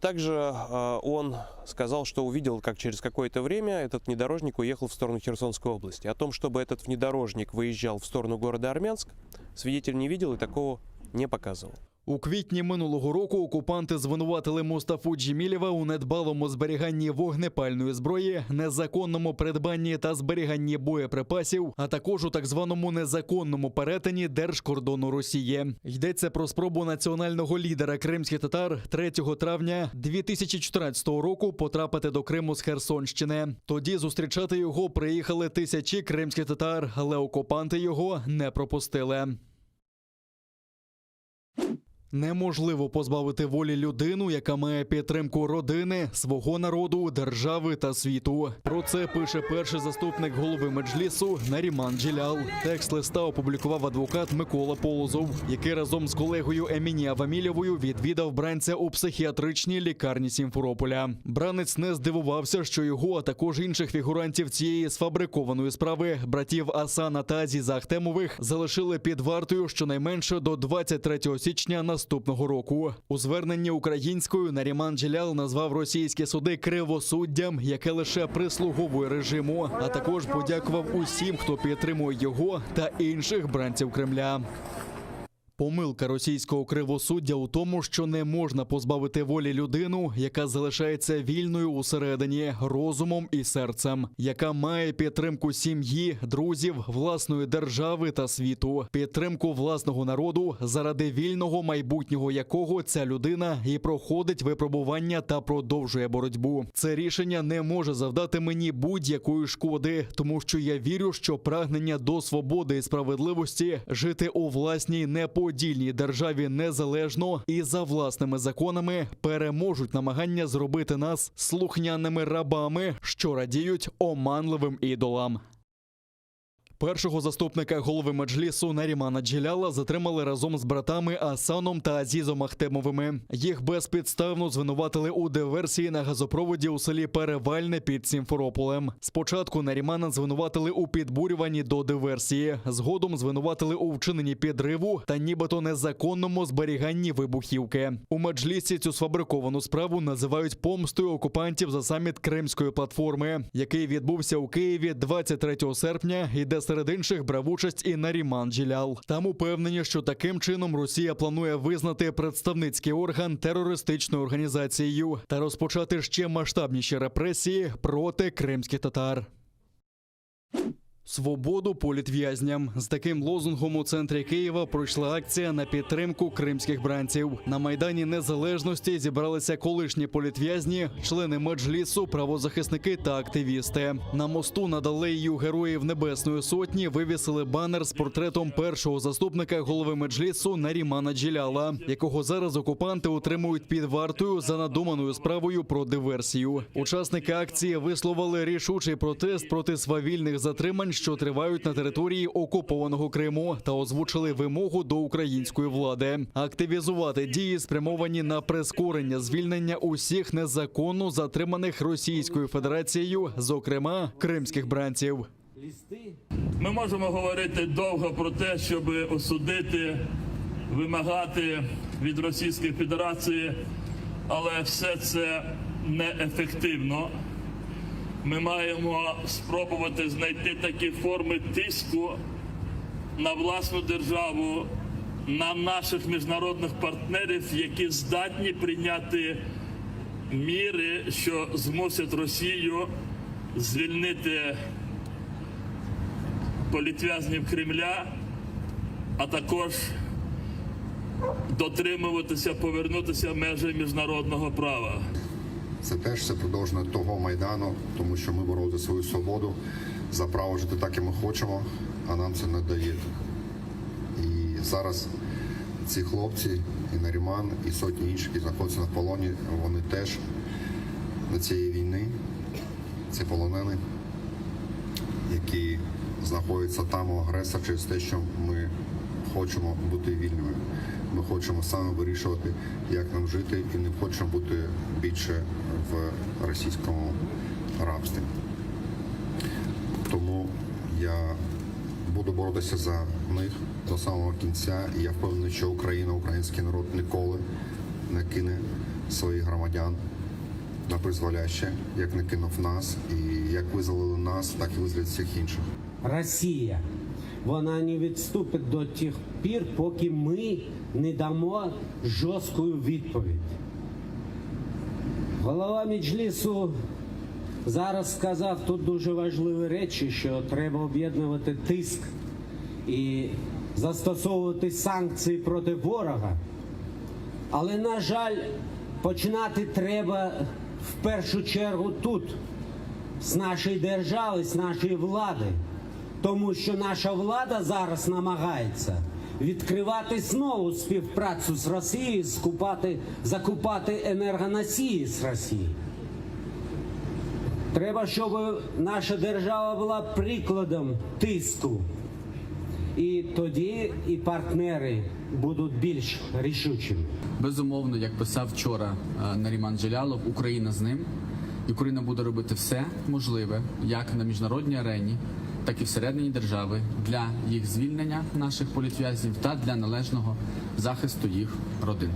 Также он сказал, что увидел, как через какое-то время этот внедорожник уехал в сторону Херсонской области. О том, чтобы этот внедорожник выезжал в сторону города Армянск, свидетель не видел и такого не показывал. У квітні минулого року окупанти звинуватили Мустафу Джемілєва у недбалому зберіганні вогнепальної зброї, незаконному придбанні та зберіганні боєприпасів, а також у так званому незаконному перетині держкордону Росії. Йдеться про спробу національного лідера кримських татар 3 травня 2014 року потрапити до Криму з Херсонщини. Тоді зустрічати його приїхали тисячі кримських татар, але окупанти його не пропустили. Неможливо позбавити волі людину, яка має підтримку родини, свого народу, держави та світу. Про це пише перший заступник голови Меджлісу Наріман Джелял. Текст листа опублікував адвокат Микола Полозов, який разом з колегою Еміні Авамілєвою відвідав бранця у психіатричній лікарні Сімферополя. Бранець не здивувався, що його, а також інших фігурантів цієї сфабрикованої справи, братів Асана та Азіза Ахтемових, залишили під вартою щонайменше до 23 січня наступного року. У зверненні українською Наріман Джелял назвав російські суди кривосуддям, яке лише прислуговує режиму, а також подякував усім, хто підтримує його та інших бранців Кремля. Помилка російського кривосуддя у тому, що не можна позбавити волі людину, яка залишається вільною усередині, розумом і серцем, яка має підтримку сім'ї, друзів, власної держави та світу, підтримку власного народу, заради вільного майбутнього якого ця людина і проходить випробування та продовжує боротьбу. Це рішення не може завдати мені будь-якої шкоди, тому що я вірю, що прагнення до свободи і справедливості, жити у власній неподільній державі незалежно і за власними законами переможуть намагання зробити нас слухняними рабами, що радіють оманливим ідолам. Першого заступника голови Меджлісу Нарімана Джеляла затримали разом з братами Асаном та Азізом Ахтемовими. Їх безпідставно звинуватили у диверсії на газопроводі у селі Перевальне під Сімферополем. Спочатку Нарімана звинуватили у підбурюванні до диверсії, згодом звинуватили у вчиненні підриву та нібито незаконному зберіганні вибухівки. У Меджлісі цю сфабриковану справу називають помстою окупантів за саміт Кримської платформи, який відбувся у Києві 23 серпня і де серед інших брав участь і Наріман Джелял. Там упевнені, що таким чином Росія планує визнати представницький орган терористичною організацією та розпочати ще масштабніші репресії проти кримських татар. Свободу політв'язням. З таким лозунгом у центрі Києва пройшла акція на підтримку кримських бранців. На Майдані Незалежності зібралися колишні політв'язні, члени Меджлісу, правозахисники та активісти. На мосту над алеєю Героїв Небесної Сотні вивісили банер з портретом першого заступника голови Меджлісу Нарімана Джеляла, якого зараз окупанти утримують під вартою за надуманою справою про диверсію. Учасники акції висловили рішучий протест проти свавільних затримань, що тривають на території окупованого Криму, та озвучили вимогу до української влади активізувати дії, спрямовані на прискорення звільнення усіх незаконно затриманих Російською Федерацією, зокрема кримських бранців. Ми можемо говорити довго про те, щоб осудити, вимагати від Російської Федерації, але все це неефективно. Ми маємо спробувати знайти такі форми тиску на власну державу, на наших міжнародних партнерів, які здатні прийняти міри, що змусять Росію звільнити політв'язнів Кремля, а також дотримуватися, повернутися межі міжнародного права. Це теж це продовження того Майдану, тому що ми боролися за свою свободу, за право жити так, як ми хочемо, а нам це не дають. І зараз ці хлопці, і Наріман, і сотні інших, які знаходяться на полоні, вони теж на цієї війни, ці полонені, які знаходяться там у агресора через те, що ми хочемо бути вільними. Ми хочемо саме вирішувати, як нам жити, і не хочемо бути більше в російському рабстві. Тому я буду боротися за них до самого кінця, і я впевнений, що Україна, український народ ніколи не кине своїх громадян на призволяще, як не кинув нас, і як визволили нас, так і визволять всіх інших. Росія, вона не відступить до тих пір, поки ми не дамо жорстку відповідь. Голова Меджлісу зараз сказав тут дуже важливі речі, що треба об'єднувати тиск і застосовувати санкції проти ворога. Але, на жаль, починати треба в першу чергу тут, з нашої держави, з нашої влади. Тому що наша влада зараз намагається відкривати знову співпрацю з Росією, закупати енергоносії з Росії. Треба, щоб наша держава була прикладом тиску. І тоді і партнери будуть більш рішучими. Безумовно, як писав вчора Наріман Джелялов, Україна з ним. І Україна буде робити все можливе, як на міжнародній арені, так і всередині держави, для їх звільнення, наших політв'язнів, та для належного захисту їх родин.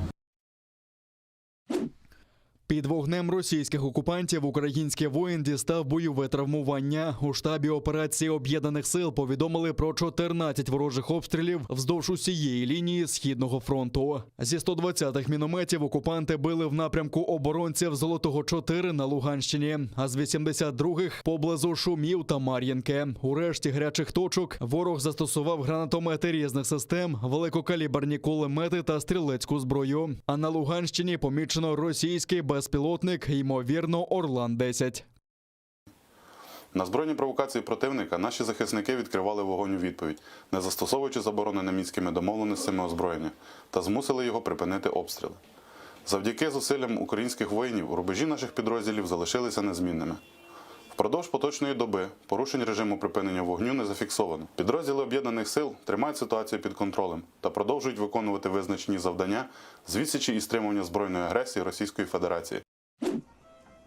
Під вогнем російських окупантів український воїн дістав бойове травмування. У штабі операції Об'єднаних сил повідомили про 14 ворожих обстрілів вздовж усієї лінії Східного фронту. Зі 120-х мінометів окупанти били в напрямку оборонців Золотого 4 на Луганщині, а з 82-х – поблизу Шумів та Мар'їнки. У решті гарячих точок ворог застосував гранатомети різних систем, великокаліберні кулемети та стрілецьку зброю. А на Луганщині помічено російський безпілотник, ймовірно, Орлан-10. На збройні провокації противника наші захисники відкривали вогонь у відповідь, не застосовуючи заборонене мінськими домовленостями озброєння, та змусили його припинити обстріли. Завдяки зусиллям українських воїнів рубежі наших підрозділів залишилися незмінними. Впродовж поточної доби порушень режиму припинення вогню не зафіксовано. Підрозділи Об'єднаних сил тримають ситуацію під контролем та продовжують виконувати визначені завдання з відсічі і стримування збройної агресії Російської Федерації.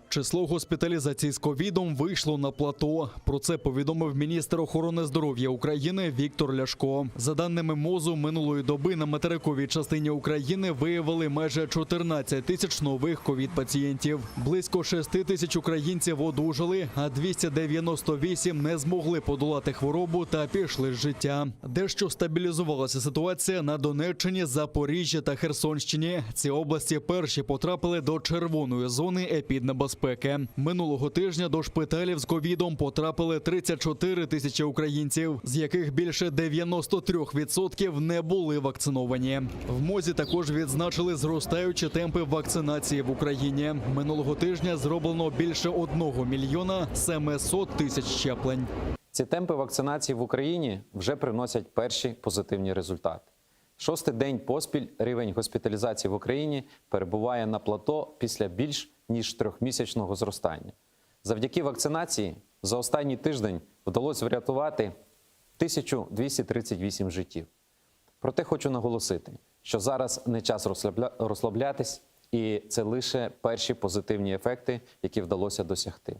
Число госпіталізацій з ковідом вийшло на плато. Про це повідомив міністр охорони здоров'я України Віктор Ляшко. За даними МОЗу, минулої доби на материковій частині України виявили майже 14 тисяч нових ковід-пацієнтів. Близько 6 тисяч українців одужали, а 298 не змогли подолати хворобу та пішли з життя. Дещо стабілізувалася ситуація на Донеччині, Запоріжжі та Херсонщині. Ці області перші потрапили до червоної зони епіднебезпеки. Минулого тижня до шпиталів з ковідом потрапили 34 тисячі українців, з яких більше 93% не були вакциновані. В МОЗі також відзначили зростаючі темпи вакцинації в Україні. Минулого тижня зроблено більше 1 мільйона 700 тисяч щеплень. Ці темпи вакцинації в Україні вже приносять перші позитивні результати. 6-й день поспіль рівень госпіталізації в Україні перебуває на плато після більш ніж 3-місячного зростання. Завдяки вакцинації за останній тиждень вдалося врятувати 1238 життів. Проте хочу наголосити, що зараз не час розслаблятись, і це лише перші позитивні ефекти, які вдалося досягти.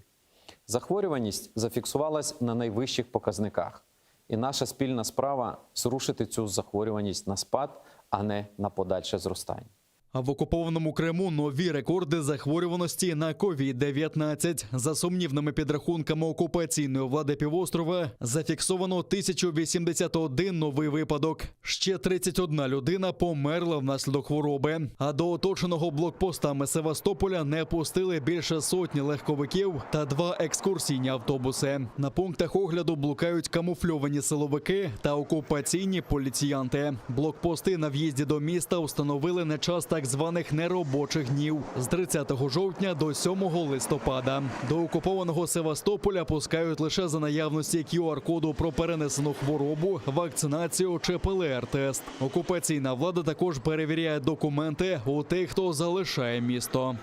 Захворюваність зафіксувалась на найвищих показниках. І наша спільна справа – зрушити цю захворюваність на спад, а не на подальше зростання. А в окупованому Криму нові рекорди захворюваності на COVID-19. За сумнівними підрахунками окупаційної влади півострова зафіксовано 1081 новий випадок. Ще 31 людина померла внаслідок хвороби. А до оточеного блокпостами Севастополя не пустили більше сотні легковиків та 2 екскурсійні автобуси. На пунктах огляду блукають камуфльовані силовики та окупаційні поліціянти. Блокпости на в'їзді до міста встановили на час так званих неробочих днів з 30 жовтня до 7 листопада. До окупованого Севастополя пускають лише за наявності QR-коду про перенесену хворобу, вакцинацію чи ПЛР-тест. Окупаційна влада також перевіряє документи у тих, хто залишає місто.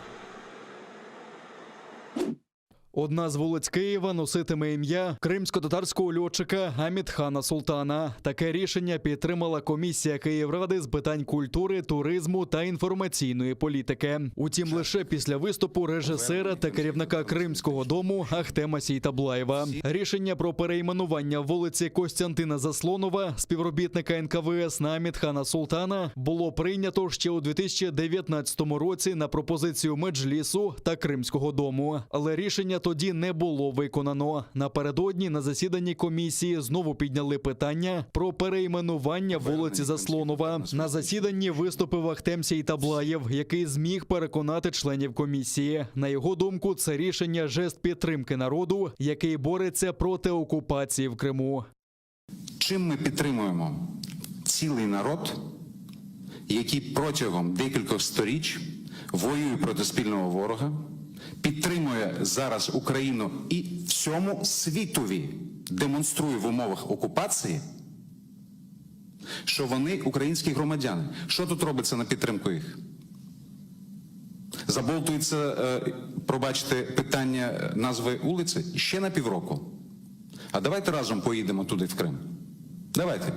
Одна з вулиць Києва носитиме ім'я кримсько-татарського льотчика Амітхана Султана. Таке рішення підтримала комісія Київради з питань культури, туризму та інформаційної політики. Утім, лише після виступу режисера та керівника Кримського дому Ахтема Сейтаблаєва. Рішення про перейменування вулиці Костянтина Заслонова, співробітника НКВС, на Амітхана Султана, було прийнято ще у 2019 році на пропозицію Меджлісу та Кримського дому. Але рішення тоді не було виконано. Напередодні на засіданні комісії знову підняли питання про перейменування вулиці Заслонова. На засіданні виступив Ахтем Сейтаблаєв, який зміг переконати членів комісії. На його думку, це рішення – жест підтримки народу, який бореться проти окупації в Криму. Чим ми підтримуємо цілий народ, який протягом декількох сторіч воює проти спільного ворога, підтримує зараз Україну і всьому світові демонструє в умовах окупації, що вони українські громадяни. Що тут робиться на підтримку їх? Заболтується, пробачте, питання назви вулиці ще на півроку. А давайте разом поїдемо туди, в Крим. Давайте.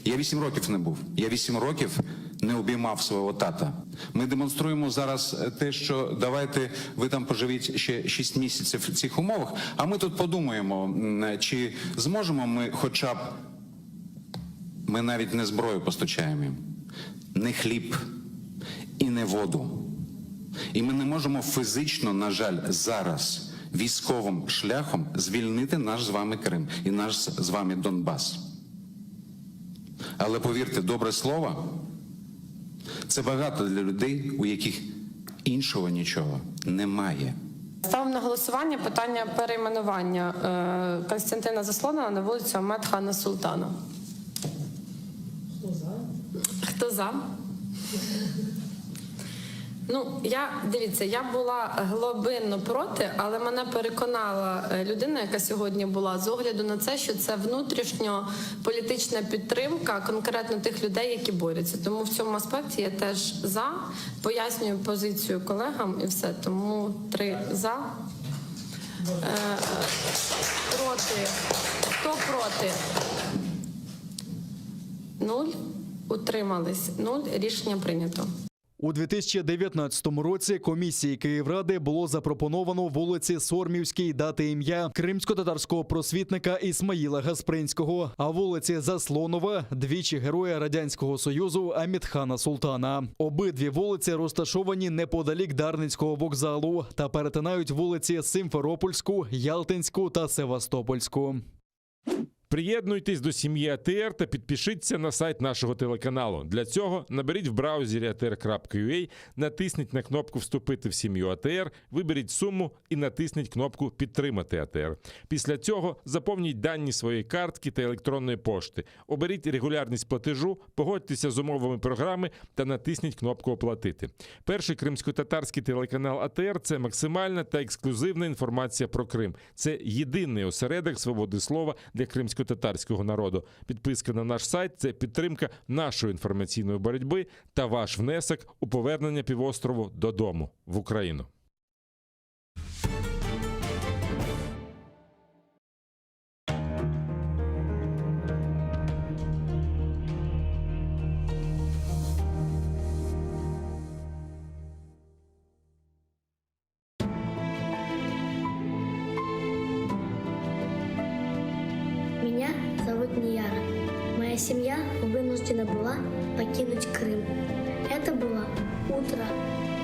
Я 8 років не був. Я 8 років не обіймав свого тата. Ми демонструємо зараз те, що давайте ви там поживіть ще 6 місяців в цих умовах, а ми тут подумаємо, чи зможемо ми хоча б, ми навіть не зброю постачаємо їм, не хліб і не воду. І ми не можемо фізично, на жаль, зараз військовим шляхом звільнити наш з вами Крим і наш з вами Донбас. Але повірте, добре слово – це багато для людей, у яких іншого нічого немає. Ставимо на голосування питання перейменування Костянтина Заслонова на вулицю Ахмед Хана Султана. Хто за? Хто за? Ну, дивіться, я була глибинно проти, але мене переконала людина, яка сьогодні була, з огляду на це, що це внутрішньополітична підтримка конкретно тих людей, які борються. Тому в цьому аспекті я теж за, пояснюю позицію колегам і все. Тому 3 за. Проти. Хто проти? 0. Утримались. 0. Рішення прийнято. У 2019 році комісії Київради було запропоновано вулиці Сормівській дати ім'я кримсько-татарського просвітника Ісмаїла Гаспринського, а вулиці Заслонова – двічі Героя Радянського Союзу Амідхана Султана. Обидві вулиці розташовані неподалік Дарницького вокзалу та перетинають вулиці Симферопольську, Ялтинську та Севастопольську. Приєднуйтесь до сім'ї АТР та підпишіться на сайт нашого телеканалу. Для цього наберіть в браузері atr.ua, натисніть на кнопку «Вступити в сім'ю АТР», виберіть суму і натисніть кнопку «Підтримати АТР». Після цього заповніть дані своєї картки та електронної пошти. Оберіть регулярність платежу, погодьтеся з умовами програми та натисніть кнопку «Оплатити». Перший кримсько-татарський телеканал АТР – це максимальна та ексклюзивна інформація про Крим. Це єдиний осередок свободи слова для кримсько-татарського народу. Підписка на наш сайт – це підтримка нашої інформаційної боротьби та ваш внесок у повернення півострову додому, в Україну. Меня зовут Нияра. Моя семья вынуждена была покинуть Крым. Это было утро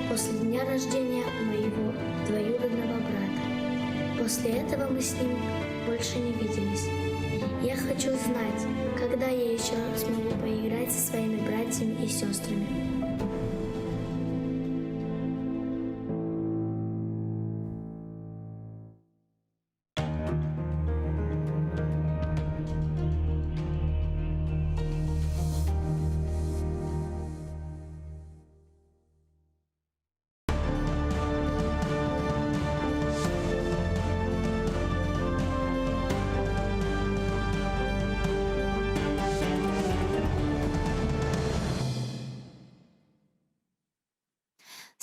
после дня рождения моего двоюродного брата. После этого мы с ним больше не виделись. Я хочу знать, когда я еще смогу поиграть со своими братьями и сестрами.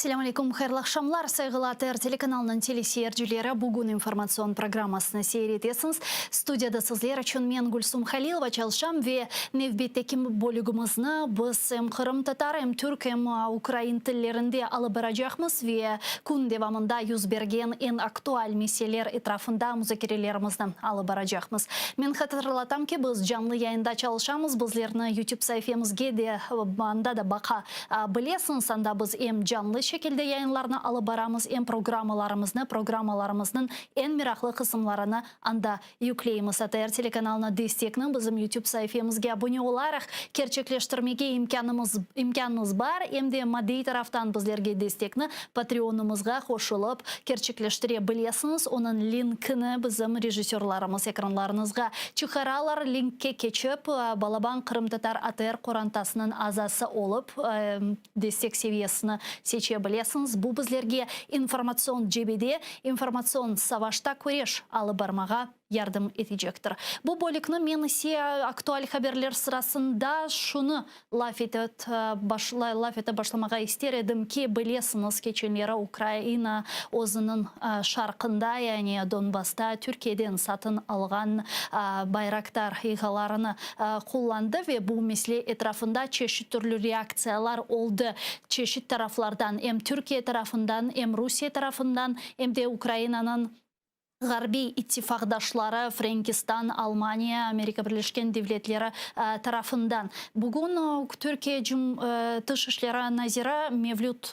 Селям алейкум, хайрлах шамлар, сайгыла АТР телеканалының телесерджилері бүгін информацион программасына сейретесіңіз. Студияда сізлер үшін мен Гульсум Халилова чалшам ве невбеттекім бөлігімізні біз Қырым татар, түрк, украин тіллерінде алып баражақмыз ве күн девамында юз берген en актуаль меселер etrafında музакерелерімізді алып баражақмыз. Мен хатırlatam ки біз жанлы яйында чалшамыз, біздерні YouTube сайфемізге де анда да бақа білесіңіз, анда біз жанлы şekilde yayınlarını alıp baramız, programmalarımızın en meraklı kısımlarını anda yükleyimiz. ATR telekanalına destekini bizim YouTube sayfamızga abone olarak gerçekleştirmege imkanımız var. Hem de maddi taraftan bizlerge destekini Patreonumuzga koşulup gerçekleştirebilirsiniz. Onun linkini bizim rejissörlarımız ekranlarınızga çıkaralar. Linkке keçip Balaban Kırım Tatar ATR korantasının azası olup destek seviyesini seçebilirsiniz. Bu bizlerge informasyon cebede, informasyon savaşta көреш алып бармаға yardım edecektir. Bu bölüknü men ise aktual haberler sırasında şunu laf ete başlamağa ister edim ki bilesiniz geçenlere Ukrayna özünün şarkında yani Donbas'ta Türkiye'den satın algan Bayraktar İHA'larını kullandı ve bu mesele etrafında çeşitli türlü reaksiyalar oldu. Çeşitli taraflardan hem Türkiye tarafından hem Rusya tarafından hem de Ukrayna'nın Garbi ittifakdaşları Frankistan, Almanya, Amerika Birleşik Devletleri tarafından. Bugün Türkiye Dışişleri Naziri Mevlüt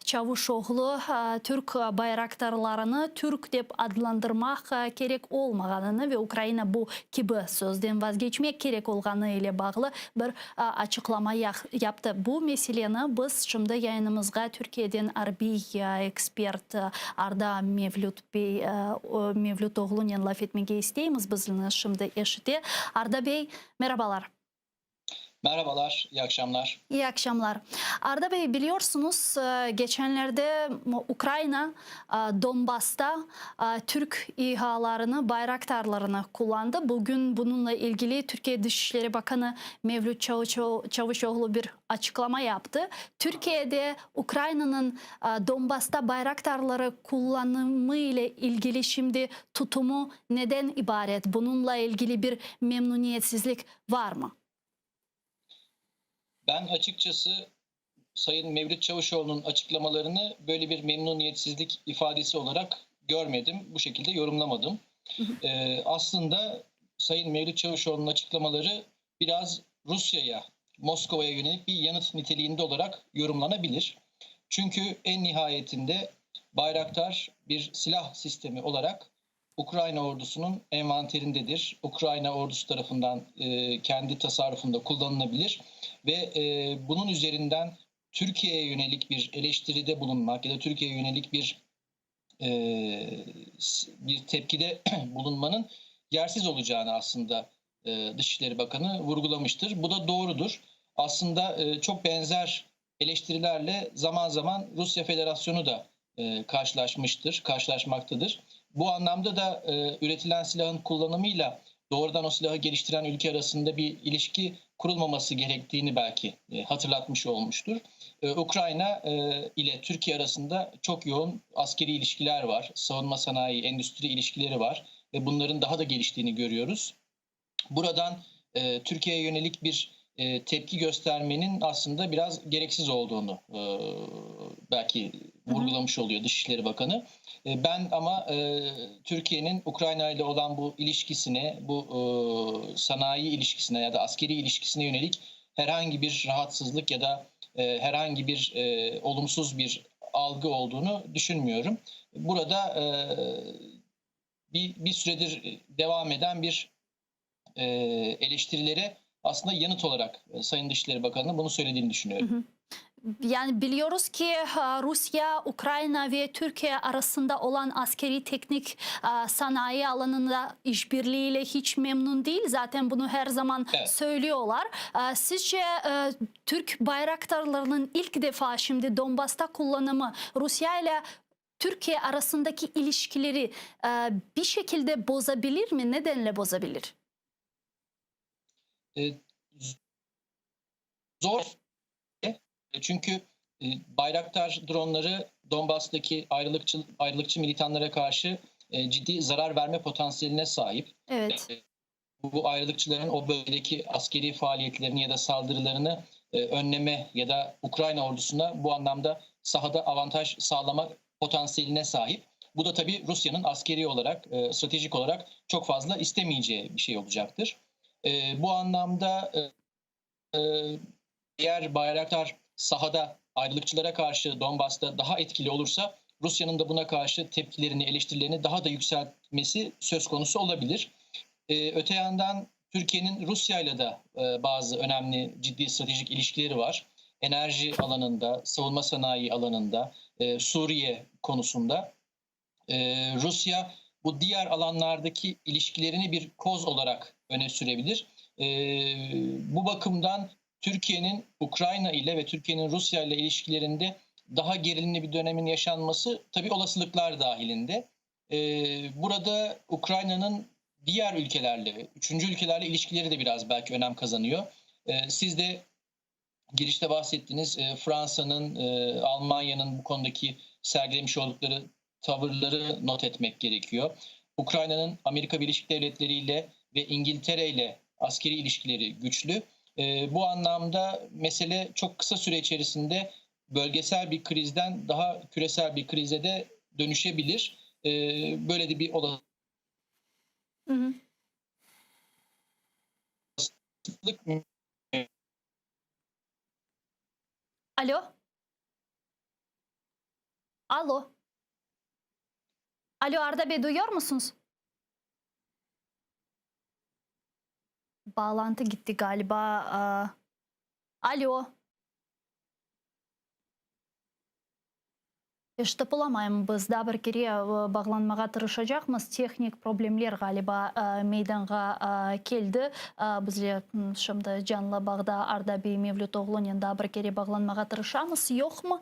Çavuşoğlu Türk bayraktarlarını Türk dep adlandırmak gerek olmadığını ve Ukrayna bu gibi sözden vazgeçmek gerek olganı ile bağlı bir açıklama yaptı. Bu meseleni biz şimdi yayınımızga Türkiye'den harbiy ekspert Arda Mevlüt oğlunun laf etmeye isteyimiz. Bizini şimdi eşiti. Arda Bey, merhabalar. Merhabalar, iyi akşamlar. İyi akşamlar. Arda Bey, biliyorsunuz geçenlerde Ukrayna Donbas'ta Türk İHA'larını, bayraktarlarını kullandı. Bugün bununla ilgili Türkiye Dışişleri Bakanı Mevlüt Çavuşoğlu bir açıklama yaptı. Türkiye'de Ukrayna'nın Donbas'ta bayraktarları kullanımı ile ilgili şimdi tutumu neden ibaret? Bununla ilgili bir memnuniyetsizlik var mı? Ben açıkçası Sayın Mevlüt Çavuşoğlu'nun açıklamalarını böyle bir memnuniyetsizlik ifadesi olarak görmedim. Bu şekilde yorumlamadım. Aslında Sayın Mevlüt Çavuşoğlu'nun açıklamaları biraz Rusya'ya, Moskova'ya yönelik bir yanıt niteliğinde olarak yorumlanabilir. Çünkü en nihayetinde Bayraktar bir silah sistemi olarak Ukrayna ordusunun envanterindedir. Ukrayna ordusu tarafından kendi tasarrufunda kullanılabilir ve bunun üzerinden Türkiye'ye yönelik bir eleştiride bulunmak ya da Türkiye'ye yönelik bir tepkide bulunmanın yersiz olacağını aslında Dışişleri Bakanı vurgulamıştır. Bu da doğrudur. Aslında çok benzer eleştirilerle zaman zaman Rusya Federasyonu da karşılaşmaktadır. Bu anlamda da üretilen silahın kullanımıyla doğrudan o silahı geliştiren ülke arasında bir ilişki kurulmaması gerektiğini belki hatırlatmış olmuştur. Ukrayna ile Türkiye arasında çok yoğun askeri ilişkiler var. Savunma sanayi, endüstri ilişkileri var ve bunların daha da geliştiğini görüyoruz. Buradan Türkiye'ye yönelik bir tepki göstermenin aslında biraz gereksiz olduğunu belki vurgulamış oluyor Dışişleri Bakanı. Ben ama Türkiye'nin Ukrayna ile olan bu ilişkisine, bu sanayi ilişkisine ya da askeri ilişkisine yönelik herhangi bir rahatsızlık ya da herhangi bir olumsuz bir algı olduğunu düşünmüyorum. Burada bir süredir devam eden bir eleştirilere aslında yanıt olarak Sayın Dışişleri Bakanı'nın bunu söylediğini düşünüyorum. Yani biliyoruz ki Rusya, Ukrayna ve Türkiye arasında olan askeri teknik sanayi alanında işbirliğiyle hiç memnun değil. Zaten bunu her zaman söylüyorlar. Sizce Türk bayraktarlarının ilk defa şimdi Donbas'ta kullanımı Rusya ile Türkiye arasındaki ilişkileri bir şekilde bozabilir mi? Nedenle bozabilir? Zor. Çünkü Bayraktar dronları Donbas'taki ayrılıkçı militanlara karşı ciddi zarar verme potansiyeline sahip. Evet. Bu ayrılıkçıların o bölgedeki askeri faaliyetlerini ya da saldırılarını önleme ya da Ukrayna ordusuna bu anlamda sahada avantaj sağlama potansiyeline sahip. Bu da tabii Rusya'nın askeri olarak, stratejik olarak çok fazla istemeyeceği bir şey olacaktır. Bu anlamda eğer Bayraktar sahada ayrılıkçılara karşı Donbas'ta daha etkili olursa Rusya'nın da buna karşı tepkilerini, eleştirilerini daha da yükseltmesi söz konusu olabilir. Öte yandan Türkiye'nin Rusya'yla da bazı önemli ciddi stratejik ilişkileri var. Enerji alanında, savunma sanayi alanında, Suriye konusunda. Rusya bu diğer alanlardaki ilişkilerini bir koz olarak öne sürebilir. Bu bakımdan Türkiye'nin Ukrayna ile ve Türkiye'nin Rusya ile ilişkilerinde daha gerilimli bir dönemin yaşanması tabii olasılıklar dahilinde. Burada Ukrayna'nın diğer ülkelerle ve üçüncü ülkelerle ilişkileri de biraz belki önem kazanıyor. Siz de girişte bahsettiniz, Fransa'nın, Almanya'nın bu konudaki sergilemiş oldukları tavırları not etmek gerekiyor. Ukrayna'nın Amerika Birleşik Devletleri ile ve İngiltere ile askeri ilişkileri güçlü. Bu anlamda mesele çok kısa süre içerisinde bölgesel bir krizden daha küresel bir krize de dönüşebilir. Böyle de bir olasılık Alo? Alo? Alo Arda Bey, duyuyor musunuz? Bağlantı gitti galiba. Alo? Eşitip olamаймыз да bir kere bağlanmağa tırışacakmız. Teknik problemler galiba meydana geldi. Bizle şimdi canlı bağda Arda Bey Mevlütoğlu'nun da bir kere bağlanmağa tırışamız. Yok mu?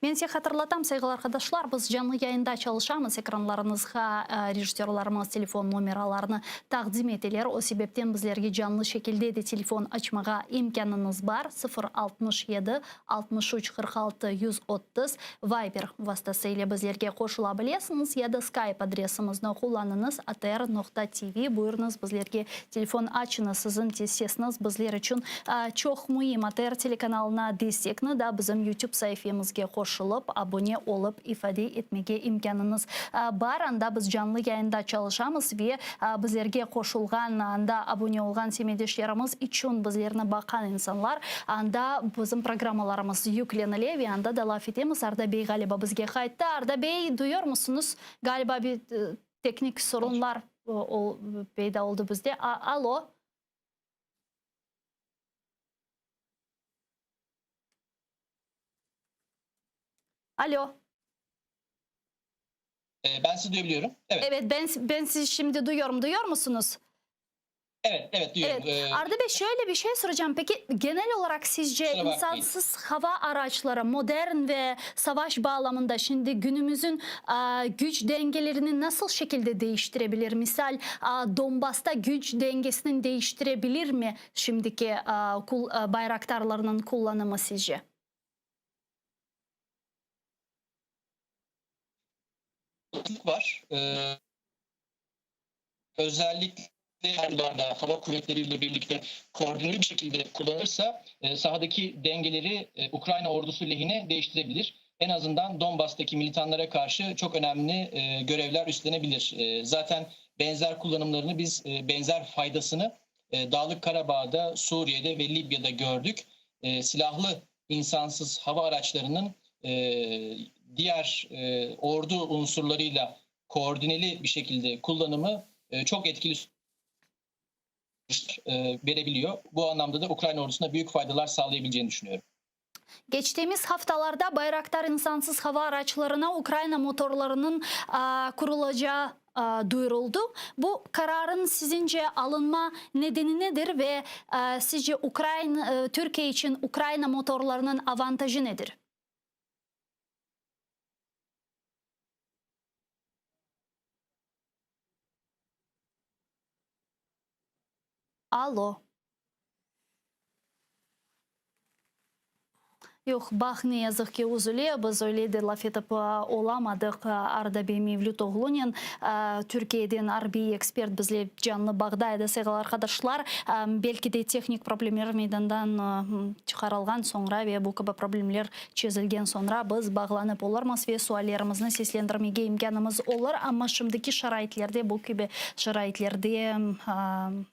Ben size hatırlatam sevgili arkadaşlar, biz canlı yayında çalışamız. Ekranlarınızga rejissörlarımız telefon numaralarını takdim ettiler. O sebepten bizlerge canlı şekilde de telefon açmağa imkanınız var. 067 63 46 130 Viber vasıtasıyla bizlerge koşulabilirsiniz ya da Skype adresimizni kullanınız atr.tv. Buyurunuz bizlerge telefon açınız. Sizin sesiniz bizler için çok mühim. Atr telekanalına destekni da bizim YouTube sayfamızga koşulup, abone olup ifade etmege imkanınız var. Anda biz canlı yayında çalışamız ve bizlerge koşulgan anda abone olgan semedeşlerimiz için bizlerine bakan insanlar anda bizim programmalarımız yüklenili ve anda da laf etemiz. Arda Bey galiba bizge kayıtta. Arda Bey duyuyor musunuz? Galiba bir teknik sorunlar peyda oldu bizde. Alo? Alo. Ben sizi duyabiliyorum. Evet. Evet, ben sizi şimdi duyuyorum. Duyuyor musunuz? Evet duyuyorum. Evet. Arda Bey, şöyle bir şey soracağım. Peki genel olarak sizce insansız hava araçları modern ve savaş bağlamında şimdi günümüzün güç dengelerini nasıl şekilde değiştirebilir? Misal Donbas'ta güç dengesini değiştirebilir mi şimdiki bayraktarlarının kullanımı sizce? Var. Özellikle hava kuvvetleriyle birlikte koordineli bir şekilde kullanırsa sahadaki dengeleri Ukrayna ordusu lehine değiştirebilir. En azından Donbas'taki militanlara karşı çok önemli görevler üstlenebilir. Zaten benzer kullanımlarını biz benzer faydasını Dağlık Karabağ'da, Suriye'de ve Libya'da gördük. Silahlı insansız hava araçlarının diğer ordu unsurlarıyla koordineli bir şekilde kullanımı çok etkili verebiliyor. Bu anlamda da Ukrayna ordusuna büyük faydalar sağlayabileceğini düşünüyorum. Geçtiğimiz haftalarda Bayraktar insansız hava araçlarına Ukrayna motorlarının kurulacağı duyuruldu. Bu kararın sizince alınma nedeni nedir ve sizce Türkiye için Ukrayna motorlarının avantajı nedir? Alo. Yok, bak ne yazık ki üzülüyor. Biz öyle de laf edip olamadık. Arda Bey Mevlütoğlu'nun Türkiye'den harbi ekspert bizle canlı bağdaydı sevgili arkadaşlar. Belki de teknik problemler meydandan çıkarılgan sonra ve bu gibi problemler çözülgen sonra biz bağlanıp olurmaz ve suallerimizni seslendirmege imkanımız olur. Ama şimdiki şaraitlerde bu gibi şaraitlerde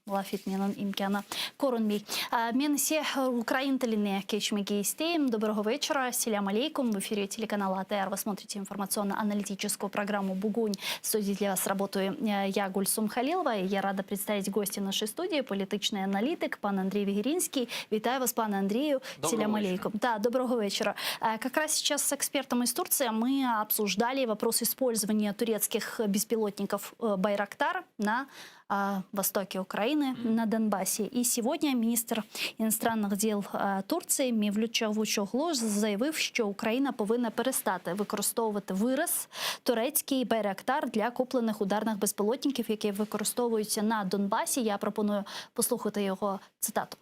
laf etmenin imkanı görünmey. Men ise Ukrayna tiline geçmege isteyim. Доброго вечера. Ассаляму алейкум. В эфире телеканала АТР. Вы смотрите информационно-аналитическую программу «Бугунь». В студии для вас работаю я, Гульсум Халилова. И я рада представить гостя нашей студии, политичный аналитик, пан Андрей Вигеринский. Витаю вас, пан Андрею. Ассаляму алейкум. Да, доброго вечера. Как раз сейчас с экспертом из Турции мы обсуждали вопрос использования турецких беспилотников «Байрактар» на о востоке Украины, на Донбассе. И сегодня министр иностранных дел Турції Мевлют Чавушоглу заявив, що Україна повинна перестати використовувати вираз турецький Байрактар для куплених ударних безпілотників, які використовуються на Донбасі. Я пропоную послухати його цитату.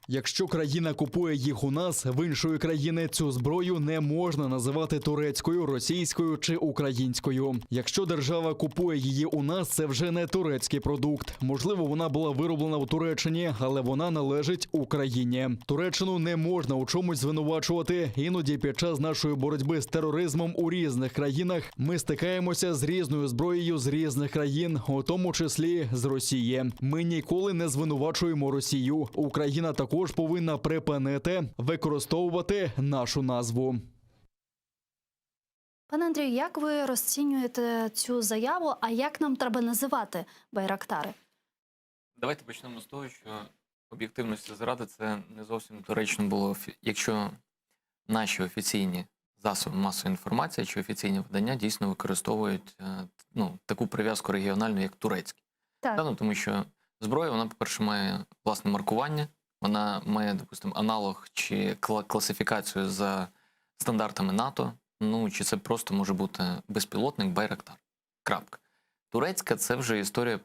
Якщо країна купує їх у нас, в іншої країни цю зброю не можна називати турецькою, російською чи українською. Якщо держава купує її у нас, це вже не турецький продукт. Можливо, вона була вироблена у Туреччині, але вона належить Україні. Туреччину не можна у чомусь звинувачувати. Іноді під час нашої боротьби з тероризмом у різних країнах ми стикаємося з різною зброєю з різних країн, у тому числі з Росії. Ми ніколи не звинувачуємо Росію. Україна також повинна припинити використовувати нашу назву. Пане Андрію, як ви розцінюєте цю заяву, а як нам треба називати Байрактари? Давайте почнемо з того, що об'єктивності заради це не зовсім доречно було, якщо наші офіційні засоби масової інформації чи офіційні видання дійсно використовують таку прив'язку регіональну, як турецькі. Так. Тому що зброя, вона, по-перше, має власне маркування, вона має, допустимо, аналог чи класифікацію за стандартами НАТО, чи це просто може бути безпілотник Байрактар. Крапка. Турецька – це вже історія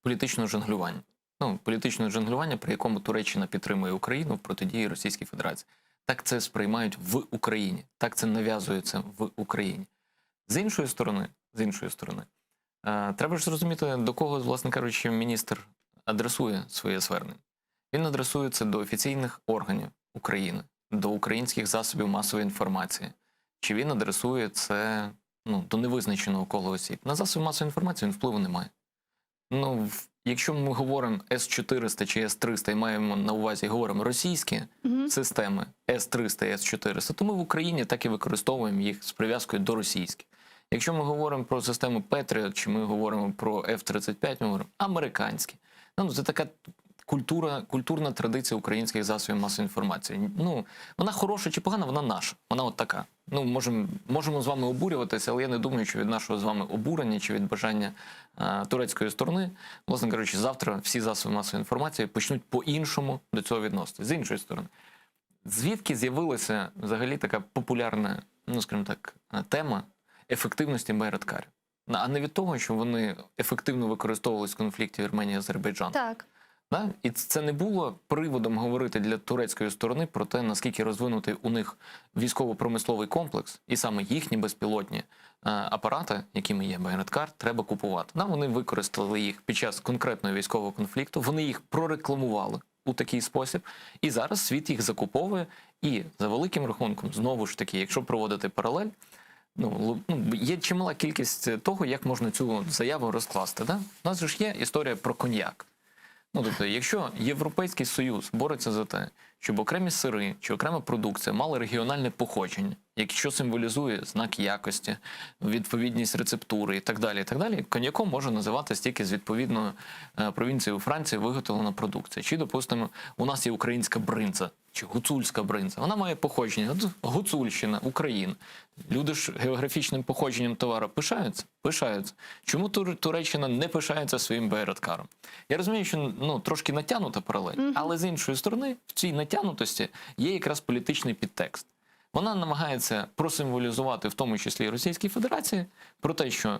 політичного жонглювання. Політичного жонглювання, при якому Туреччина підтримує Україну в протидії Російській Федерації. Так це сприймають в Україні, так це нав'язується в Україні. З іншої сторони, треба ж зрозуміти, до кого, власне кажучи, міністр адресує своє звернення. Він адресує це до офіційних органів України, до українських засобів масової інформації. Чи він адресує це до невизначеного кола осіб? На засоби масової інформації він впливу не має. Якщо ми говоримо С-400 чи С-300 і маємо на увазі, говоримо російські системи С-300 і С-400, то ми в Україні так і використовуємо їх з прив'язкою до російських. Якщо ми говоримо про систему Patriot, чи ми говоримо про F-35, ми говоримо американські. Це така культурна традиція українських засобів масової інформації. Вона хороша чи погана, вона наша. Вона от така. Можемо з вами обурюватися, але я не думаю, що від нашого з вами обурення чи від бажання турецької сторони, власне кажучи, завтра всі засоби масової інформації почнуть по-іншому до цього відносити. З іншої сторони, звідки з'явилася взагалі така популярна, скажімо так, тема ефективності байрактарів? А не від того, що вони ефективно використовувалися в конфлікті Вірменії і Азербайджану. Так. І це не було приводом говорити для турецької сторони про те, наскільки розвинутий у них військово-промисловий комплекс, і саме їхні безпілотні апарати, якими є Байрактар, треба купувати. Вони використали їх під час конкретного військового конфлікту, вони їх прорекламували у такий спосіб, і зараз світ їх закуповує, і за великим рахунком, знову ж таки, якщо проводити паралель, є чимала кількість того, як можна цю заяву розкласти. У нас ж є історія про коньяк. Тобто, якщо Європейський Союз бореться за те, щоб окремі сири чи окрема продукція мали регіональне походження, що символізує знак якості, відповідність рецептури і так далі, коньяком може називатися тільки з відповідної провінції у Франції виготовлена продукція. Чи, допустимо, у нас є українська бринза, чи гуцульська бринза. Вона має походження. Гуцульщина, Україна. Люди ж географічним походженням товару пишаються? Пишаються. Чому Туреччина не пишається своїм Байрактаром? Я розумію, що трошки натягнута паралель, але з іншої сторони, в цій натягнутості є якраз політичний підтекст. Вона намагається просимволізувати, в тому числі і Російській Федерації, про те, що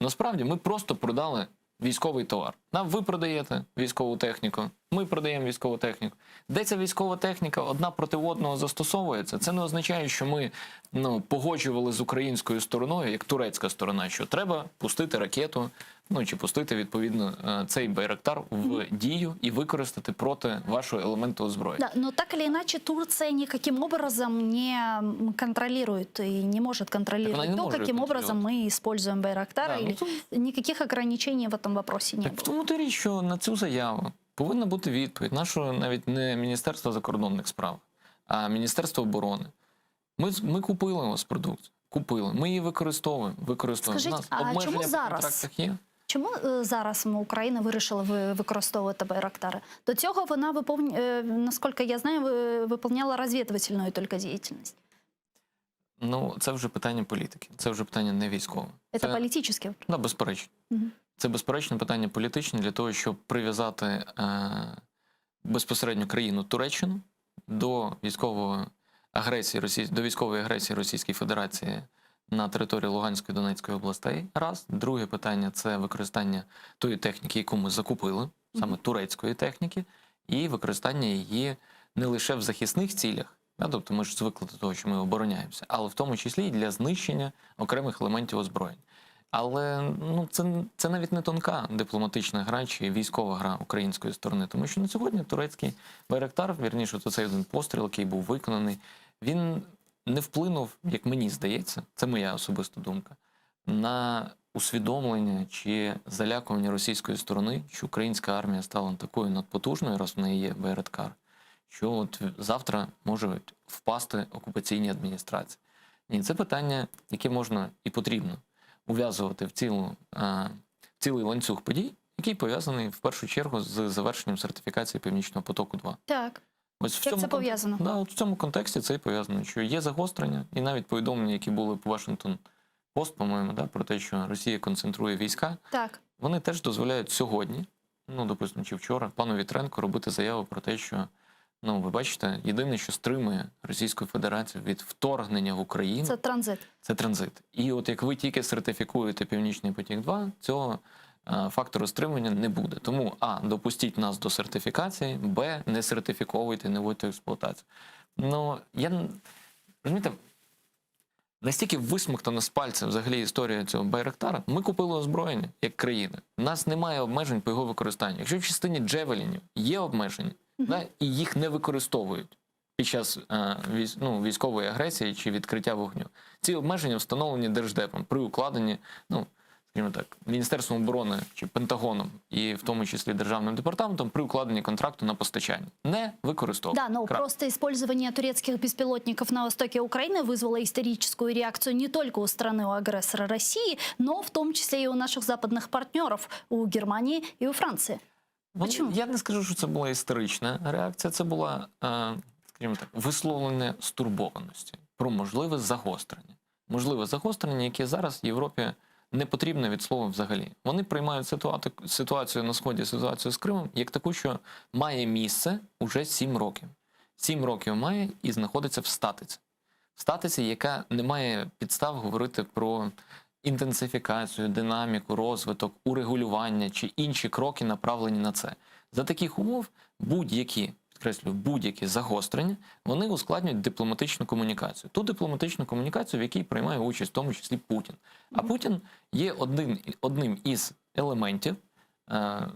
насправді ми просто продали військовий товар. Ви продаєте військову техніку, ми продаємо військову техніку. Де ця військова техніка одна проти одного застосовується, це не означає, що ми погоджували з українською стороною, як турецька сторона, що треба пустити ракету, чи пустити, відповідно, цей Байрактар в дію і використати проти вашого елементу озброєння. Да, но так или иначе Турция никаким образом не контролирует и не может контролировать то, каким образом мы используем Байрактар, или никаких ограничений в этом вопросе не было. В тому то річ, що на цю заяву повинна бути відповідь нашого навіть не Міністерства закордонних справ, а Міністерства оборони. Ми купили у вас продукцію, ми її використовуємо. Скажіть, а чому зараз? Чому зараз Україна вирішила використовувати Байрактари? До цього вона, наскільки я знаю, виконувала розвідувальну тільки діяльність. Ну, це вже питання політики, це вже питання не військове. Это политически. Да, безперечно. Це безперечно питання політичне для того, щоб прив'язати безпосередньо країну Туреччину до військової агресії Російської Федерації на території Луганської і Донецької областей. Раз. Друге питання – це використання тої техніки, яку ми закупили, саме турецької техніки, і використання її не лише в захисних цілях, тобто ми ж звикли до того, що ми обороняємося, але в тому числі і для знищення окремих елементів озброєнь. Але це навіть не тонка дипломатична гра чи військова гра української сторони, тому що на сьогодні турецький Байрактар, вірніше, то цей один постріл, який був виконаний, він не вплинув, як мені здається, це моя особиста думка, на усвідомлення чи залякування російської сторони, що українська армія стала такою надпотужною, раз в неї є Байрактар, що от завтра можуть впасти окупаційні адміністрації. Ні, це питання, яке можна і потрібно ув'язувати в цілий ланцюг подій, який пов'язаний в першу чергу з завершенням сертифікації Північного потоку-2. Так. Ось Як це пов'язано? Да, от в цьому контексті це і пов'язано, що є загострення, і навіть повідомлення, які були по Вашингтон-Пост, по-моєму, про те, що Росія концентрує війська, Так. вони теж дозволяють сьогодні, допустимо, чи вчора, пану Вітренку робити заяву про те, що, ви бачите, єдине, що стримує Російську Федерацію від вторгнення в Україну... Це транзит. Це транзит. І от як ви тільки сертифікуєте Північний потік-2, цього фактору стримування не буде. Тому, а, допустіть нас до сертифікації, б, не сертифіковуйте, не вводьте в експлуатацію. Розумієте, настільки висмоктана з пальця взагалі історія цього Байрактара, ми купили озброєння як країна. У нас немає обмежень по його використанню. Якщо в частині джевелінів є обмеження, і їх не використовують під час військової агресії чи відкриття вогню, ці обмеження встановлені Держдепом при укладенні, скажімо так, Міністерством оборони чи Пентагоном, і в тому числі Державним департаментом, при укладенні контракту на постачання. Не використовують. Да, но просто использование турецких беспилотников на востоке Украины вызвало истерическую реакцию не только у страны-агрессора России, но в том числе и у наших западных партнеров, у Германии и у Франции. Почему? Я не скажу, що це була істерична реакція, це була, скажімо так, висловлення стурбованості про можливе загострення. Можливе загострення, яке зараз Європі не потрібне від слова взагалі. Вони приймають ситуацію на Сході, ситуацію з Кримом, як таку, що має місце уже 7 років. 7 років має і знаходиться в статиці. В статиці, яка не має підстав говорити про інтенсифікацію, динаміку, розвиток, урегулювання чи інші кроки, направлені на це. За таких умов будь-які, підкреслюю, будь-які загострення, вони ускладнюють дипломатичну комунікацію. Ту дипломатичну комунікацію, в якій приймає участь в тому числі Путін. А Путін є одним із елементів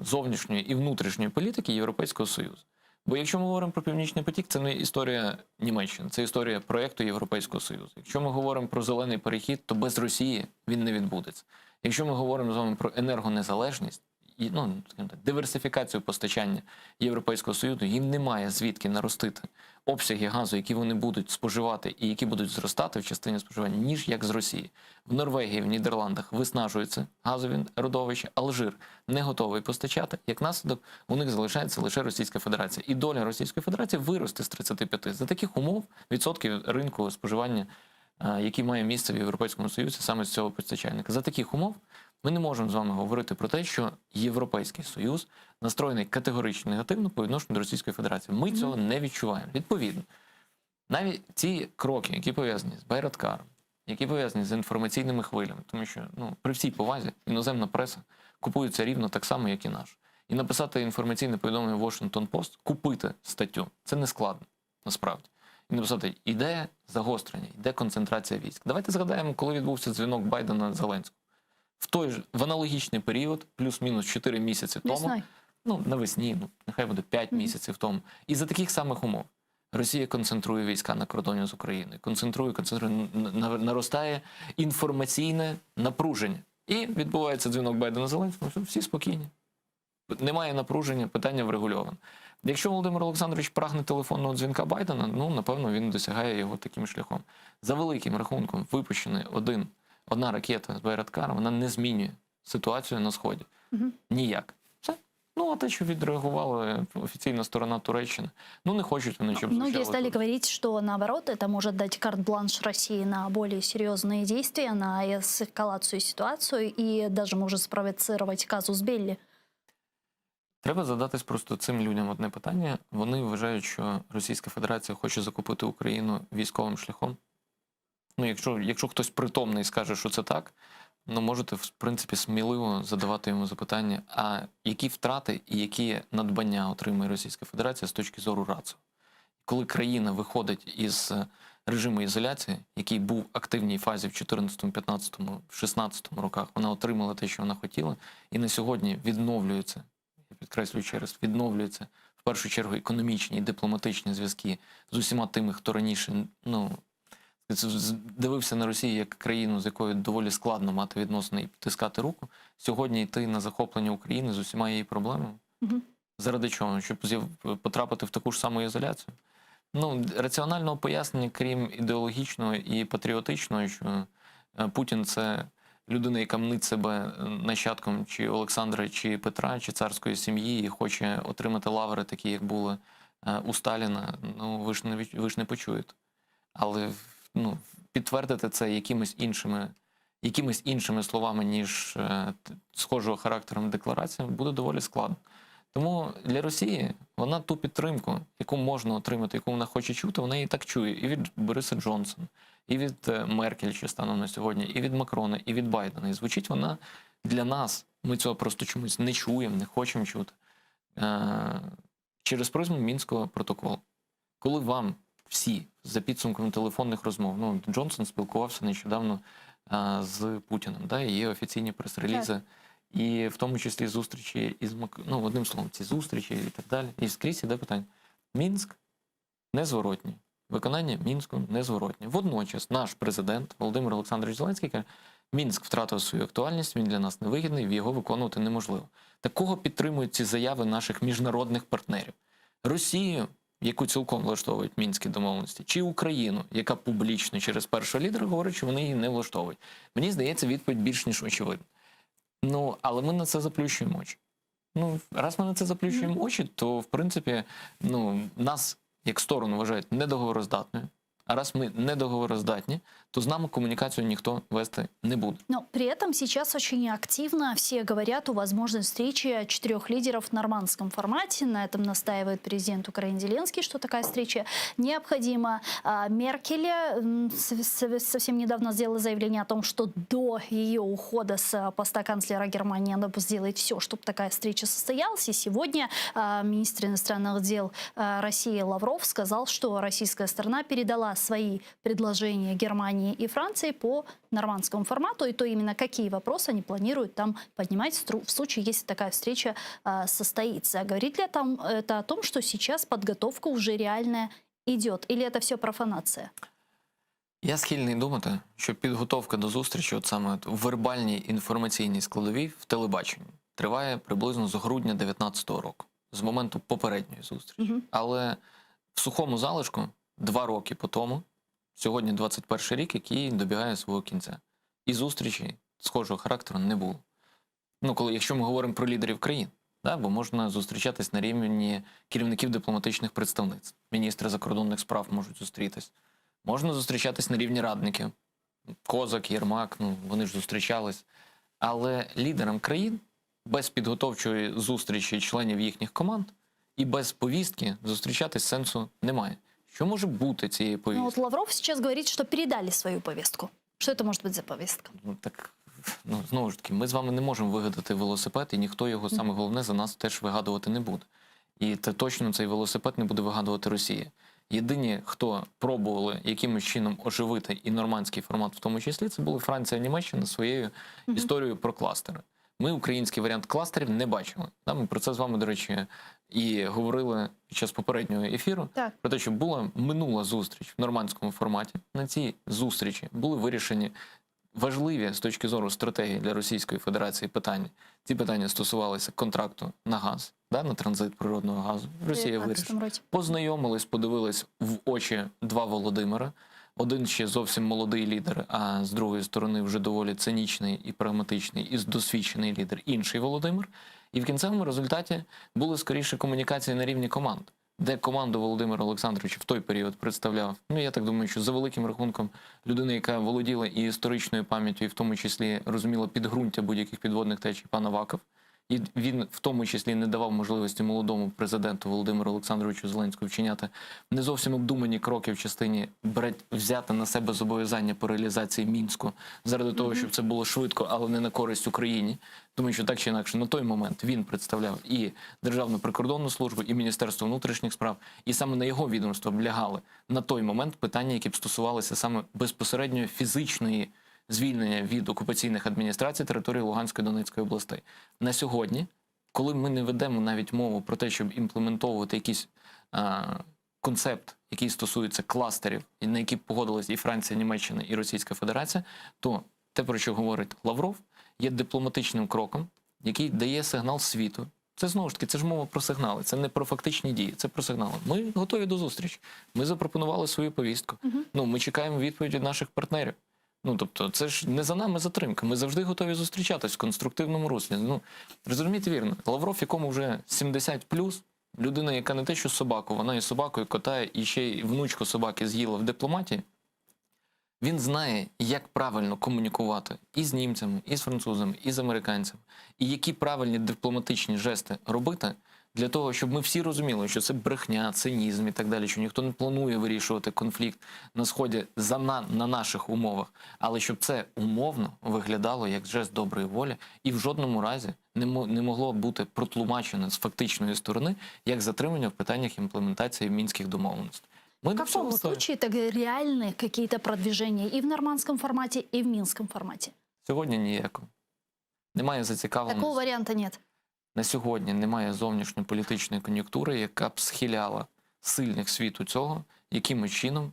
зовнішньої і внутрішньої політики Європейського Союзу. Бо якщо ми говоримо про Північний потік, це не історія Німеччини, це історія проєкту Європейського Союзу. Якщо ми говоримо про зелений перехід, то без Росії він не відбудеться. Якщо ми говоримо з вами про енергонезалежність, скажімо так, диверсифікацію постачання Європейського Союзу, їм немає звідки наростити обсяги газу, які вони будуть споживати і які будуть зростати в частині споживання, ніж як з Росії. В Норвегії, в Нідерландах виснажуються газові родовища, Алжир не готовий постачати. Як наслідок, у них залишається лише Російська Федерація. І доля Російської Федерації виросте з 35. За таких умов відсотки ринку споживання, який має місце в Європейському Союзі, саме з цього постачальника. За таких умов ми не можемо з вами говорити про те, що Європейський Союз настроєний категорично негативно по відношенню до Російської Федерації. Ми цього не відчуваємо. Відповідно, навіть ці кроки, які пов'язані з Байрактаром, які пов'язані з інформаційними хвилями, тому що, при всій повазі, іноземна преса купується рівно так само, як і наш. І написати інформаційне повідомлення Washington-Post, купити статтю, це не складно, насправді. І написати, іде загострення, іде концентрація військ. Давайте згадаємо, коли відбувся дзвінок Байдена Зеленського. В аналогічний період, плюс-мінус 4 місяці тому, навесні, нехай буде 5 місяців тому, і за таких самих умов Росія концентрує війська на кордоні з Україною, концентрує, наростає інформаційне напруження. І відбувається дзвінок Байдена Зеленського, всі спокійні. Немає напруження, питання врегульоване. Якщо Володимир Олександрович прагне телефонного дзвінка Байдена, напевно, він досягає його таким шляхом. За великим рахунком випущена одна ракета з Байрактара, вона не змінює ситуацію на Сході. Ніяк. Все. Ну, а те, що відреагувала офіційна сторона Туреччини, ну не хочуть вони, щоб Многие звучало стали тут. говорить, что наоборот, это может дать карт-бланш России на более серьезные действия, на эскалацию ситуацию и даже может спровоцировать казус Белли. Треба задатись просто цим людям одне питання. Вони вважають, що Російська Федерація хоче закупити Україну військовим шляхом. Ну, якщо хтось притомний скаже, що це так, ну, можете, в принципі, сміливо задавати йому запитання, а які втрати і які надбання отримує Російська Федерація з точки зору РАЦУ? Коли країна виходить із режиму ізоляції, який був в активній фазі в 2014, 15, 16 роках, вона отримала те, що вона хотіла, і на сьогодні відновлюється, я підкреслюю ще раз, відновлюються в першу чергу економічні і дипломатичні зв'язки з усіма тими, хто раніше, ну, дивився на Росію як країну, з якою доволі складно мати відносини і потискати руку, сьогодні йти на захоплення України з усіма її проблемами. Заради чого? Щоб потрапити в таку ж саму ізоляцію? Ну, раціонального пояснення, крім ідеологічного і патріотичного, що Путін – це людина, яка мнить себе нащадком чи Олександра, чи Петра, чи царської сім'ї і хоче отримати лаври такі, як були у Сталіна, ну, ви ж не почуєте. Але ну, підтвердити це якимись іншими словами, ніж схожого характером деклараціями, буде доволі складно. Тому для Росії вона ту підтримку, яку можна отримати, яку вона хоче чути, вона її так чує. І від Бориса Джонсона, і від Меркель, що станом на сьогодні, і від Макрона, і від Байдена. І звучить вона для нас, ми цього просто чомусь не чуємо, не хочемо чути, через призму Мінського протоколу. Коли вам всі за підсумком телефонних розмов, ну, Джонсон спілкувався нещодавно з Путіним, да, і є офіційні прес-релізи, і в тому числі зустрічі із ну, одним словом, ці зустрічі і так далі. І скрізь іде питання. Мінськ незворотній. Виконання Мінську незворотнє. Водночас наш президент Володимир Олександрович Зеленський каже, Мінськ втратив свою актуальність, він для нас невигідний, його виконувати неможливо. Такого підтримують ці заяви наших міжнародних партнерів. Росію, яку цілком влаштовують мінські домовленості, чи Україну, яка публічно через першого лідера говорить, що вони її не влаштовують. Мені здається, відповідь більш ніж очевидна. Ну, але ми на це заплющуємо очі. Ну, раз ми на це заплющуємо очі, то, в принципі, ну, нас, як сторону, вважають недоговороздатною. А раз мы недоговороздатні, то з нами коммуникацию никто вести не будет. Но при этом сейчас очень активно все говорят о возможной встрече 4 лидеров в нормандском формате. На этом настаивает президент Украины Зеленский, что такая встреча необходима. Меркель совсем недавно сделала заявление о том, что до ее ухода с поста канцлера Германии она сделает все, чтобы такая встреча состоялась. И сегодня министр иностранных дел России Лавров сказал, что российская сторона передала свои предложения Германии и Франции по нормандскому формату, и то именно какие вопросы они планируют там поднимать в случае, если такая встреча состоится. Говорит ли это о том, что сейчас подготовка уже реальная идет, или это все профанация? Я схильний думати, що підготовка до зустрічі, от саме в вербальній інформаційній складовій в телебаченні, триває приблизно з грудня 2019 року, з моменту попередньої зустрічі. Але в сухому залишку 2 роки по тому, сьогодні 21 рік, який добігає свого кінця. І зустрічі схожого характеру не було. Ну, якщо ми говоримо про лідерів країн, да, бо можна зустрічатись на рівні керівників дипломатичних представництв. Міністри закордонних справ можуть зустрітись. Можна зустрічатись на рівні радників. Козак, Єрмак, ну, вони ж зустрічались. Але лідерам країн без підготовчої зустрічі членів їхніх команд і без повістки зустрічатись сенсу немає. Що може бути цією повісткою? Ну, вот Лавров сейчас говорит, что передали свою повестку. Что это может быть за повестка? Ну, так, ну, знову ж таки, ми з вами не можемо вигадати велосипед, і ніхто його, саме головне, за нас теж вигадувати не буде. І точно цей велосипед не буде вигадувати Росія. Єдині, хто пробували якимось чином оживити і нормандський формат в тому числі, це були Франція і Німеччина своєю історією про кластери. Ми український варіант кластерів не бачили. Ми про це з вами, до речі, і говорили під час попереднього ефіру, про те, що була минула зустріч в нормандському форматі. На цій зустрічі були вирішені важливі з точки зору стратегії для Російської Федерації питання. Ці питання стосувалися контракту на газ, на транзит природного газу. Росія вирішила. Познайомились, подивились в очі 2 Володимира. один ще зовсім молодий лідер, а з другої сторони вже доволі цинічний і прагматичний, і досвідчений лідер, інший Володимир. І в кінцевому результаті були скоріше комунікації на рівні команд, де команду Володимира Олександровича в той період представляв, ну я так думаю, що за великим рахунком людина, яка володіла і історичною пам'яттю, і в тому числі розуміла підґрунтя будь-яких підводних течій, пан Аваков. І він в тому числі не давав можливості молодому президенту Володимиру Олександровичу Зеленському вчиняти не зовсім обдумані кроки в частині взяти на себе зобов'язання по реалізації Мінську заради того, щоб це було швидко, але не на користь Україні. Тому що так чи інакше на той момент він представляв і Державну прикордонну службу, і Міністерство внутрішніх справ, і саме на його відомство облягали на той момент питання, які б стосувалися саме безпосередньо фізичної звільнення від окупаційних адміністрацій території Луганської і Донецької областей. На сьогодні, коли ми не ведемо навіть мову про те, щоб імплементовувати якийсь концепт, який стосується кластерів, на які погодились і Франція, Німеччина, і Російська Федерація, то те, про що говорить Лавров, є дипломатичним кроком, який дає сигнал світу. Це знову ж таки, це ж мова про сигнали, це не про фактичні дії, це про сигнали. Ми готові до зустрічі. Ми запропонували свою повістку. Ну, ми чекаємо відповідь від наших партнерів. Ну, тобто, це ж не за нами затримка. Ми завжди готові зустрічатись в конструктивному руслі. Ну, розумієте вірно, Лавров, якому вже 70+, людина, яка не те, що собаку, вона і собакою катає, і ще й внучку собаки з'їла в дипломатії, він знає, як правильно комунікувати і з німцями, і з французами, і з американцями, і які правильні дипломатичні жести робити, для того, щоб ми всі розуміли, що це брехня, цинізм і так далі, що ніхто не планує вирішувати конфлікт на Сході на наших умовах, але щоб це умовно виглядало як жест доброї волі і в жодному разі не могло бути протлумачено з фактичної сторони як затримання в питаннях імплементації мінських домовленостей. В каком случае так реальны какие-то продвижения и в нормандском формате, и в минском формате? Сьогодні ніякого. Немає зацікавленості. Такого варианта нет. На сьогодні немає зовнішньополітичної кон'юнктури, яка б схиляла сильних світу цього, яким чином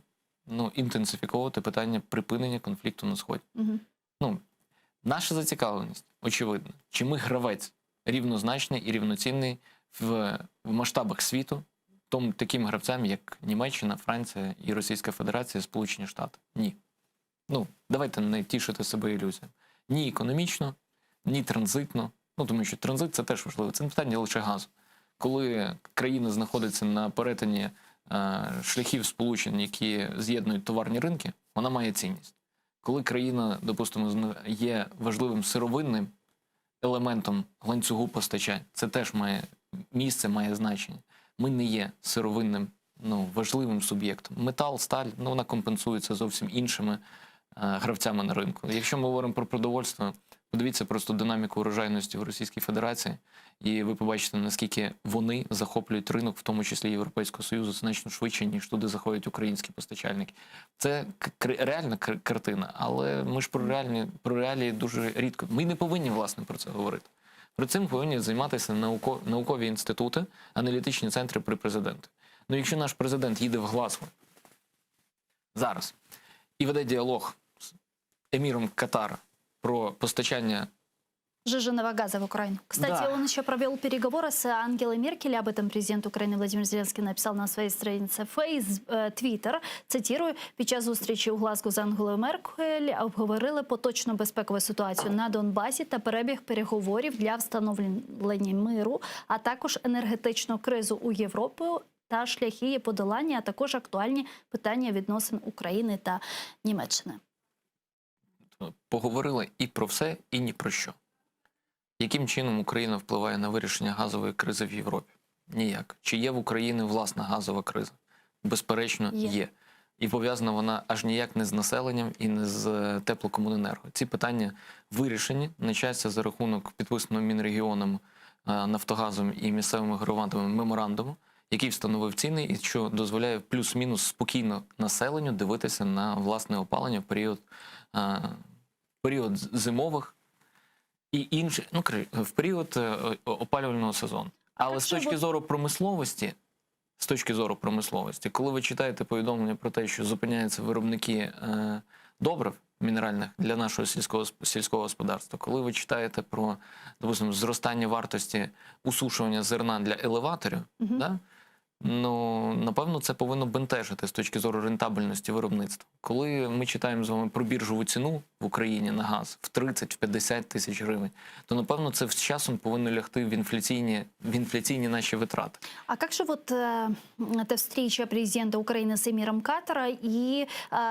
інтенсифіковувати питання припинення конфлікту на Сході. Ну, наша зацікавленість, очевидно, чи ми гравець рівнозначний і рівноцінний в масштабах світу, таким гравцям, як Німеччина, Франція і Російська Федерація, Сполучені Штати. Ні. Ну, давайте не тішити себе ілюзіями. Ні економічно, ні транзитно. Ну, тому що транзит – це теж важливо. Це не питання лише газу. Коли країна знаходиться на перетині шляхів сполучень, які з'єднують товарні ринки, вона має цінність. Коли країна, допустимо, є важливим сировинним елементом ланцюгу постачань, це теж має місце, має значення. Ми не є сировинним, важливим суб'єктом. Метал, сталь, вона компенсується зовсім іншими гравцями на ринку. Якщо ми говоримо про продовольство, подивіться просто динаміку урожайності в Російській Федерації, і ви побачите, наскільки вони захоплюють ринок, в тому числі Європейського Союзу, значно швидше, ніж туди заходять українські постачальники. Це реальна картина, але ми ж про реалії дуже рідко. Ми не повинні, власне, про це говорити. Про цим повинні займатися наукові інститути, аналітичні центри при президенті. Ну, якщо наш президент їде в Глазго зараз і веде діалог з еміром Катара про постачання сжиженного газа в Украину. Кстати, он еще провел переговоры с Ангелой Меркель. Об этом президент України Володимир Зеленський написал на своей странице Twitter. Цитирую, під час зустрічі у Глазго з Ангелою Меркель обговорили поточну безпекову ситуацію на Донбасі та перебіг переговорів для встановлення миру, а також енергетичну кризу у Європі та шляхи її подолання, а також актуальні питання відносин України та Німеччини. Поговорили і про все, і ні про що. Яким чином Україна впливає на вирішення газової кризи в Європі? Ніяк. Чи є в Україні власна газова криза? Безперечно, є. І пов'язана вона аж ніяк не з населенням і не з теплокомуненерго. Ці питання вирішені, найчастіше за рахунок підписаного Мінрегіоном, Нафтогазом і місцевими громадами меморандуму, який встановив ціни і що дозволяє плюс-мінус спокійно населенню дивитися на власне опалення в період зимових і інших, в період опалювального сезону. Але з точки зору промисловості, коли ви читаєте повідомлення про те, що зупиняються виробники добрив мінеральних для нашого сільського господарства, коли ви читаєте про, допустимо, зростання вартості усушування зерна для елеваторів, Ну, напевно, це повинно бентежити з точки зору рентабельності виробництва. Коли ми читаємо з вами про біржову ціну в Україні на газ в 30-50 тисяч гривень, то, напевно, це з часом повинно лягти в інфляційні наші витрати. А как же вот эта встреча президента Украины с эмиром Катара и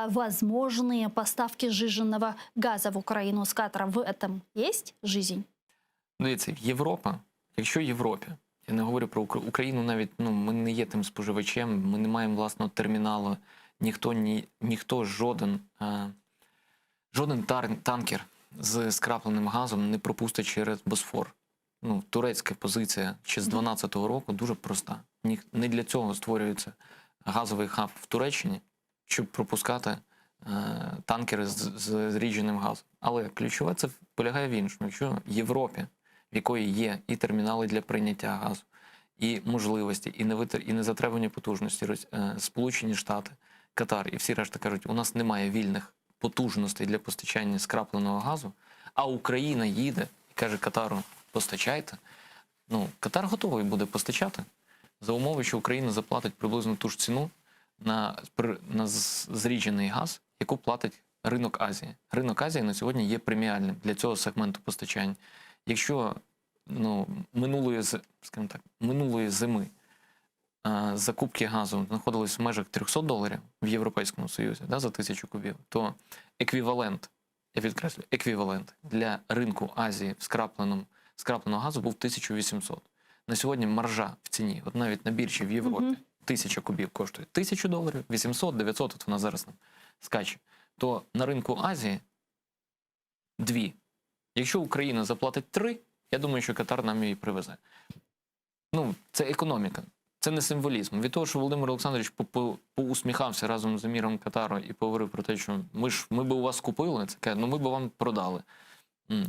возможные поставки сжиженного газа в Украину с Катара? В этом есть жизнь? Дивіться, Європа, якщо Європі, я не говорю про Україну навіть, ну, ми не є тим споживачем, ми не маємо власного терміналу, ніхто жоден танкер з скрапленим газом не пропустить через Босфор. Ну, турецька позиція ще з 12-го року дуже проста. Не для цього створюється газовий хаб в Туреччині, щоб пропускати танкери з зрідженим газом. Але ключове це полягає в іншому. Якщо Європі, в якої є і термінали для прийняття газу, і можливості, і незатребувані потужності, Сполучені Штати, Катар і всі решта кажуть, у нас немає вільних потужностей для постачання скрапленого газу, а Україна їде і каже Катару, постачайте. Ну, Катар готовий буде постачати за умови, що Україна заплатить приблизно ту ж ціну на зріджений газ, яку платить ринок Азії. Ринок Азії на сьогодні є преміальним для цього сегменту постачання. Якщо минулої зими закупки газу знаходились в межах $300 в Європейському Союзі за 1000 кубів, то еквівалент, я підкреслюю, еквівалент для ринку Азії скрапленого газу був 1800. На сьогодні маржа в ціні, от навіть на біржі в Європі, 1000 кубів коштує $1000, 800, 900, от вона зараз скаче. То на ринку Азії 2. Якщо Україна заплатить 3, я думаю, що Катар нам її привезе. Ну, це економіка, це не символізм. Від того, що Володимир Олександрович поусміхався разом з еміром Катару і поговорив про те, що ми б у вас купили, це каже, ну ми б вам продали.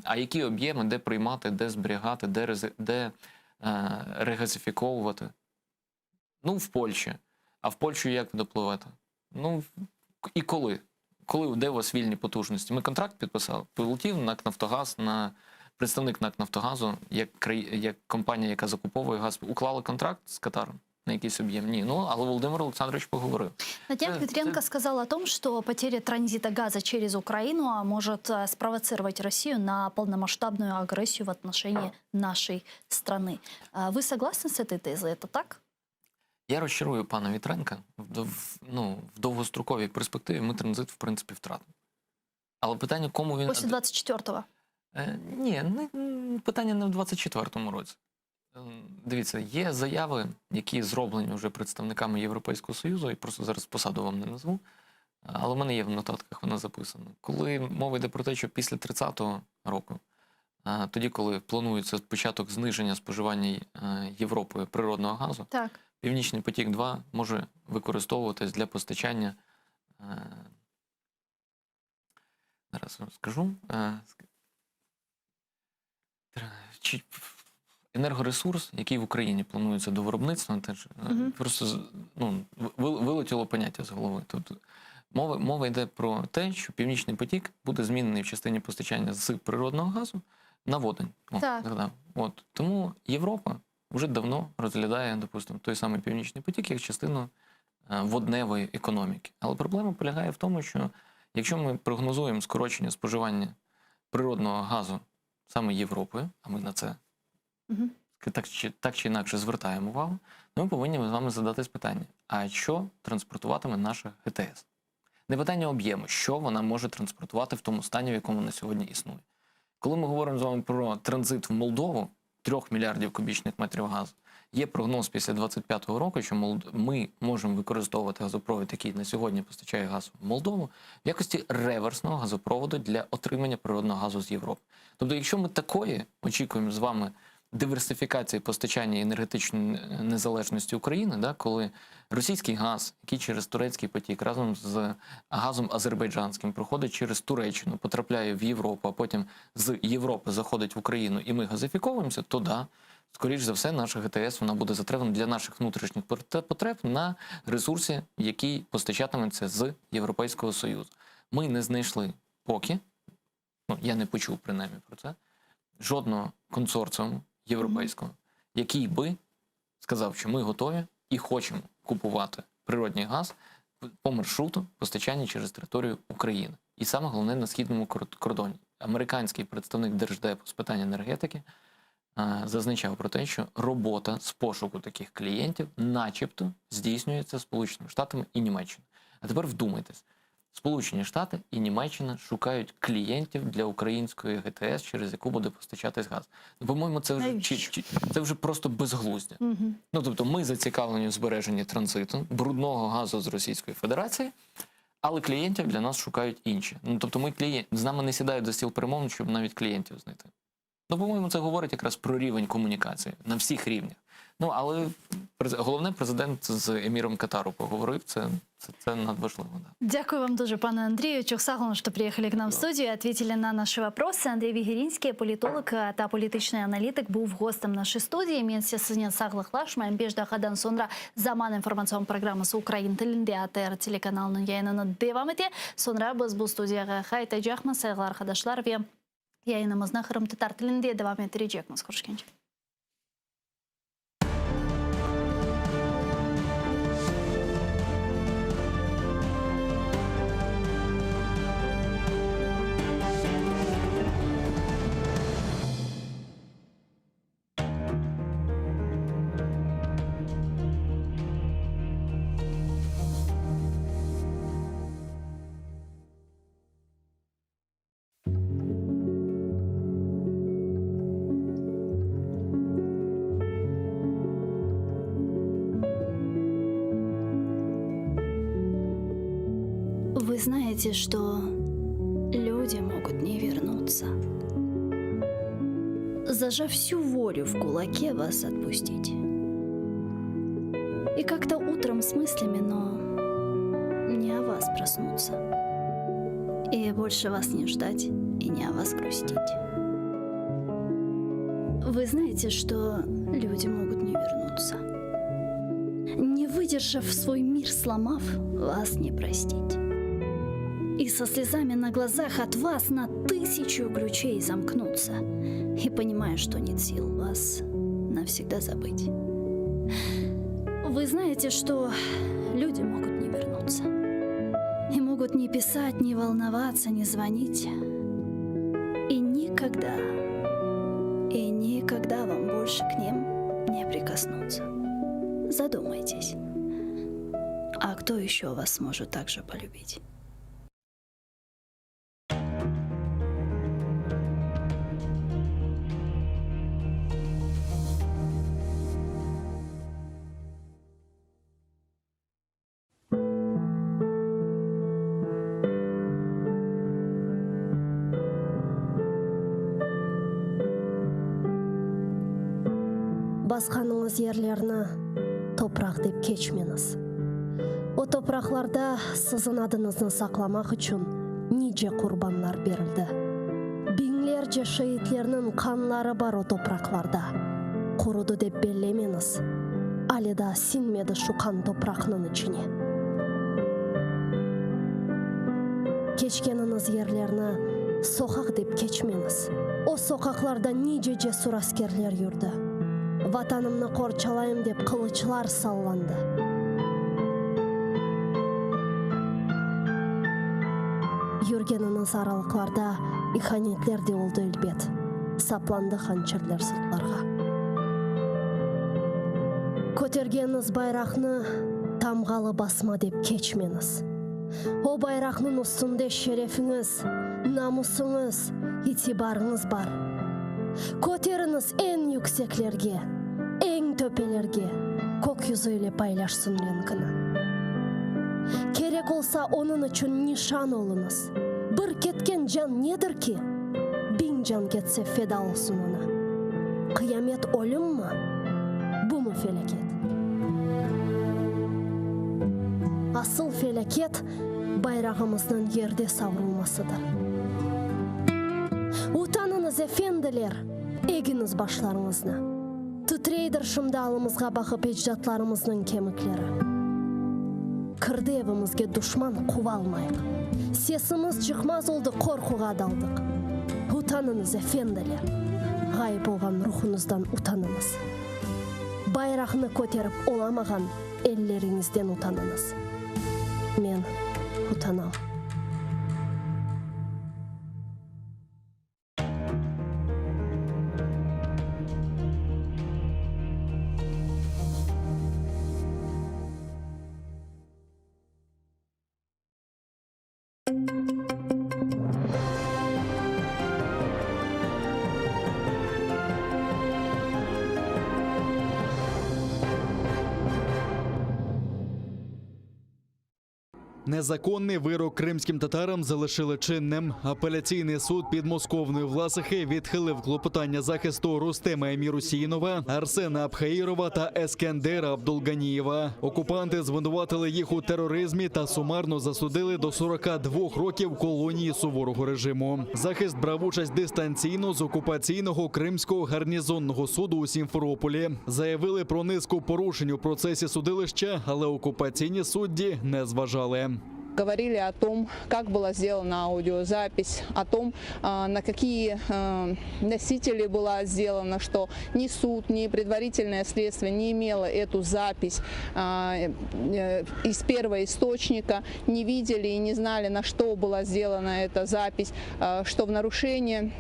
А які об'єми, де приймати, де зберігати, де регазифіковувати? Ну, в Польщі. А в Польщу як допливати? Ну, і коли? Де у вас вільні потужності? Ми контракт підписали, полетів НАК «Нафтогаз», представник НАК «Нафтогазу», як компанія, яка закуповує газ, уклали контракт з Катаром на якийсь об'єм? Ні. Ну, але Володимир Олександрович поговорив. На днях Петренко сказал о том, что потеря транзита газа через Украину может спровоцировать Россию на полномасштабную агрессию в отношении нашей страны. Вы согласны с этой тезой? Это так? Я розчарую пана Вітренка. В довгостроковій перспективі ми транзит, в принципі, втратимо. Але питання, кому він... Після 24-го? Ні, питання не в 24-му році. Дивіться, є заяви, які зроблені вже представниками Європейського Союзу, і просто зараз посаду вам не назву, але в мене є в нотатках, вона записана. Коли мова йде про те, що після 30-го року, тоді, коли планується початок зниження споживання Європою природного газу, так. Північний потік-2 може використовуватись для постачання, зараз скажу, енергоресурс, який в Україні планується до виробництва, теж просто вилетіло поняття з голови. Тобто мова йде про те, що Північний потік буде змінений в частині постачання з природного газу на водень. Тому Європа вже давно розглядає, допустимо, той самий Північний потік як частину водневої економіки. Але проблема полягає в тому, що якщо ми прогнозуємо скорочення споживання природного газу саме Європою, а ми на це так чи інакше звертаємо увагу, то ми повинні з вами задатись питання, а що транспортуватиме наша ГТС? Не питання об'єму, що вона може транспортувати в тому стані, в якому на сьогодні існує. Коли ми говоримо з вами про транзит в Молдову, 3 мільярдів кубічних метрів газу, є прогноз після 25-го року, що ми можемо використовувати газопровід, який на сьогодні постачає газ в Молдову, в якості реверсного газопроводу для отримання природного газу з Європи. Тобто, якщо ми такої очікуємо з вами диверсифікації постачання енергетичної незалежності України, коли російський газ, який через турецький потік разом з газом азербайджанським проходить через Туреччину, потрапляє в Європу, а потім з Європи заходить в Україну і ми газифіковуємося, то да, скоріш за все, наша ГТС вона буде затребувана для наших внутрішніх потреб на ресурсі, який постачатиметься з Європейського Союзу. Ми не знайшли поки, я не почув принаймні про це, жодного консорціуму європейського, який би сказав, що ми готові і хочемо купувати природний газ по маршруту постачання через територію України. І саме головне на східному кордоні. Американський представник Держдепу з питань енергетики зазначав про те, що робота з пошуку таких клієнтів начебто здійснюється Сполученими Штатами і Німеччиною. А тепер вдумайтесь. Сполучені Штати і Німеччина шукають клієнтів для української ГТС, через яку буде постачатись газ. Ну, по-моєму, це вже просто безглуздя. Ну, тобто ми зацікавлені в збереженні транзиту, брудного газу з Російської Федерації, але клієнтів для нас шукають інші. Ну, тобто з нами не сідають за стіл перемовин, щоб навіть клієнтів знайти. Ну, по-моєму, це говорить якраз про рівень комунікації на всіх рівнях. Ну, але головне, президент з еміром Катару поговорив, це надважливо. Да. Дякую вам дуже, пане Андрію. Чухсаглом, що приїхали к нам в студію, ответили на наші вопроси. Андрій Вігерінський, політолог та політичний аналітик, був гостем нашої студії. Мен сізіне саглықлаш, мәмбежді қадан sonra заман информацион программасы Украин тілінде АТР телеканалының yayınını devam ете. Sonra біз бұл студияға қайта жақмыз, сайғылар қадашлар, ве yayınımızna Kırım Tatar тілінде devam ettirecekmiz. Көрішкенше. Вы знаете, что люди могут не вернуться. Зажав всю волю в кулаке, вас отпустить. И как-то утром с мыслями, но не о вас проснуться. И больше вас не ждать, и не о вас грустить. Вы знаете, что люди могут не вернуться. Не выдержав свой мир, сломав, вас не простить. И со слезами на глазах от вас на 1000 ключей замкнуться. И понимая, что нет сил вас навсегда забыть. Вы знаете, что люди могут не вернуться. И могут не писать, не волноваться, не звонить. И никогда вам больше к ним не прикоснуться. Задумайтесь. А кто еще вас сможет так же полюбить? Басқаныңыз ерлерні топырақ деп кечмеңіз. О топырақларда сіздің адыңызды сақламақ үшін неше құрбанлар берілді. Бинлерce шейітлерінің қанлары бар о топырақларда. Құруды деп беллемеңіз. Әлі да синмеді шуқан топырақның ішіне. Кечкеніңіз ерлерні соқақ деп кечмеңіз. О соқақларда неше жесур аскерлер жүрді. Ватанымны қорчалайым деп қылычлар салланды. Жүргеніңіз аралықларда иханетлер де олды үлбет. Сапланды ханчерлер сыртларға. Көтергеніңіз байрақны тамғалы басма деп кечмеңіз. О байрақның үстінде шерефіңіз, намысыңыз, итибарыңыз бар. Көтеріңіз ең yüksеклерге, ең төпелерге, көк yüzüyle paylaşsın ренкіні. Керек olsa onun için nişan olunuz. Bir ketken can nedir ki? 1000 can ketse feda olsun ona. Kıyamet ölüm mü? Bu mu felaket? Asıl felaket bayrağımızın yerde savrulmasıdır. Utanınız efendiler, eginiz başlarınızna. Titreydir şımdalımızға bakıp ecdatlarımızın kemikleri. Kırdı evimizge düşman kuva almayık. Sesimiz çıkmaz oldu, korkuğa daldık. Utanınız efendiler. Gayb olgan ruhunuzdan utanınız. Байрағын көтеріп оламаған еллеріңізден ұтаныңыз. Мен ұтанам. Незаконний вирок кримським татарам залишили чинним. Апеляційний суд підмосковної Власихи відхилив клопотання захисту Рустема Емір-Усійнова, Арсена Абхаїрова та Ескендера Абдулганієва. Окупанти звинуватили їх у тероризмі та сумарно засудили до 42 років колонії суворого режиму. Захист брав участь дистанційно з окупаційного Кримського гарнізонного суду у Сімферополі. Заявили про низку порушень у процесі судилища, але окупаційні судді не зважали. Говорили о том, как была сделана аудиозапись, о том, на какие носители была сделана, что ни суд, ни предварительное следствие не имело эту запись из первого источника, не видели и не знали, на что была сделана эта запись, что в нарушении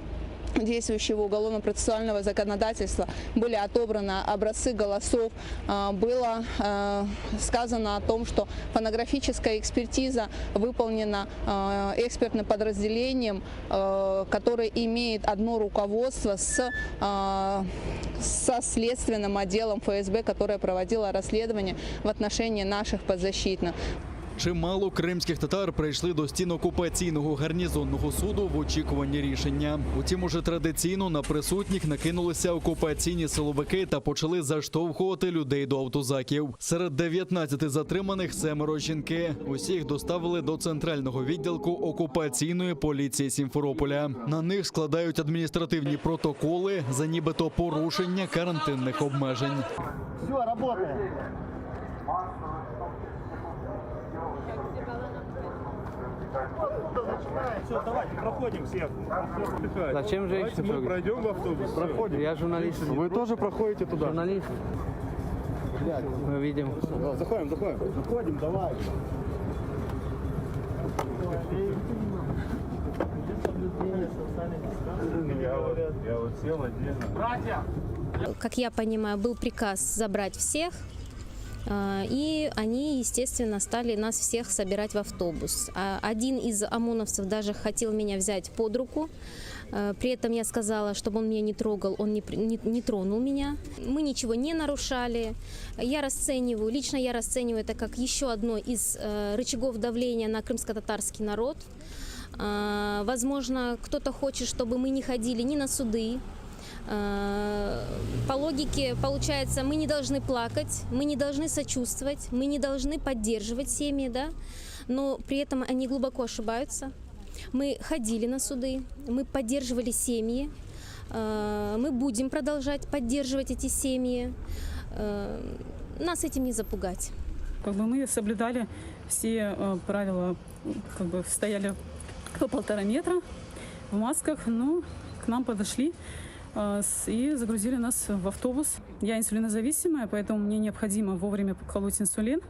действующего уголовно-процессуального законодательства были отобраны образцы голосов, было сказано о том, что фонографическая экспертиза выполнена экспертным подразделением, которое имеет одно руководство со следственным отделом ФСБ, которое проводило расследование в отношении наших подзащитных. Чимало кримських татар прийшли до стін окупаційного гарнізонного суду в очікуванні рішення. Утім, уже традиційно на присутніх накинулися окупаційні силовики та почали заштовхувати людей до автозаків. Серед 19 затриманих 7 жінки. Усіх доставили до центрального відділку окупаційної поліції Сімферополя. На них складають адміністративні протоколи за нібито порушення карантинних обмежень. Все, работаем. Все, давайте, проходим всех. Зачем же Давайте мы пройдем в автобус. Проходим. Я журналист. Вы тоже проходите туда. Журналист. Мы видим. Заходим. Заходим, давай. Я вот сел отдельно. Братья! Как я понимаю, был приказ забрать всех, и они, естественно, стали нас всех собирать в автобус. Один из ОМОНовцев даже хотел меня взять под руку. При этом я сказала, чтобы он меня не трогал, он не тронул меня. Мы ничего не нарушали. Лично я расцениваю это как еще одно из рычагов давления на крымско-татарский народ. Возможно, кто-то хочет, чтобы мы не ходили ни на суды. По логике, получается, мы не должны плакать, мы не должны сочувствовать, мы не должны поддерживать семьи, да? Но при этом они глубоко ошибаются. Мы ходили на суды, мы поддерживали семьи, мы будем продолжать поддерживать эти семьи. Нас этим не запугать. Мы соблюдали все правила, стояли по 1,5 метра в масках, но к нам подошли и загрузили нас в автобус. Я инсулинозависимая, поэтому мне необходимо вовремя колоть инсулин.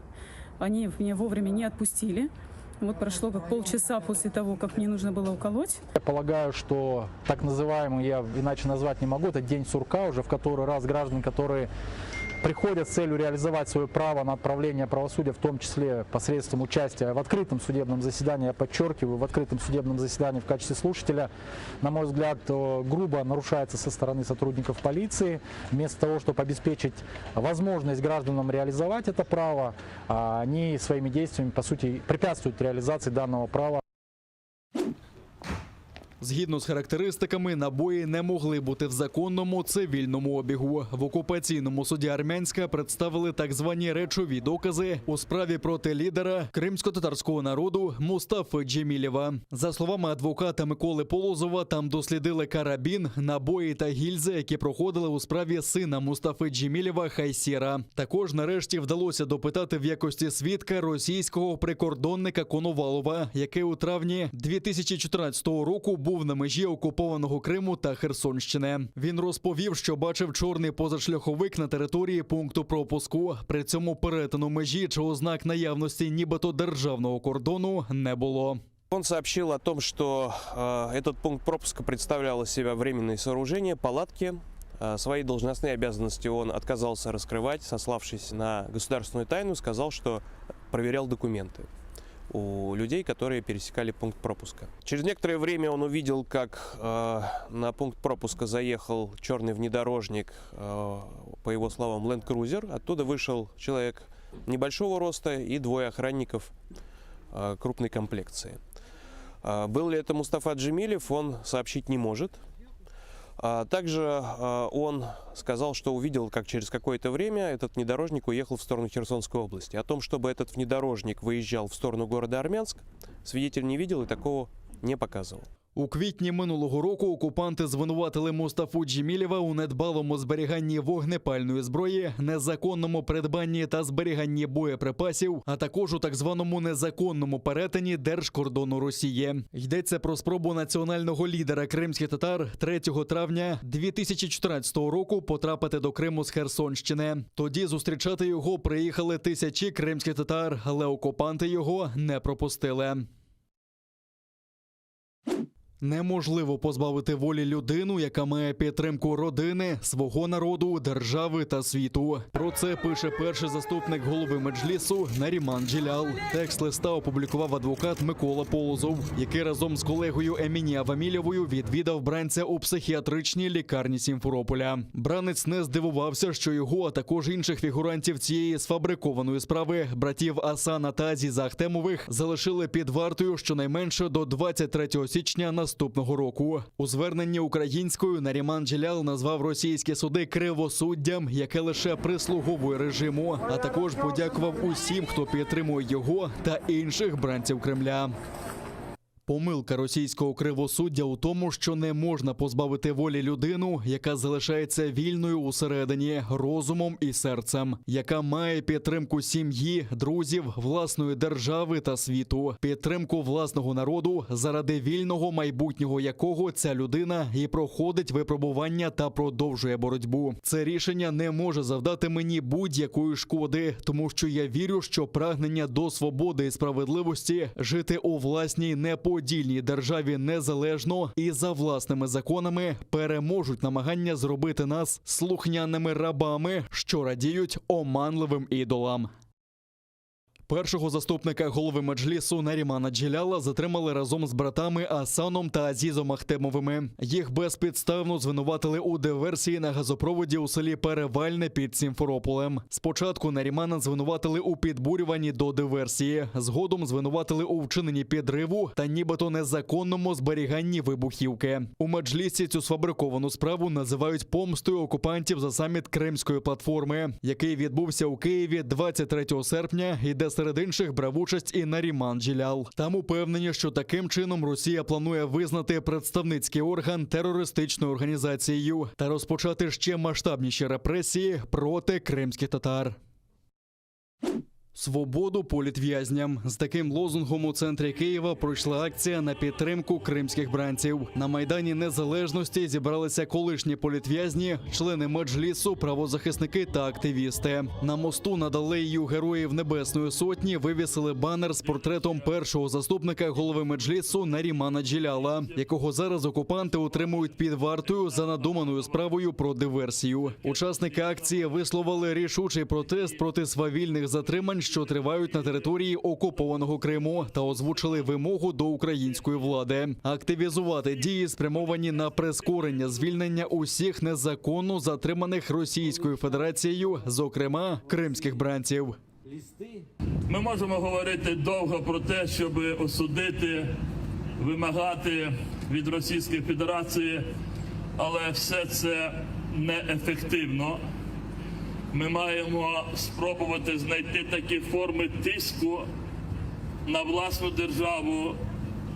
Они меня вовремя не отпустили. Вот прошло как полчаса после того, как мне нужно было уколоть. Я полагаю, что так называемый, я иначе назвать не могу, это день сурка, уже в который раз граждан, которые приходят с целью реализовать свое право на отправление правосудия, в том числе посредством участия в открытом судебном заседании, я подчеркиваю, в открытом судебном заседании в качестве слушателя, на мой взгляд, грубо нарушается со стороны сотрудников полиции. Вместо того, чтобы обеспечить возможность гражданам реализовать это право, они своими действиями, по сути, препятствуют реализации данного права. Згідно з характеристиками, набої не могли бути в законному цивільному обігу. В окупаційному суді Армянська представили так звані речові докази у справі проти лідера кримсько-татарського народу Мустафи Джемілєва. За словами адвоката Миколи Полозова, там дослідили карабін, набої та гільзи, які проходили у справі сина Мустафи Джемілєва Хайсєра. Також нарешті вдалося допитати в якості свідка російського прикордонника Коновалова, який у травні 2014 року був на межі окупованого Криму та Херсонщини. Він розповів, що бачив чорний позашляховик на території пункту пропуску. При цьому перетину межі чи ознак наявності нібито державного кордону не було. Он сообщил о том, что этот пункт пропуска представлял из себя временные сооружения, палатки. Свои должностные обязанности он отказался раскрывать, сославшись на государственную тайну, сказал, что проверял документы у людей, которые пересекали пункт пропуска. Через некоторое время он увидел, как на пункт пропуска заехал черный внедорожник, по его словам, Land Cruiser. Оттуда вышел человек небольшого роста и двое охранников крупной комплекции. Был ли это Мустафа Джемилев, он сообщить не может. Также он сказал, что увидел, как через какое-то время этот внедорожник уехал в сторону Херсонской области. О том, чтобы этот внедорожник выезжал в сторону города Армянск, свидетель не видел и такого не показывал. У квітні минулого року окупанти звинуватили Мустафу Джемілєва у недбалому зберіганні вогнепальної зброї, незаконному придбанні та зберіганні боєприпасів, а також у так званому незаконному перетині держкордону Росії. Йдеться про спробу національного лідера кримських татар 3 травня 2014 року потрапити до Криму з Херсонщини. Тоді зустрічати його приїхали тисячі кримських татар, але окупанти його не пропустили. Неможливо позбавити волі людину, яка має підтримку родини, свого народу, держави та світу. Про це пише перший заступник голови Меджлісу Наріман Джелялов. Текст листа опублікував адвокат Микола Полозов, який разом з колегою Еміні Авамілєвою відвідав бранця у психіатричній лікарні Сімферополя. Бранець не здивувався, що його, а також інших фігурантів цієї сфабрикованої справи, братів Асана та Азіза Ахтемових, залишили під вартою щонайменше до 23 січня наступного року. У зверненні українською Наріман Джелялов назвав російські суди кривосуддям, яке лише прислуговує режиму, а також подякував усім, хто підтримує його та інших бранців Кремля. Помилка російського кривосуддя у тому, що не можна позбавити волі людину, яка залишається вільною усередині, розумом і серцем, яка має підтримку сім'ї, друзів, власної держави та світу, підтримку власного народу, заради вільного майбутнього якого ця людина і проходить випробування та продовжує боротьбу. Це рішення не може завдати мені будь-якої шкоди, тому що я вірю, що прагнення до свободи і справедливості, жити у власній неподільній державі незалежно і за власними законами переможуть намагання зробити нас слухняними рабами, що радіють оманливим ідолам. Першого заступника голови Меджлісу Нарімана Джелялова затримали разом з братами Асаном та Азізом Ахтемовими. Їх безпідставно звинуватили у диверсії на газопроводі у селі Перевальне під Сімферополем. Спочатку Нарімана звинуватили у підбурюванні до диверсії, згодом звинуватили у вчиненні підриву та нібито незаконному зберіганні вибухівки. У Меджлісі цю сфабриковану справу називають помстою окупантів за саміт Кримської платформи, який відбувся у Києві 23 серпня і де серед інших брав участь і Наріман Джелялов. Там упевнені, що таким чином Росія планує визнати представницький орган терористичною організацією та розпочати ще масштабніші репресії проти кримських татар. Свободу політв'язням. З таким лозунгом у центрі Києва пройшла акція на підтримку кримських бранців. На Майдані Незалежності зібралися колишні політв'язні, члени Меджлісу, правозахисники та активісти. На мосту над алеєю Героїв Небесної Сотні вивісили банер з портретом першого заступника голови Меджлісу Нарімана Джелялова, якого зараз окупанти утримують під вартою за надуманою справою про диверсію. Учасники акції висловили рішучий протест проти свавільних затримань, що тривають на території окупованого Криму, та озвучили вимогу до української влади активізувати дії, спрямовані на прискорення звільнення усіх незаконно затриманих Російською Федерацією, зокрема кримських бранців. Ми можемо говорити довго про те, щоб осудити, вимагати від Російської Федерації, але все це неефективно. Ми маємо спробувати знайти такі форми тиску на власну державу,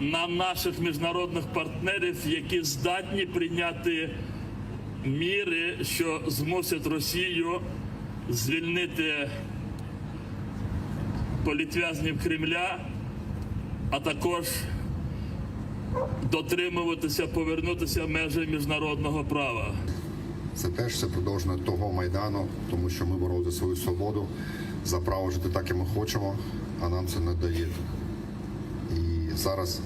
на наших міжнародних партнерів, які здатні прийняти міри, що змусять Росію звільнити політв'язнів Кремля, а також дотримуватися, повернутися в межі міжнародного права. Це теж все продовження того Майдану, тому що ми боролися за свою свободу, за право жити так, як ми хочемо, а нам це не дають. І зараз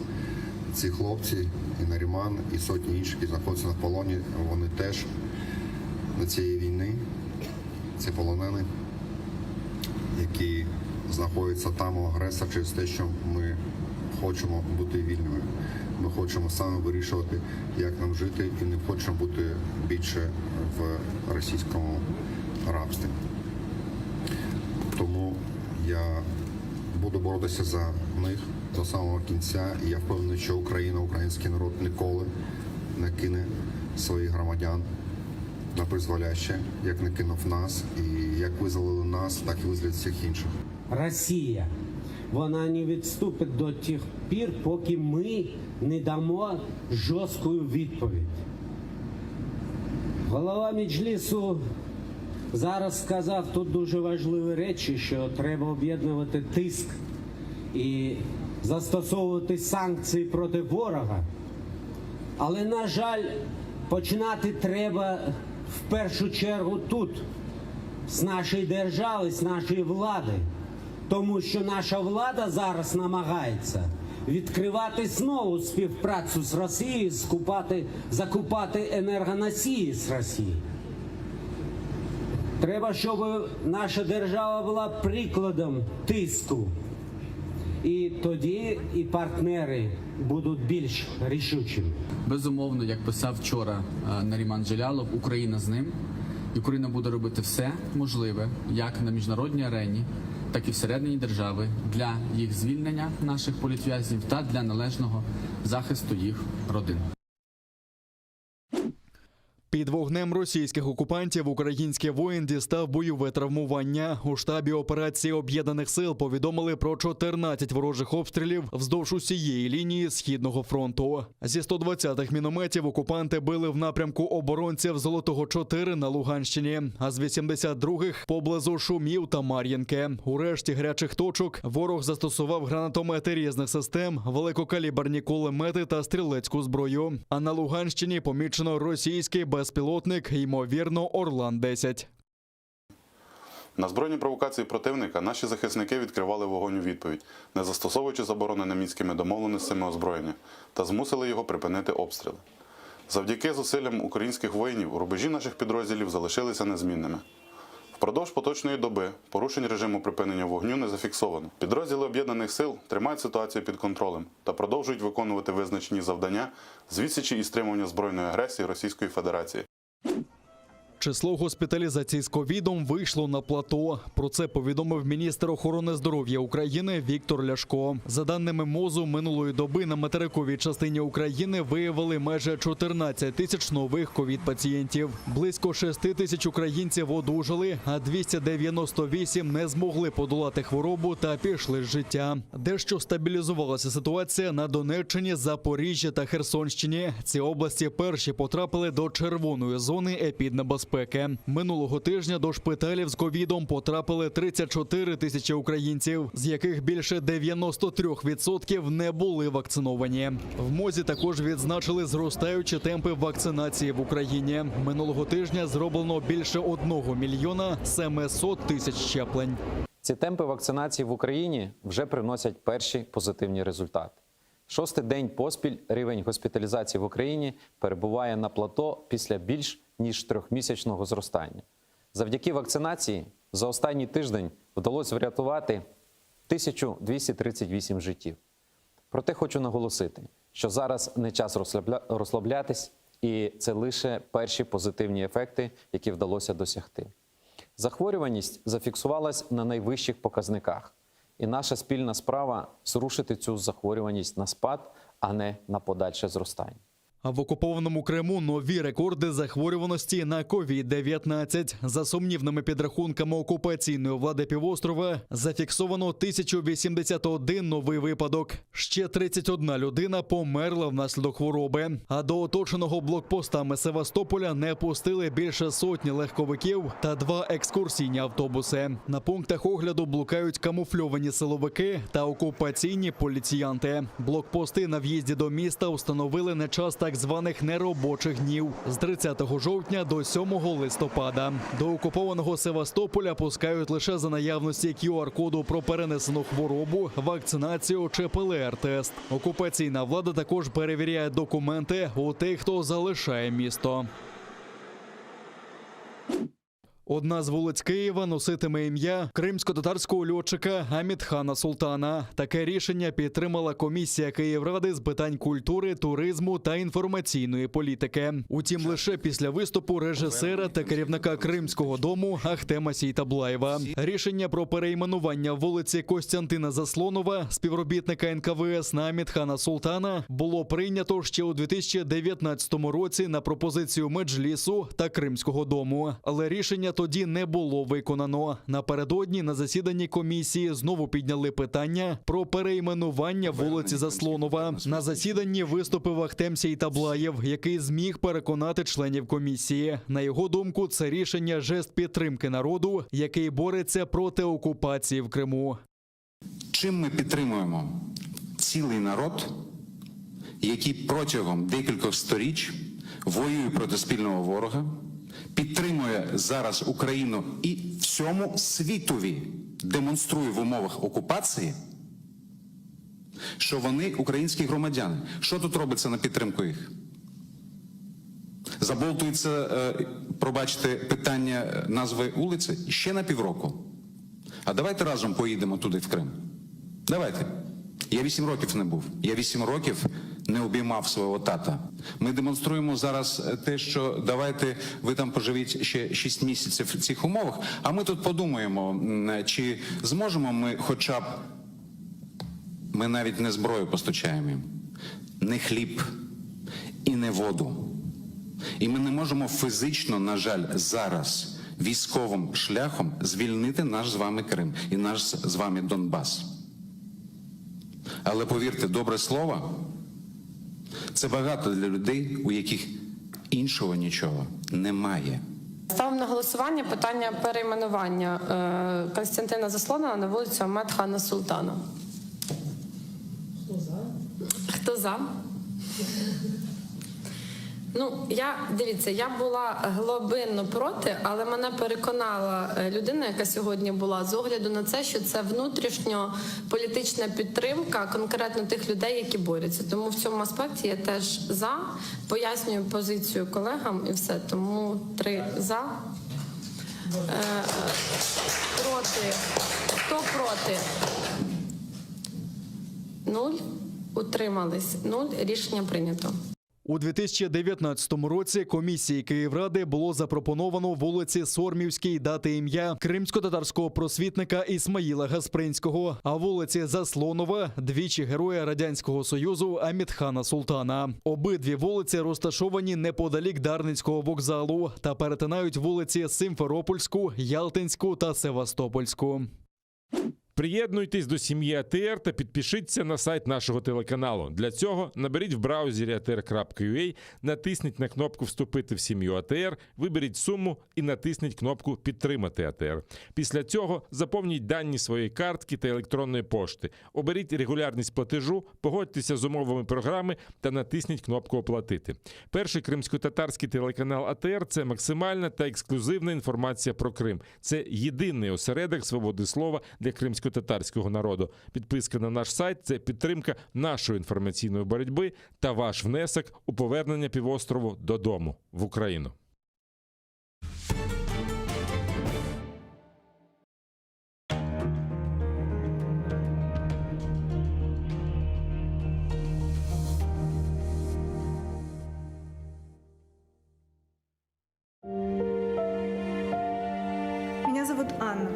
ці хлопці, і Наріман, і сотні інших, які знаходяться на полоні, вони теж на цієї війни, ці полонені, які знаходяться там у агресора через те, що ми хочемо бути вільними. Ми хочемо саме вирішувати, як нам жити, і не хочемо бути більше в російському рабстві. Тому я буду боротися за них до самого кінця, і я впевнений, що Україна, український народ ніколи не кине своїх громадян на призволяще, як не кинув нас, і як визволили нас, так і визволять всіх інших. Росія, вона не відступить до тих пір, поки ми не дамо жорстку відповідь. Голова Меджлісу зараз сказав тут дуже важливі речі, що треба об'єднувати тиск і застосовувати санкції проти ворога. Але, на жаль, починати треба в першу чергу тут, з нашої держави, з нашої влади. Тому що наша влада зараз намагається відкривати знову співпрацю з Росією, закупати енергоносії з Росії. Треба, щоб наша держава була прикладом тиску. І тоді і партнери будуть більш рішучими. Безумовно, як писав вчора Наріман Джелялов, Україна з ним. І Україна буде робити все можливе, як на міжнародній арені, так і всередині держави, для їх звільнення, наших політв'язнів, та для належного захисту їх родин. Під вогнем російських окупантів український воїн дістав бойове травмування. У штабі операції Об'єднаних сил повідомили про 14 ворожих обстрілів вздовж усієї лінії Східного фронту. Зі 120-х мінометів окупанти били в напрямку оборонців Золотого 4 на Луганщині, а з 82-х – поблизу Шумів та Мар'їнки. У решті гарячих точок ворог застосував гранатомети різних систем, великокаліберні кулемети та стрілецьку зброю. А на Луганщині помічено російський безпілотник, ймовірно, Орлан-10. На збройні провокації противника наші захисники відкривали вогонь у відповідь, не застосовуючи заборонене мінськими домовленостями озброєння, та змусили його припинити обстріли. Завдяки зусиллям українських воїнів рубежі наших підрозділів залишилися незмінними. Впродовж поточної доби порушень режиму припинення вогню не зафіксовано. Підрозділи Об'єднаних сил тримають ситуацію під контролем та продовжують виконувати визначені завдання з відсічі і стримування збройної агресії Російської Федерації. Число госпіталізацій з ковідом вийшло на плато. Про це повідомив міністр охорони здоров'я України Віктор Ляшко. За даними МОЗу, минулої доби на материковій частині України виявили майже 14 тисяч нових ковід-пацієнтів. Близько 6 тисяч українців одужали, а 298 не змогли подолати хворобу та пішли з життя. Дещо стабілізувалася ситуація на Донеччині, Запоріжжі та Херсонщині. Ці області перші потрапили до червоної зони епіднебезпеки. Минулого тижня до шпиталів з ковідом потрапили 34 тисячі українців, з яких більше 93% не були вакциновані. В МОЗі також відзначили зростаючі темпи вакцинації в Україні. Минулого тижня зроблено більше 1 мільйона 700 тисяч щеплень. Ці темпи вакцинації в Україні вже приносять перші позитивні результати. 6-й день поспіль рівень госпіталізації в Україні перебуває на плато після більш ніж 3-місячного зростання. Завдяки вакцинації за останній тиждень вдалося врятувати 1238 життів. Проте хочу наголосити, що зараз не час розслаблятись, і це лише перші позитивні ефекти, які вдалося досягти. Захворюваність зафіксувалась на найвищих показниках. І наша спільна справа – зрушити цю захворюваність на спад, а не на подальше зростання. А в окупованому Криму нові рекорди захворюваності на COVID-19. За сумнівними підрахунками окупаційної влади півострова зафіксовано 1081 новий випадок. Ще 31 людина померла внаслідок хвороби. А до оточеного блокпостами Севастополя не пустили більше сотні легковиків та 2 екскурсійні автобуси. На пунктах огляду блукають камуфльовані силовики та окупаційні поліціянти. Блокпости на в'їзді до міста встановили на час так званих неробочих днів з 30 жовтня до 7 листопада. До окупованого Севастополя пускають лише за наявності QR-коду про перенесену хворобу, вакцинацію чи ПЛР-тест. Окупаційна влада також перевіряє документи у тих, хто залишає місто. Одна з вулиць Києва носитиме ім'я кримсько-татарського льотчика Амітхана Султана. Таке рішення підтримала комісія Київради з питань культури, туризму та інформаційної політики. Утім, лише після виступу режисера та керівника Кримського дому Ахтема Сейтаблаєва. Рішення про перейменування вулиці Костянтина Заслонова, співробітника НКВС, на Амітхана Султана було прийнято ще у 2019 році на пропозицію Меджлісу та Кримського дому. Але рішення тоді не було виконано. Напередодні на засіданні комісії знову підняли питання про перейменування вулиці Заслонова. На засіданні виступив Ахтем Сейтаблаєв, який зміг переконати членів комісії. На його думку, це рішення – жест підтримки народу, який бореться проти окупації в Криму. Чим ми підтримуємо цілий народ, який протягом декількох сторіч воює проти спільного ворога, підтримує зараз Україну і всьому світові демонструє в умовах окупації, що вони українські громадяни. Що тут робиться на підтримку їх? Заболтується, пробачте, питання назви вулиці ще на півроку. А давайте разом поїдемо туди, в Крим. Давайте. Я 8 років не був. Я 8 років не обіймав свого тата. Ми демонструємо зараз те, що давайте ви там поживіть ще 6 місяців в цих умовах, а ми тут подумаємо, чи зможемо ми хоча б, ми навіть не зброю постачаємо їм, не хліб і не воду. І ми не можемо фізично, на жаль, зараз військовим шляхом звільнити наш з вами Крим і наш з вами Донбас. Але повірте, добре слово – це багато для людей, у яких іншого нічого немає. Ставимо на голосування питання перейменування Костянтина Заслонова на вулицю Амітхана Султана. Хто за? Хто за? Дивіться, я була глибинно проти, але мене переконала людина, яка сьогодні була, з огляду на це, що це внутрішньополітична підтримка конкретно тих людей, які борються. Тому в цьому аспекті я теж за, пояснюю позицію колегам і все. Тому 3 за. Проти. Хто проти? 0. Утримались. 0. Рішення прийнято. У 2019 році комісії Київради було запропоновано вулиці Сормівській дати ім'я кримсько-татарського просвітника Ісмаїла Гаспринського, а вулиці Заслонова – двічі Героя Радянського Союзу Амітхана Султана. Обидві вулиці розташовані неподалік Дарницького вокзалу та перетинають вулиці Симферопольську, Ялтинську та Севастопольську. Приєднуйтесь до сім'ї АТР та підпишіться на сайт нашого телеканалу. Для цього наберіть в браузері atr.ua, натисніть на кнопку «Вступити в сім'ю АТР», виберіть суму і натисніть кнопку «Підтримати АТР». Після цього заповніть дані своєї картки та електронної пошти. Оберіть регулярність платежу, погодьтеся з умовами програми та натисніть кнопку «Оплатити». Перший кримсько-татарський телеканал АТР – це максимальна та ексклюзивна інформація про Крим. Це єдиний осередок свободи слова для кримського татарського народу. Підписка на наш сайт – це підтримка нашої інформаційної боротьби та ваш внесок у повернення півострову додому, в Україну. Меня зовут Анна.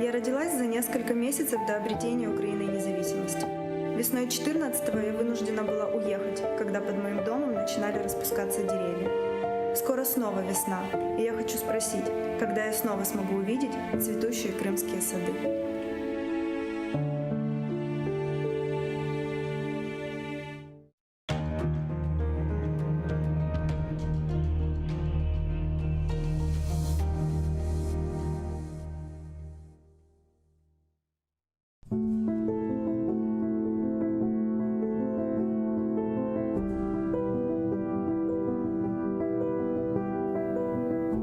Я родилась за несколько месяцев до обретения Украиной независимости. Весной 14-го я вынуждена была уехать, когда под моим домом начинали распускаться деревья. Скоро снова весна, и я хочу спросить, когда я снова смогу увидеть цветущие крымские сады.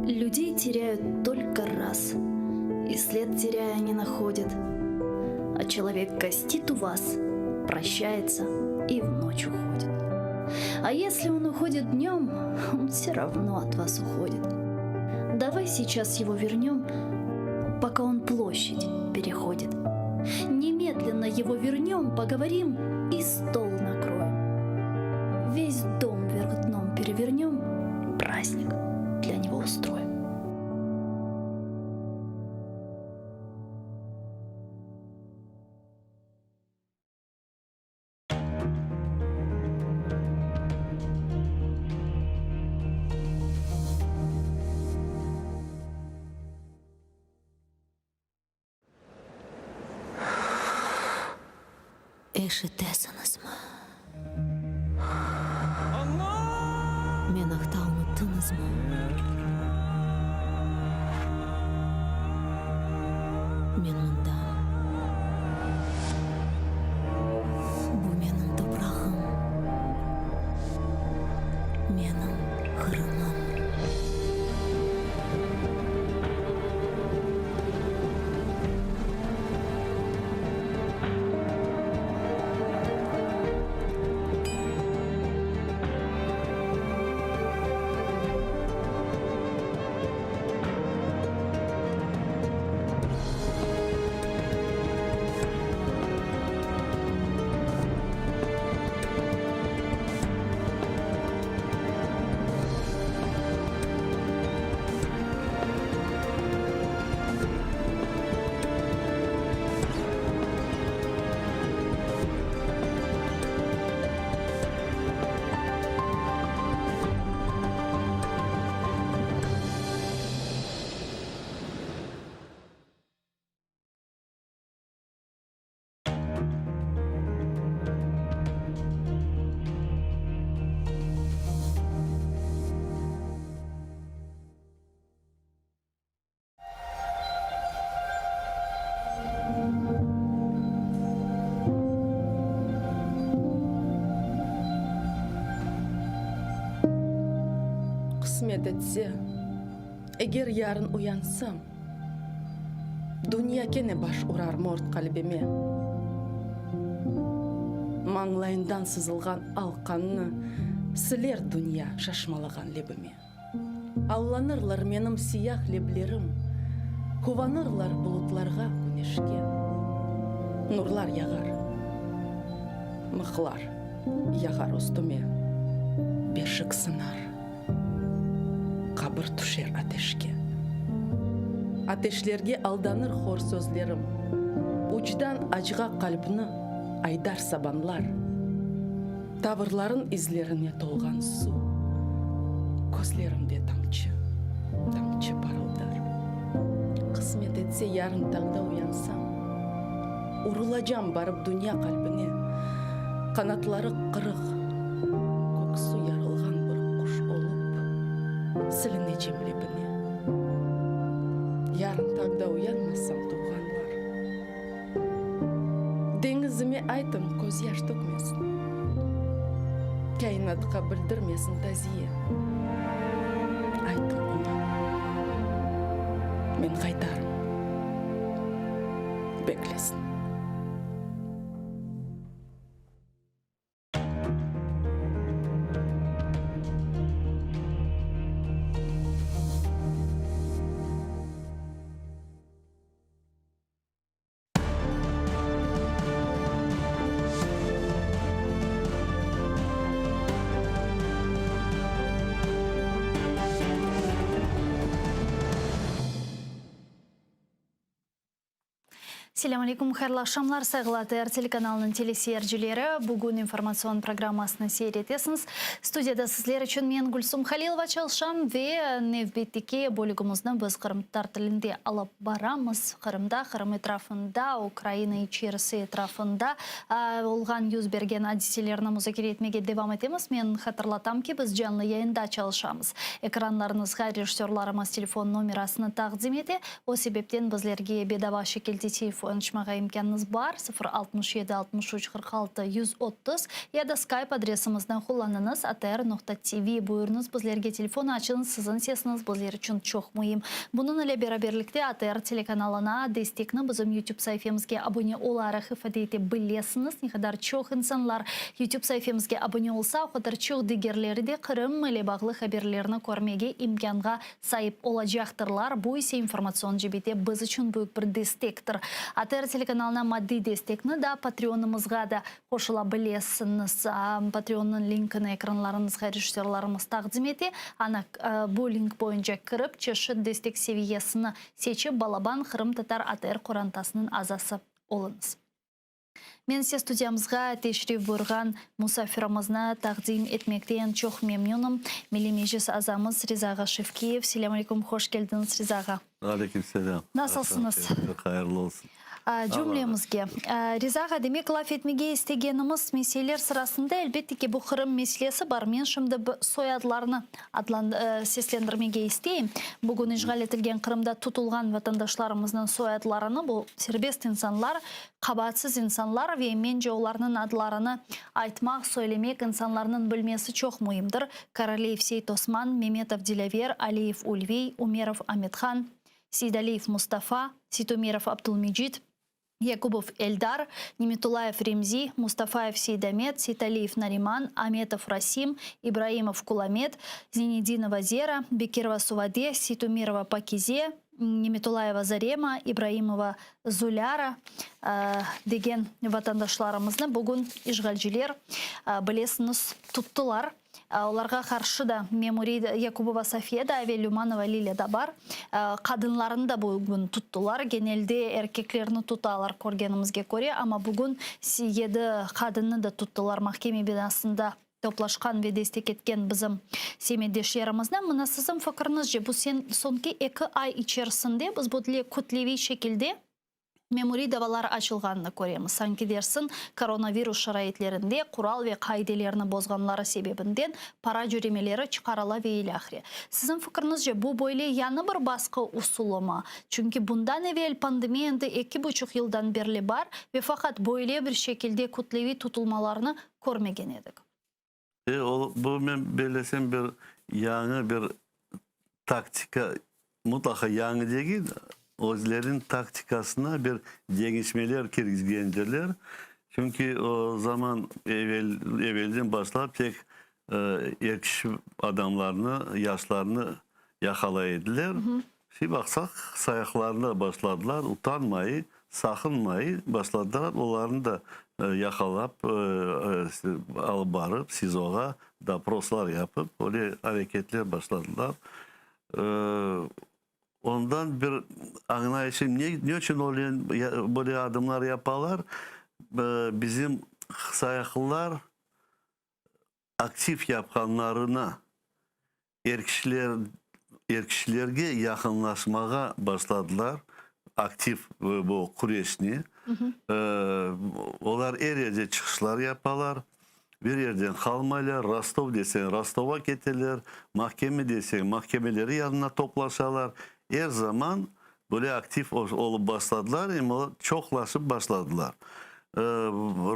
Людей теряют только раз, и след теряя не находят. А человек гостит у вас, прощается и в ночь уходит. А если он уходит днем, он все равно от вас уходит. Давай сейчас его вернем, пока он площадь переходит. Немедленно его вернем, поговорим и стол накроем. Весь дом вверх дном перевернем, праздник для него устроим. Ишітесіңіз ма? Мен ақта ұмыттыңыз ма? Мен мұндамын. Бұл менің топырағым. Менің қырымым. Қысмет етсе, егер ярын уянсам, дүния кене баш ұрар морт қалбеме. Маңлайындан сызылған алқанны сілер дүния шашмалаған лебіме. Алланырлар менім сияқ леблерім, кованырлар бұлытларға күнешке. Нұрлар яғар, мықлар яғар үстіме, бешік сынар. Қабыр түшер атешке. Атешлерге алданыр хор сөзлерім. Учдан ажға қалбыны айдар сабанлар. Тавырларын излеріне толған су. Көзлерімде тамчы парылдар. Қысмет етсе ярын тағда уянсам. Урылажам барып дүния қалбіне. Қанатлары қырық. Көксу ярылған бір құш олып. Сіліне жемлебіне. Ярын тағда уянмасам туғанлар. Деңізіме айтым көз яш төкмесін. Кайнатқа білдірмесін тазие. Айтым ona. Мен қайтарым. Беклесін. Селам алейкум, хайрлы акшамлар, сайгыла ТР телеканалының телесерджілері. Бүгін информацион программасына сейретесіңіз. Студияда сізлер үшін мен Гүлсум Халилова чалшам ве невбеттеке бөлігімізді біз Қырымтар тілінде алып барамыз. Қырымда, Қырым етрафында, Украина ичерісі етрафында олған юз берген адиселеріні музакер етмеге девам етеміз. Мен хатырлатам ки біз жанлы яйында чалшамыз. Экранларыңызға режиссерларымыз телефон номерасыны тақдим ете. О себептен біздерге бедава шекелде телефон ұшмаға имканыңыз бар. 067-63-46-130 яда скайп адресіміздің қоланыңыз atr.tv бұйырыңыз. Біздерге телефон ашыңыз, сізін сесіңіз, біздер үшін чоқ мұйым. Бұның әлі бераберлікте ATR телеканалына дестекні біздім YouTube сайфемізге абоне олары хифадейте білесіңіз. Нехадар чоқ инсанлар YouTube сайфемізге абоне олса, оқыдар чоқ дегерлері де Қырым әлі бағлы хаберлеріні көрмеге имканға сайып олажақтырлар. Бұл есе информацион жебете біз үшін бүк бір дестектір. ATR телеканалына мадди дестекні да патреонымызға да қошыла білесіңіз. Патреонның линкіні экранларыңызға режиссерларымыз тақдим ете. Ана бұл линк бойынша кіріп, чеші дестек севиесіні сечі балабан Қырым татар ATR қорантасының азасы олыңыз. Мен се студиямызға тешриф бұрған мұсафирымызны тақдим етмектен чоқ мемнуным. Мелемежес азамыз Ризаға Шевкеев. Селам алейкум, хош келдіңіз Ризаға. Алейкум селям. Насылсыңыз? Қайырлы олсын. Жүмлемізге. Ризаға демек лаф етмеге істегеніміз меселер сырасында әлбетте ке бұл Қырым меселесі бар. Мен шымды соядыларыны сеслендірмеге істейім. Бүгін işgal етілген Қырымда тұтылған ватандашларымыздың соядыларыны бұл сербест инсанлар, қабатсыз инсанлар ве мен оларының адларыны айтмақ, сөйлемек инсанларының білмесі чоқ мұйымдыр. Каралеев Сейт Осман, Меметов Дилавер, Алиев Ульвей, Умеров Амитхан, Сейдалиев Мустафа, Ситумиров Абдулмеджид, Якубов Эльдар, Неметулаев Ремзи, Мустафаев Сейдамет, Ситалиев Нариман, Аметов Расим, Ибраимов Куламет, Зенединова Зера, Бекирова Суваде, Ситумирова Пакизе, Неметулаева Зарема, Ибраимова Зуляра деген ватандашларымызны бүгін işgalciler білесіңіз тұттылар. Оларға қаршы да Мемури Якубова София да Аве Люманова Лилия да бар. Қадынларын да бүгін тұттылар. Генелде еркеклеріні тұталар көргенімізге көре, ама бүгін еді қадынны да тұттылар махкеме бинасында топлашқан ве дестек еткен бізім семедешерімізді. Мұна сізім факырыңыз же, бұл сен сонки 2 ай içerisinde біз бұдле көтлеви шекілде Мемури давалар ашылғанны көреміз. Санки дерсін коронавирус шарайетлерінде құрал ве қайделеріні бозғанлары себебінден пара жүремелері чықарала вейлі ақре. Сізін фікіріңіз же, бұл бойле яны бір басқы ұсулыма. Чүнки бұндан евел пандемиянды 2,5 жылдан берлі бар ве фақат бойле бір шекілде көтлеви тұтылмаларыны көрмеген едік. Бұл мен белесем бір яңы бір тактика, мұтлақа яңы деген, özlerin taktikasına bir değişmeler kirgizgendiler. Çünkü o zaman evvelden başlayıp tek erkek adamlarını, yaşlarını yakalaydılar. Şimdi baksak sayaklarına başladılar, utanmayı, sakınmayı başladılar. Onların da yakalayıp alıp barıp SİZO'ya doproslar yapıp öyle hareketler başladılar. Ondan bir anlayışım ne için böyle adımlar yaparlar? Bizim sayaklılar aktif yapanlarına erkeklerge yakınlaşmaya başladılar. Aktif bu kureşni. Onlar her yerde çıkışlar yaparlar. Bir yerden kalmayla Rostov desen Rostov'a getirler. Mahkeme desen mahkemeleri yanına toplaşarlar. Her zaman böyle aktif olup başladılar ama çoklaşıp başladılar.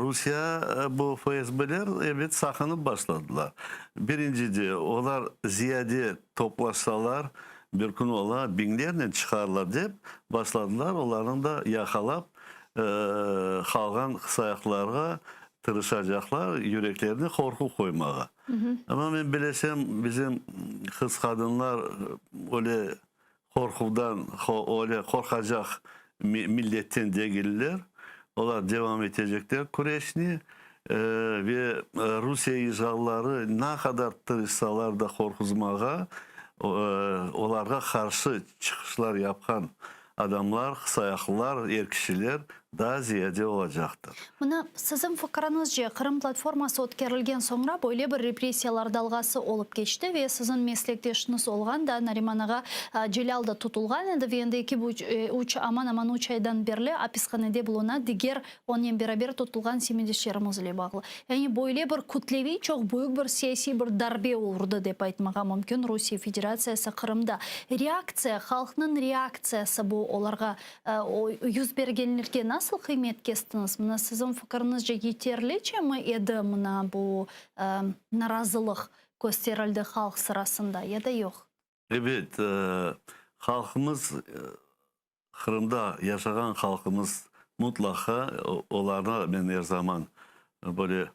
Rusya bu FSB'ler evet sakınıp başladılar. Birincide onlar ziyade toplaşsalar bir gün ola binlerle çıkarlar deyip başladılar. Onların da yakalayıp kalgan sayaklarga tırışacaklar, yüreklerini korku koymağa. Ama ben bilesem bizim kız kadınlar öyle korkudan, öyle korkacak milletten değiller. Onlar devam edecekler kureşini ve Rusya işgalları ne kadar tırışsalar da korkuzmağa, onlara karşı çıkışlar yapan adamlar, kısayaklılar, er kişiler daha ziyade olacaktır. Мына сіздің пікіріңізше Қырым платформасы өткерілген соңра бойлы бір репрессиялар далғасы олып кешті ве сіздің меслектешіңіз олған да Нариман аға Желалда тұтылған еді ве енді 2-3 аман 3 айдан берлі аписханеде болуына дегер онен берабер тұтылған семедешерімізле бағылы. Яғни бойлы бір күтлеви чоқ бүйік бір сияси бір дарбе олырды деп айтмаға мүмкін Русия Федерациясы Қырымда. Реакция, халқының реакциясы бұл оларға yüz бергенлерге насыл қимет кестіңіз? Мұна сіздің фікіріңізше етерліче ме еді мұна бұл наразылық көстерілді халық сырасында, еді yok? Evet, halkımız, Kırım'da yaşayan halkımız mutlaka onlara ben her zaman böyle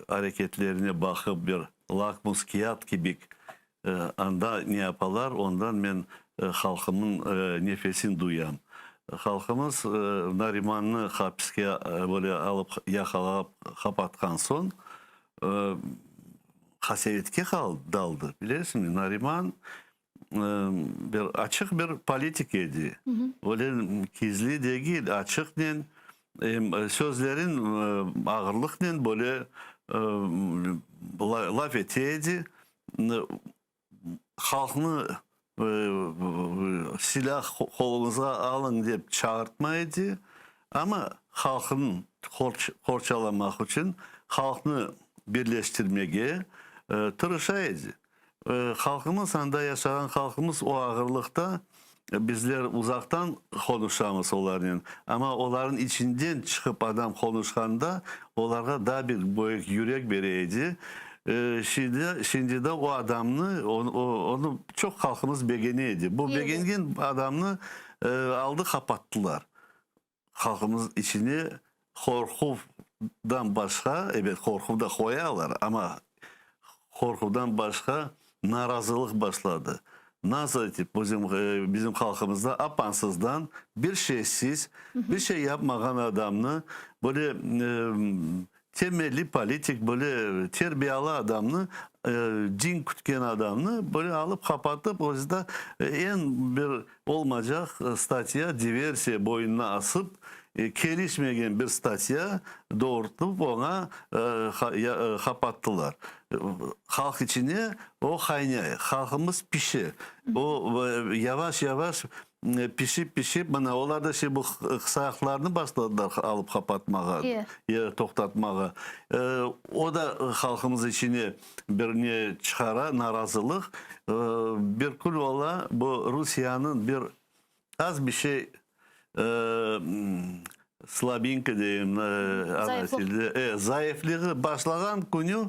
hareketlerine bakıp bir lakmus kağıt gibi anda ne yaparlar, ondan ben halkımın nefesini duyam. Halkımız Nariman'ı hapiste böyle alıp yakalayıp kapatkan son hasevetke daldı. Biliyorsun Nariman bir açık bir politikeydi. Öyle gizli değil, açıkla sözlerin ağırlıkla böyle laf etiydi. Halkını silah kolunuza alın deyip çağırtmaydı. Ama halkını korçalamak için halkını birleştirmeye tırışaydı. Halkımız, anda yaşayan halkımız o ağırlıkta bizler uzaktan konuşamız onların. Ama onların içinden çıkıp adam konuşkanda onlara daha bir büyük yürek vereydi. Şimdi de o adamını onu çok halkımız beğeniydi. Bu beğengen adamını aldı kapattılar. Halkımız içini korkudan başka, evet korku da koyarlar ama korkudan başka narazılık başladı. Nasıl etip bizim halkımızda apansızdan bir şeysiz, bir şey yapmayan adamını böyle temelli politik böyle terbiyeli adamını din kütken adamını böyle alıp kapatıp o yüzden en bir olmayacak statya diversiya boynuna asıp gelişmeyen bir statya doğurtup ona kapattılar. Halk içine o kaynıyor. Halkımız pişi. O yavaş yavaş pişip bana onlar da bu kısayaklarını başladılar alıp kapatmaya, toktatmaya. O da halkımız içine bir ne çıkara narazılık. Bir kul ola bu Rusya'nın bir az bir şey slabinka diyeyim zayıflığı başlayan günü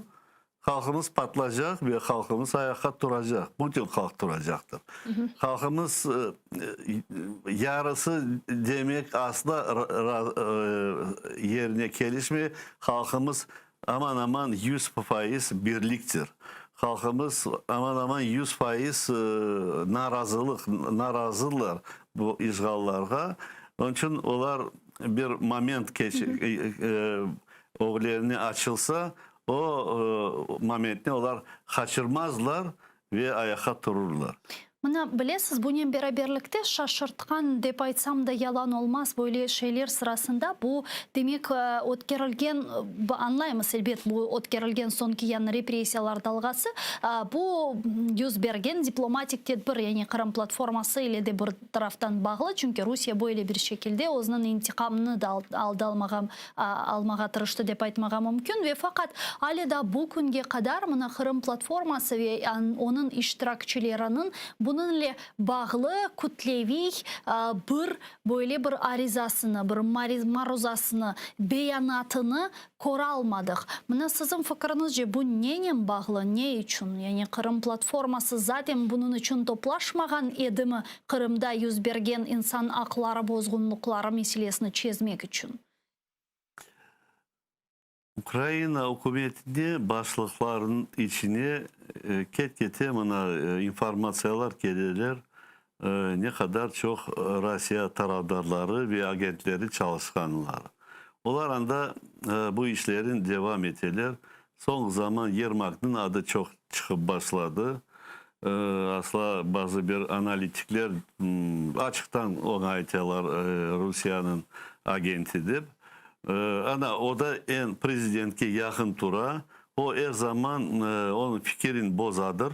halkımız patlayacak ve halkımız ayakta duracak. Bütün halk duracaktır. Halkımız yarısı demek asla yerine gelişmiyor. Halkımız aman aman 100% birliktir. Halkımız aman aman 100% narazılar bu işgallarga. Onun için onlar bir moment oğullarını açılsa o momentini onlar kaçırmazlar ve ayakta dururlar. Мына білесіз, бұнен бераберлікте шашыртқан деп айтсам да ялан олмас бөйле шейлер сырасында бұл демек өткерілген, анлаймыз әлбет бұл өткерілген сон киян репрессиялар далғасы, бұл yüz берген дипломатик тедбір, яғни Қырым платформасы или де бір тарафтан бағылы, чүнки Русия бөйле бір шекілде өзінің интиқамны да алмаға тырышты деп айтмаға мүмкін. Ве фақат әлі да бұл күнге қадар мына Қырым платформасы ве оның иштиракчыларының bununla bağlı kütlevi böyle bir arizasını, bir maruzasını, beyanatını koralmadık. Buna sizin fikrinizce bu neyle bağlı, ne için? Yani Kırım platforması zaten bunun için toplaşmagan edi mi Kırım'da yüz bergen insan hakları bozgunlukları meselesini çözmek için? Ukrayna hükümetinde başlıkların içine ket-kete informasyonlar gelirler. Ne kadar çok Rusya taraftarları ve agentleri çalışkanlar. Onlar anda bu işlerin devam ettiler. Son zaman Yermak'ın adı çok çıkıp başladı. asla bazı bir analitikler açıktan onu aytıyorlar Rusya'nın agentidir. Ana o da en prezidentke yakın tura. O her zaman onun fikrin bozadır.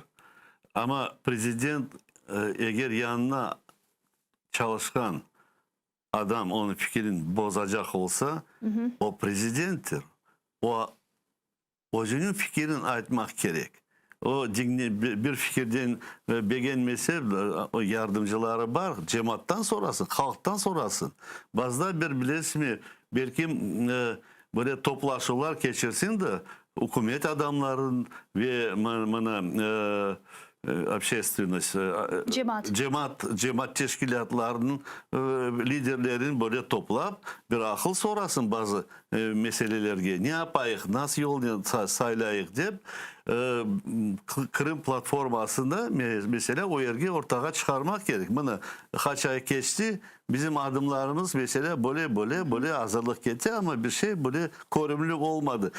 Ama prezident eğer yanına çalışkan adam onun fikrini bozacak olsa o prezidenttir. O özünün fikrini aytmak gerek. O bir fikirden beğenmese o yardımcıları var. Cemaattan sonrasın, halktan sonrasın. Bazılar bir bilirsin mi? Belki böyle toplaşılar geçirsin de hükümet adamların ve общественность, cemaat teşkilatlarının liderlerin böyle toplap bir akıl sorasın bazı meselelerge. Ne yapayık, nasıl yol saylayık deyip Kırım platformasında mesela o yergi ortaya çıkarmak gerek. Bana kaç ay geçti bizim adımlarımız mesela böyle hazırlık etti ama bir şey böyle korumluk olmadı.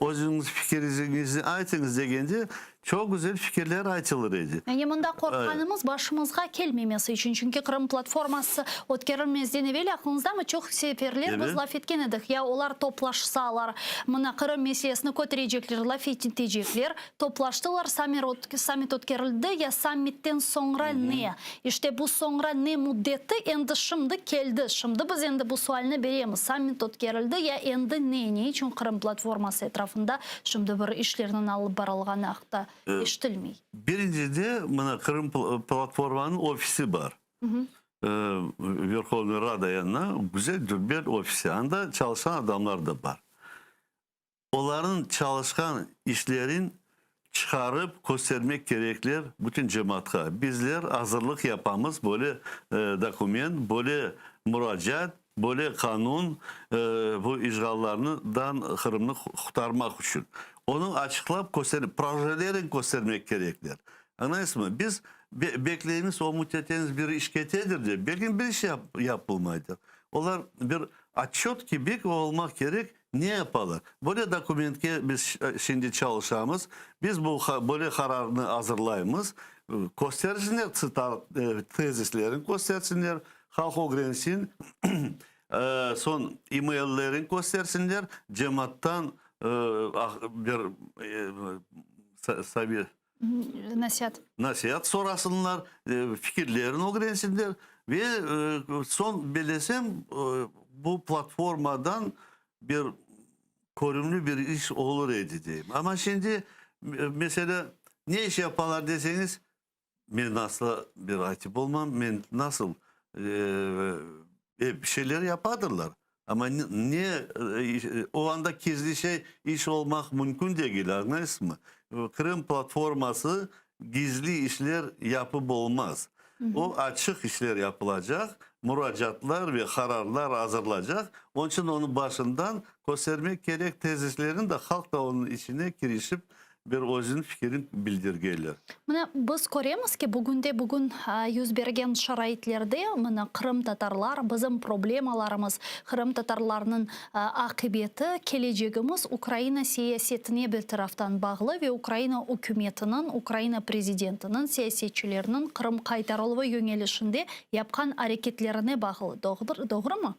Özünüz fikrinizi aytınız degende çok güzel fikirler aytılırdı. Yani mında korkanımız başımızga kelmemesi için. Çünkü Kırım platforması ötkerilmezden evvel aklınızda mı çok seferler biz laf etken edik. Ya onlar toplaşsalar, mına Kırım meselesini kötürecekler, laf etecekler. Toplaştılar, summit ötkerildi. Ya summit'ten sonra ne? İşte bu sonra ne müddeti endi şimdi geldi. Şimdi biz endi bu sualini beremiz. Summit ötkerildi ya endi ne için Kırım platforması etrafında şimdi bir işlerinin alıp barılğanı haqda işitilmey. Birincide mana Kırım platformanın ofisi var. Verkhovna Rada yanına güzel bir ofisi. Anda çalışan adamlar da var. Onların çalışkan işlerin çıkarıp göstermek gerekler bütün cemaatka. Bizler hazırlık yapamız böyle doküment, böyle müracaat, böyle kanun bu işgallarından Kırım'ı kurtarmak için. Onu açıklayıp projelerin göstermek gerekler. Anladınız mı? Biz bekleyimiz o müddetiniz bir işketedir diye. Belki bir iş yapılmaydı. Onlar bir atçot gibi olmak gerek. Ne yapalım? Böyle dokümentke biz şimdi çalışamız. Biz bu böyle kararını hazırlayımız. Göstersinler tezislerin göstersinler. Halk öğrensin. Son e-maillerin göstersinler. Cemaattan bir nasihat sorasınlar, fikirlerini öğrensinler ve son bilesem bu platformadan bir korumlu bir iş olur diyeyim. Ama şimdi mesela ne iş yaparlar deseniz ben asla bir rakip olmam, ben nasıl bir şeyler yapardılar. Ama niye o anda gizli şey iş olmak mümkün değil, anladınız mı? Kırım platforması gizli işler yapıp olmaz. O açık işler yapılacak, müracaatlar ve kararlar hazırlanacak. Onun için onun başından göstermek gerek tezislerin de halk da onun içine girişip bir özünün fikrini bildirgeler. Mına biz göremiz ki bugün yüz bergen şaraitlerde mına Kırım Tatarlar bizim problemalarımız, Kırım Tatarlarının akıbeti, geleceğimiz Ukrayna siyasetine bir taraftan bağlı ve Ukrayna hükümetinin, Ukrayna prezidentinin, siyasetçilerinin Kırım kaytarılma yönelişinde yapkan hareketlerine bağlı. Doğru mu?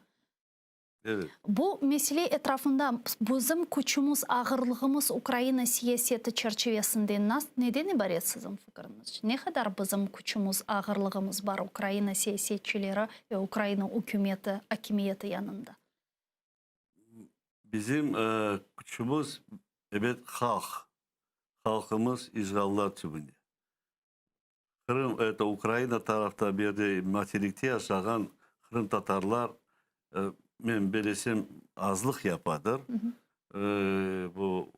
Evet. Bu mesele etrafında bizim küçümüz, ağırlığımız Ukrayna siyaseti çerçevesinde neden ibaret sizin fikriniz? Ne kadar bizim küçümüz, ağırlığımız var Ukrayna siyasetçileri ve Ukrayna hükümeti, hakimiyeti yanında? Bizim küçümüz evet halkımız işgallar tübünde. Kırım, Ukrayna tarafta bir de matelikte yaşayan Kırım Tatarlar ben belesem azlık yapadır. Bu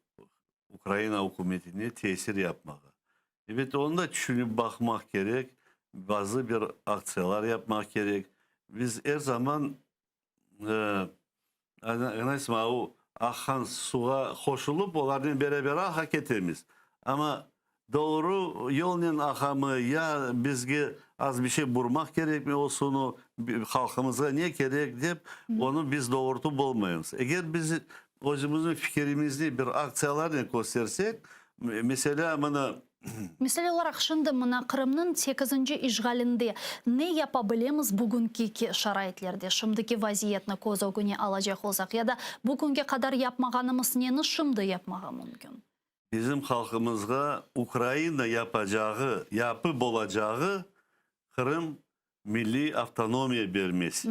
Ukrayna hükümetine tesir yapmak. Evet onu da düşünüp bakmak gerek. Bazı bir aksiyalar yapmak gerek. Biz her zaman o akan suğa koşulup onlardan beraber hak etemiz. Ama doğru yolun akamı ya bizge az bir şey vurmak gerek mi olsun halkımıza ne gerek deyip onu biz doğrultup olmayız. Eğer biz özümüzün fikrimizi bir aksiyalarla göstersek mesela bana Mesela olarak şimdi mına Kırım'ın 8. işgalinde ne yapabiliriz bugünkü şaraitlerde? Şimdiki vaziyetini koz ogüne alacak olsak ya da bugünkü kadar yapmağanımız neni şimdi yapmağa mümkün? Bizim halkımızga Ukrayna yapacağı, yapıp olacağı Kırım milli avtonomiya vermesi.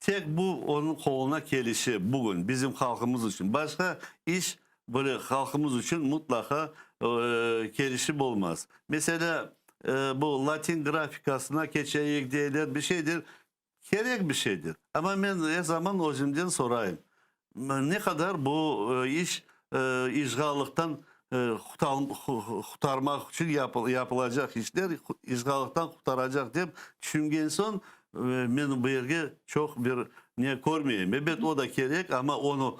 Tek bu onun koluna gelişi bugün bizim halkımız için. Başka iş böyle halkımız için mutlaka gelişim olmaz. Mesela bu Latin grafikasına geçecek değerler bir şeydir. Gerek bir şeydir. Ama ben her zaman özümden sorayım. Ne kadar bu iş işgallıktan kurtarmak için yapılacak işler işgallıktan kurtaracak diye düşüngen son ben bu yerge çok bir ne görmeyeyim. Evet o da gerek ama onu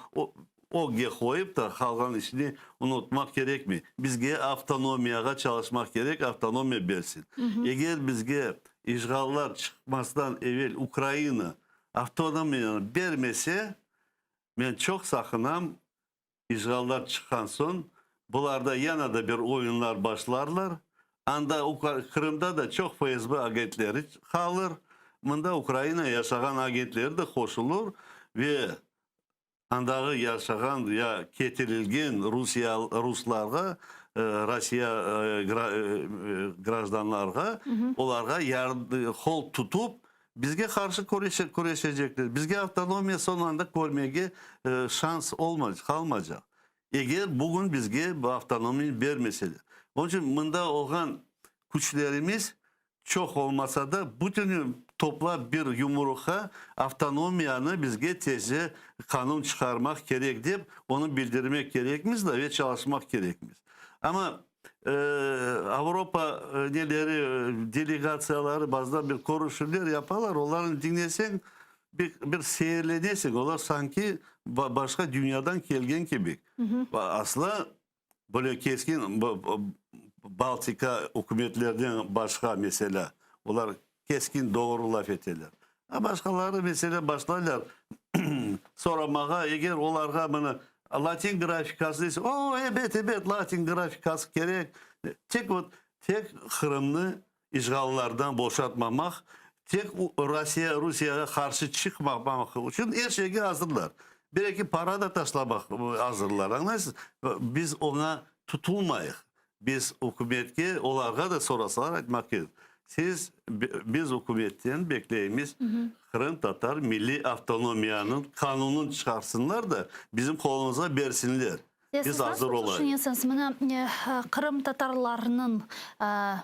o koyup da halkın işini unutmak gerek mi? Bizge avtonomiyaya çalışmak gerek, avtonomiya versin. Eğer bizge işgallar çıkmasından evvel Ukrayna avtonomiyayı vermese ben çok sakınam işgallar çıkan son bularda yana da bir oyunlar başlarlar. Anda Kırım'da da çok FSB agentleri kalır. Bunda Ukrayna yaşayan agentleri de koşulur ve andağı yaşayan ya getirilgen Ruslarga, Rusya gражданlarga onlarga kol tutup bizge karşı kuruşacaklar. Bizge avtonomiya son anda görmeye şans kalmayacak. Eğer bugün bizge bu avtonomiyi vermeseler. Onun için bunda olan güçlerimiz çok olmasa da bütün topla bir yumruğa avtonomiyanı bizge tezi kanun çıkarmak gerek deyip onu bildirmek gerekmiz de ve çalışmak gerekmiz. Ama Avrupa neleri delegasyaları bazda bir konuşmalar yaparlar. Onların dinlesen bir seyirlenirsin. Onlar sanki başka dünyadan gelgen gibi. Asla böyle keskin Baltika hükümetlerden başka mesela. Onlar keskin doğru laf ederler. Başkaları mesela başlarlar soramağa eğer onlarga bunu Latin grafikası ise evet Latin grafikası gerek. Tek Kırım'ı işgallardan boşaltmamak, tek Rusya'ya karşı çıkmamak için her şeye hazırlar. Belki para da taşlamak hazırlar. Anlarsınız? Biz ona tutulmayız. Biz hükümetke onlarga da sorasalar etmek gerekir. Biz hükümetten bekleyimiz Kırım Tatar milli avtonomiyanın kanununu çıkarsınlar da bizim kolumuza versinler. Biz hazır olayız. Kırım Tatarlarının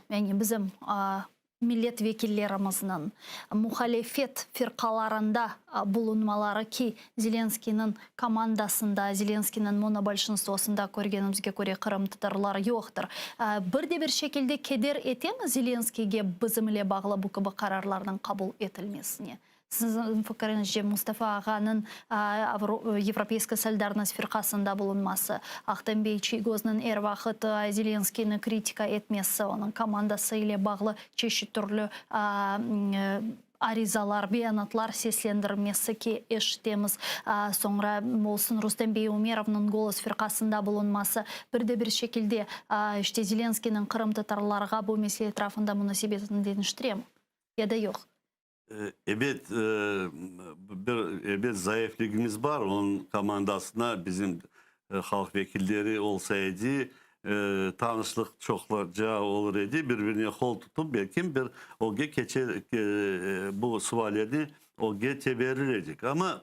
yani bizim milletvekillerimizin muhalefet firkalarında bulunmaları ki Zelenskiy'nin komandasında, Zelenskiy'nin monobolşinstvosunda görgenimizge göre Kırım Tatarları yoktur. Bir şekilde keder etemi Zelenskiy'ge bizimle bağlı bu gibi kararlarının kabul edilmesine. Sizin fikrinizce Mustafa Ağa'nın Европейская Solidarność firkasında bulunması, Ahtem Çigoz'un her vakit Zelenskiy'ni kritika etmesi, onun komandası ile bağlı çeşitli türlü arizalar, beyanatlar seslendirmesi ki eşitemiz. Sonra olsun Rustem Bey Umerov'un Golos firkasında bulunması. Bir şekilde işte Zelenskiy'nin Kırım Tatarlarga bu mesele etrafında münasebetini değiştiriyor mu? Ya da yok? Evet, bir zayıflığımız var. Onun komandasına bizim halk vekilleri olsaydı tanışlık çoklarca olur idi. Birbirine kol tutup belki bir OGE geçer bu suallerini OGE teberrür edecek. Ama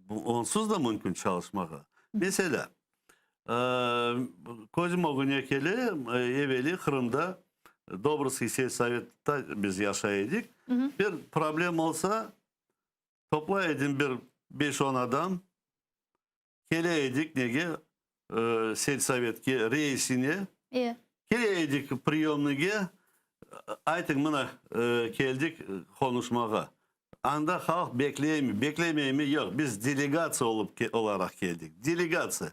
onsuz da mümkün çalışmak. Mesela Kozmo Günyekeli evveli Kırım'da Dobrski Seysovet'ta biz yaşayaydık. Bir problem olsa toplayaydık bir 5-10 adam geleydik nege Seysovet'ki reisine geleydik priyomluğa aytık buna geldik konuşmağa. Anda halk bekleyeyim mi? Yok. Biz delegasya olarak geldik. Delegasya.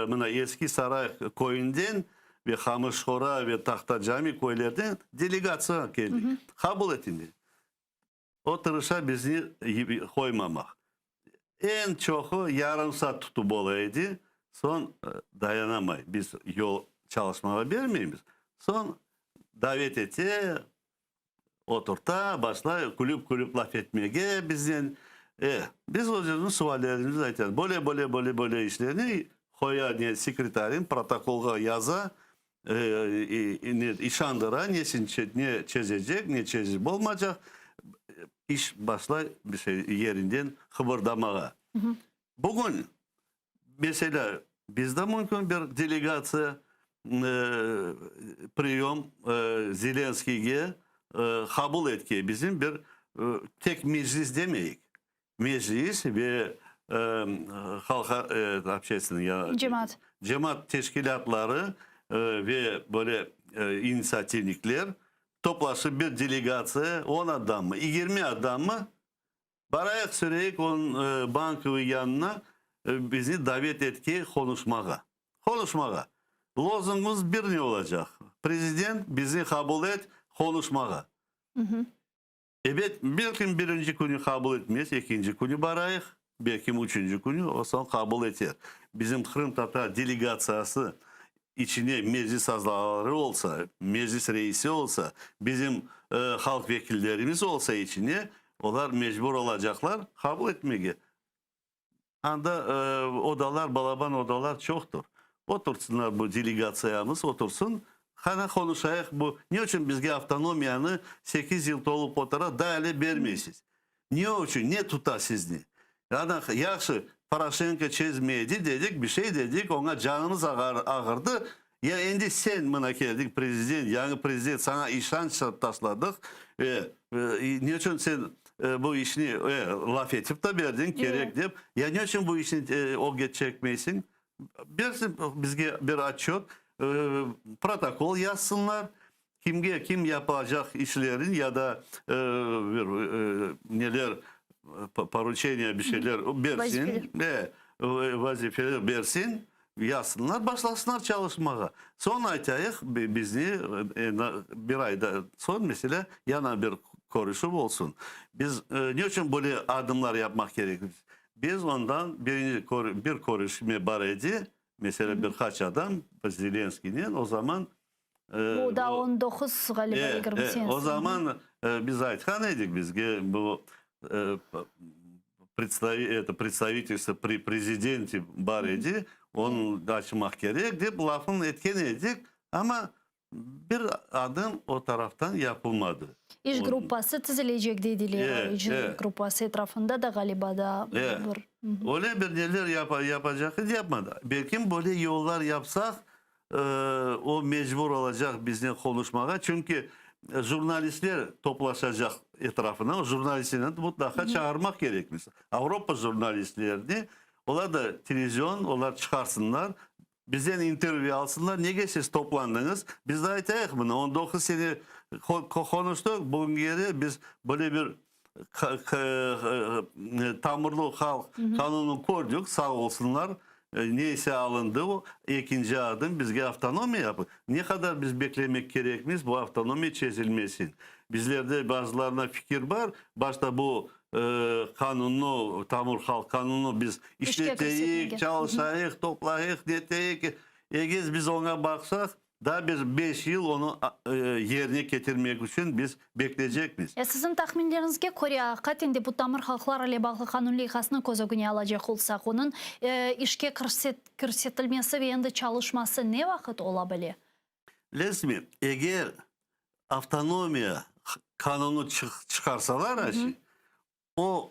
Buna eski saray koyundan ve Hamışhora ve Tahtacami koylardan delegasya geldik. Kabul edildi. O tırışa bizi koymamak. En çoğu yarım saat tutup olaydı. Son dayanamay. Biz yol çalışmaya vermeyimiz. Son davet ete, oturta, başla kulüp laf etmeye bizden. Biz hocamın suallerimizi aytıyoruz. Böyle işlerini koya ne sekreterin protokolga yaza, işandıra ne çözecek, ne çözecek olmayacak. İş başla bir şey yerinden kıvırdamağa. Bugün mesela bizde mümkün bir delegasyon priyom Zelenskiy'e kabul etki bizim bir tek meclis demeyik. Meclis ve halka cemaat teşkilatları ve böyle inisiyatiflikler toplaşıp bir delegasyon 10 adam mı 20 adam mı barayak süreyik onun bankı yanına bizi davet etki konuşmağa. Lozungumuz bir ne olacak? Prezident bizi kabul et konuşmağa. Evet, belki birinci günü kabul etmez, ikinci günü barayak, belki üçüncü günü o zaman kabul eder. Bizim Kırım Tatar delegasyası içine meclis azları olsa, meclis reisi olsa, bizim halk vekillerimiz olsa içine, onlar mecbur olacaklar kabul etmeye. Anda odalar, balaban odalar çoktur. Otursunlar bu delegasyamız, otursun. Hana konuşayak bu. Niçin bizge avtonomiyanı 8 yıl olup otara dayali vermeyesiz? Niçin? Ne tutar sizni? Yani yaxşı Poroshenko çözmeydi dedik, bir şey dedik, ona canımız ağırdı. Ya endi sen buna geldik prezident, yani prezident sana işan tasladık. Niçin sen bu işini laf etip de verdin, gerek deyip. Ya niçin bu işini o çekmeysin? Bizge bir açıyor. Protokol yazsınlar. Kim yapacak işlerin ya da neler поручения bir şeyler versin. Vazifeler versin. Yazsınlar, başlasınlar çalışmaya. Son aytayıq bizni bir ayda son mesela yana bir konuşum olsun. Biz niçin böyle adımlar yapmak gerekir? Biz ondan bir konuşma var idi. Mesela birkaç adam Zelenski'nin o zaman bu da 19 galiba o zaman biz aytkan edik bizge bu представительство при президенте var idi. Onu açmak gerek deyip lafını etken edik ama bir adım o taraftan yapılmadı. İş gruppası tüzülecek dediler. İş gruppası etrafında da galiba da öyle bir neler yapacak yapmadı. Belki böyle yollar yapsak o mecbur olacak bizle konuşmaya. Çünkü jurnalistler toplaşacak etrafına. O jurnalistlerini mutlaka çağırmak gerekmiş. Avrupa jurnalistlerini onlar da televizyon, onlar çıkarsınlar. Bizden interview alsınlar. Niye siz toplandınız? Biz de aytayıq bunu. 19 sene konuştuk. Bugün geri biz böyle bir tamırlı halk kanunu koyduk. Sağ olsunlar. Neyse alındı o. İkinci adım bizge avtonomi yapın. Ne kadar biz beklemek gerekmiz bu avtonomi çözülmesin. Bizlerde bazılarına fikir var. Başta bu kanunu, tamır halk kanunu biz işleteyik, çalışayık, toplayık, neteyik. Eğer biz ona baksak daha bir 5 yıl onu yerine getirmek için biz bekleyecek miyiz? Sizin tahminlerinizge göre katinde bu tamır halklar ile bağlı kanun lehasını közөгüne alacak olsak onun işke körsetilmesi ve endi çalışması ne vakit olabilir? Lesmi, eğer avtonomiya kanunu çıkarsalar o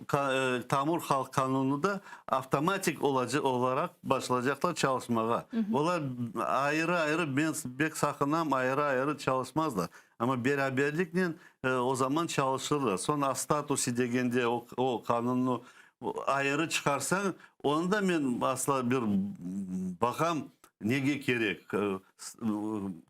tamır halk kanunu da otomatik olarak başlayacaklar çalışmaya. Onlar ayrı ben pek sakınam ayrı çalışmazlar. Ama beraberlikle o zaman çalışırlar. Sonra statusu degende o kanunu ayrı çıkarsan onu da ben asla bir bakam ne gerek.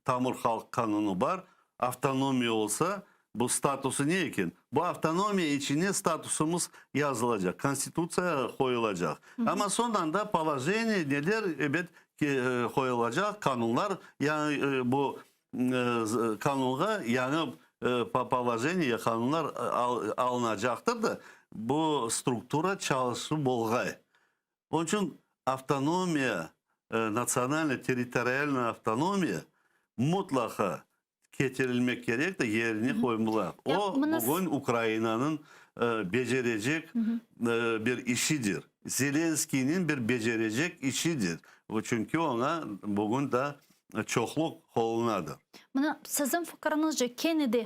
Tamır halk kanunu var. Avtonomiya olsa bu statusu ne ekin? Bu avtonomiya içine statusumuz yazılacak. Konstitusiya koyulacak. Ama sondan da положение neler evet koyulacak kanunlar yani bu kanuna yani положение kanunlar alınacaktır da bu struktura çalışır bolgay. Onun için avtonomiya nasyonel territorial автономия mutlaka getirilmek gerek de yerine koymalar. O bugün Ukrayna'nın becerecek bir işidir. Zelenski'nin bir becerecek işidir. Çünkü ona bugün de çokluk kolunadır. Мына сіздің пікіріңізше Кеннеди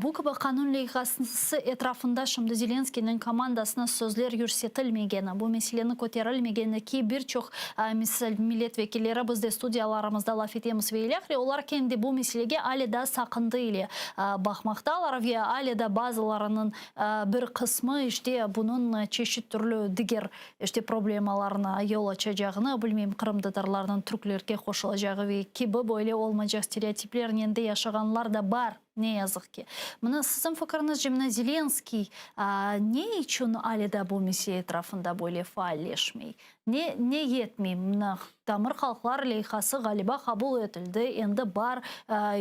бұл қанун лейғасы etrafında şimdi Zelenskий'nin komandasına sözler yürsetilmegeni, bu meseleni көтерілмегені ki birçok milletvekilleri bizde studiyalarımızda laf etemiz veylekli. Onlar kendi bu meselege ali da sakındı ile bakmaktalar ve ali da bazılarının bir kısmı işte bunun çeşit türlü diğer işte problemalarına yol açacağını, bilmeyeyim Kırımtatarlarının Türklerге koşulacağı ve ki bu böyle olmayacak stereotipler de yaşayanlar da var ne yazık ki. Mına sizin fikriniz mına Zelenskiy ne için alida bu mesele etrafında böyle faalleşmeyi? Ne yetmeyeyim? Mına Tamir Halklar Leyhası galiba kabul edildi. Endi bar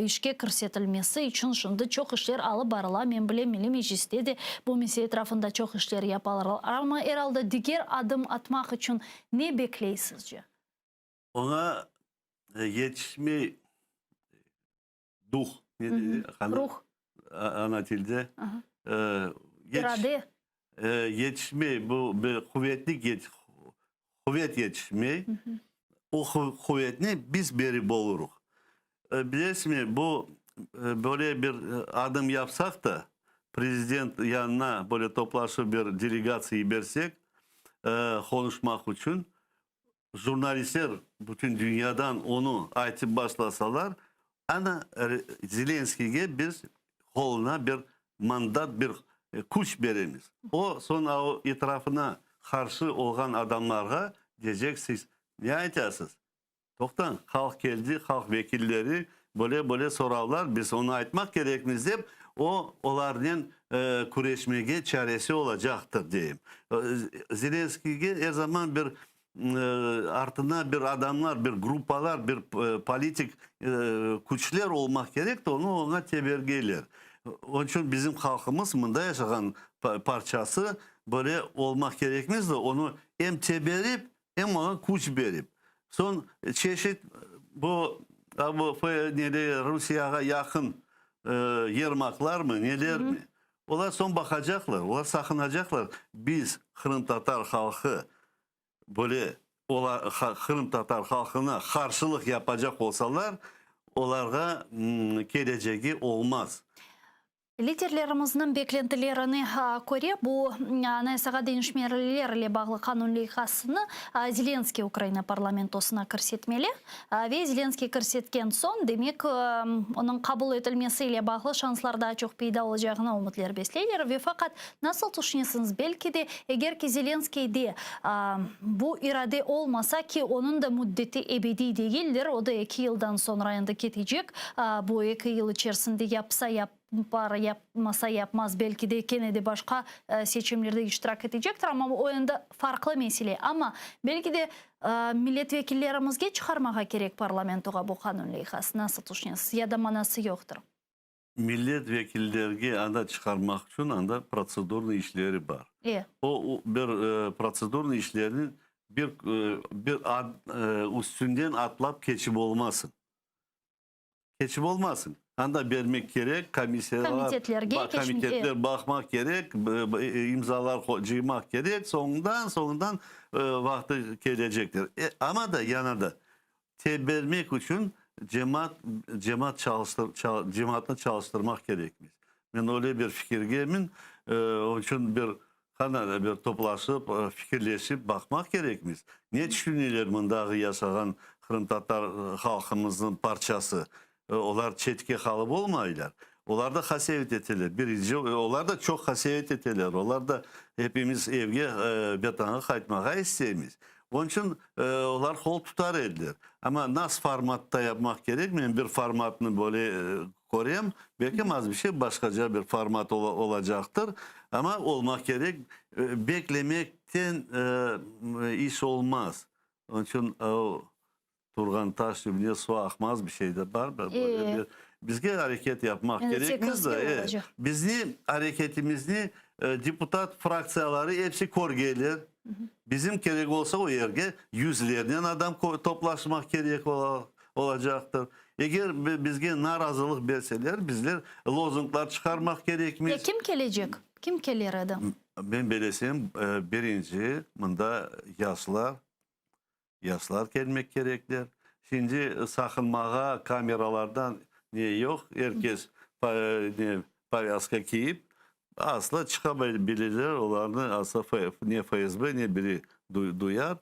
işe kirsetilmesi için şimdi çok işler alıp barıla. Men bilem Milli Meclis'te de bu mesele etrafında çok işler yaparlar. Ama herhalde diğer adım atmak için ne bekleysizce? Ona yetişme ruh. Ruh. Ana dilde. İrade. Yetişme, bu bir kuvvet yetişme. O kuvvetini biz beri buluruz. Bilirsiniz bu böyle bir adım yapsak da prezident yanına böyle toplaşıp bir delegasyon versek konuşmak için jurnalistler bütün dünyadan onu aytıp başlasalar ana Zelenskiy'e biz koluna bir mandat, bir kuş veririz. O sonra o etrafına karşı olan adamlara diyecek siz ne aytasınız? Toktan halk geldi, halk vekilleri böyle sorarlar. Biz onu aytmak gerekmez deyip onların kureşmeye çaresi olacaktır diyeyim. Zelenskiy'e her zaman bir ardına bir adamlar, bir grupalar, bir politik güçler olmak gerek de ona tebergeler. Onun için bizim halkımız bunda yaşayan parçası böyle olmak gerekmez de onu hem teberip hem ona güç verip. Son çeşit bu Rusya'ya yakın yermaklar mı neler mi? Onlar son bakacaklar, onlar sakınacaklar. Biz Kırım Tatar halkı böyle Kırım Tatar halkına karşılık yapacak olsalar onlara geleceği olmaz. Liderlerimizin beklentilerini göre bu anayasaga değişmelerle bağlı kanun leyhasını Zelenskiy Ukrayna parlamentosuna kirsetmeli ve Zelenskiy kirsetken son demek onun kabul edilmesiyle bağlı şanslar daha çok peyda olacağına umutlar besleyler ve fakat nasıl düşünüyorsunuz belki de eğer ki Zelenskiy'de bu irade olmasa ki onun da müddeti ebedi değildir, o da 2 yıldan sonra yanında gidecek, bu 2 yıl içerisinde yapmasa yapmaz belki de Kennedy başka seçimlerde iştirak edecektir ama o yönde farklı mesele ama belki de milletvekillerimizge çıkarmağa gerek parlamentoga bu kanun leyhası nasıl düşünüyorsunuz ya da manası yoktur? Milletvekillerine anda çıkarmak için anda prosedurlu işleri var. O bir prosedurlu işlerinin bir üstünden atlap geçip olmasın. Geçip olmasın. Anda vermek gerek, komitetler bakmak gerek, imzalar cıymak gerek, sonundan vakti gelecektir. Ama da yanında vermek için cemaatini çalıştırmak gerekmiyor. Ben öyle bir fikir gelmin, onun için bir toplaşıp, fikirleşip bakmak gerekmiyor. Ne düşünüyorlar bundağı yaşayan Kırım Tatar halkımızın parçası? Onlar çetki kalıp olmayırlar. Onlar da hasevet eteler. Birinci, onlar da çok hasevet eteler. Onlar da hepimiz evge betana kaytmağa isteyemiz. Onun için onlar kol tutar edilir. Ama nasıl formatta yapmak gerek mi? Bir formatını böyle koruyayım. Belki az bir şey başkaca bir format olacaktır. Ama olmak gerek. Beklemekten iş olmaz. Onun için Turgan Taş dibine su akmaz bir şey de var. Bizge hareket yapmak gerekmez de. Bizim hareketimizi deputat fraksiyaları hepsi korgeler. Bizim gerek olsa o yerge yüzlerden adam toplaşmak gerek olacaktır. Eğer bizge narazılık verseler bizler lozunglar çıkarmak gerekmiyor. Kim gelecek? Kim gelir adam? Ben belesem birinci bunda yaşlar gelmek gerekler. Şimdi sakınmağa kameralardan niye yok? Herkes payazka giyip asla çıkabilirler. Onlarını asla ne FSB ne biri duyar.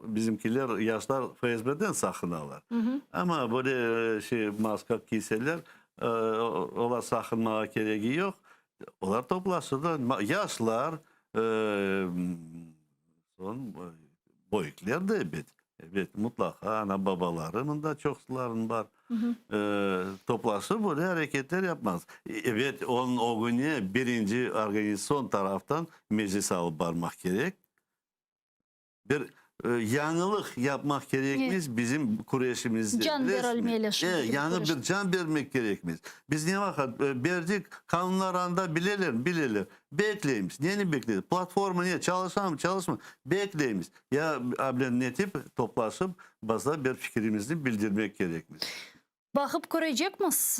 Bizimkiler yaşlar FSB'den sakınarlar. Ama böyle maska giyseler onlar sakınmaya gereği yok. Onlar toplaşırlar. Yaşlar son boyutlar da evet mutlaka ana babalarının da çoklarının var. Toplaşır böyle hareketler yapmaz. Evet o güne birinci organizasyon taraftan meclis alıp varmak gerek. Bir yanılık yapmak gerekmez bizim kureşimizde. Can verilmeli. Yani bir can vermek gerekmez. Biz ne vakit verdik kanunlarında bilelim. Bekleyimiz. Neyini bekleyiz? Platformu niye? Çalışma. Bekleyimiz. Ya ablen ne tip toplaşıp bazı bir fikrimizi bildirmek gerekmez. Bakıp görecekmiz.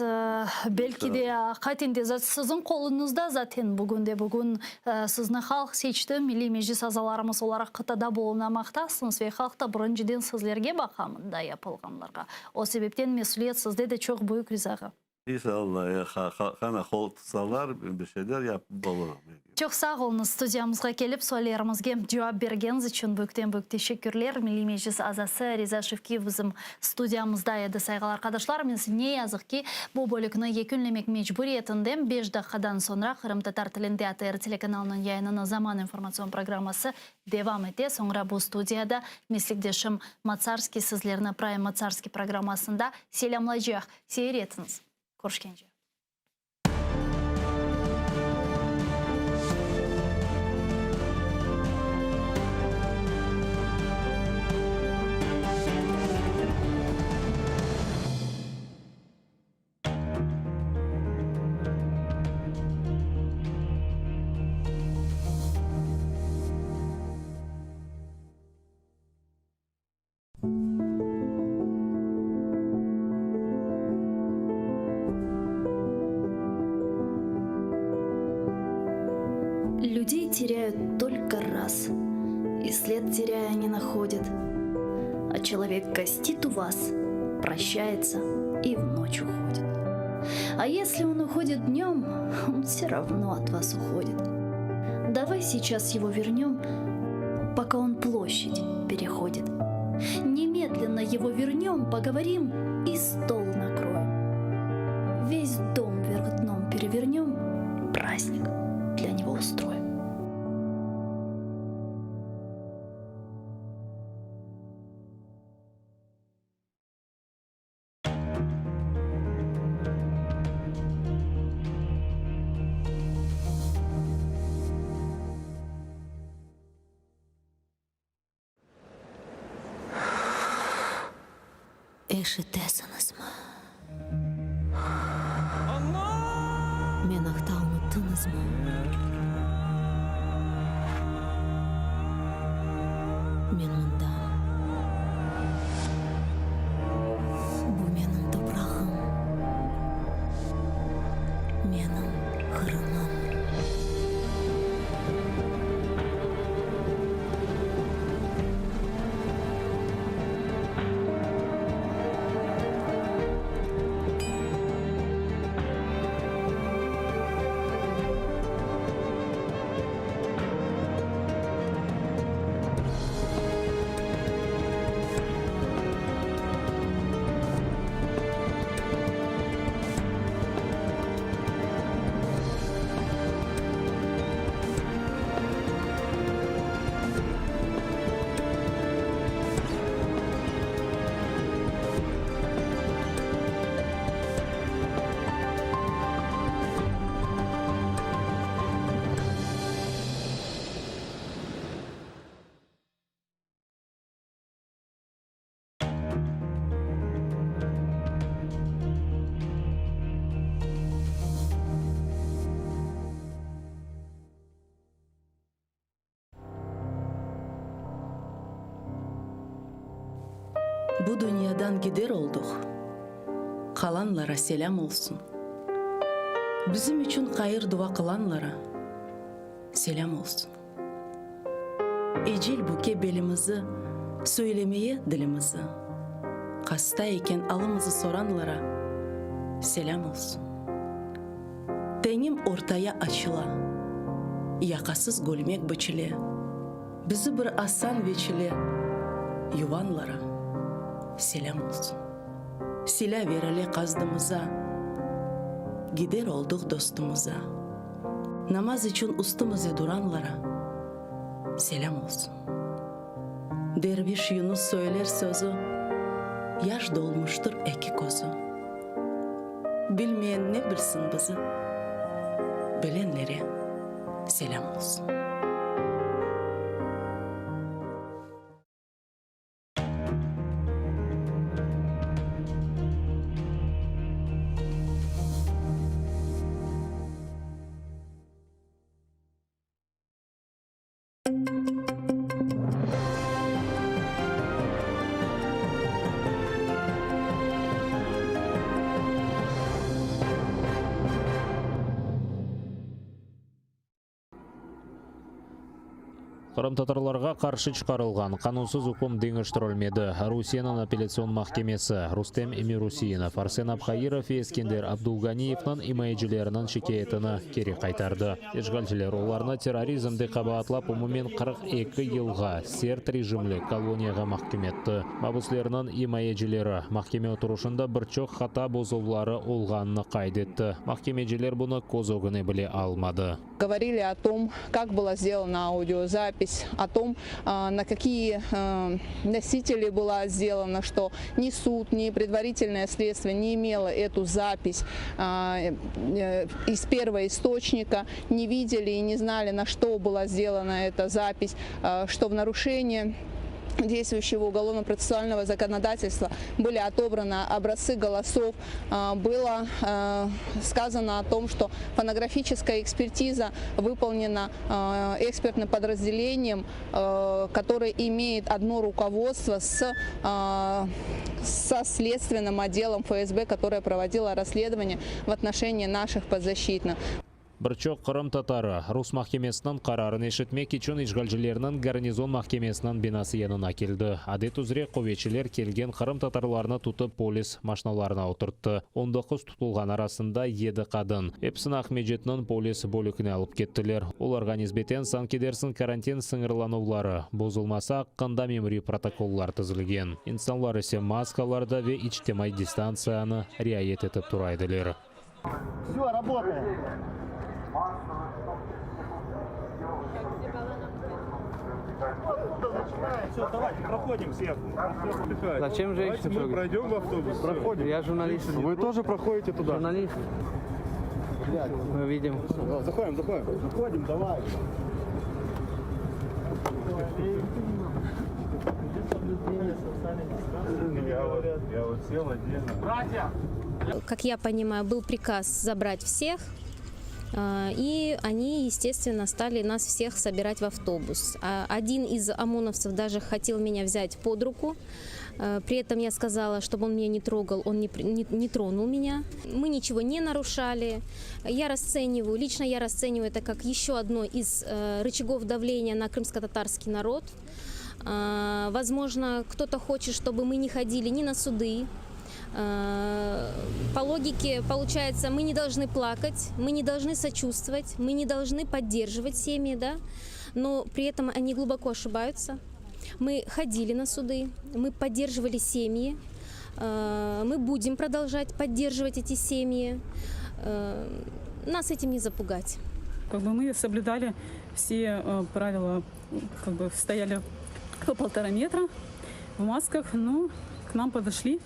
Belki de hakikaten sizin kolunuzda zaten bugün sizni halk seçti. Milli Meclis azalarımız olarak kıtada bulunmaktasınız ve halk da birinciden sizlerge bakamında yapılganlarga. O sebepten mesuliyet sizde de çok büyük rizağı. İnşallah ya kana kol tutsalar bir şeyler yapıp olur. Çok sağ olun stüdyamızga kelip sorularımızga cevap bergeniz için büyük teşekkürler. Milli Meclis azası Riza Şevkiyev bizim stüdyamızda edi saygılı arkadaşlar. Men ne yazık ki bu bölükünü yekünlemek mecburiyetindeyim. 5 dakikadan sonra Kırım Tatar tilinde ATR telekanalının yayınına Zaman informasyon programması devam etti. Sonra bu stüdyada meslektaşım Matsarski sizlerine Prime Matsarski programmasında selamlayacak. Seyretiniz. Görüşkence. Людей теряют только раз, и след теряя не находят. А человек гостит у вас, прощается и в ночь уходит. А если он уходит днем, он все равно от вас уходит. Давай сейчас его вернем, пока он площадь переходит. Немедленно его вернем, поговорим и стол накроем. Весь дом вверх дном перевернем, праздник для него устроим. Eşitesiniz mi? Meni hata unuttunuz mu? Men bundan. Bu mening toprağım. Mening Kırımım. Bu dünyadan gider olduk. Kalanlara selam olsun. Bizim için hayır dua kılanlara selam olsun. Ecel buke belimizi, söylemeye dilimizi. Hasta iken alımızı soranlara selam olsun. Tenim ortaya açıla, yakasız gülmek biçile, bizi bir asan veçile, yuvanlara selam olsun. Silah vereli kazdığımıza, gider olduk dostumuza. Namaz için üstümüze duranlara selam olsun. Derviş Yunus söyler sözü, yaş dolmuştur iki kozu. Bilmeyen ne bilsin bizi, bilenlere selam olsun. Қырым-татарларға қарсы шығарылған қанунсыз үкім деңіштірілмеді. Русияның апелляцион махкемесі Рустем Эмирусинов, Арсен Абхаиров и Ескендер Абдулганиевнің имайджілерінің шикаятыны кері қайтарды. Ешғалшілер оларны терроризмді қабатлап умумен 42 елға серт режимлі колонияға махкем етті. Мабуслерінің имайджілері махкеме отырушында бірчоқ хата бозулары олғанны қайдетті. Махкемеджілер бұны козогыны біле алмады. Говорили о том, как была сделана аудиозапись, о том, на какие носители была сделана, что ни суд, ни предварительное следствие не имело эту запись из первого источника, не видели и не знали, на что была сделана эта запись, что в нарушение действующего уголовно-процессуального законодательства были отобраны образцы голосов, было сказано о том, что фонографическая экспертиза выполнена экспертным подразделением, которое имеет одно руководство со следственным отделом ФСБ, которое проводило расследование в отношении наших подзащитных. Бірчоқ Қырым татары Рус махкемесінің қарарын ешітмек үшін ишғалжылерінің гарнизон махкемесінің бинасы янына келді. Адет үзре қовечілер келген Қырым татарларыны тұтып полис машиналарына отыртты. 19 тұтылған арасында 7 қадын. Эпсін Ахмеджетінің полис бөлікіне алып кеттілер. Ол организбетен санкедерсін карантин сыңырланулары. Бозылмаса аққанда мемори протоколлар түзілген. Инсанлар есе маскаларда ве ичтемай дистанцияны riayet етіп турайдылер. Все, работаем. Все, давайте, проходим всех. Зачем женщины? Мы пройдем в автобус. Проходим. Я журналист. Вы тоже проходите туда? Журналист. Мы видим. Заходим. Заходим, давай. Я вот сел отдельно. Братья! Как я понимаю, был приказ забрать всех, и они, естественно, стали нас всех собирать в автобус. Один из ОМОНовцев даже хотел меня взять под руку. При этом я сказала, чтобы он меня не трогал, он не тронул меня. Мы ничего не нарушали. Лично я расцениваю это как еще одно из рычагов давления на крымско-татарский народ. Возможно, кто-то хочет, чтобы мы не ходили ни на суды. По логике, получается, мы не должны плакать, мы не должны сочувствовать, мы не должны поддерживать семьи, да? Но при этом они глубоко ошибаются. Мы ходили на суды, мы поддерживали семьи, мы будем продолжать поддерживать эти семьи. Нас этим не запугать. Мы соблюдали все правила, стояли по 1,5 метра в масках, но к нам подошли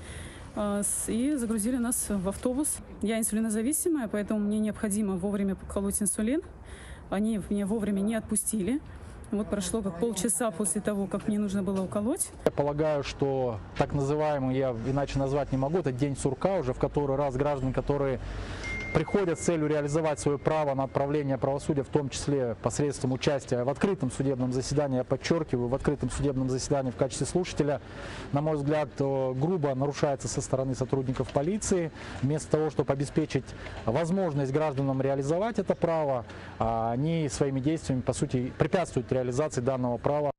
и загрузили нас в автобус. Я инсулинозависимая, поэтому мне необходимо вовремя поколоть инсулин. Они меня вовремя не отпустили. Вот прошло как полчаса после того, как мне нужно было уколоть. Я полагаю, что так называемый, я иначе назвать не могу, это день сурка, уже в который раз граждан, которые приходят с целью реализовать свое право на отправление правосудия, в том числе посредством участия в открытом судебном заседании, я подчеркиваю, в открытом судебном заседании в качестве слушателя, на мой взгляд, грубо нарушается со стороны сотрудников полиции. Вместо того, чтобы обеспечить возможность гражданам реализовать это право, они своими действиями, по сути, препятствуют реализации данного права.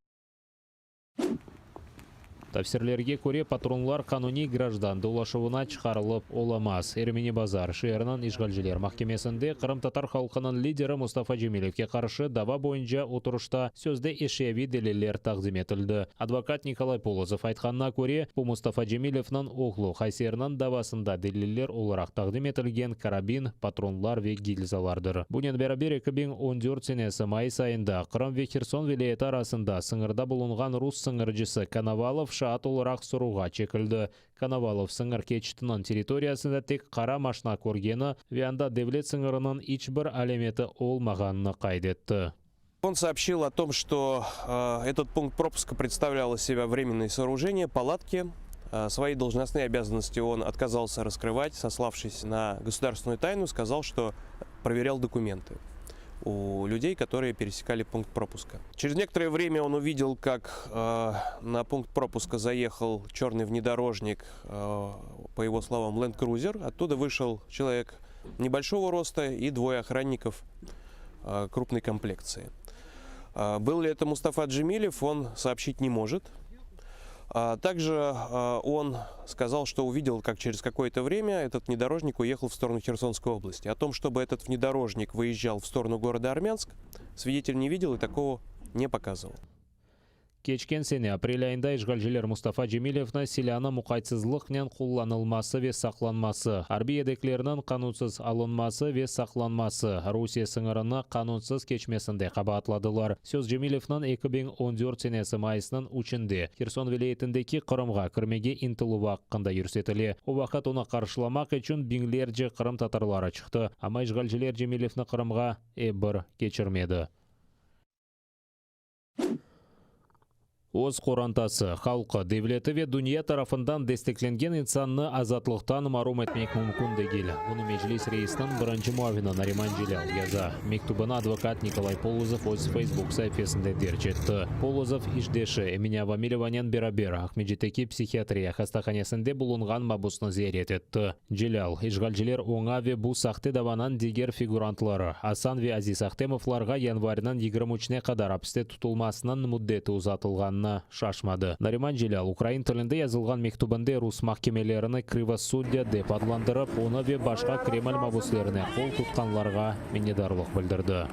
Тәфсирлерге көре патронлар кануни гражданды улашуына чыгарылып оламас. Эрмени базар шеһәренең ишгалчылар мәхкәмәсендә Кырым татар халкының лидеры Мустафа Джемилевкә каршы дава буенча утырышта сөздә эшәви дәлилләр тәкъдим ителде. Адвокат Николай Полозов айтканына күрә, бу Мустафа Джемилевның оглу Хайсерның давасында дәлилләр оларак тәкъдим ителгән карабин, патронлар вә гильзалардыр. Бунян бәрабер 2014 сенәсе май айында Кырым вә Херсон вилаяты арасында сыңырда булынган рус сыңырчысы Коновалов шаат оларак соруга чекилди. Коновалов сыңыр кечтинин территориясында тек кара машина көргені вянда девлет сыңырынын ичбир алемети олмаганын кайд этти. Он сообщил о том, что этот пункт пропуска представлял из себя временные сооружения, палатки. Свои должностные обязанности он отказался раскрывать, сославшись на государственную тайну, сказал, что проверял документы у людей, которые пересекали пункт пропуска. Через некоторое время он увидел, как на пункт пропуска заехал черный внедорожник, по его словам, Land Cruiser. Оттуда вышел человек небольшого роста и двое охранников крупной комплекции. Был ли это Мустафа Джемилев, он сообщить не может. Также он сказал, что увидел, как через какое-то время этот внедорожник уехал в сторону Херсонской области. О том, чтобы этот внедорожник выезжал в сторону города Армянск, свидетель не видел и такого не показывал. Кечкен сене апрель айында ишгалчылар Мустафа Джемилевны силаны мукайтсызлык менен кулланылмасы ве сакланмасы, арби эдеклеринин канунсыз алынмасы ве сакланмасы Русия сыңырыны канунсыз кечмесинде кабатладылар. Сөз Джемилевнин 2014 сенеси майысынын учинде Херсон вилаятындагы Кырымга кирмеге интилуу акында көрсөтүлө. Убакыт уну каршыламак үчүн биңлерче Кырым татарлары чыкты, ама ишгалчылар Джемилевни Кырымга эбир кечирмеди. Оз Қорантасы, халқы, девлеті ве дүния тарафындан дестекленген инсанны азатлықтан марум этмек мүмкін дегел. Бұны Меджлис рейсінің бірінші муавина Нариман Жилял яза. Мектубына адвокат Николай Полозов өз Facebook сайфесінде дерчетті. Полозов ишдеші Эминя Вамилеванен берабер Ахмеджетеки психиатрия хастаханесінде бұлынған мабусны зиярет етті. Жилял, ишгалчылар оңа ве бұл сақты даванан дигер фигурантлары Асан ве Азиз Ахтемовларға январынан 23-не қадар апсте тұтылмасынан муддеті uzatılғанына шашмады. Нариман Жилял украин тілінде язылған мектубында рус махкемелеріні кривосудья деп адландырып, оны ве башқа Кремль мабуслеріне қол тұтқанларға міннедарлық білдірді.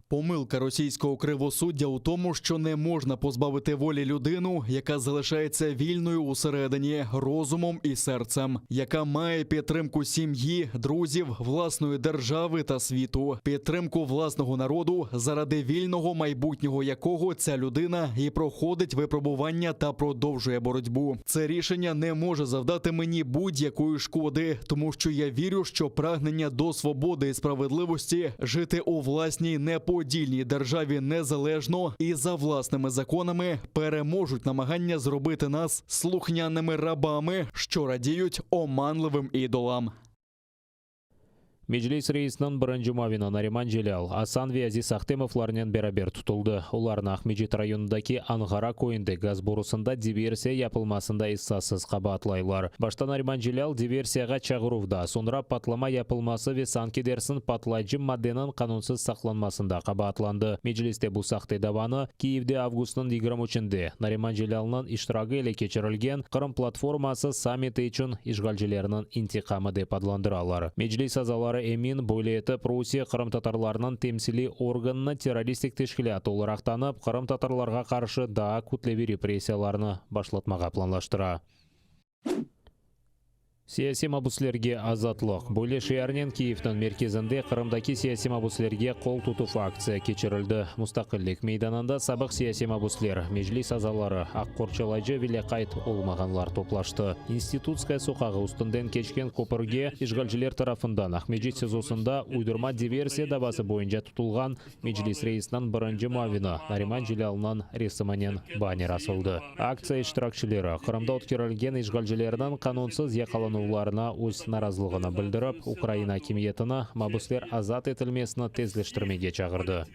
Помилка російського кривосуддя у тому, що не можна позбавити волі людину, яка залишається вільною усередині, розумом і серцем, яка має підтримку сім'ї, друзів, власної держави та світу, підтримку власного народу, заради вільного майбутнього якого ця людина і проходить випробування та продовжує боротьбу. Це рішення не може завдати мені будь-якої шкоди, тому що я вірю, що прагнення до свободи і справедливості, жити у власній неподільній державі незалежно і за власними законами переможуть намагання зробити нас слухняними рабами, що радіють оманливим ідолам. Меджлис рейсінің бірінші муавина Нариман Жилял, Асан ве Азиз Ахтемовларнен берабер тұтылды. Оларны Ахмеджет районындаки Аңғара койынды газ борусында диверсия япылмасында иссасыз қабатлайлар. Башта Нариман Жилял диверсияға чағырувда, сонра патлама япылмасы ве санкедерсін патлайчы мадденің канунсыз сақланмасында қабатланды. Меджлисте бұл сақты даваны Киевде августның 23-інде Нариман Жилялның иштирагы еле кечірілген Кырым платформасы саммиті үшін ишгалчыларының интиқамы деп адландыралар. Меджлис азалары Эмин Бойлеті Прусия Кырым татарларының темсили органына террористик тешкілят оларақ танып, Кырым татарларға қаршы да күтлеви репрессияларны башлатмаға планлаштыра. Сияси мабуслерге азатлық. Бойле шиярнен Киевтің мерkezінде Қырымдаки сияси мабуслерге қол тұтып акция кечірілді. Мустақиллик мейданында сабық сияси мабуслер, Меджлис азалары, Аққорчалайжы Вилекайт олмағанлар топлашты. Институтская соқағы үстінден кечкен көпірге ишгалчылар тарафындан Ахмеджет сезосында уйдырма диверсия давасы бойынша тұтылған Меджлис рейсінің бірінші муавина Нариман Жилялынан ресімінен баннер асылды. Акция иштиракчылары Қырымда өткерілген ишгалчылардан канунсыз яқалану чыгууларына өз наразылыгын билдирип, Украина хакимиятына мабуслер азат этилмесин тезлештирмеге чагырды.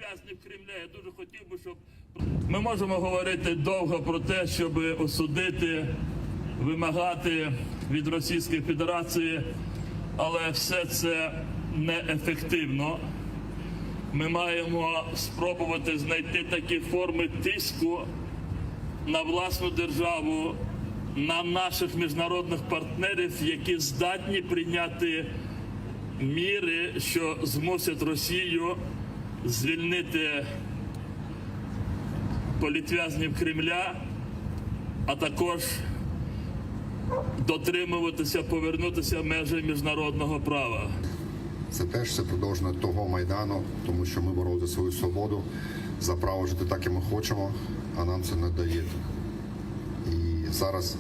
Ми можемо говорити довго про те, щоб осудити, вимагати від Російської Федерації, але все це неефективно. Ми маємо спробувати знайти такі форми тиску на власну державу, на наших міжнародних партнерів, які здатні прийняти міри, що змусять Росію звільнити політв'язнів Кремля, а також дотримуватися, повернутися межі міжнародного права. Це теж це продовження того Майдану, тому що ми боролися за свою свободу, за право жити так, як ми хочемо, а нам це не дають. І зараз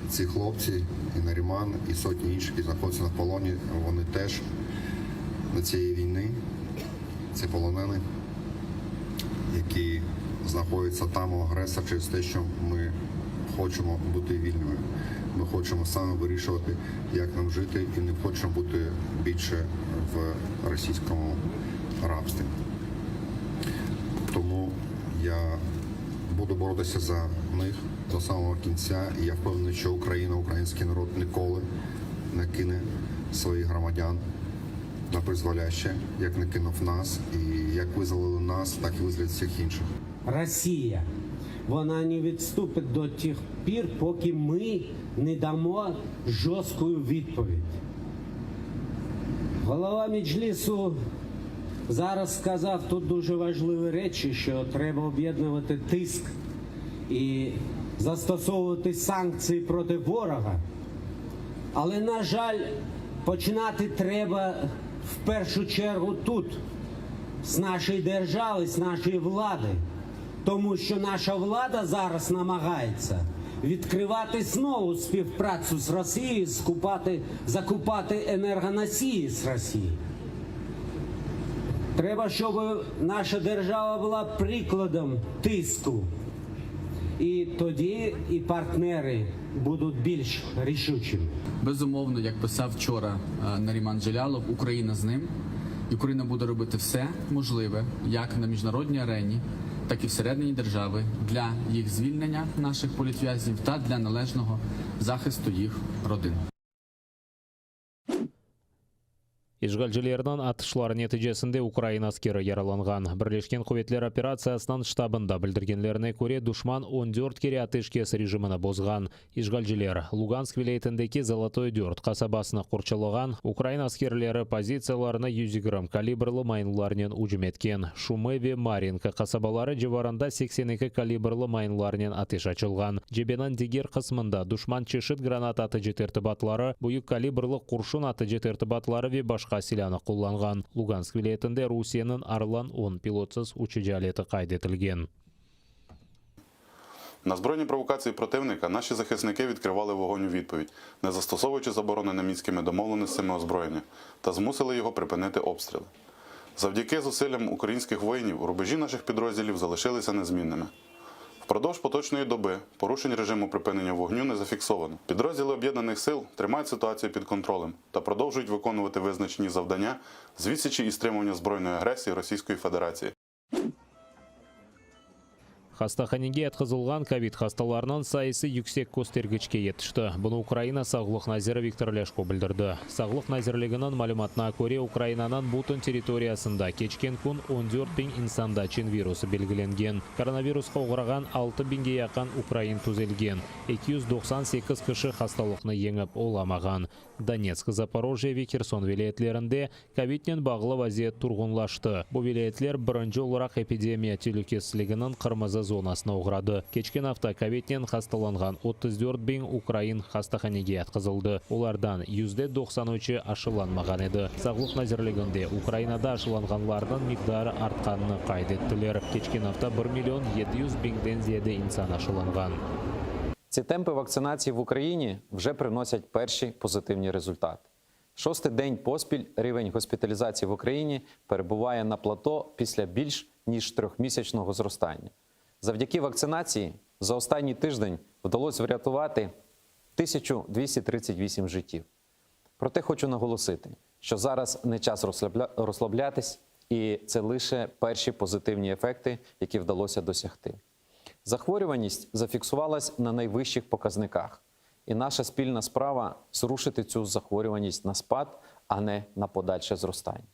ці хлопці, і Наріман, і сотні інших, які знаходяться на полоні, вони теж на цієї війни, ці полонені, які знаходяться там у агресора через те, що ми хочемо бути вільними. Ми хочемо саме вирішувати, як нам жити, і не хочемо бути більше в російському рабстві. Тому я буду боротися за них до самого кінця, і я впевнений, що Україна, український народ ніколи не кине своїх громадян на призволяще, як не кинув нас, і як визволили нас, так і визволять всіх інших. Росія, вона не відступить до тих пір, поки ми не дамо жорстку відповідь. Голова Меджлісу зараз сказав тут дуже важливі речі, що треба об'єднувати тиск і застосовувати санкції проти ворога. Але, на жаль, починати треба в першу чергу тут, з нашої держави, з нашої влади. Тому що наша влада зараз намагається відкривати знову співпрацю з Росією, закупати енергоносії з Росії. Треба, щоб наша держава була прикладом тиску. І тоді і партнери будуть більш рішучими. Безумовно, як писав вчора Наріман Джелялов, Україна з ним. І Україна буде робити все можливе, як на міжнародній арені, так і всередині держави, для їх звільнення, наших політв'язнів, та для належного захисту їх родин. Ишгалчылардан атышлар нәтижесінде Украина аскері яраланған. Бірлешкен Кuvvetler операциясынан штабында білдіргенлеріне көре душман 14 кере атышкес режиміні бозған. Ишгалчылар Луганск вилаетіндегі Золотой Дёрт қасабасына қорчалыған, Украина аскерлері позицияларына 100 грамм калибрлы майнуларнен ұжым еткен. Шумеве Маринка қасабалары жеварында 82 калибрлы майнуларнен атыш açылған. Жебенан дегер қысмында душман чешіт гранат аты жетертібатлары, бұйық калибрлы құршын аты жетертібатлары ве башқа силаны қолланған. Луганск вилаетінде Русияның Арлан 10 пилотсыз учы әлеті қайдетілген. На збройні провокації противника наші захисники відкривали вогонь у відповідь, не застосовуючи заборонене мінськими домовленостями озброєння, та змусили його припинити обстріли. Завдяки зусиллям українських воїнів рубежі наших підрозділів залишилися незмінними. Впродовж поточної доби порушень режиму припинення вогню не зафіксовано. Підрозділи Об'єднаних сил тримають ситуацію під контролем та продовжують виконувати визначені завдання з відсічі і стримування збройної агресії Російської Федерації. Хастаханеге атқызылған ковид хасталарынан сайысы yüksek көстергішке етішті. Бұны Украина Сағлық Назиры Виктор Ляшко білдірді. Сағлық Назирлігінің малюматына көре Украинанан Бутын территориясында кечкен күн 14 bin insanda чин вирусы белгіленген. Коронавирусқа ұғыраған 6 binге яқан Украин түзелген. 298 кіші хасталықны еңіп оламаған. Донецк, Запорожье ве Херсон вилаетлерінде ковиднен бағылы вазиет тұрғынлашты. Бұл вилаетлер бірінші оларақ эпидемия тюлікесілігінің қырмызы зонасына ұғырады. Кечкен авто ковиднен хасталанған 34 bin Украин хастаханеге атқызылды. Олардан %93 ашыланмаған еді. Сағлық Назирлігінде Украинада ашыланғанлардың миқдары артқанını қайдеттілер. Кечкен авто 1 700 000-ден зиеде инсан ашыланған. Ці темпи вакцинації в Україні вже приносять перші позитивні результати. 6-й день поспіль рівень госпіталізації в Україні перебуває на плато після більш ніж 3-місячного зростання. Завдяки вакцинації за останній тиждень вдалося врятувати 1238 життів. Проте хочу наголосити, що зараз не час розслаблятись, і це лише перші позитивні ефекти, які вдалося досягти. Захворюваність зафіксувалась на найвищих показниках, і наша спільна справа – зрушити цю захворюваність на спад, а не на подальше зростання.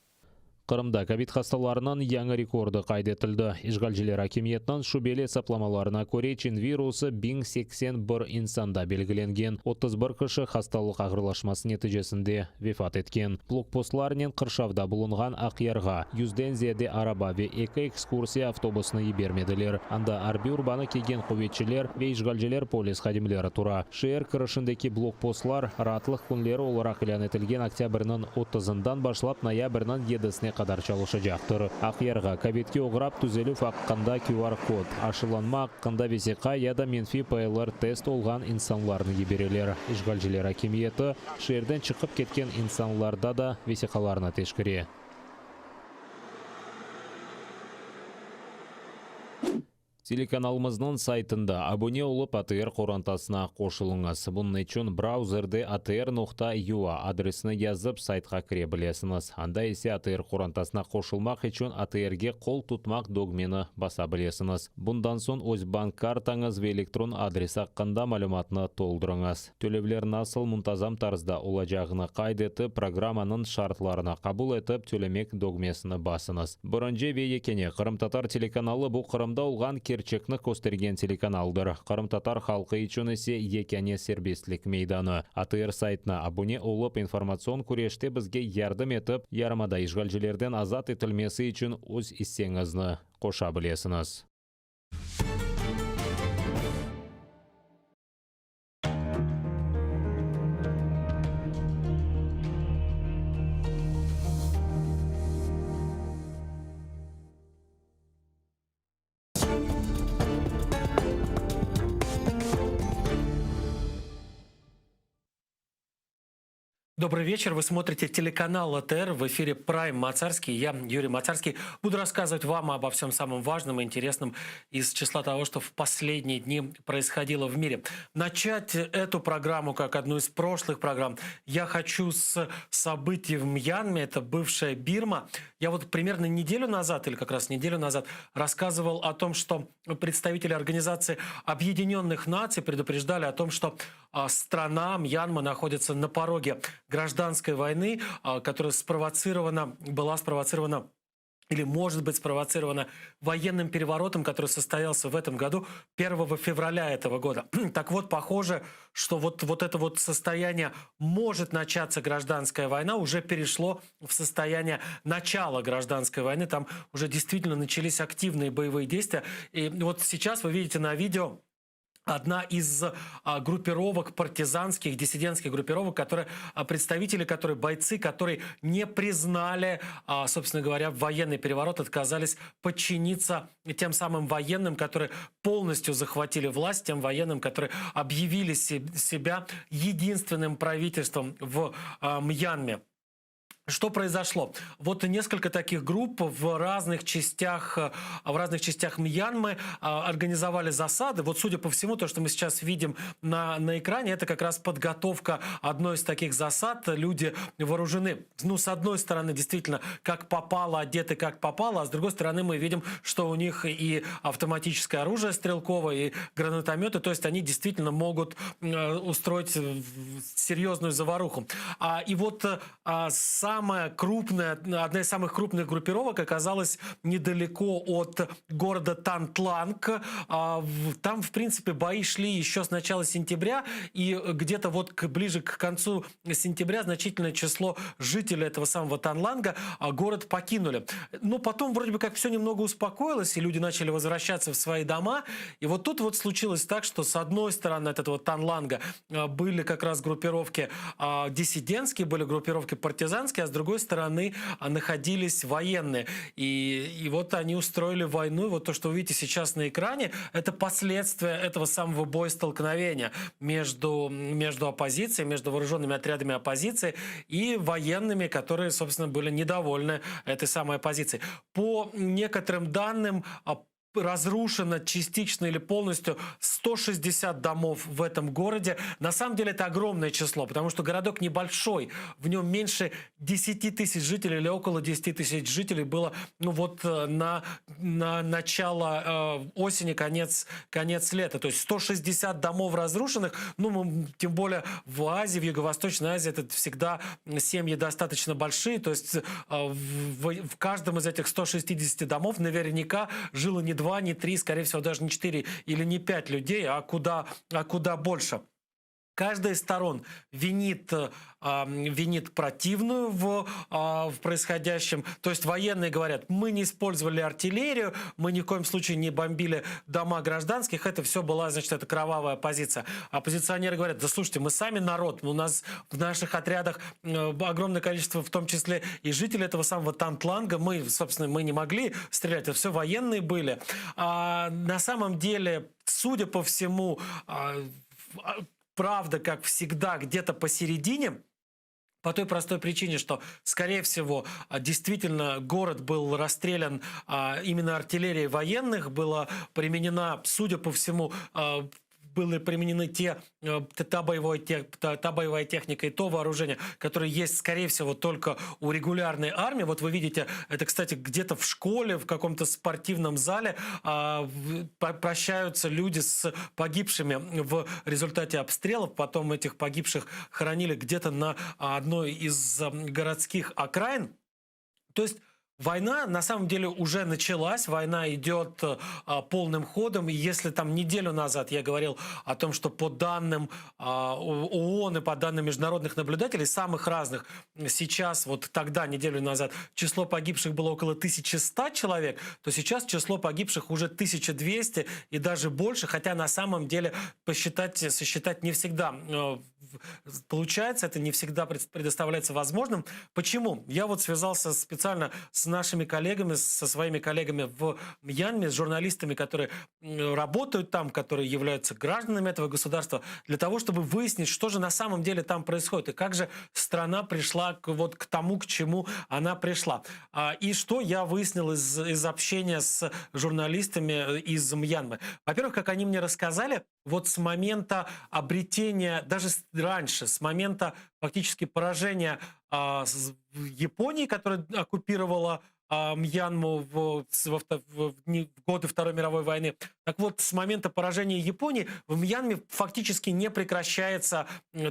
Қырымда ковид хасталарынан яңы рекорды қайдетілді. Ишгалжілер акимиетнан шубеле сапламаларына көре чин вирусы 1081 инсанда белгіленген. 31 кіші хасталық ағырлашмасы нәтижесінде вефат еткен. Блокпостларнен Қыршавда бұлынған Ақярға, 100-ден зияде араба ве 2 экскурсия автобусны ебермеділер. Анда арби урбаны кеген қоветчілер ве ишгалжілер полис хадимлері тура. Шер кірішіндекі блокпостлар ратлық күнлері оларақ илан етілген октябрьнын 30-дан башлап ноябрьнын 7-сіне қадар чалышыжақтыр. Ақярға ковидке оғырап түзелу фаққанда QR-код, ашыланма аққында весеқа яда менфи ПЛР тест олған инсанларны еберелер. Ишгалжілер акимиеті шерден чықып кеткен инсанларда да весеқаларына тешкіре. Телеканалымыздың сайтында абоне олып АТР қорантасына қошылыңыз. Бұның үшін браузерде atr.ua адресіне yazып сайтқа кіре білесіңіз. Анда есе АТР қорантасына қошылмақ үшін АТРге қол тұтмақ догмені баса білесіңіз. Бұндан соң өз банк картаңыз ве электрон адрес аққанда мәліматыны толдырыңыз. Төлевлер насыл мұнтазам тарызда олажағыны қайдеті программаның шартларына қабыл етіп төлемек догмесіні басыңыз. Бұрынже ве екене Қырым-Татар телеканалы бұл Қырымда олған Керчекні көстерген телеканалдыр. Қырым-Татар халқы үшін есе екене сербестлік мейданы. АТР сайтына абоне олып информацион күреште бізге ярдым етіп, ярмада ишгалжілерден азат етілмесі үшін өз иссеңізні қоша білесіңіз. Добрый вечер. Вы смотрите телеканал АТР. В эфире Прайм Мацарский. Я, Юрий Мацарский, буду рассказывать вам обо всем самом важном и интересном из числа того, что в последние дни происходило в мире. Начать эту программу, как одну из прошлых программ, я хочу с событий в Мьянме. Это бывшая Бирма. Я вот примерно неделю назад, или как раз неделю назад, рассказывал о том, что представители Организации Объединенных Наций предупреждали о том, что страна Мьянма находится на пороге гражданской войны, которая была спровоцирована или может быть спровоцирована военным переворотом, который состоялся в этом году, 1 февраля этого года. Так вот, похоже, что вот это вот состояние может начаться гражданская война, уже перешло в состояние начала гражданской войны. Там уже действительно начались активные боевые действия. И вот сейчас вы видите на видео одна из группировок партизанских, диссидентских группировок, представители которой, бойцы, которые не признали, собственно говоря, военный переворот, отказались подчиниться тем самым военным, которые полностью захватили власть, тем военным, которые объявили себя единственным правительством в Мьянме. Что произошло? Вот несколько таких групп в разных частях Мьянмы организовали засады. Вот, судя по всему, то, что мы сейчас видим на экране, это как раз подготовка одной из таких засад. Люди вооружены, с одной стороны, действительно, как попало, одеты как попало, а с другой стороны, мы видим, что у них и автоматическое оружие стрелковое, и гранатометы, то есть они действительно могут устроить серьезную заваруху. И вот одна из самых крупных группировок оказалась недалеко от города Тантланг. Там, в принципе, бои шли еще с начала сентября, и где-то вот ближе к концу сентября значительное число жителей этого самого Танланга город покинули. Но потом вроде бы как все немного успокоилось, и люди начали возвращаться в свои дома. И вот тут вот случилось так, что с одной стороны от этого Танланга были как раз группировки диссидентские, были группировки партизанские, а с другой стороны находились военные. И вот они устроили войну. И вот то, что вы видите сейчас на экране, это последствия этого самого боестолкновения между оппозицией, между вооруженными отрядами оппозиции и военными, которые, собственно, были недовольны этой самой оппозицией. По некоторым данным, разрушено частично или полностью 160 домов в этом городе. На самом деле это огромное число, потому что городок небольшой, в нем меньше 10 тысяч жителей или около 10 тысяч жителей было на начало осени, конец лета. То есть 160 домов разрушенных, тем более в Азии, в Юго-Восточной Азии, это всегда семьи достаточно большие, то есть в каждом из этих 160 домов наверняка жило не 2, не 3, скорее всего, даже не 4 или не 5 людей, а куда больше. Каждая из сторон винит противную в происходящем. То есть военные говорят, мы не использовали артиллерию, мы ни в коем случае не бомбили дома гражданских. Это все была, значит, это кровавая позиция. Оппозиционеры говорят, да слушайте, мы сами народ, у нас в наших отрядах огромное количество, в том числе и жителей этого самого Тантланга. Мы, собственно, мы не могли стрелять, это все военные были. На самом деле, судя по всему, правда, как всегда, где-то посередине, по той простой причине, что, скорее всего, действительно город был расстрелян именно артиллерией военных, была применена, судя по всему, были применены та боевая техника и то вооружение, которое есть, скорее всего, только у регулярной армии. Вот вы видите, это, кстати, где-то в школе, в каком-то спортивном зале прощаются люди с погибшими в результате обстрелов. Потом этих погибших хоронили где-то на одной из городских окраин. То есть война на самом деле уже началась, война идет полным ходом. И если там неделю назад я говорил о том, что по данным ООН и по данным международных наблюдателей, самых разных, сейчас, вот тогда, неделю назад, число погибших было около 1100 человек, то сейчас число погибших уже 1200 и даже больше, хотя на самом деле сосчитать не всегда получается, это не всегда предоставляется возможным. Почему? Я вот связался специально с нашими коллегами, со своими коллегами в Мьянме, с журналистами, которые работают там, которые являются гражданами этого государства, для того, чтобы выяснить, что же на самом деле там происходит, и как же страна пришла к тому, к чему она пришла. И что я выяснил из общения с журналистами из Мьянмы. Во-первых, как они мне рассказали, вот с момента обретения, даже раньше, с момента фактически поражения Японии, которая оккупировала Мьянму в годы Второй мировой войны. Так вот, с момента поражения Японии в Мьянме фактически не прекращается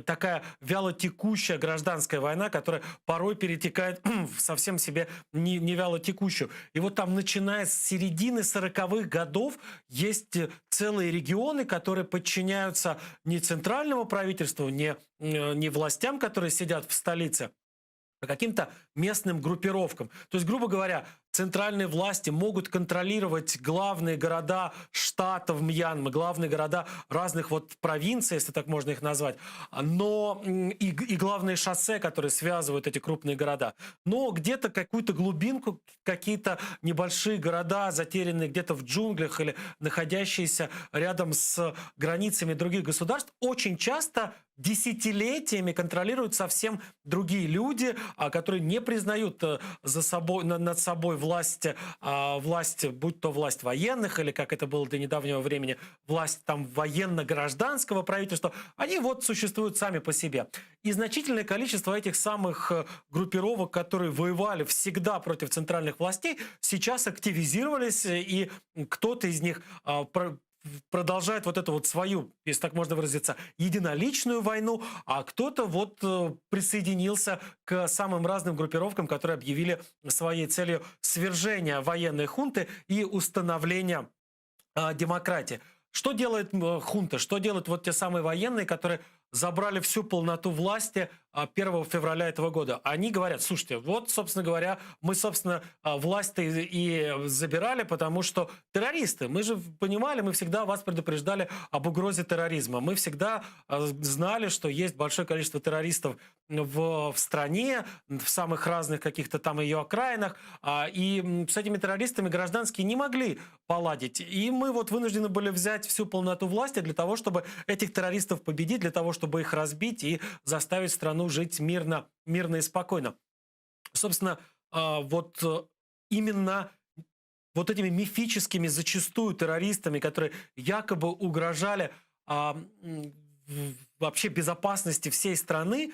такая вялотекущая гражданская война, которая порой перетекает в совсем себе не вялотекущую. И вот там, начиная с середины 40-х годов, есть целые регионы, которые подчиняются не центральному правительству, не властям, которые сидят в столице, а каким-то местным группировкам. То есть, грубо говоря, центральные власти могут контролировать главные города штатов Мьянмы, главные города разных провинций, если так можно их назвать, но и главные шоссе, которые связывают эти крупные города. Но где-то какую-то глубинку, какие-то небольшие города, затерянные где-то в джунглях или находящиеся рядом с границами других государств, очень часто десятилетиями контролируют совсем другие люди, которые не признают над собой власть, будь то власть военных, или, как это было до недавнего времени, власть военно-гражданского правительства. Они существуют сами по себе. И значительное количество этих самых группировок, которые воевали всегда против центральных властей, сейчас активизировались, и кто-то из них продолжает эту свою, если так можно выразиться, единоличную войну, а кто-то присоединился к самым разным группировкам, которые объявили своей целью свержение военной хунты и установление демократии. Что делает хунта? Что делают те самые военные, которые забрали всю полноту власти 1 февраля этого года? Они говорят, слушайте, собственно говоря, мы, власть-то и забирали, потому что террористы. Мы же понимали, мы всегда вас предупреждали об угрозе терроризма. Мы всегда знали, что есть большое количество террористов в стране, в самых разных каких-то там ее окраинах, и с этими террористами гражданские не могли поладить. И мы вынуждены были взять всю полноту власти для того, чтобы этих террористов победить, для того, чтобы их разбить и заставить страну жить мирно и спокойно. Собственно, именно вот этими мифическими зачастую террористами, которые якобы угрожали вообще безопасности всей страны,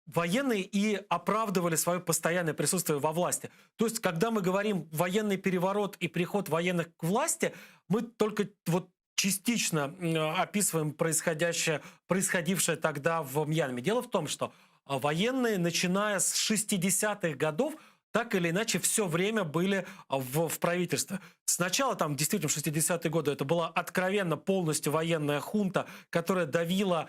военные и оправдывали свое постоянное присутствие во власти. То есть, когда мы говорим военный переворот и приход военных к власти, мы только вот частично описываем происходившее тогда в Мьянме. Дело в том, что военные, начиная с 60-х годов, так или иначе все время были в правительстве. Сначала там действительно в 60-е годы это была откровенно полностью военная хунта, которая давила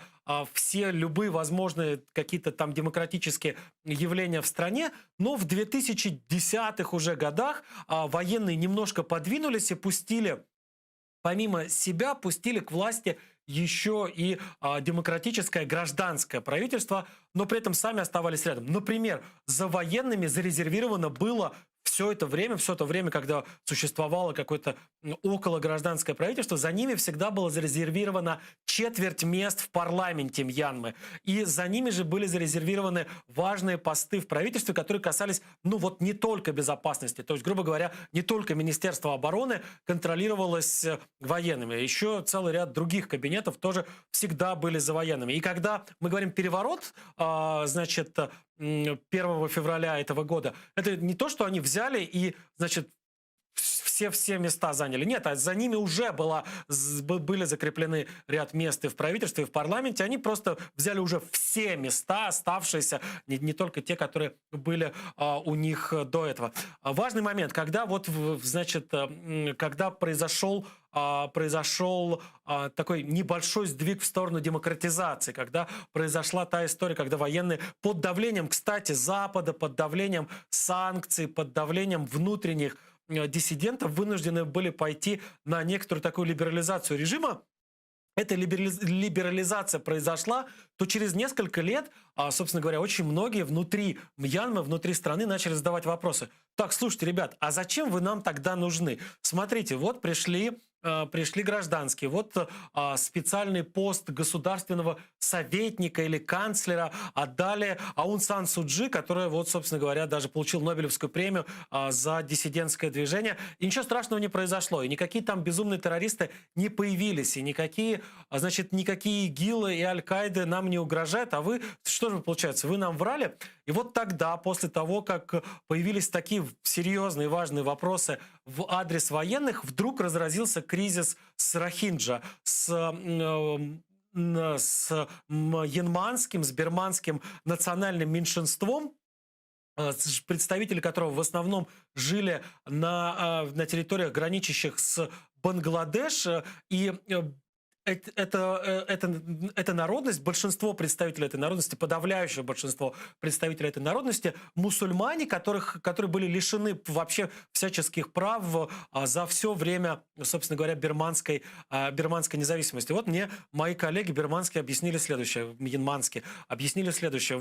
все любые возможные какие-то там демократические явления в стране. Но в 2010-х уже годах военные немножко подвинулись и помимо себя пустили к власти еще и демократическое гражданское правительство, но при этом сами оставались рядом. Например, за военными зарезервировано было все то время, когда существовало какое-то окологражданское правительство, за ними всегда было зарезервировано четверть мест в парламенте Мьянмы. И за ними же были зарезервированы важные посты в правительстве, которые касались, не только безопасности. То есть, грубо говоря, не только Министерство обороны контролировалось военными. Еще целый ряд других кабинетов тоже всегда были за военными. И когда мы говорим переворот, 1 февраля этого года, это не то, что они взяли и, все места заняли. Нет, а за ними уже были закреплены ряд мест и в правительстве, и в парламенте. Они просто взяли уже все места, оставшиеся, не только те, которые были у них до этого. Важный момент, когда когда произошел такой небольшой сдвиг в сторону демократизации, когда произошла та история, когда военные под давлением, кстати, Запада, под давлением санкций, под давлением внутренних диссидентов вынуждены были пойти на некоторую такую либерализацию режима. Эта либерализация произошла, то через несколько лет, собственно говоря, очень многие внутри Мьянмы, внутри страны начали задавать вопросы. Так, слушайте, ребят, а зачем вы нам тогда нужны? Смотрите, вот пришли гражданские, вот специальный пост государственного советника или канцлера отдали Аун Сан Су Чжи, которая, собственно говоря, даже получил Нобелевскую премию за диссидентское движение. И ничего страшного не произошло. И никакие там безумные террористы не появились. И никакие ИГИЛы и Аль-Каиды нам не угрожают. А вы, что же получается, вы нам врали? И вот тогда, после того, как появились такие серьезные важные вопросы в адрес военных, вдруг разразился кризис с Рохинджа, с янманским, с бирманским национальным меньшинством, представители которого в основном жили на территориях, граничащих с Бангладеш, и эта народность, большинство представителей этой народности, подавляющее большинство представителей этой народности, мусульмане, которые были лишены вообще всяческих прав за все время, собственно говоря, бирманской независимости. Вот мне мои коллеги бирманские объяснили следующее, мьянманские объяснили следующее.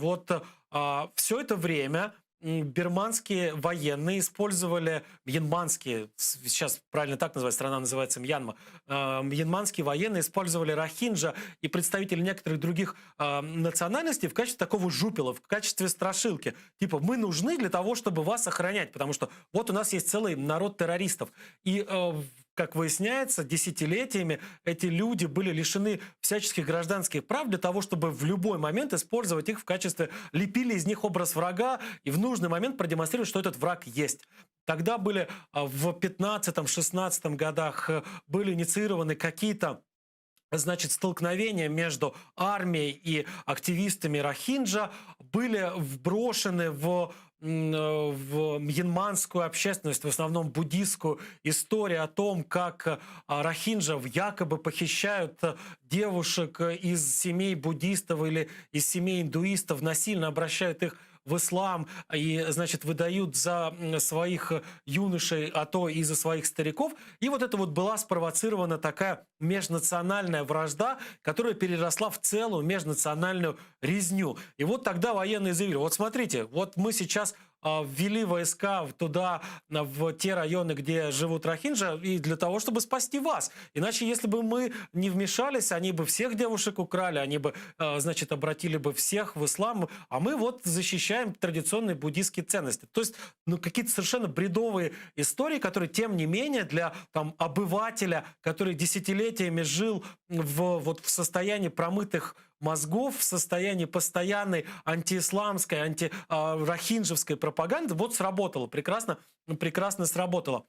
Все это время бирманские военные использовали, мьянманские, сейчас правильно так называется, страна называется Мьянма, мьянманские военные использовали Рохинджа и представителей некоторых других национальностей в качестве такого жупела, в качестве страшилки. Типа, мы нужны для того, чтобы вас охранять, потому что вот у нас есть целый народ террористов. И как выясняется, десятилетиями эти люди были лишены всяческих гражданских прав для того, чтобы в любой момент использовать их в качестве, лепили из них образ врага и в нужный момент продемонстрировать, что этот враг есть. Тогда были в 15-16 годах были инициированы какие-то столкновения между армией и активистами Рохинджа, были вброшены в мьянманскую общественность, в основном буддийскую, историю о том, как рохинджа якобы похищают девушек из семей буддистов или из семей индуистов, насильно обращают их в ислам и, выдают за своих юношей, а то и за своих стариков. И вот это была спровоцирована такая межнациональная вражда, которая переросла в целую межнациональную резню. И вот тогда военные заявили, вот смотрите, вот мы сейчас ввели войска туда, в те районы, где живут рохинджи, и для того, чтобы спасти вас. Иначе, если бы мы не вмешались, они бы всех девушек украли, они бы, значит, обратили бы всех в ислам, а мы вот защищаем традиционные буддийские ценности. То есть, ну, какие-то совершенно бредовые истории, которые, тем не менее, для там обывателя, который десятилетиями жил вот в состоянии промытых мозгов, в состоянии постоянной антиисламской, антирохинджевской пропаганды, вот сработало, прекрасно сработало.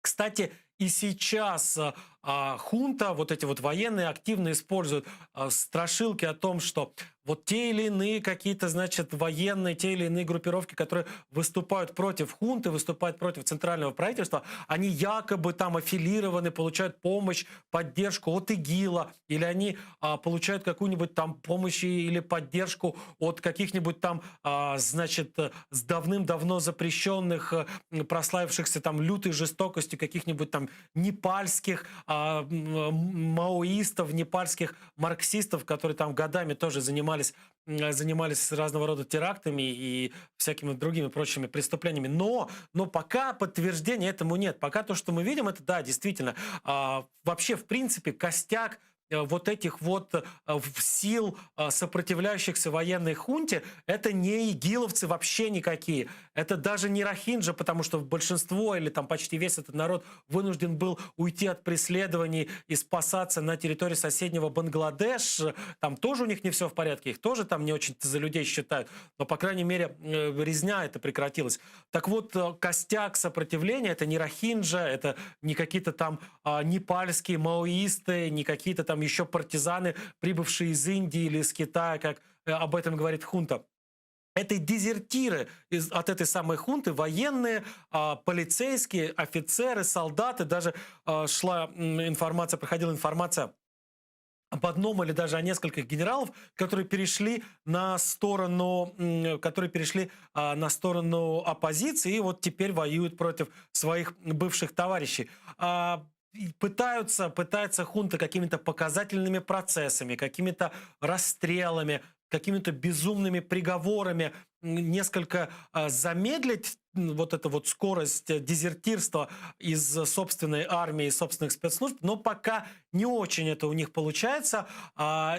Кстати, и сейчас хунта, вот эти вот военные активно используют страшилки о том, что вот те или иные какие-то, значит, военные, те или иные группировки, которые выступают против хунты, выступают против центрального правительства, они якобы там аффилированы, получают помощь, поддержку от ИГИЛа, или они получают какую-нибудь там помощь или поддержку от каких-нибудь там, значит, с давным-давно запрещенных, прославившихся там лютой жестокостью каких-нибудь там непальских маоистов, непальских марксистов, которые там годами тоже занимались разного рода терактами и всякими другими прочими преступлениями. Но пока подтверждения этому нет. Пока то, что мы видим, это, да, действительно, вообще, в принципе, костяк вот этих вот сил, сопротивляющихся военной хунте, это не игиловцы вообще никакие. Это даже не рохинджи, потому что большинство или там почти весь этот народ вынужден был уйти от преследований и спасаться на территории соседнего Бангладеш. Там тоже у них не все в порядке, их тоже там не очень за людей считают. Но, по крайней мере, резня это прекратилась. Так вот, костяк сопротивления — это не рохинджи, это не какие-то там непальские маоисты, не какие-то там еще партизаны, прибывшие из Индии или из Китая, как об этом говорит хунта. Это дезертиры от этой самой хунты, военные, полицейские, офицеры, солдаты. Даже проходила информация об одном или даже о нескольких генералов, которые перешли на сторону оппозиции и вот теперь воюют против своих бывших товарищей. Пытаются хунта какими-то показательными процессами, какими-то расстрелами, какими-то безумными приговорами несколько замедлить вот эту вот скорость дезертирства из собственной армии, из собственных спецслужб, но пока не очень это у них получается.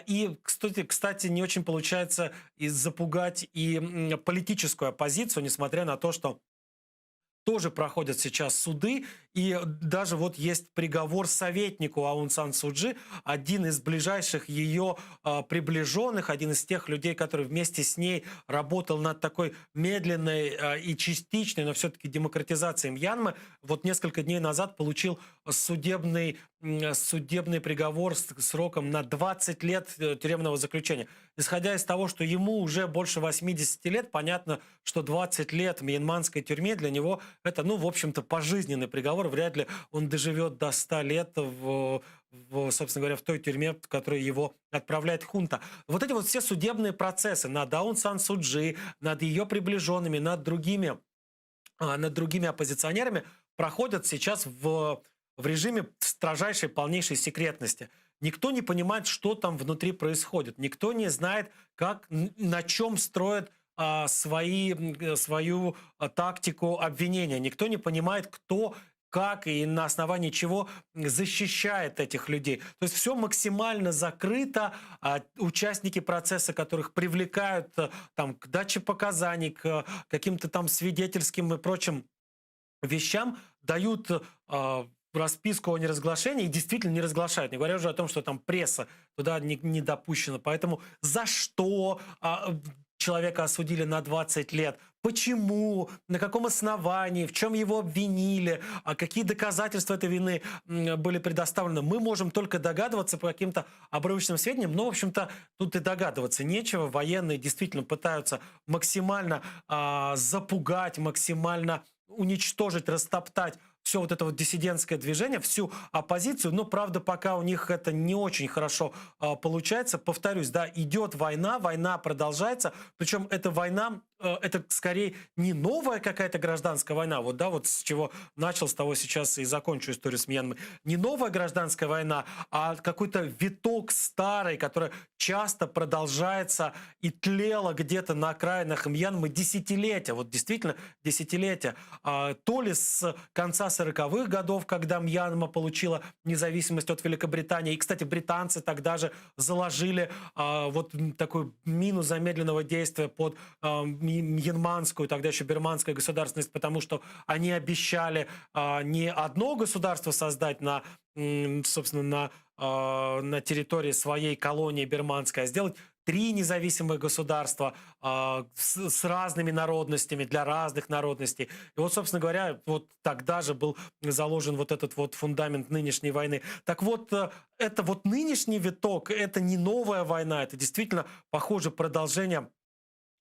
И, кстати, не очень получается и запугать и политическую оппозицию, несмотря на то, что тоже проходят сейчас суды, и даже вот есть приговор советнику Аун Сан Су Чжи, один из ближайших ее приближенных, один из тех людей, который вместе с ней работал над такой медленной и частичной, но все-таки демократизацией Мьянмы, вот несколько дней назад получил судебный приговор с сроком на 20 лет тюремного заключения. Исходя из того, что ему уже больше 80 лет, понятно, что 20 лет в мьянманской тюрьме для него это, в общем-то, пожизненный приговор. Вряд ли он доживет до 100 лет собственно говоря, в той тюрьме, в которую его отправляет хунта. Вот эти вот все судебные процессы над Аун Сан Су Чжи, над ее приближенными, над другими оппозиционерами проходят сейчас в режиме строжайшей, полнейшей секретности. Никто не понимает, что там внутри происходит. Никто не знает, на чем строят свою тактику обвинения. Никто не понимает, кто, как и на основании чего защищает этих людей. То есть все максимально закрыто. Участники процесса, которых привлекают там, к даче показаний, к каким-то там свидетельским и прочим вещам, дают расписку о неразглашении и действительно не разглашают. Не говоря уже о том, что там пресса туда не допущена. Поэтому за что человека осудили на 20 лет? Почему? На каком основании? В чем его обвинили? Какие доказательства этой вины были предоставлены? Мы можем только догадываться по каким-то обрывочным сведениям, но, в общем-то, тут и догадываться нечего. Военные действительно пытаются максимально запугать, максимально уничтожить, растоптать все вот это вот диссидентское движение, всю оппозицию, но, правда, пока у них это не очень хорошо получается. Повторюсь, да, идет война, война продолжается, причем эта война это скорее не новая какая-то гражданская война, вот, да, вот с чего начал, с того сейчас и закончу историю с Мьянмой. Не новая гражданская война, а какой-то виток старый, который часто продолжается и тлело где-то на окраинах Мьянмы десятилетия, вот действительно десятилетия. То ли с конца 40-х годов, когда Мьянма получила независимость от Великобритании, и, кстати, британцы тогда же заложили вот такую мину замедленного действия под мьянманскую, тогда еще бирманскую государственность, потому что они обещали не одно государство создать собственно, на территории своей колонии бирманской, а сделать 3 независимых государства с разными народностями, для разных народностей. И вот, собственно говоря, вот тогда же был заложен вот этот вот фундамент нынешней войны. Так вот, это вот нынешний виток, это не новая война, это действительно, похоже, продолжение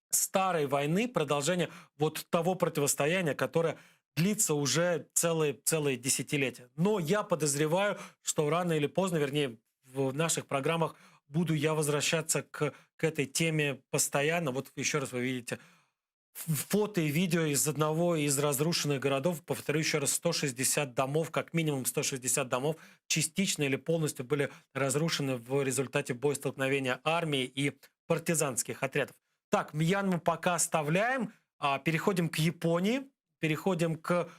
старой войны, продолжение вот того противостояния, которое длится уже целые десятилетия. Но я подозреваю, что рано или поздно, вернее, в наших программах буду я возвращаться к этой теме постоянно. Вот еще раз вы видите фото и видео из одного из разрушенных городов. Повторю еще раз, 160 домов, как минимум 160 домов, частично или полностью были разрушены в результате боестолкновения армии и партизанских отрядов. Так, Мьянму пока оставляем, переходим к Японии, переходим к...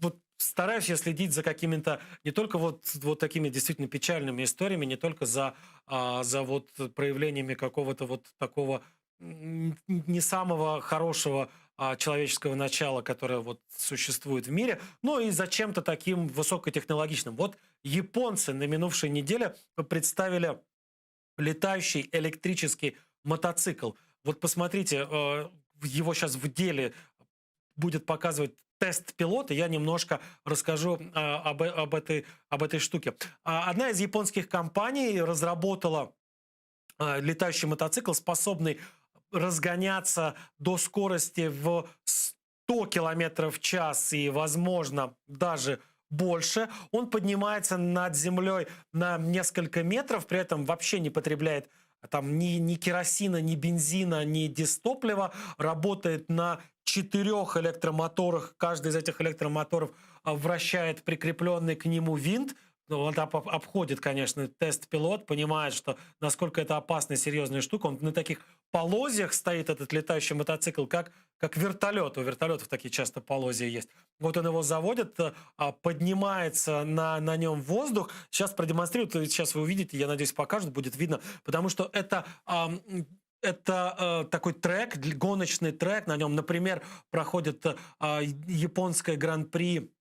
Вот стараюсь я следить за какими-то, не только вот такими действительно печальными историями, не только за вот проявлениями какого-то вот такого не самого хорошего человеческого начала, которое вот существует в мире, но и за чем-то таким высокотехнологичным. Вот японцы на минувшей неделе представили летающий электрический мотоцикл. Вот посмотрите, его сейчас в деле будет показывать тест-пилот, и я немножко расскажу об этой штуке. Одна из японских компаний разработала летающий мотоцикл, способный разгоняться до скорости в 100 км в час и, возможно, даже больше. Он поднимается над землей на несколько метров, при этом вообще не потребляет там ни керосина, ни бензина, ни дистоплива. Работает на 4 электромоторах. Каждый из этих электромоторов вращает прикрепленный к нему винт. Он обходит, конечно, тест-пилот, понимает, что насколько это опасная, серьезная штука. Он на таких полозьях стоит, этот летающий мотоцикл, как вертолет. У вертолетов такие часто полозья есть. Вот он его заводит, поднимается на нем в воздух. Сейчас продемонстрирую, сейчас вы увидите, я надеюсь, покажут, будет видно, потому что это такой трек, гоночный трек. На нем, например, проходит японское гран-при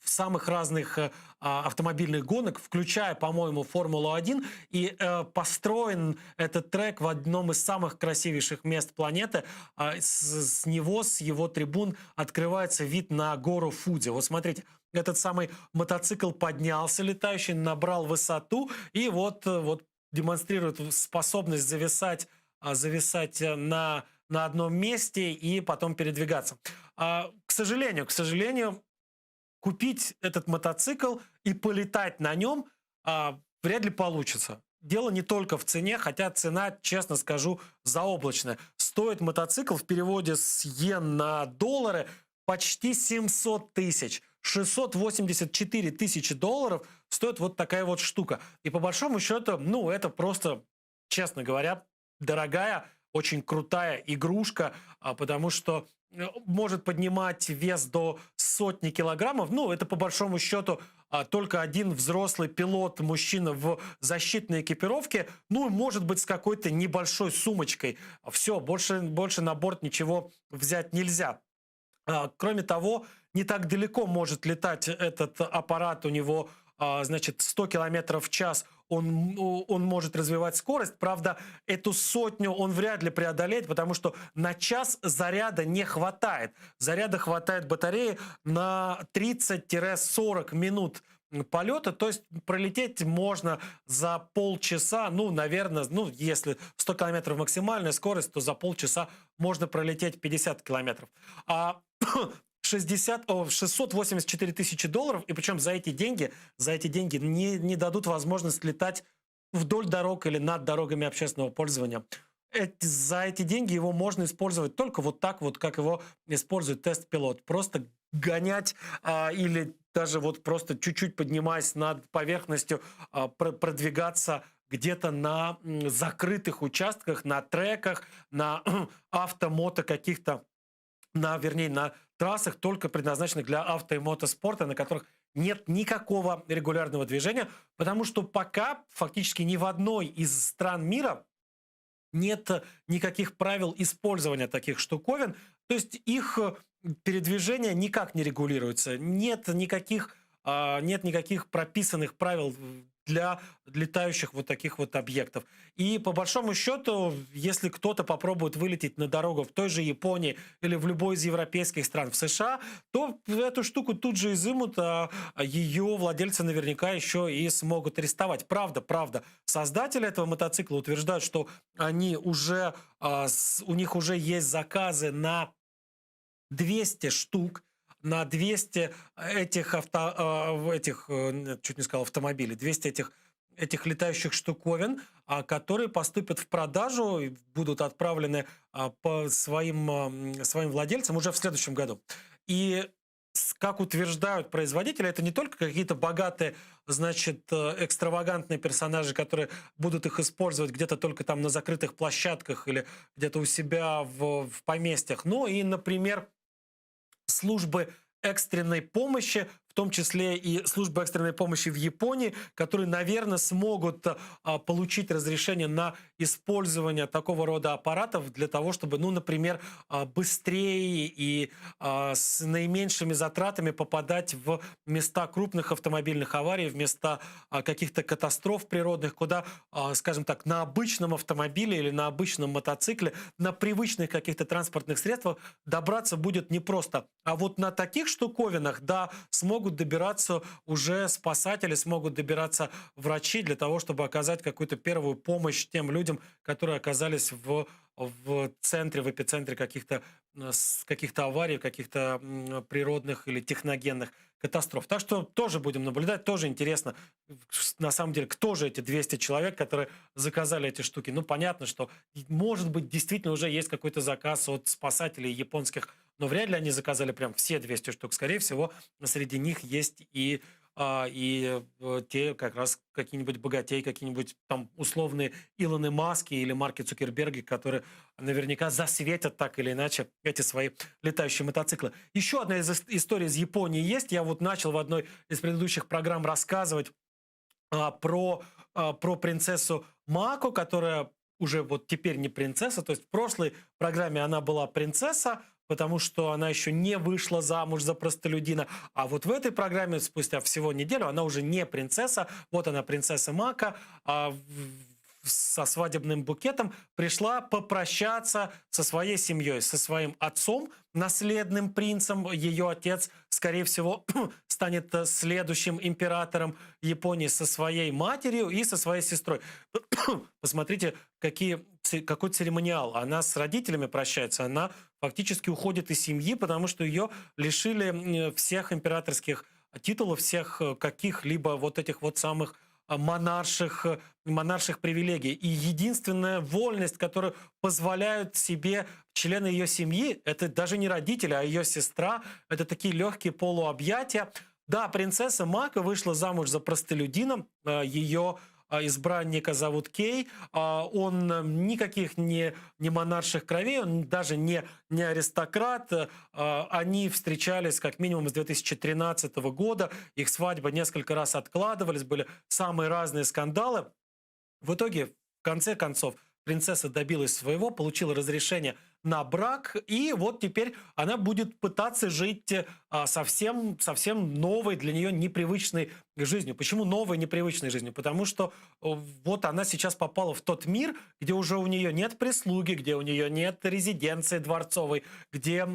самых разных автомобильных гонок, включая, по-моему, Формулу-1. И построен этот трек в одном из самых красивейших мест планеты. С его трибун открывается вид на гору Фудзи. Вот смотрите, этот самый мотоцикл поднялся летающий, набрал высоту и вот демонстрирует способность зависать на одном месте и потом передвигаться. К сожалению, купить этот мотоцикл и полетать на нем вряд ли получится. Дело не только в цене, хотя цена, честно скажу, заоблачная. Стоит мотоцикл в переводе с йен на доллары почти 700 тысяч. 684 тысячи долларов стоит вот такая вот штука. И по большому счету, это просто, честно говоря, дорогая, очень крутая игрушка, потому что может поднимать вес до 100 килограммов. Это по большому счету только один взрослый пилот, мужчина в защитной экипировке, может быть, с какой-то небольшой сумочкой. Все, больше на борт ничего взять нельзя. Кроме того, не так далеко может летать этот аппарат. У него, 100 километров в час он может развивать скорость. Правда, эту 100 он вряд ли преодолеет, потому что на час заряда не хватает. Заряда хватает батареи на 30-40 минут полета, то есть пролететь можно за полчаса, наверное, если 100 километров максимальная скорость, то за полчаса можно пролететь 50 километров. 684 тысячи долларов, и причем за эти деньги не дадут возможность летать вдоль дорог или над дорогами общественного пользования. за эти деньги его можно использовать только вот так вот, как его использует тест-пилот. Просто гонять или даже вот просто чуть-чуть поднимаясь над поверхностью, продвигаться где-то на закрытых участках, на треках, на автомото каких-то, вернее, на трассах, только предназначенных для авто и мотоспорта, на которых нет никакого регулярного движения, потому что пока фактически ни в одной из стран мира нет никаких правил использования таких штуковин, то есть их передвижение никак не регулируется, нет никаких прописанных правил для летающих вот таких вот объектов. И по большому счету, если кто-то попробует вылететь на дорогу в той же Японии или в любой из европейских стран, в США, то эту штуку тут же изымут, а ее владельцы наверняка еще и смогут арестовать. Правда. Создатели этого мотоцикла утверждают, что они уже, у них уже есть заказы на 200 штук, на 200 чуть не сказал автомобилей, 200 этих летающих штуковин, которые поступят в продажу и будут отправлены по своим владельцам уже в следующем году. И как утверждают производители, это не только какие-то богатые, значит, экстравагантные персонажи, которые будут их использовать где-то только там на закрытых площадках или где-то у себя в поместьях, но и, например, службы экстренной помощи, в том числе и службы экстренной помощи в Японии, которые, наверное, смогут получить разрешение на использование такого рода аппаратов для того, чтобы, ну, например, быстрее и с наименьшими затратами попадать в места крупных автомобильных аварий, в места каких-то катастроф природных, куда, скажем так, на обычном автомобиле или на обычном мотоцикле, на привычных каких-то транспортных средствах добраться будет непросто. А вот на таких штуковинах, да, смогут добираться уже спасатели, смогут добираться врачи для того, чтобы оказать какую-то первую помощь тем людям, которые оказались в центре, в эпицентре каких-то аварий, каких-то природных или техногенных катастроф. Так что тоже будем наблюдать, тоже интересно, на самом деле, кто же эти 200 человек, которые заказали эти штуки. Ну, понятно, что, может быть, действительно уже есть какой-то заказ от спасателей японских, но вряд ли они заказали прям все 200 штук. Скорее всего, среди них есть и те как раз какие-нибудь богатеи, какие-нибудь там условные Илоны Маски или Марки Цукерберги, которые наверняка засветят так или иначе эти свои летающие мотоциклы. Еще одна из историй из Японии есть. Я вот начал в одной из предыдущих программ рассказывать про принцессу Мако, которая уже вот теперь не принцесса. То есть в прошлой программе она была принцесса, потому что она еще не вышла замуж за простолюдина. А вот в этой программе спустя всего неделю она уже не принцесса. Вот она, принцесса Мако, со свадебным букетом пришла попрощаться со своей семьей, со своим отцом, наследным принцем. Ее отец, скорее всего, станет следующим императором Японии, со своей матерью и со своей сестрой. Посмотрите, какой церемониал. Она с родителями прощается, она фактически уходит из семьи, потому что ее лишили всех императорских титулов, всех каких-либо вот этих вот самых монарших привилегий. И единственная вольность, которую позволяют себе члены ее семьи, это даже не родители, а ее сестра, это такие легкие полуобъятия. Да, принцесса Мако вышла замуж за простолюдина, ее избранника зовут Кей, он никаких не монарших кровей, он даже не аристократ. Они встречались как минимум с 2013 года, их свадьба несколько раз откладывались, были самые разные скандалы. В итоге, в конце концов, принцесса добилась своего, получила разрешение на брак, и вот теперь она будет пытаться жить совсем новой, для нее непривычной жизнью. Почему новой непривычной жизнью? Потому что вот она сейчас попала в тот мир, где уже у нее нет прислуги, где у нее нет резиденции дворцовой, где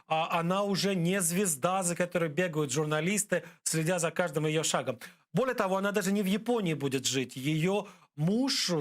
она уже не звезда, за которой бегают журналисты, следя за каждым ее шагом. Более того, она даже не в Японии будет жить. Ее муж,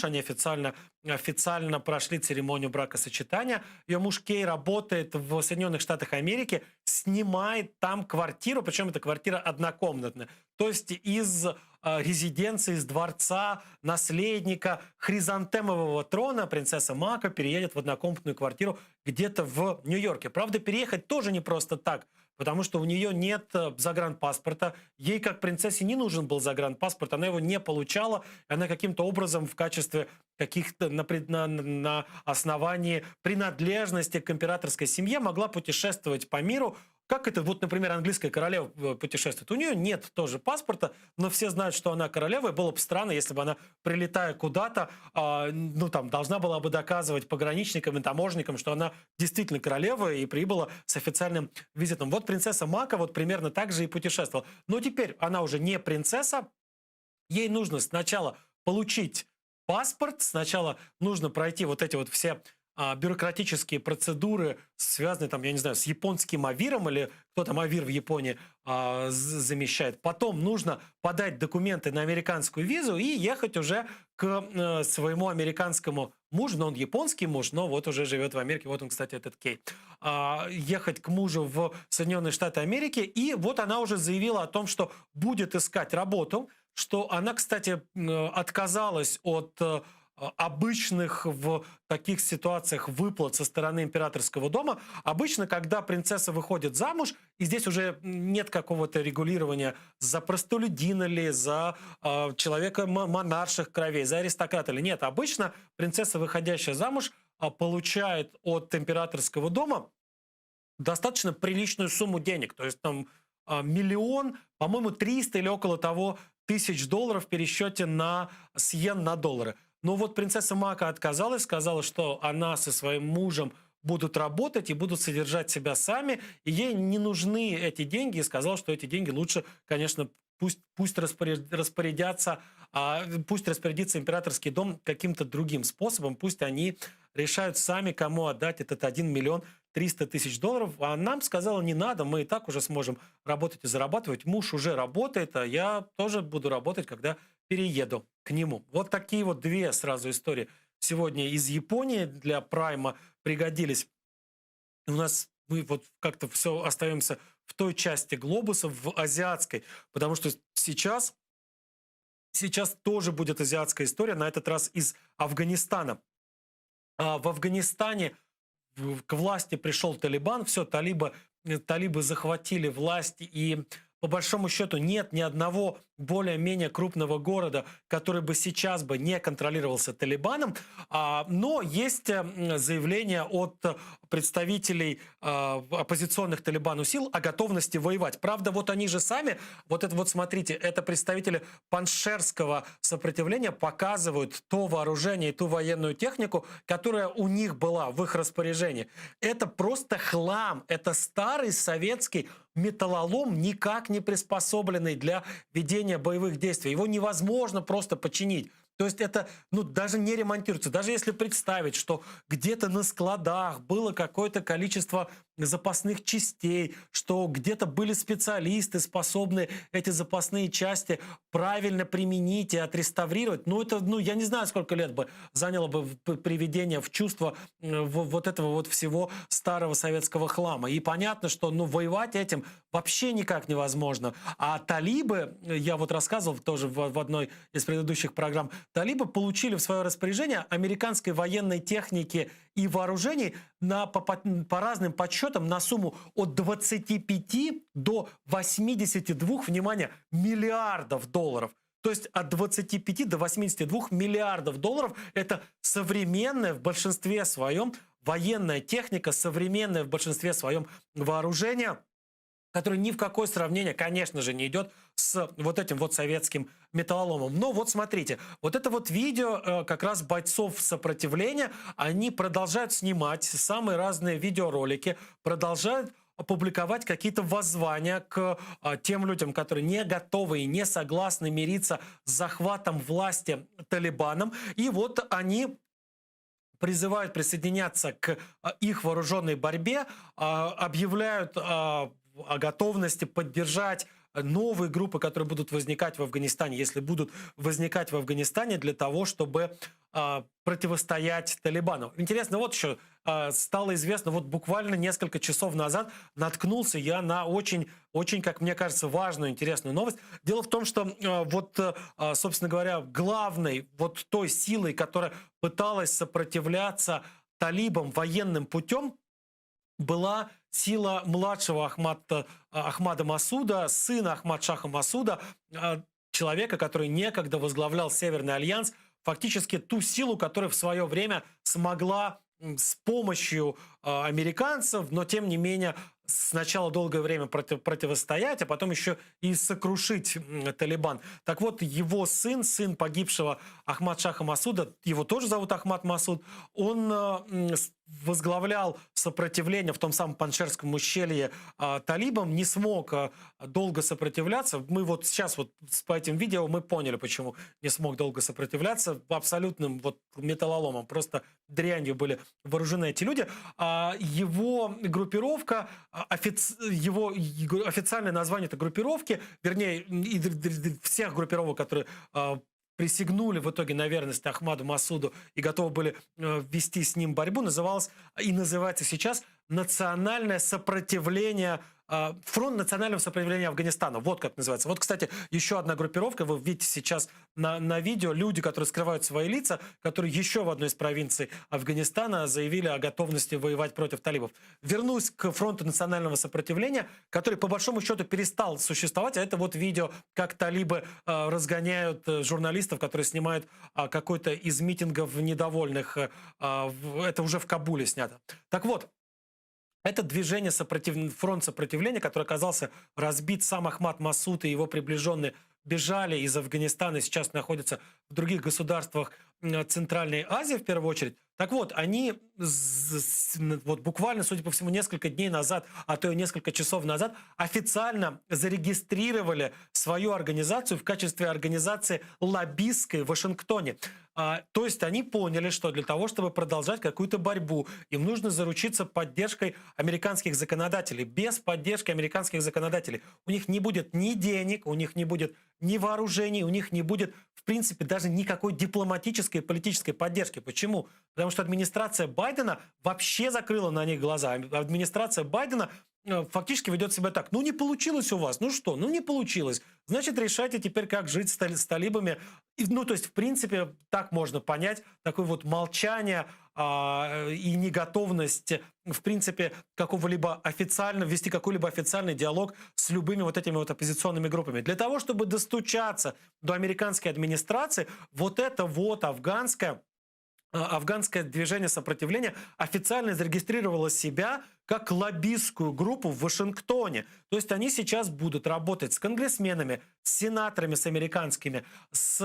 они официально прошли церемонию бракосочетания. Ее муж Кей работает в Соединенных Штатах Америки, снимает там квартиру, причем это квартира однокомнатная. То есть из резиденции, из дворца наследника хризантемового трона принцесса Мака переедет в однокомнатную квартиру где-то в Нью-Йорке. Правда, переехать тоже не просто так, потому что у нее нет загранпаспорта. Ей, как принцессе, не нужен был загранпаспорт, она его не получала. Она каким-то образом в качестве каких-то на основании принадлежности к императорской семье могла путешествовать по миру. Как это, вот, например, английская королева путешествует? У нее нет тоже паспорта, но все знают, что она королева, и было бы странно, если бы она, прилетая куда-то, должна была бы доказывать пограничникам и таможенникам, что она действительно королева и прибыла с официальным визитом. Вот принцесса Мака вот примерно так же и путешествовала. Но теперь она уже не принцесса, ей нужно сначала получить паспорт, сначала нужно пройти вот эти вот все бюрократические процедуры, связанные, там, я не знаю, с японским авиром, или кто там авир в Японии замещает. Потом нужно подать документы на американскую визу и ехать уже к своему американскому мужу. Но он японский муж, но вот уже живет в Америке. Вот он, кстати, этот Кей. Ехать к мужу в Соединенные Штаты Америки. И вот она уже заявила о том, что будет искать работу, что она, кстати, отказалась от обычных в таких ситуациях выплат со стороны императорского дома. Обычно, когда принцесса выходит замуж, и здесь уже нет какого-то регулирования за простолюдина ли, за человека монарших кровей, за аристократа ли. Нет, обычно принцесса, выходящая замуж, получает от императорского дома достаточно приличную сумму денег. То есть там миллион, по-моему, 300 или около того тысяч долларов в пересчете с йен на доллары. Но вот принцесса Мака отказалась, сказала, что она со своим мужем будут работать и будут содержать себя сами, и ей не нужны эти деньги, и сказала, что эти деньги лучше, конечно, пусть распорядится императорский дом каким-то другим способом, пусть они решают сами, кому отдать этот 1 миллион 300 тысяч долларов. А нам сказала, не надо, мы и так уже сможем работать и зарабатывать. Муж уже работает, а я тоже буду работать, когда перееду к нему. Вот такие вот две сразу истории сегодня из Японии для Прайма пригодились. У нас мы вот как-то все остаемся в той части глобуса, в азиатской, потому что сейчас тоже будет азиатская история, на этот раз из Афганистана. В Афганистане к власти пришел Талибан, все, талибы захватили власть, и по большому счету нет ни одного более-менее крупного города, который бы сейчас бы не контролировался Талибаном, но есть заявление от представителей оппозиционных Талибану сил о готовности воевать. Правда, вот они же сами, вот это вот смотрите, это представители паншерского сопротивления показывают то вооружение и ту военную технику, которая у них была в их распоряжении. Это просто хлам, это старый советский металлолом, никак не приспособленный для ведения боевых действий. Его невозможно просто починить. То есть это даже не ремонтируется. Даже если представить, что где-то на складах было какое-то количество запасных частей, что где-то были специалисты, способные эти запасные части правильно применить и отреставрировать, я не знаю, сколько лет бы заняло бы приведение в чувство вот этого вот всего старого советского хлама. И понятно, что воевать этим вообще никак невозможно. А талибы, я вот рассказывал тоже в одной из предыдущих программ, талибы получили в свое распоряжение американской военной техники и вооружений по разным подсчетам на сумму от 25 до 82, внимание, миллиардов долларов. То есть от 25 до 82 миллиардов долларов – это современная в большинстве своем военная техника, современное в большинстве своем вооружение, которое ни в какое сравнение, конечно же, не идет с вот этим вот советским металлоломом. Но вот смотрите, вот это вот видео как раз бойцов сопротивления, они продолжают снимать самые разные видеоролики, продолжают опубликовать какие-то воззвания к тем людям, которые не готовы и не согласны мириться с захватом власти Талибаном. И вот они призывают присоединяться к их вооруженной борьбе, объявляют о готовности поддержать новые группы, которые будут возникать в Афганистане, если будут возникать в Афганистане, для того, чтобы противостоять Талибану. Интересно, вот еще стало известно, вот буквально несколько часов назад наткнулся я на очень, как мне кажется, важную, интересную новость. Дело в том, что собственно говоря, главной вот той силой, которая пыталась сопротивляться талибам военным путем, была сила младшего Ахмада Масуда, сына Ахмад-Шаха Масуда, человека, который некогда возглавлял Северный альянс, фактически ту силу, которая в свое время смогла с помощью американцев, но тем не менее сначала долгое время противостоять, а потом еще и сокрушить Талибан. Так вот, его сын погибшего Ахмад-Шаха Масуда, его тоже зовут Ахмад Масуд, он возглавлял сопротивление в том самом Паншерском ущелье талибам, не смог долго сопротивляться. Мы вот сейчас вот по этим видео мы поняли, почему не смог долго сопротивляться. Абсолютным вот металлоломом, просто дрянью были вооружены эти люди. Его группировка, его официальное название этой группировки, вернее, всех группировок, которые присягнули в итоге на верность Ахмаду Масуду и готовы были вести с ним борьбу, называлась и называется сейчас «Национальное сопротивление», Фронт национального сопротивления Афганистана. Вот как называется. Вот, кстати, еще одна группировка. Вы видите сейчас на видео люди, которые скрывают свои лица, которые еще в одной из провинций Афганистана заявили о готовности воевать против талибов. Вернусь к фронту национального сопротивления, который по большому счету перестал существовать. А это вот видео, как талибы разгоняют журналистов, которые снимают какой-то из митингов недовольных. Это уже в Кабуле снято. Так вот, это движение фронт сопротивления, который оказался разбит, сам Ахмад Масуд и его приближенные бежали из Афганистана и сейчас находятся в других государствах Центральной Азии в первую очередь. Так вот, они вот буквально, судя по всему, несколько дней назад, а то и несколько часов назад официально зарегистрировали свою организацию в качестве организации лоббистской в Вашингтоне. То есть они поняли, что для того, чтобы продолжать какую-то борьбу, им нужно заручиться поддержкой американских законодателей. Без поддержки американских законодателей у них не будет ни денег, у них не будет ни вооружений, у них не будет, в принципе, даже никакой дипломатической и политической поддержки. Почему? Потому что администрация Байдена вообще закрыла на них глаза. Администрация Байдена фактически ведет себя так. Ну, не получилось у вас. Ну что? Ну, не получилось. Значит, решайте теперь, как жить с талибами. Ну, то есть, в принципе, так можно понять такое вот молчание и неготовность, в принципе, какого-либо вести какой-либо официальный диалог с любыми вот этими вот оппозиционными группами. Для того, чтобы достучаться до американской администрации, вот это вот афганское движение сопротивления официально зарегистрировало себя как лоббистскую группу в Вашингтоне. То есть они сейчас будут работать с конгрессменами, с сенаторами, с американскими, с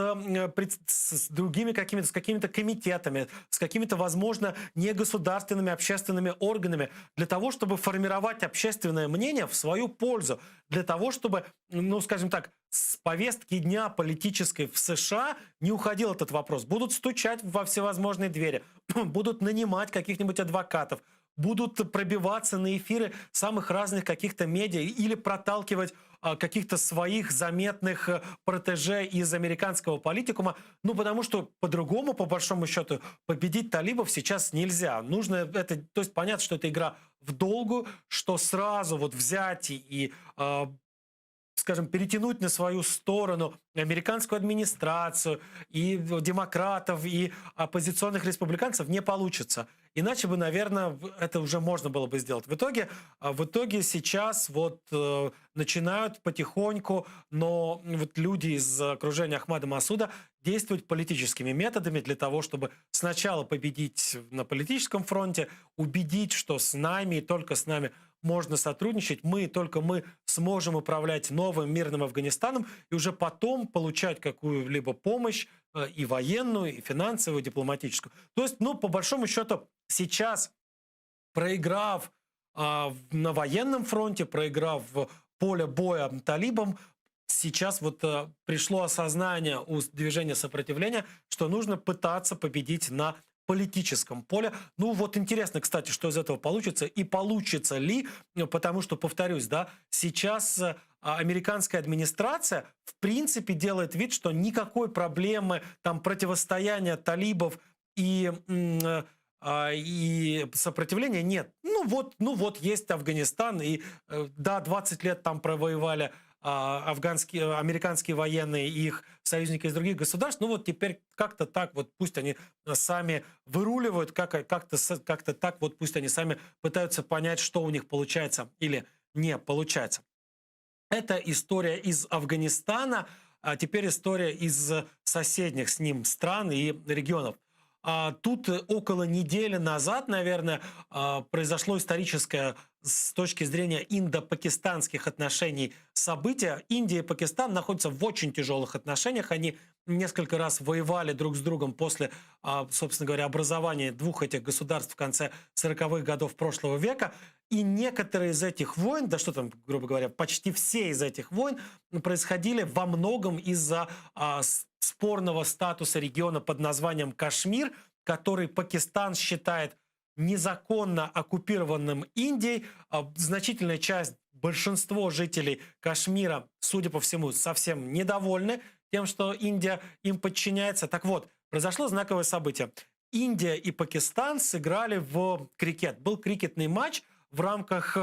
другими с какими-то комитетами, с какими-то, возможно, негосударственными общественными органами, для того, чтобы формировать общественное мнение в свою пользу, для того, чтобы, ну, скажем так, с повестки дня политической в США не уходил этот вопрос. Будут стучать во всевозможные двери, будут нанимать каких-нибудь адвокатов, будут пробиваться на эфиры самых разных каких-то медиа или проталкивать каких-то своих заметных протеже из американского политикума. Ну, потому что по-другому, по большому счету, победить талибов сейчас нельзя. Нужно это, то есть понятно, что это игра в долгую, что сразу вот взять и скажем, перетянуть на свою сторону американскую администрацию и демократов, и оппозиционных республиканцев не получится. Иначе бы, наверное, это уже можно было бы сделать. В итоге сейчас вот начинают потихоньку, но вот люди из окружения Ахмада Масуда действовать политическими методами для того, чтобы сначала победить на политическом фронте, убедить, что с нами и только с нами можно сотрудничать, только мы сможем управлять новым мирным Афганистаном и уже потом получать какую-либо помощь и военную, и финансовую, и дипломатическую. То есть, ну, по большому счету, сейчас, проиграв на военном фронте, проиграв поле боя талибам, сейчас вот пришло осознание у движения сопротивления, что нужно пытаться победить на политическом поле. Ну вот интересно, кстати, что из этого получится и получится ли, потому что, повторюсь, да, сейчас американская администрация в принципе делает вид, что никакой проблемы там противостояния талибов и сопротивления нет. Ну вот есть Афганистан, и да, 20 лет там провоевали американские военные и их союзники из других государств. Ну вот теперь как-то так, вот пусть они сами выруливают, как-то так, вот пусть они сами пытаются понять, что у них получается или не получается. Это история из Афганистана, а теперь история из соседних с ним стран и регионов. Тут около недели назад, наверное, произошло историческое с точки зрения индо-пакистанских отношений событие. Индия и Пакистан находятся в очень тяжелых отношениях. Они несколько раз воевали друг с другом после, собственно говоря, образования двух этих государств в конце 40-х годов прошлого века. И некоторые из этих войн, да что там, грубо говоря, почти все из этих войн происходили во многом из-за спорного статуса региона под названием Кашмир, который Пакистан считает незаконно оккупированным Индией. Значительная часть, большинство жителей Кашмира, судя по всему, совсем недовольны тем, что Индия им подчиняется. Так вот, произошло знаковое событие. Индия и Пакистан сыграли в крикет. Был крикетный матч в рамках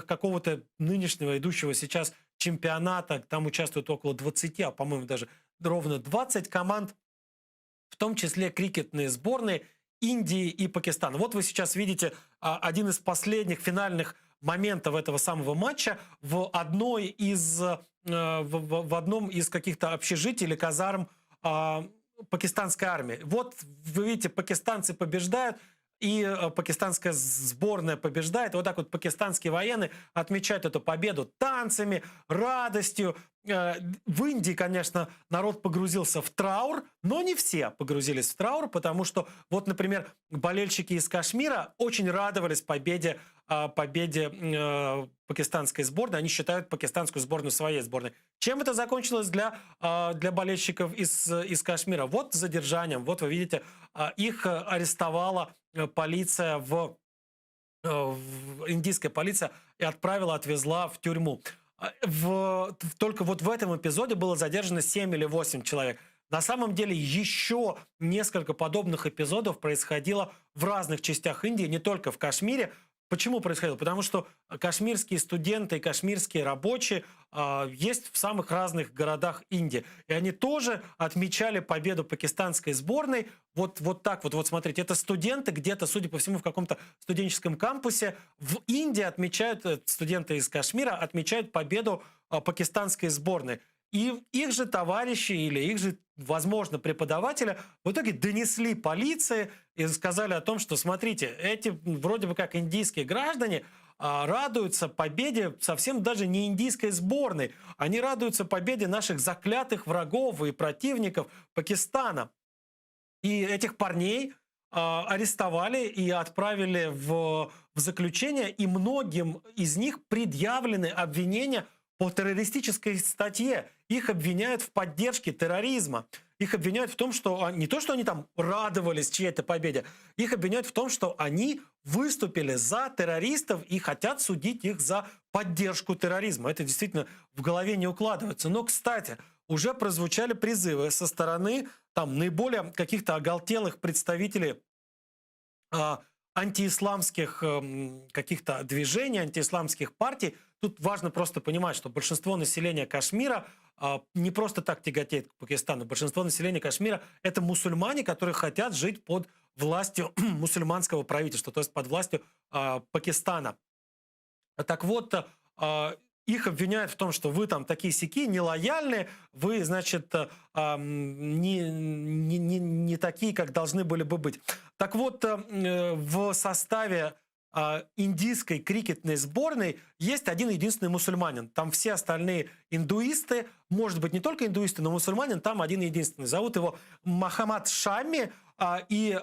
какого-то нынешнего, идущего сейчас чемпионата. Там участвуют около 20, по-моему, даже ровно 20 команд, в том числе крикетные сборные Индии и Пакистана. Вот вы сейчас видите один из последних финальных моментов этого самого матча в одном из каких-то общежитий или казарм пакистанской армии. Вот вы видите, пакистанцы побеждают, и пакистанская сборная побеждает. Вот так вот пакистанские военные отмечают эту победу танцами, радостью. В Индии, конечно, народ погрузился в траур, но не все погрузились в траур, потому что, вот, например, болельщики из Кашмира очень радовались победе пакистанской сборной. Они считают пакистанскую сборную своей сборной. Чем это закончилось для болельщиков из Кашмира? Вот задержанием. Вот вы видите, их арестовала полиция, индийская полиция, и отвезла в тюрьму. Только вот в этом эпизоде было задержано 7 или 8 человек. На самом деле еще несколько подобных эпизодов происходило в разных частях Индии, не только в Кашмире. Почему происходило? Потому что кашмирские студенты и кашмирские рабочие есть в самых разных городах Индии. И они тоже отмечали победу пакистанской сборной. Вот так вот. Вот смотрите, это студенты где-то, судя по всему, в каком-то студенческом кампусе в Индии отмечают, студенты из Кашмира отмечают победу пакистанской сборной. И их же товарищи или их же, возможно, преподаватели в итоге донесли полиции и сказали о том, что, смотрите, эти вроде бы как индийские граждане радуются победе совсем даже не индийской сборной. Они радуются победе наших заклятых врагов и противников Пакистана. И этих парней арестовали и отправили в заключение, и многим из них предъявлены обвинения по террористической статье. Их обвиняют в поддержке терроризма. Их обвиняют в том, что не то, что они там радовались чьей-то победе, их обвиняют в том, что они выступили за террористов и хотят судить их за поддержку терроризма. Это действительно в голове не укладывается. Но, кстати, уже прозвучали призывы со стороны там наиболее каких-то оголтелых представителей антиисламских каких-то движений, антиисламских партий. Тут важно просто понимать, что большинство населения Кашмира не просто так тяготеет к Пакистану. Большинство населения Кашмира — это мусульмане, которые хотят жить под властью мусульманского правительства, то есть под властью Пакистана. Так вот, их обвиняют в том, что вы там такие-сяки, нелояльные, вы, значит, не такие, как должны были бы быть. Так вот, в составе индийской крикетной сборной есть один единственный мусульманин. Там все остальные индуисты, может быть, не только индуисты, но мусульманин там один единственный. Зовут его Мохаммад Шами. И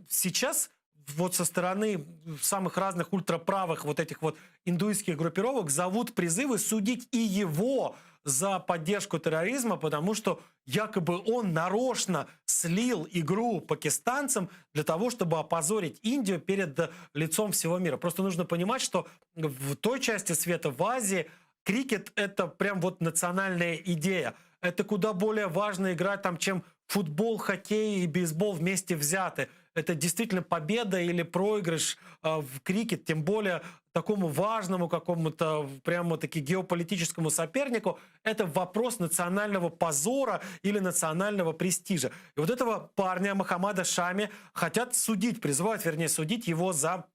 сейчас вот со стороны самых разных ультраправых вот этих вот индуистских группировок зовут призывы судить и его за поддержку терроризма, потому что якобы он нарочно слил игру пакистанцам для того, чтобы опозорить Индию перед лицом всего мира. Просто нужно понимать, что в той части света, в Азии, крикет — это прям вот национальная идея. Это куда более важная игра, там, чем футбол, хоккей и бейсбол вместе взяты. Это действительно победа или проигрыш в крикет, тем более такому важному какому-то прямо-таки геополитическому сопернику. Это вопрос национального позора или национального престижа. И вот этого парня Мохаммада Шами хотят судить, призывают, вернее, судить его за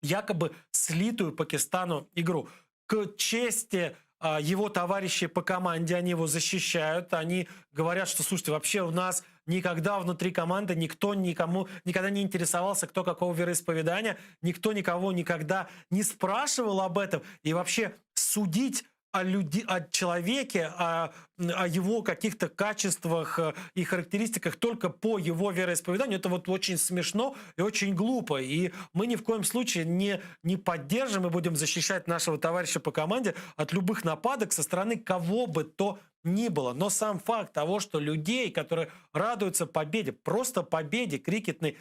якобы слитую Пакистану игру. К чести его товарищи по команде, они его защищают, они говорят, что, слушайте, вообще у нас никогда внутри команды никто никогда не интересовался, кто какого вероисповедания, никто никого никогда не спрашивал об этом. И вообще судить о человеке, о его каких-то качествах и характеристиках только по его вероисповеданию, это вот очень смешно и очень глупо. И мы ни в коем случае не поддержим и будем защищать нашего товарища по команде от любых нападок со стороны кого бы то ни было. Но сам факт того, что людей, которые радуются победе, просто победе крикетной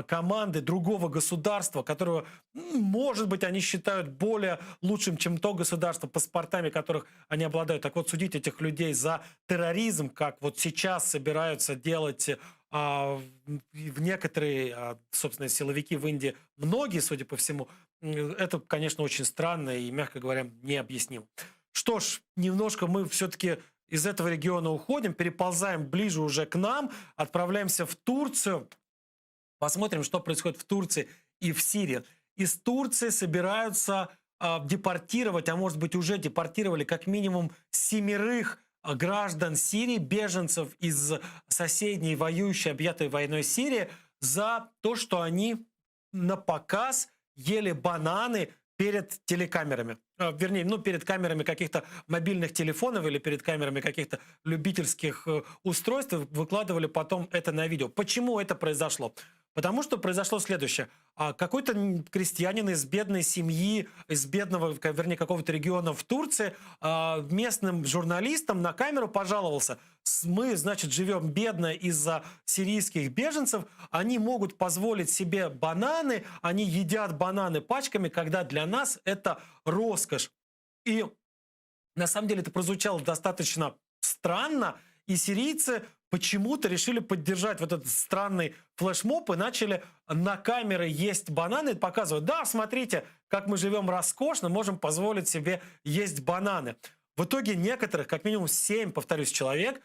команды другого государства, которого, может быть, они считают более лучшим, чем то государство, паспортами которых они обладают. Так вот, судить этих людей за терроризм, как вот сейчас собираются делать в некоторые, собственно, силовики в Индии, многие, судя по всему, это, конечно, очень странно и, мягко говоря, необъяснимо. Что ж, немножко мы все-таки из этого региона уходим, переползаем ближе уже к нам, отправляемся в Турцию. Посмотрим, что происходит в Турции и в Сирии. Из Турции собираются депортировать, а может быть уже депортировали как минимум 7 граждан Сирии, беженцев из соседней воюющей, объятой войной Сирии, за то, что они на показ ели бананы перед телекамерами. Вернее, перед камерами каких-то мобильных телефонов или перед камерами каких-то любительских устройств, выкладывали потом это на видео. Почему это произошло? Потому что произошло следующее. Какой-то крестьянин из бедной семьи, из бедного, вернее, какого-то региона в Турции, местным журналистам на камеру пожаловался. Мы, значит, живем бедно из-за сирийских беженцев, они могут позволить себе бананы, они едят бананы пачками, когда для нас это роскошь. И на самом деле это прозвучало достаточно странно, и сирийцы почему-то решили поддержать вот этот странный флешмоб и начали на камеры есть бананы и показывать: да, смотрите, как мы живем роскошно, можем позволить себе есть бананы. В итоге некоторых, как минимум 7, повторюсь, человек,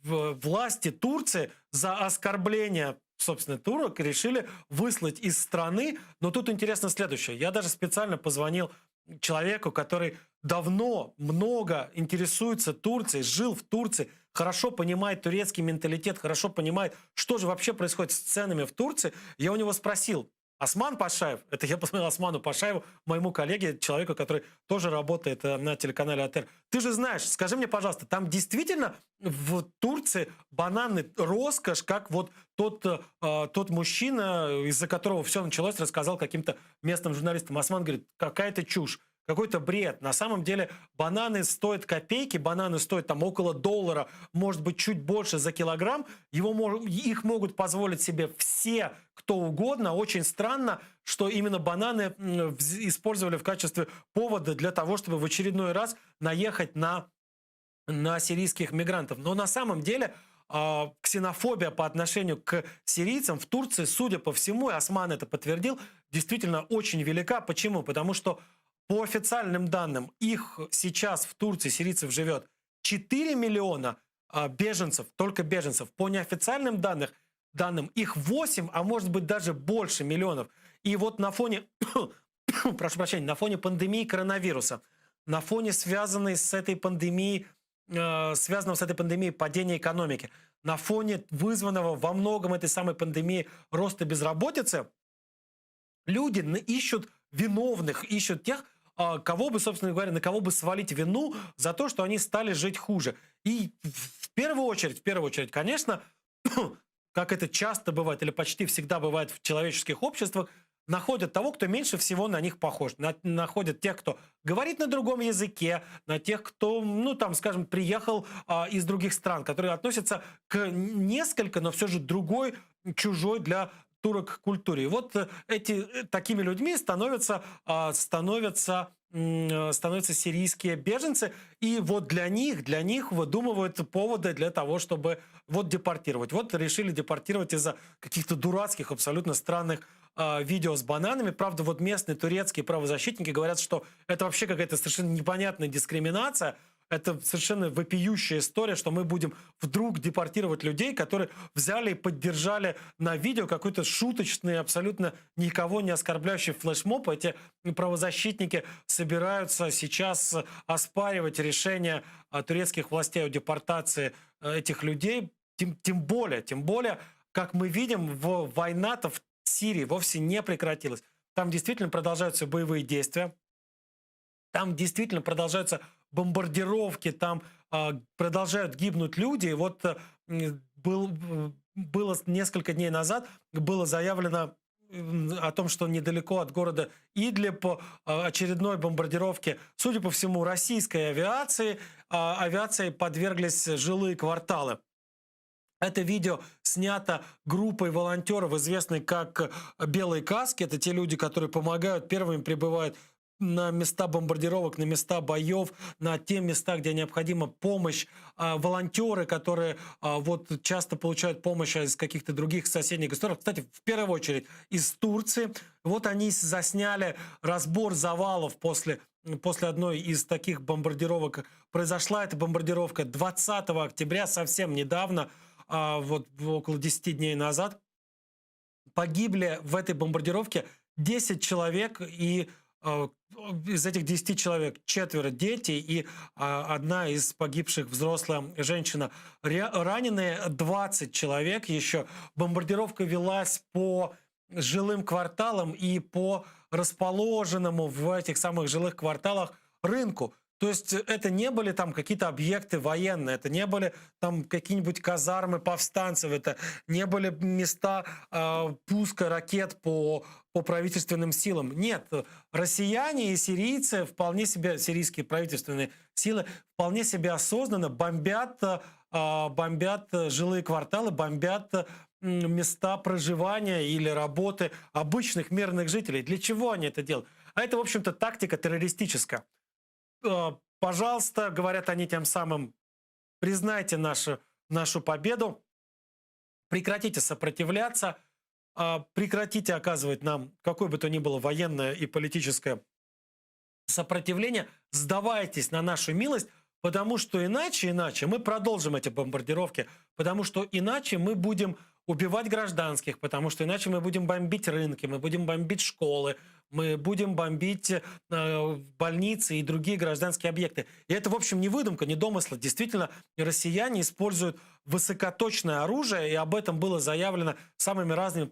власти Турции за оскорбление, собственно, турок решили выслать из страны. Но тут интересно следующее. Я даже специально позвонил человеку, который давно, много интересуется Турцией, жил в Турции, хорошо понимает турецкий менталитет, хорошо понимает, что же вообще происходит с ценами в Турции. Я у него спросил: Осман Пашаев, это я посмотрел Осману Пашаеву, моему коллеге, человеку, который тоже работает на телеканале АТР. Ты же знаешь, скажи мне, пожалуйста, там действительно в Турции бананы роскошь, как вот тот мужчина, из-за которого все началось, рассказал каким-то местным журналистам. Осман говорит: какая-то чушь. Какой-то бред. На самом деле бананы стоят копейки, бананы стоят там около $1, может быть, чуть больше за килограмм. Их могут позволить себе все, кто угодно. Очень странно, что именно бананы использовали в качестве повода для того, чтобы в очередной раз наехать на сирийских мигрантов. Но на самом деле ксенофобия по отношению к сирийцам в Турции, судя по всему, и Осман это подтвердил, действительно очень велика. Почему? Потому что по официальным данным, их сейчас в Турции, сирийцев, живет 4 миллиона беженцев, только беженцев. По неофициальным данным их 8, а может быть даже больше миллионов. И вот на фоне, прошу прощения, на фоне пандемии коронавируса, на фоне связанного с этой пандемией падения экономики, на фоне вызванного во многом этой самой пандемии роста безработицы, люди ищут виновных, ищут тех, кого бы, собственно говоря, на кого бы свалить вину за то, что они стали жить хуже. И в первую очередь, конечно, как это часто бывает или почти всегда бывает в человеческих обществах, находят того, кто меньше всего на них похож. Находят тех, кто говорит на другом языке, на тех, кто, скажем, приехал из других стран, которые относятся к несколько, но все же другой, чужой для турок культуре. И вот такими людьми становятся становятся сирийские беженцы, и вот для них выдумывают поводы для того, чтобы вот депортировать. Вот решили депортировать из-за каких-то дурацких, абсолютно странных видео с бананами. Правда, вот местные турецкие правозащитники говорят, что это вообще какая-то совершенно непонятная дискриминация. Это совершенно вопиющая история, что мы будем вдруг депортировать людей, которые взяли и поддержали на видео какой-то шуточный, абсолютно никого не оскорбляющий флешмоб. Эти правозащитники собираются сейчас оспаривать решение турецких властей о депортации этих людей. Тем более, как мы видим, война-то в Сирии вовсе не прекратилась. Там действительно продолжаются боевые действия. Там действительно продолжаются бомбардировки, там продолжают гибнуть люди. И вот было несколько дней назад было заявлено о том, что недалеко от города Идлиб очередной бомбардировки, судя по всему, российской авиации, авиацией подверглись жилые кварталы. Это видео снято группой волонтеров, известной как «Белые каски». Это те люди, которые помогают, первыми прибывают на места бомбардировок, на места боев, на те места, где необходима помощь. Волонтеры, которые вот часто получают помощь из каких-то других соседних государств. Кстати, в первую очередь из Турции. Вот они засняли разбор завалов после одной из таких бомбардировок. Произошла эта бомбардировка 20 октября, совсем недавно, вот около 10 дней назад. Погибли в этой бомбардировке 10 человек, и из этих 10 человек 4 дети и одна из погибших взрослая женщина. Раненые 20 человек еще. Бомбардировка велась по жилым кварталам и по расположенному в этих самых жилых кварталах рынку. То есть это не были там какие-то объекты военные, это не были там какие-нибудь казармы повстанцев, это не были места пуска ракет по правительственным силам. Нет, россияне и сирийцы вполне себе, сирийские правительственные силы вполне себе осознанно бомбят жилые кварталы, бомбят места проживания или работы обычных мирных жителей. Для чего они это делают? А это, в общем-то, тактика террористическая. Пожалуйста, говорят они тем самым, признайте нашу победу, прекратите сопротивляться, прекратите оказывать нам какое бы то ни было военное и политическое сопротивление, сдавайтесь на нашу милость, потому что иначе мы продолжим эти бомбардировки, потому что иначе мы будем убивать гражданских, потому что иначе мы будем бомбить рынки, мы будем бомбить школы, мы будем бомбить больницы и другие гражданские объекты. И это, в общем, не выдумка, не домысл. Действительно, россияне используют высокоточное оружие, и об этом было заявлено самыми разными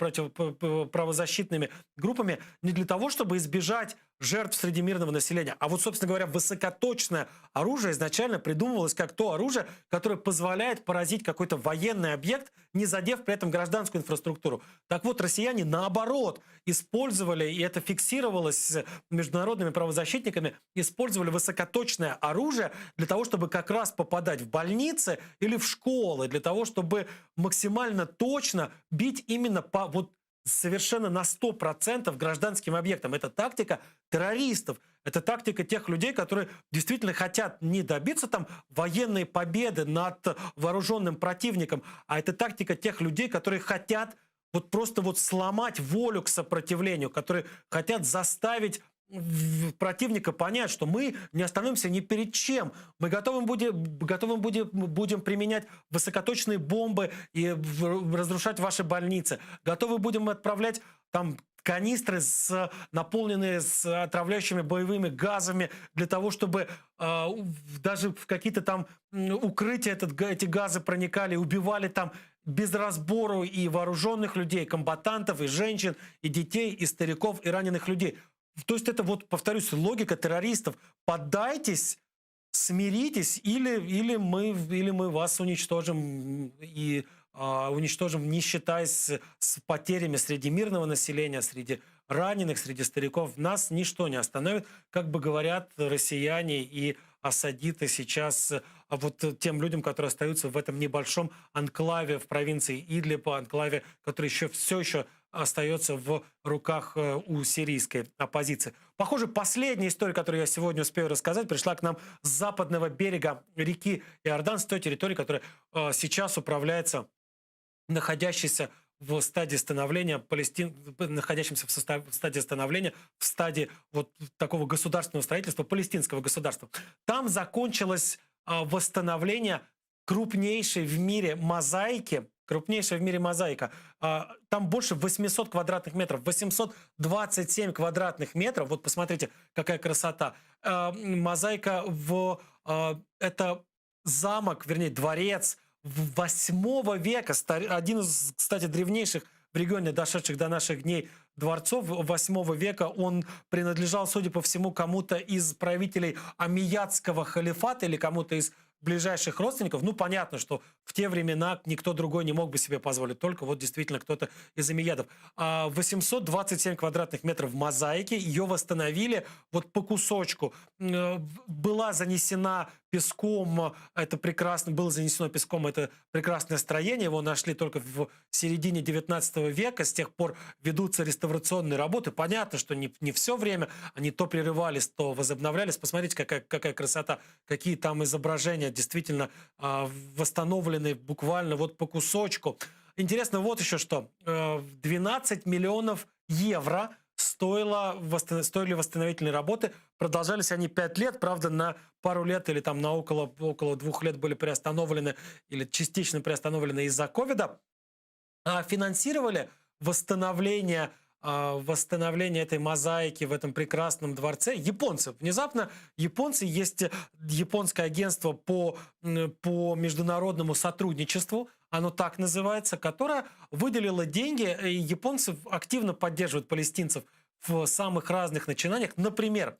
правозащитными группами, не для того, чтобы избежать жертв среди мирного населения. А вот, собственно говоря, высокоточное оружие изначально придумывалось как то оружие, которое позволяет поразить какой-то военный объект, не задев при этом гражданскую инфраструктуру. Так вот, россияне, наоборот, использовали, и это фиксировалось международными правозащитниками, использовали высокоточное оружие для того, чтобы как раз попадать в больницы или в школы, для того, чтобы максимально точно бить именно по вот совершенно на 100% гражданским объектам. Это тактика террористов. Это тактика тех людей, которые действительно хотят не добиться там военной победы над вооруженным противником, а это тактика тех людей, которые хотят вот просто вот сломать волю к сопротивлению, которые хотят заставить противника понять, что мы не остановимся ни перед чем. Мы готовы будем применять высокоточные бомбы и разрушать ваши больницы. Готовы будем отправлять там канистры, наполненные с отравляющими боевыми газами, для того, чтобы даже в какие-то там укрытия эти газы проникали, убивали там без разбору и вооруженных людей, комбатантов, и женщин, и детей, и стариков, и раненых людей. То есть это, вот, повторюсь, логика террористов. Поддайтесь, смиритесь, или мы вас уничтожим, и уничтожим, не считаясь с потерями среди мирного населения, среди раненых, среди стариков. Нас ничто не остановит, как бы говорят россияне и асадиты сейчас вот тем людям, которые остаются в этом небольшом анклаве в провинции Идлиб, анклаве, который все еще остается в руках у сирийской оппозиции. Похоже, последняя история, которую я сегодня успею рассказать, пришла к нам с западного берега реки Иордан, с той территории, которая сейчас управляется находящейся в стадии становления находящимся в стадии становления, в стадии вот такого государственного строительства, палестинского государства. Там закончилось восстановление крупнейшей в мире мозаики, крупнейшая в мире мозаика. Там больше 800 квадратных метров, 827 квадратных метров. Вот посмотрите, какая красота. Мозаика это замок, вернее, дворец 8 века, один из, кстати, древнейших в регионе, дошедших до наших дней дворцов 8 века. Он принадлежал, судя по всему, кому-то из правителей Омейядского халифата или кому-то из ближайших родственников. Ну, понятно, что в те времена никто другой не мог бы себе позволить, только вот действительно кто-то из омейядов. 827 квадратных метров мозаики, ее восстановили вот по кусочку. Была занесена песком, это прекрасно, было занесено песком это прекрасное строение, его нашли только в середине 19 века, с тех пор ведутся реставрационные работы. Понятно, что не все время, они то прерывались, то возобновлялись. Посмотрите, какая красота, какие там изображения действительно восстановлены буквально вот по кусочку. Интересно вот еще что. 12 миллионов евро стоили восстановительные работы. Продолжались они 5 лет, правда, на пару лет или там на около 2 лет были приостановлены или частично приостановлены из-за ковида. Финансировали восстановление этой мозаики в этом прекрасном дворце японцы. Внезапно есть японское агентство по международному сотрудничеству, оно так называется, которое выделило деньги, и японцы активно поддерживают палестинцев в самых разных начинаниях. Например,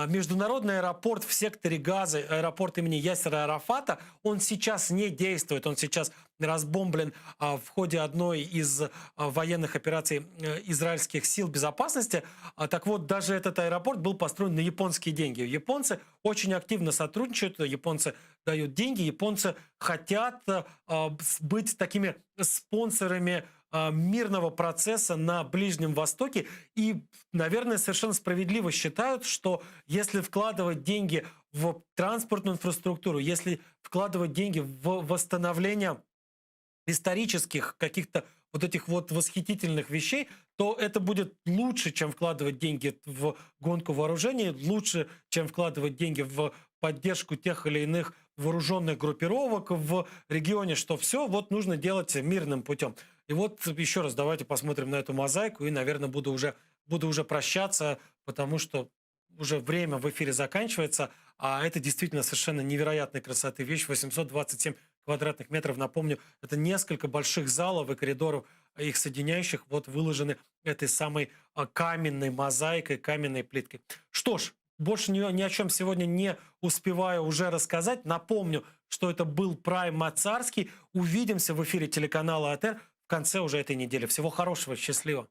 международный аэропорт в секторе Газа, аэропорт имени Ясера Арафата, он сейчас не действует, он сейчас разбомблен в ходе одной из военных операций израильских сил безопасности. Так вот, даже этот аэропорт был построен на японские деньги. Японцы очень активно сотрудничают, японцы дают деньги, японцы хотят быть такими спонсорами мирного процесса на Ближнем Востоке. И, наверное, совершенно справедливо считают, что если вкладывать деньги в транспортную инфраструктуру, если вкладывать деньги в восстановление исторических каких-то вот этих вот восхитительных вещей, то это будет лучше, чем вкладывать деньги в гонку вооружений, лучше, чем вкладывать деньги в поддержку тех или иных вооруженных группировок в регионе, что все вот нужно делать мирным путем. И вот еще раз давайте посмотрим на эту мозаику, и, наверное, буду уже прощаться, потому что уже время в эфире заканчивается, а это действительно совершенно невероятной красоты вещь. 827 квадратных метров, напомню, это несколько больших залов и коридоров, их соединяющих, вот выложены этой самой каменной мозаикой, каменной плиткой. Что ж, больше ни о чем сегодня не успеваю уже рассказать. Напомню, что это был Прайм Мацарский. Увидимся в эфире телеканала АТР в конце уже этой недели. Всего хорошего, счастливо.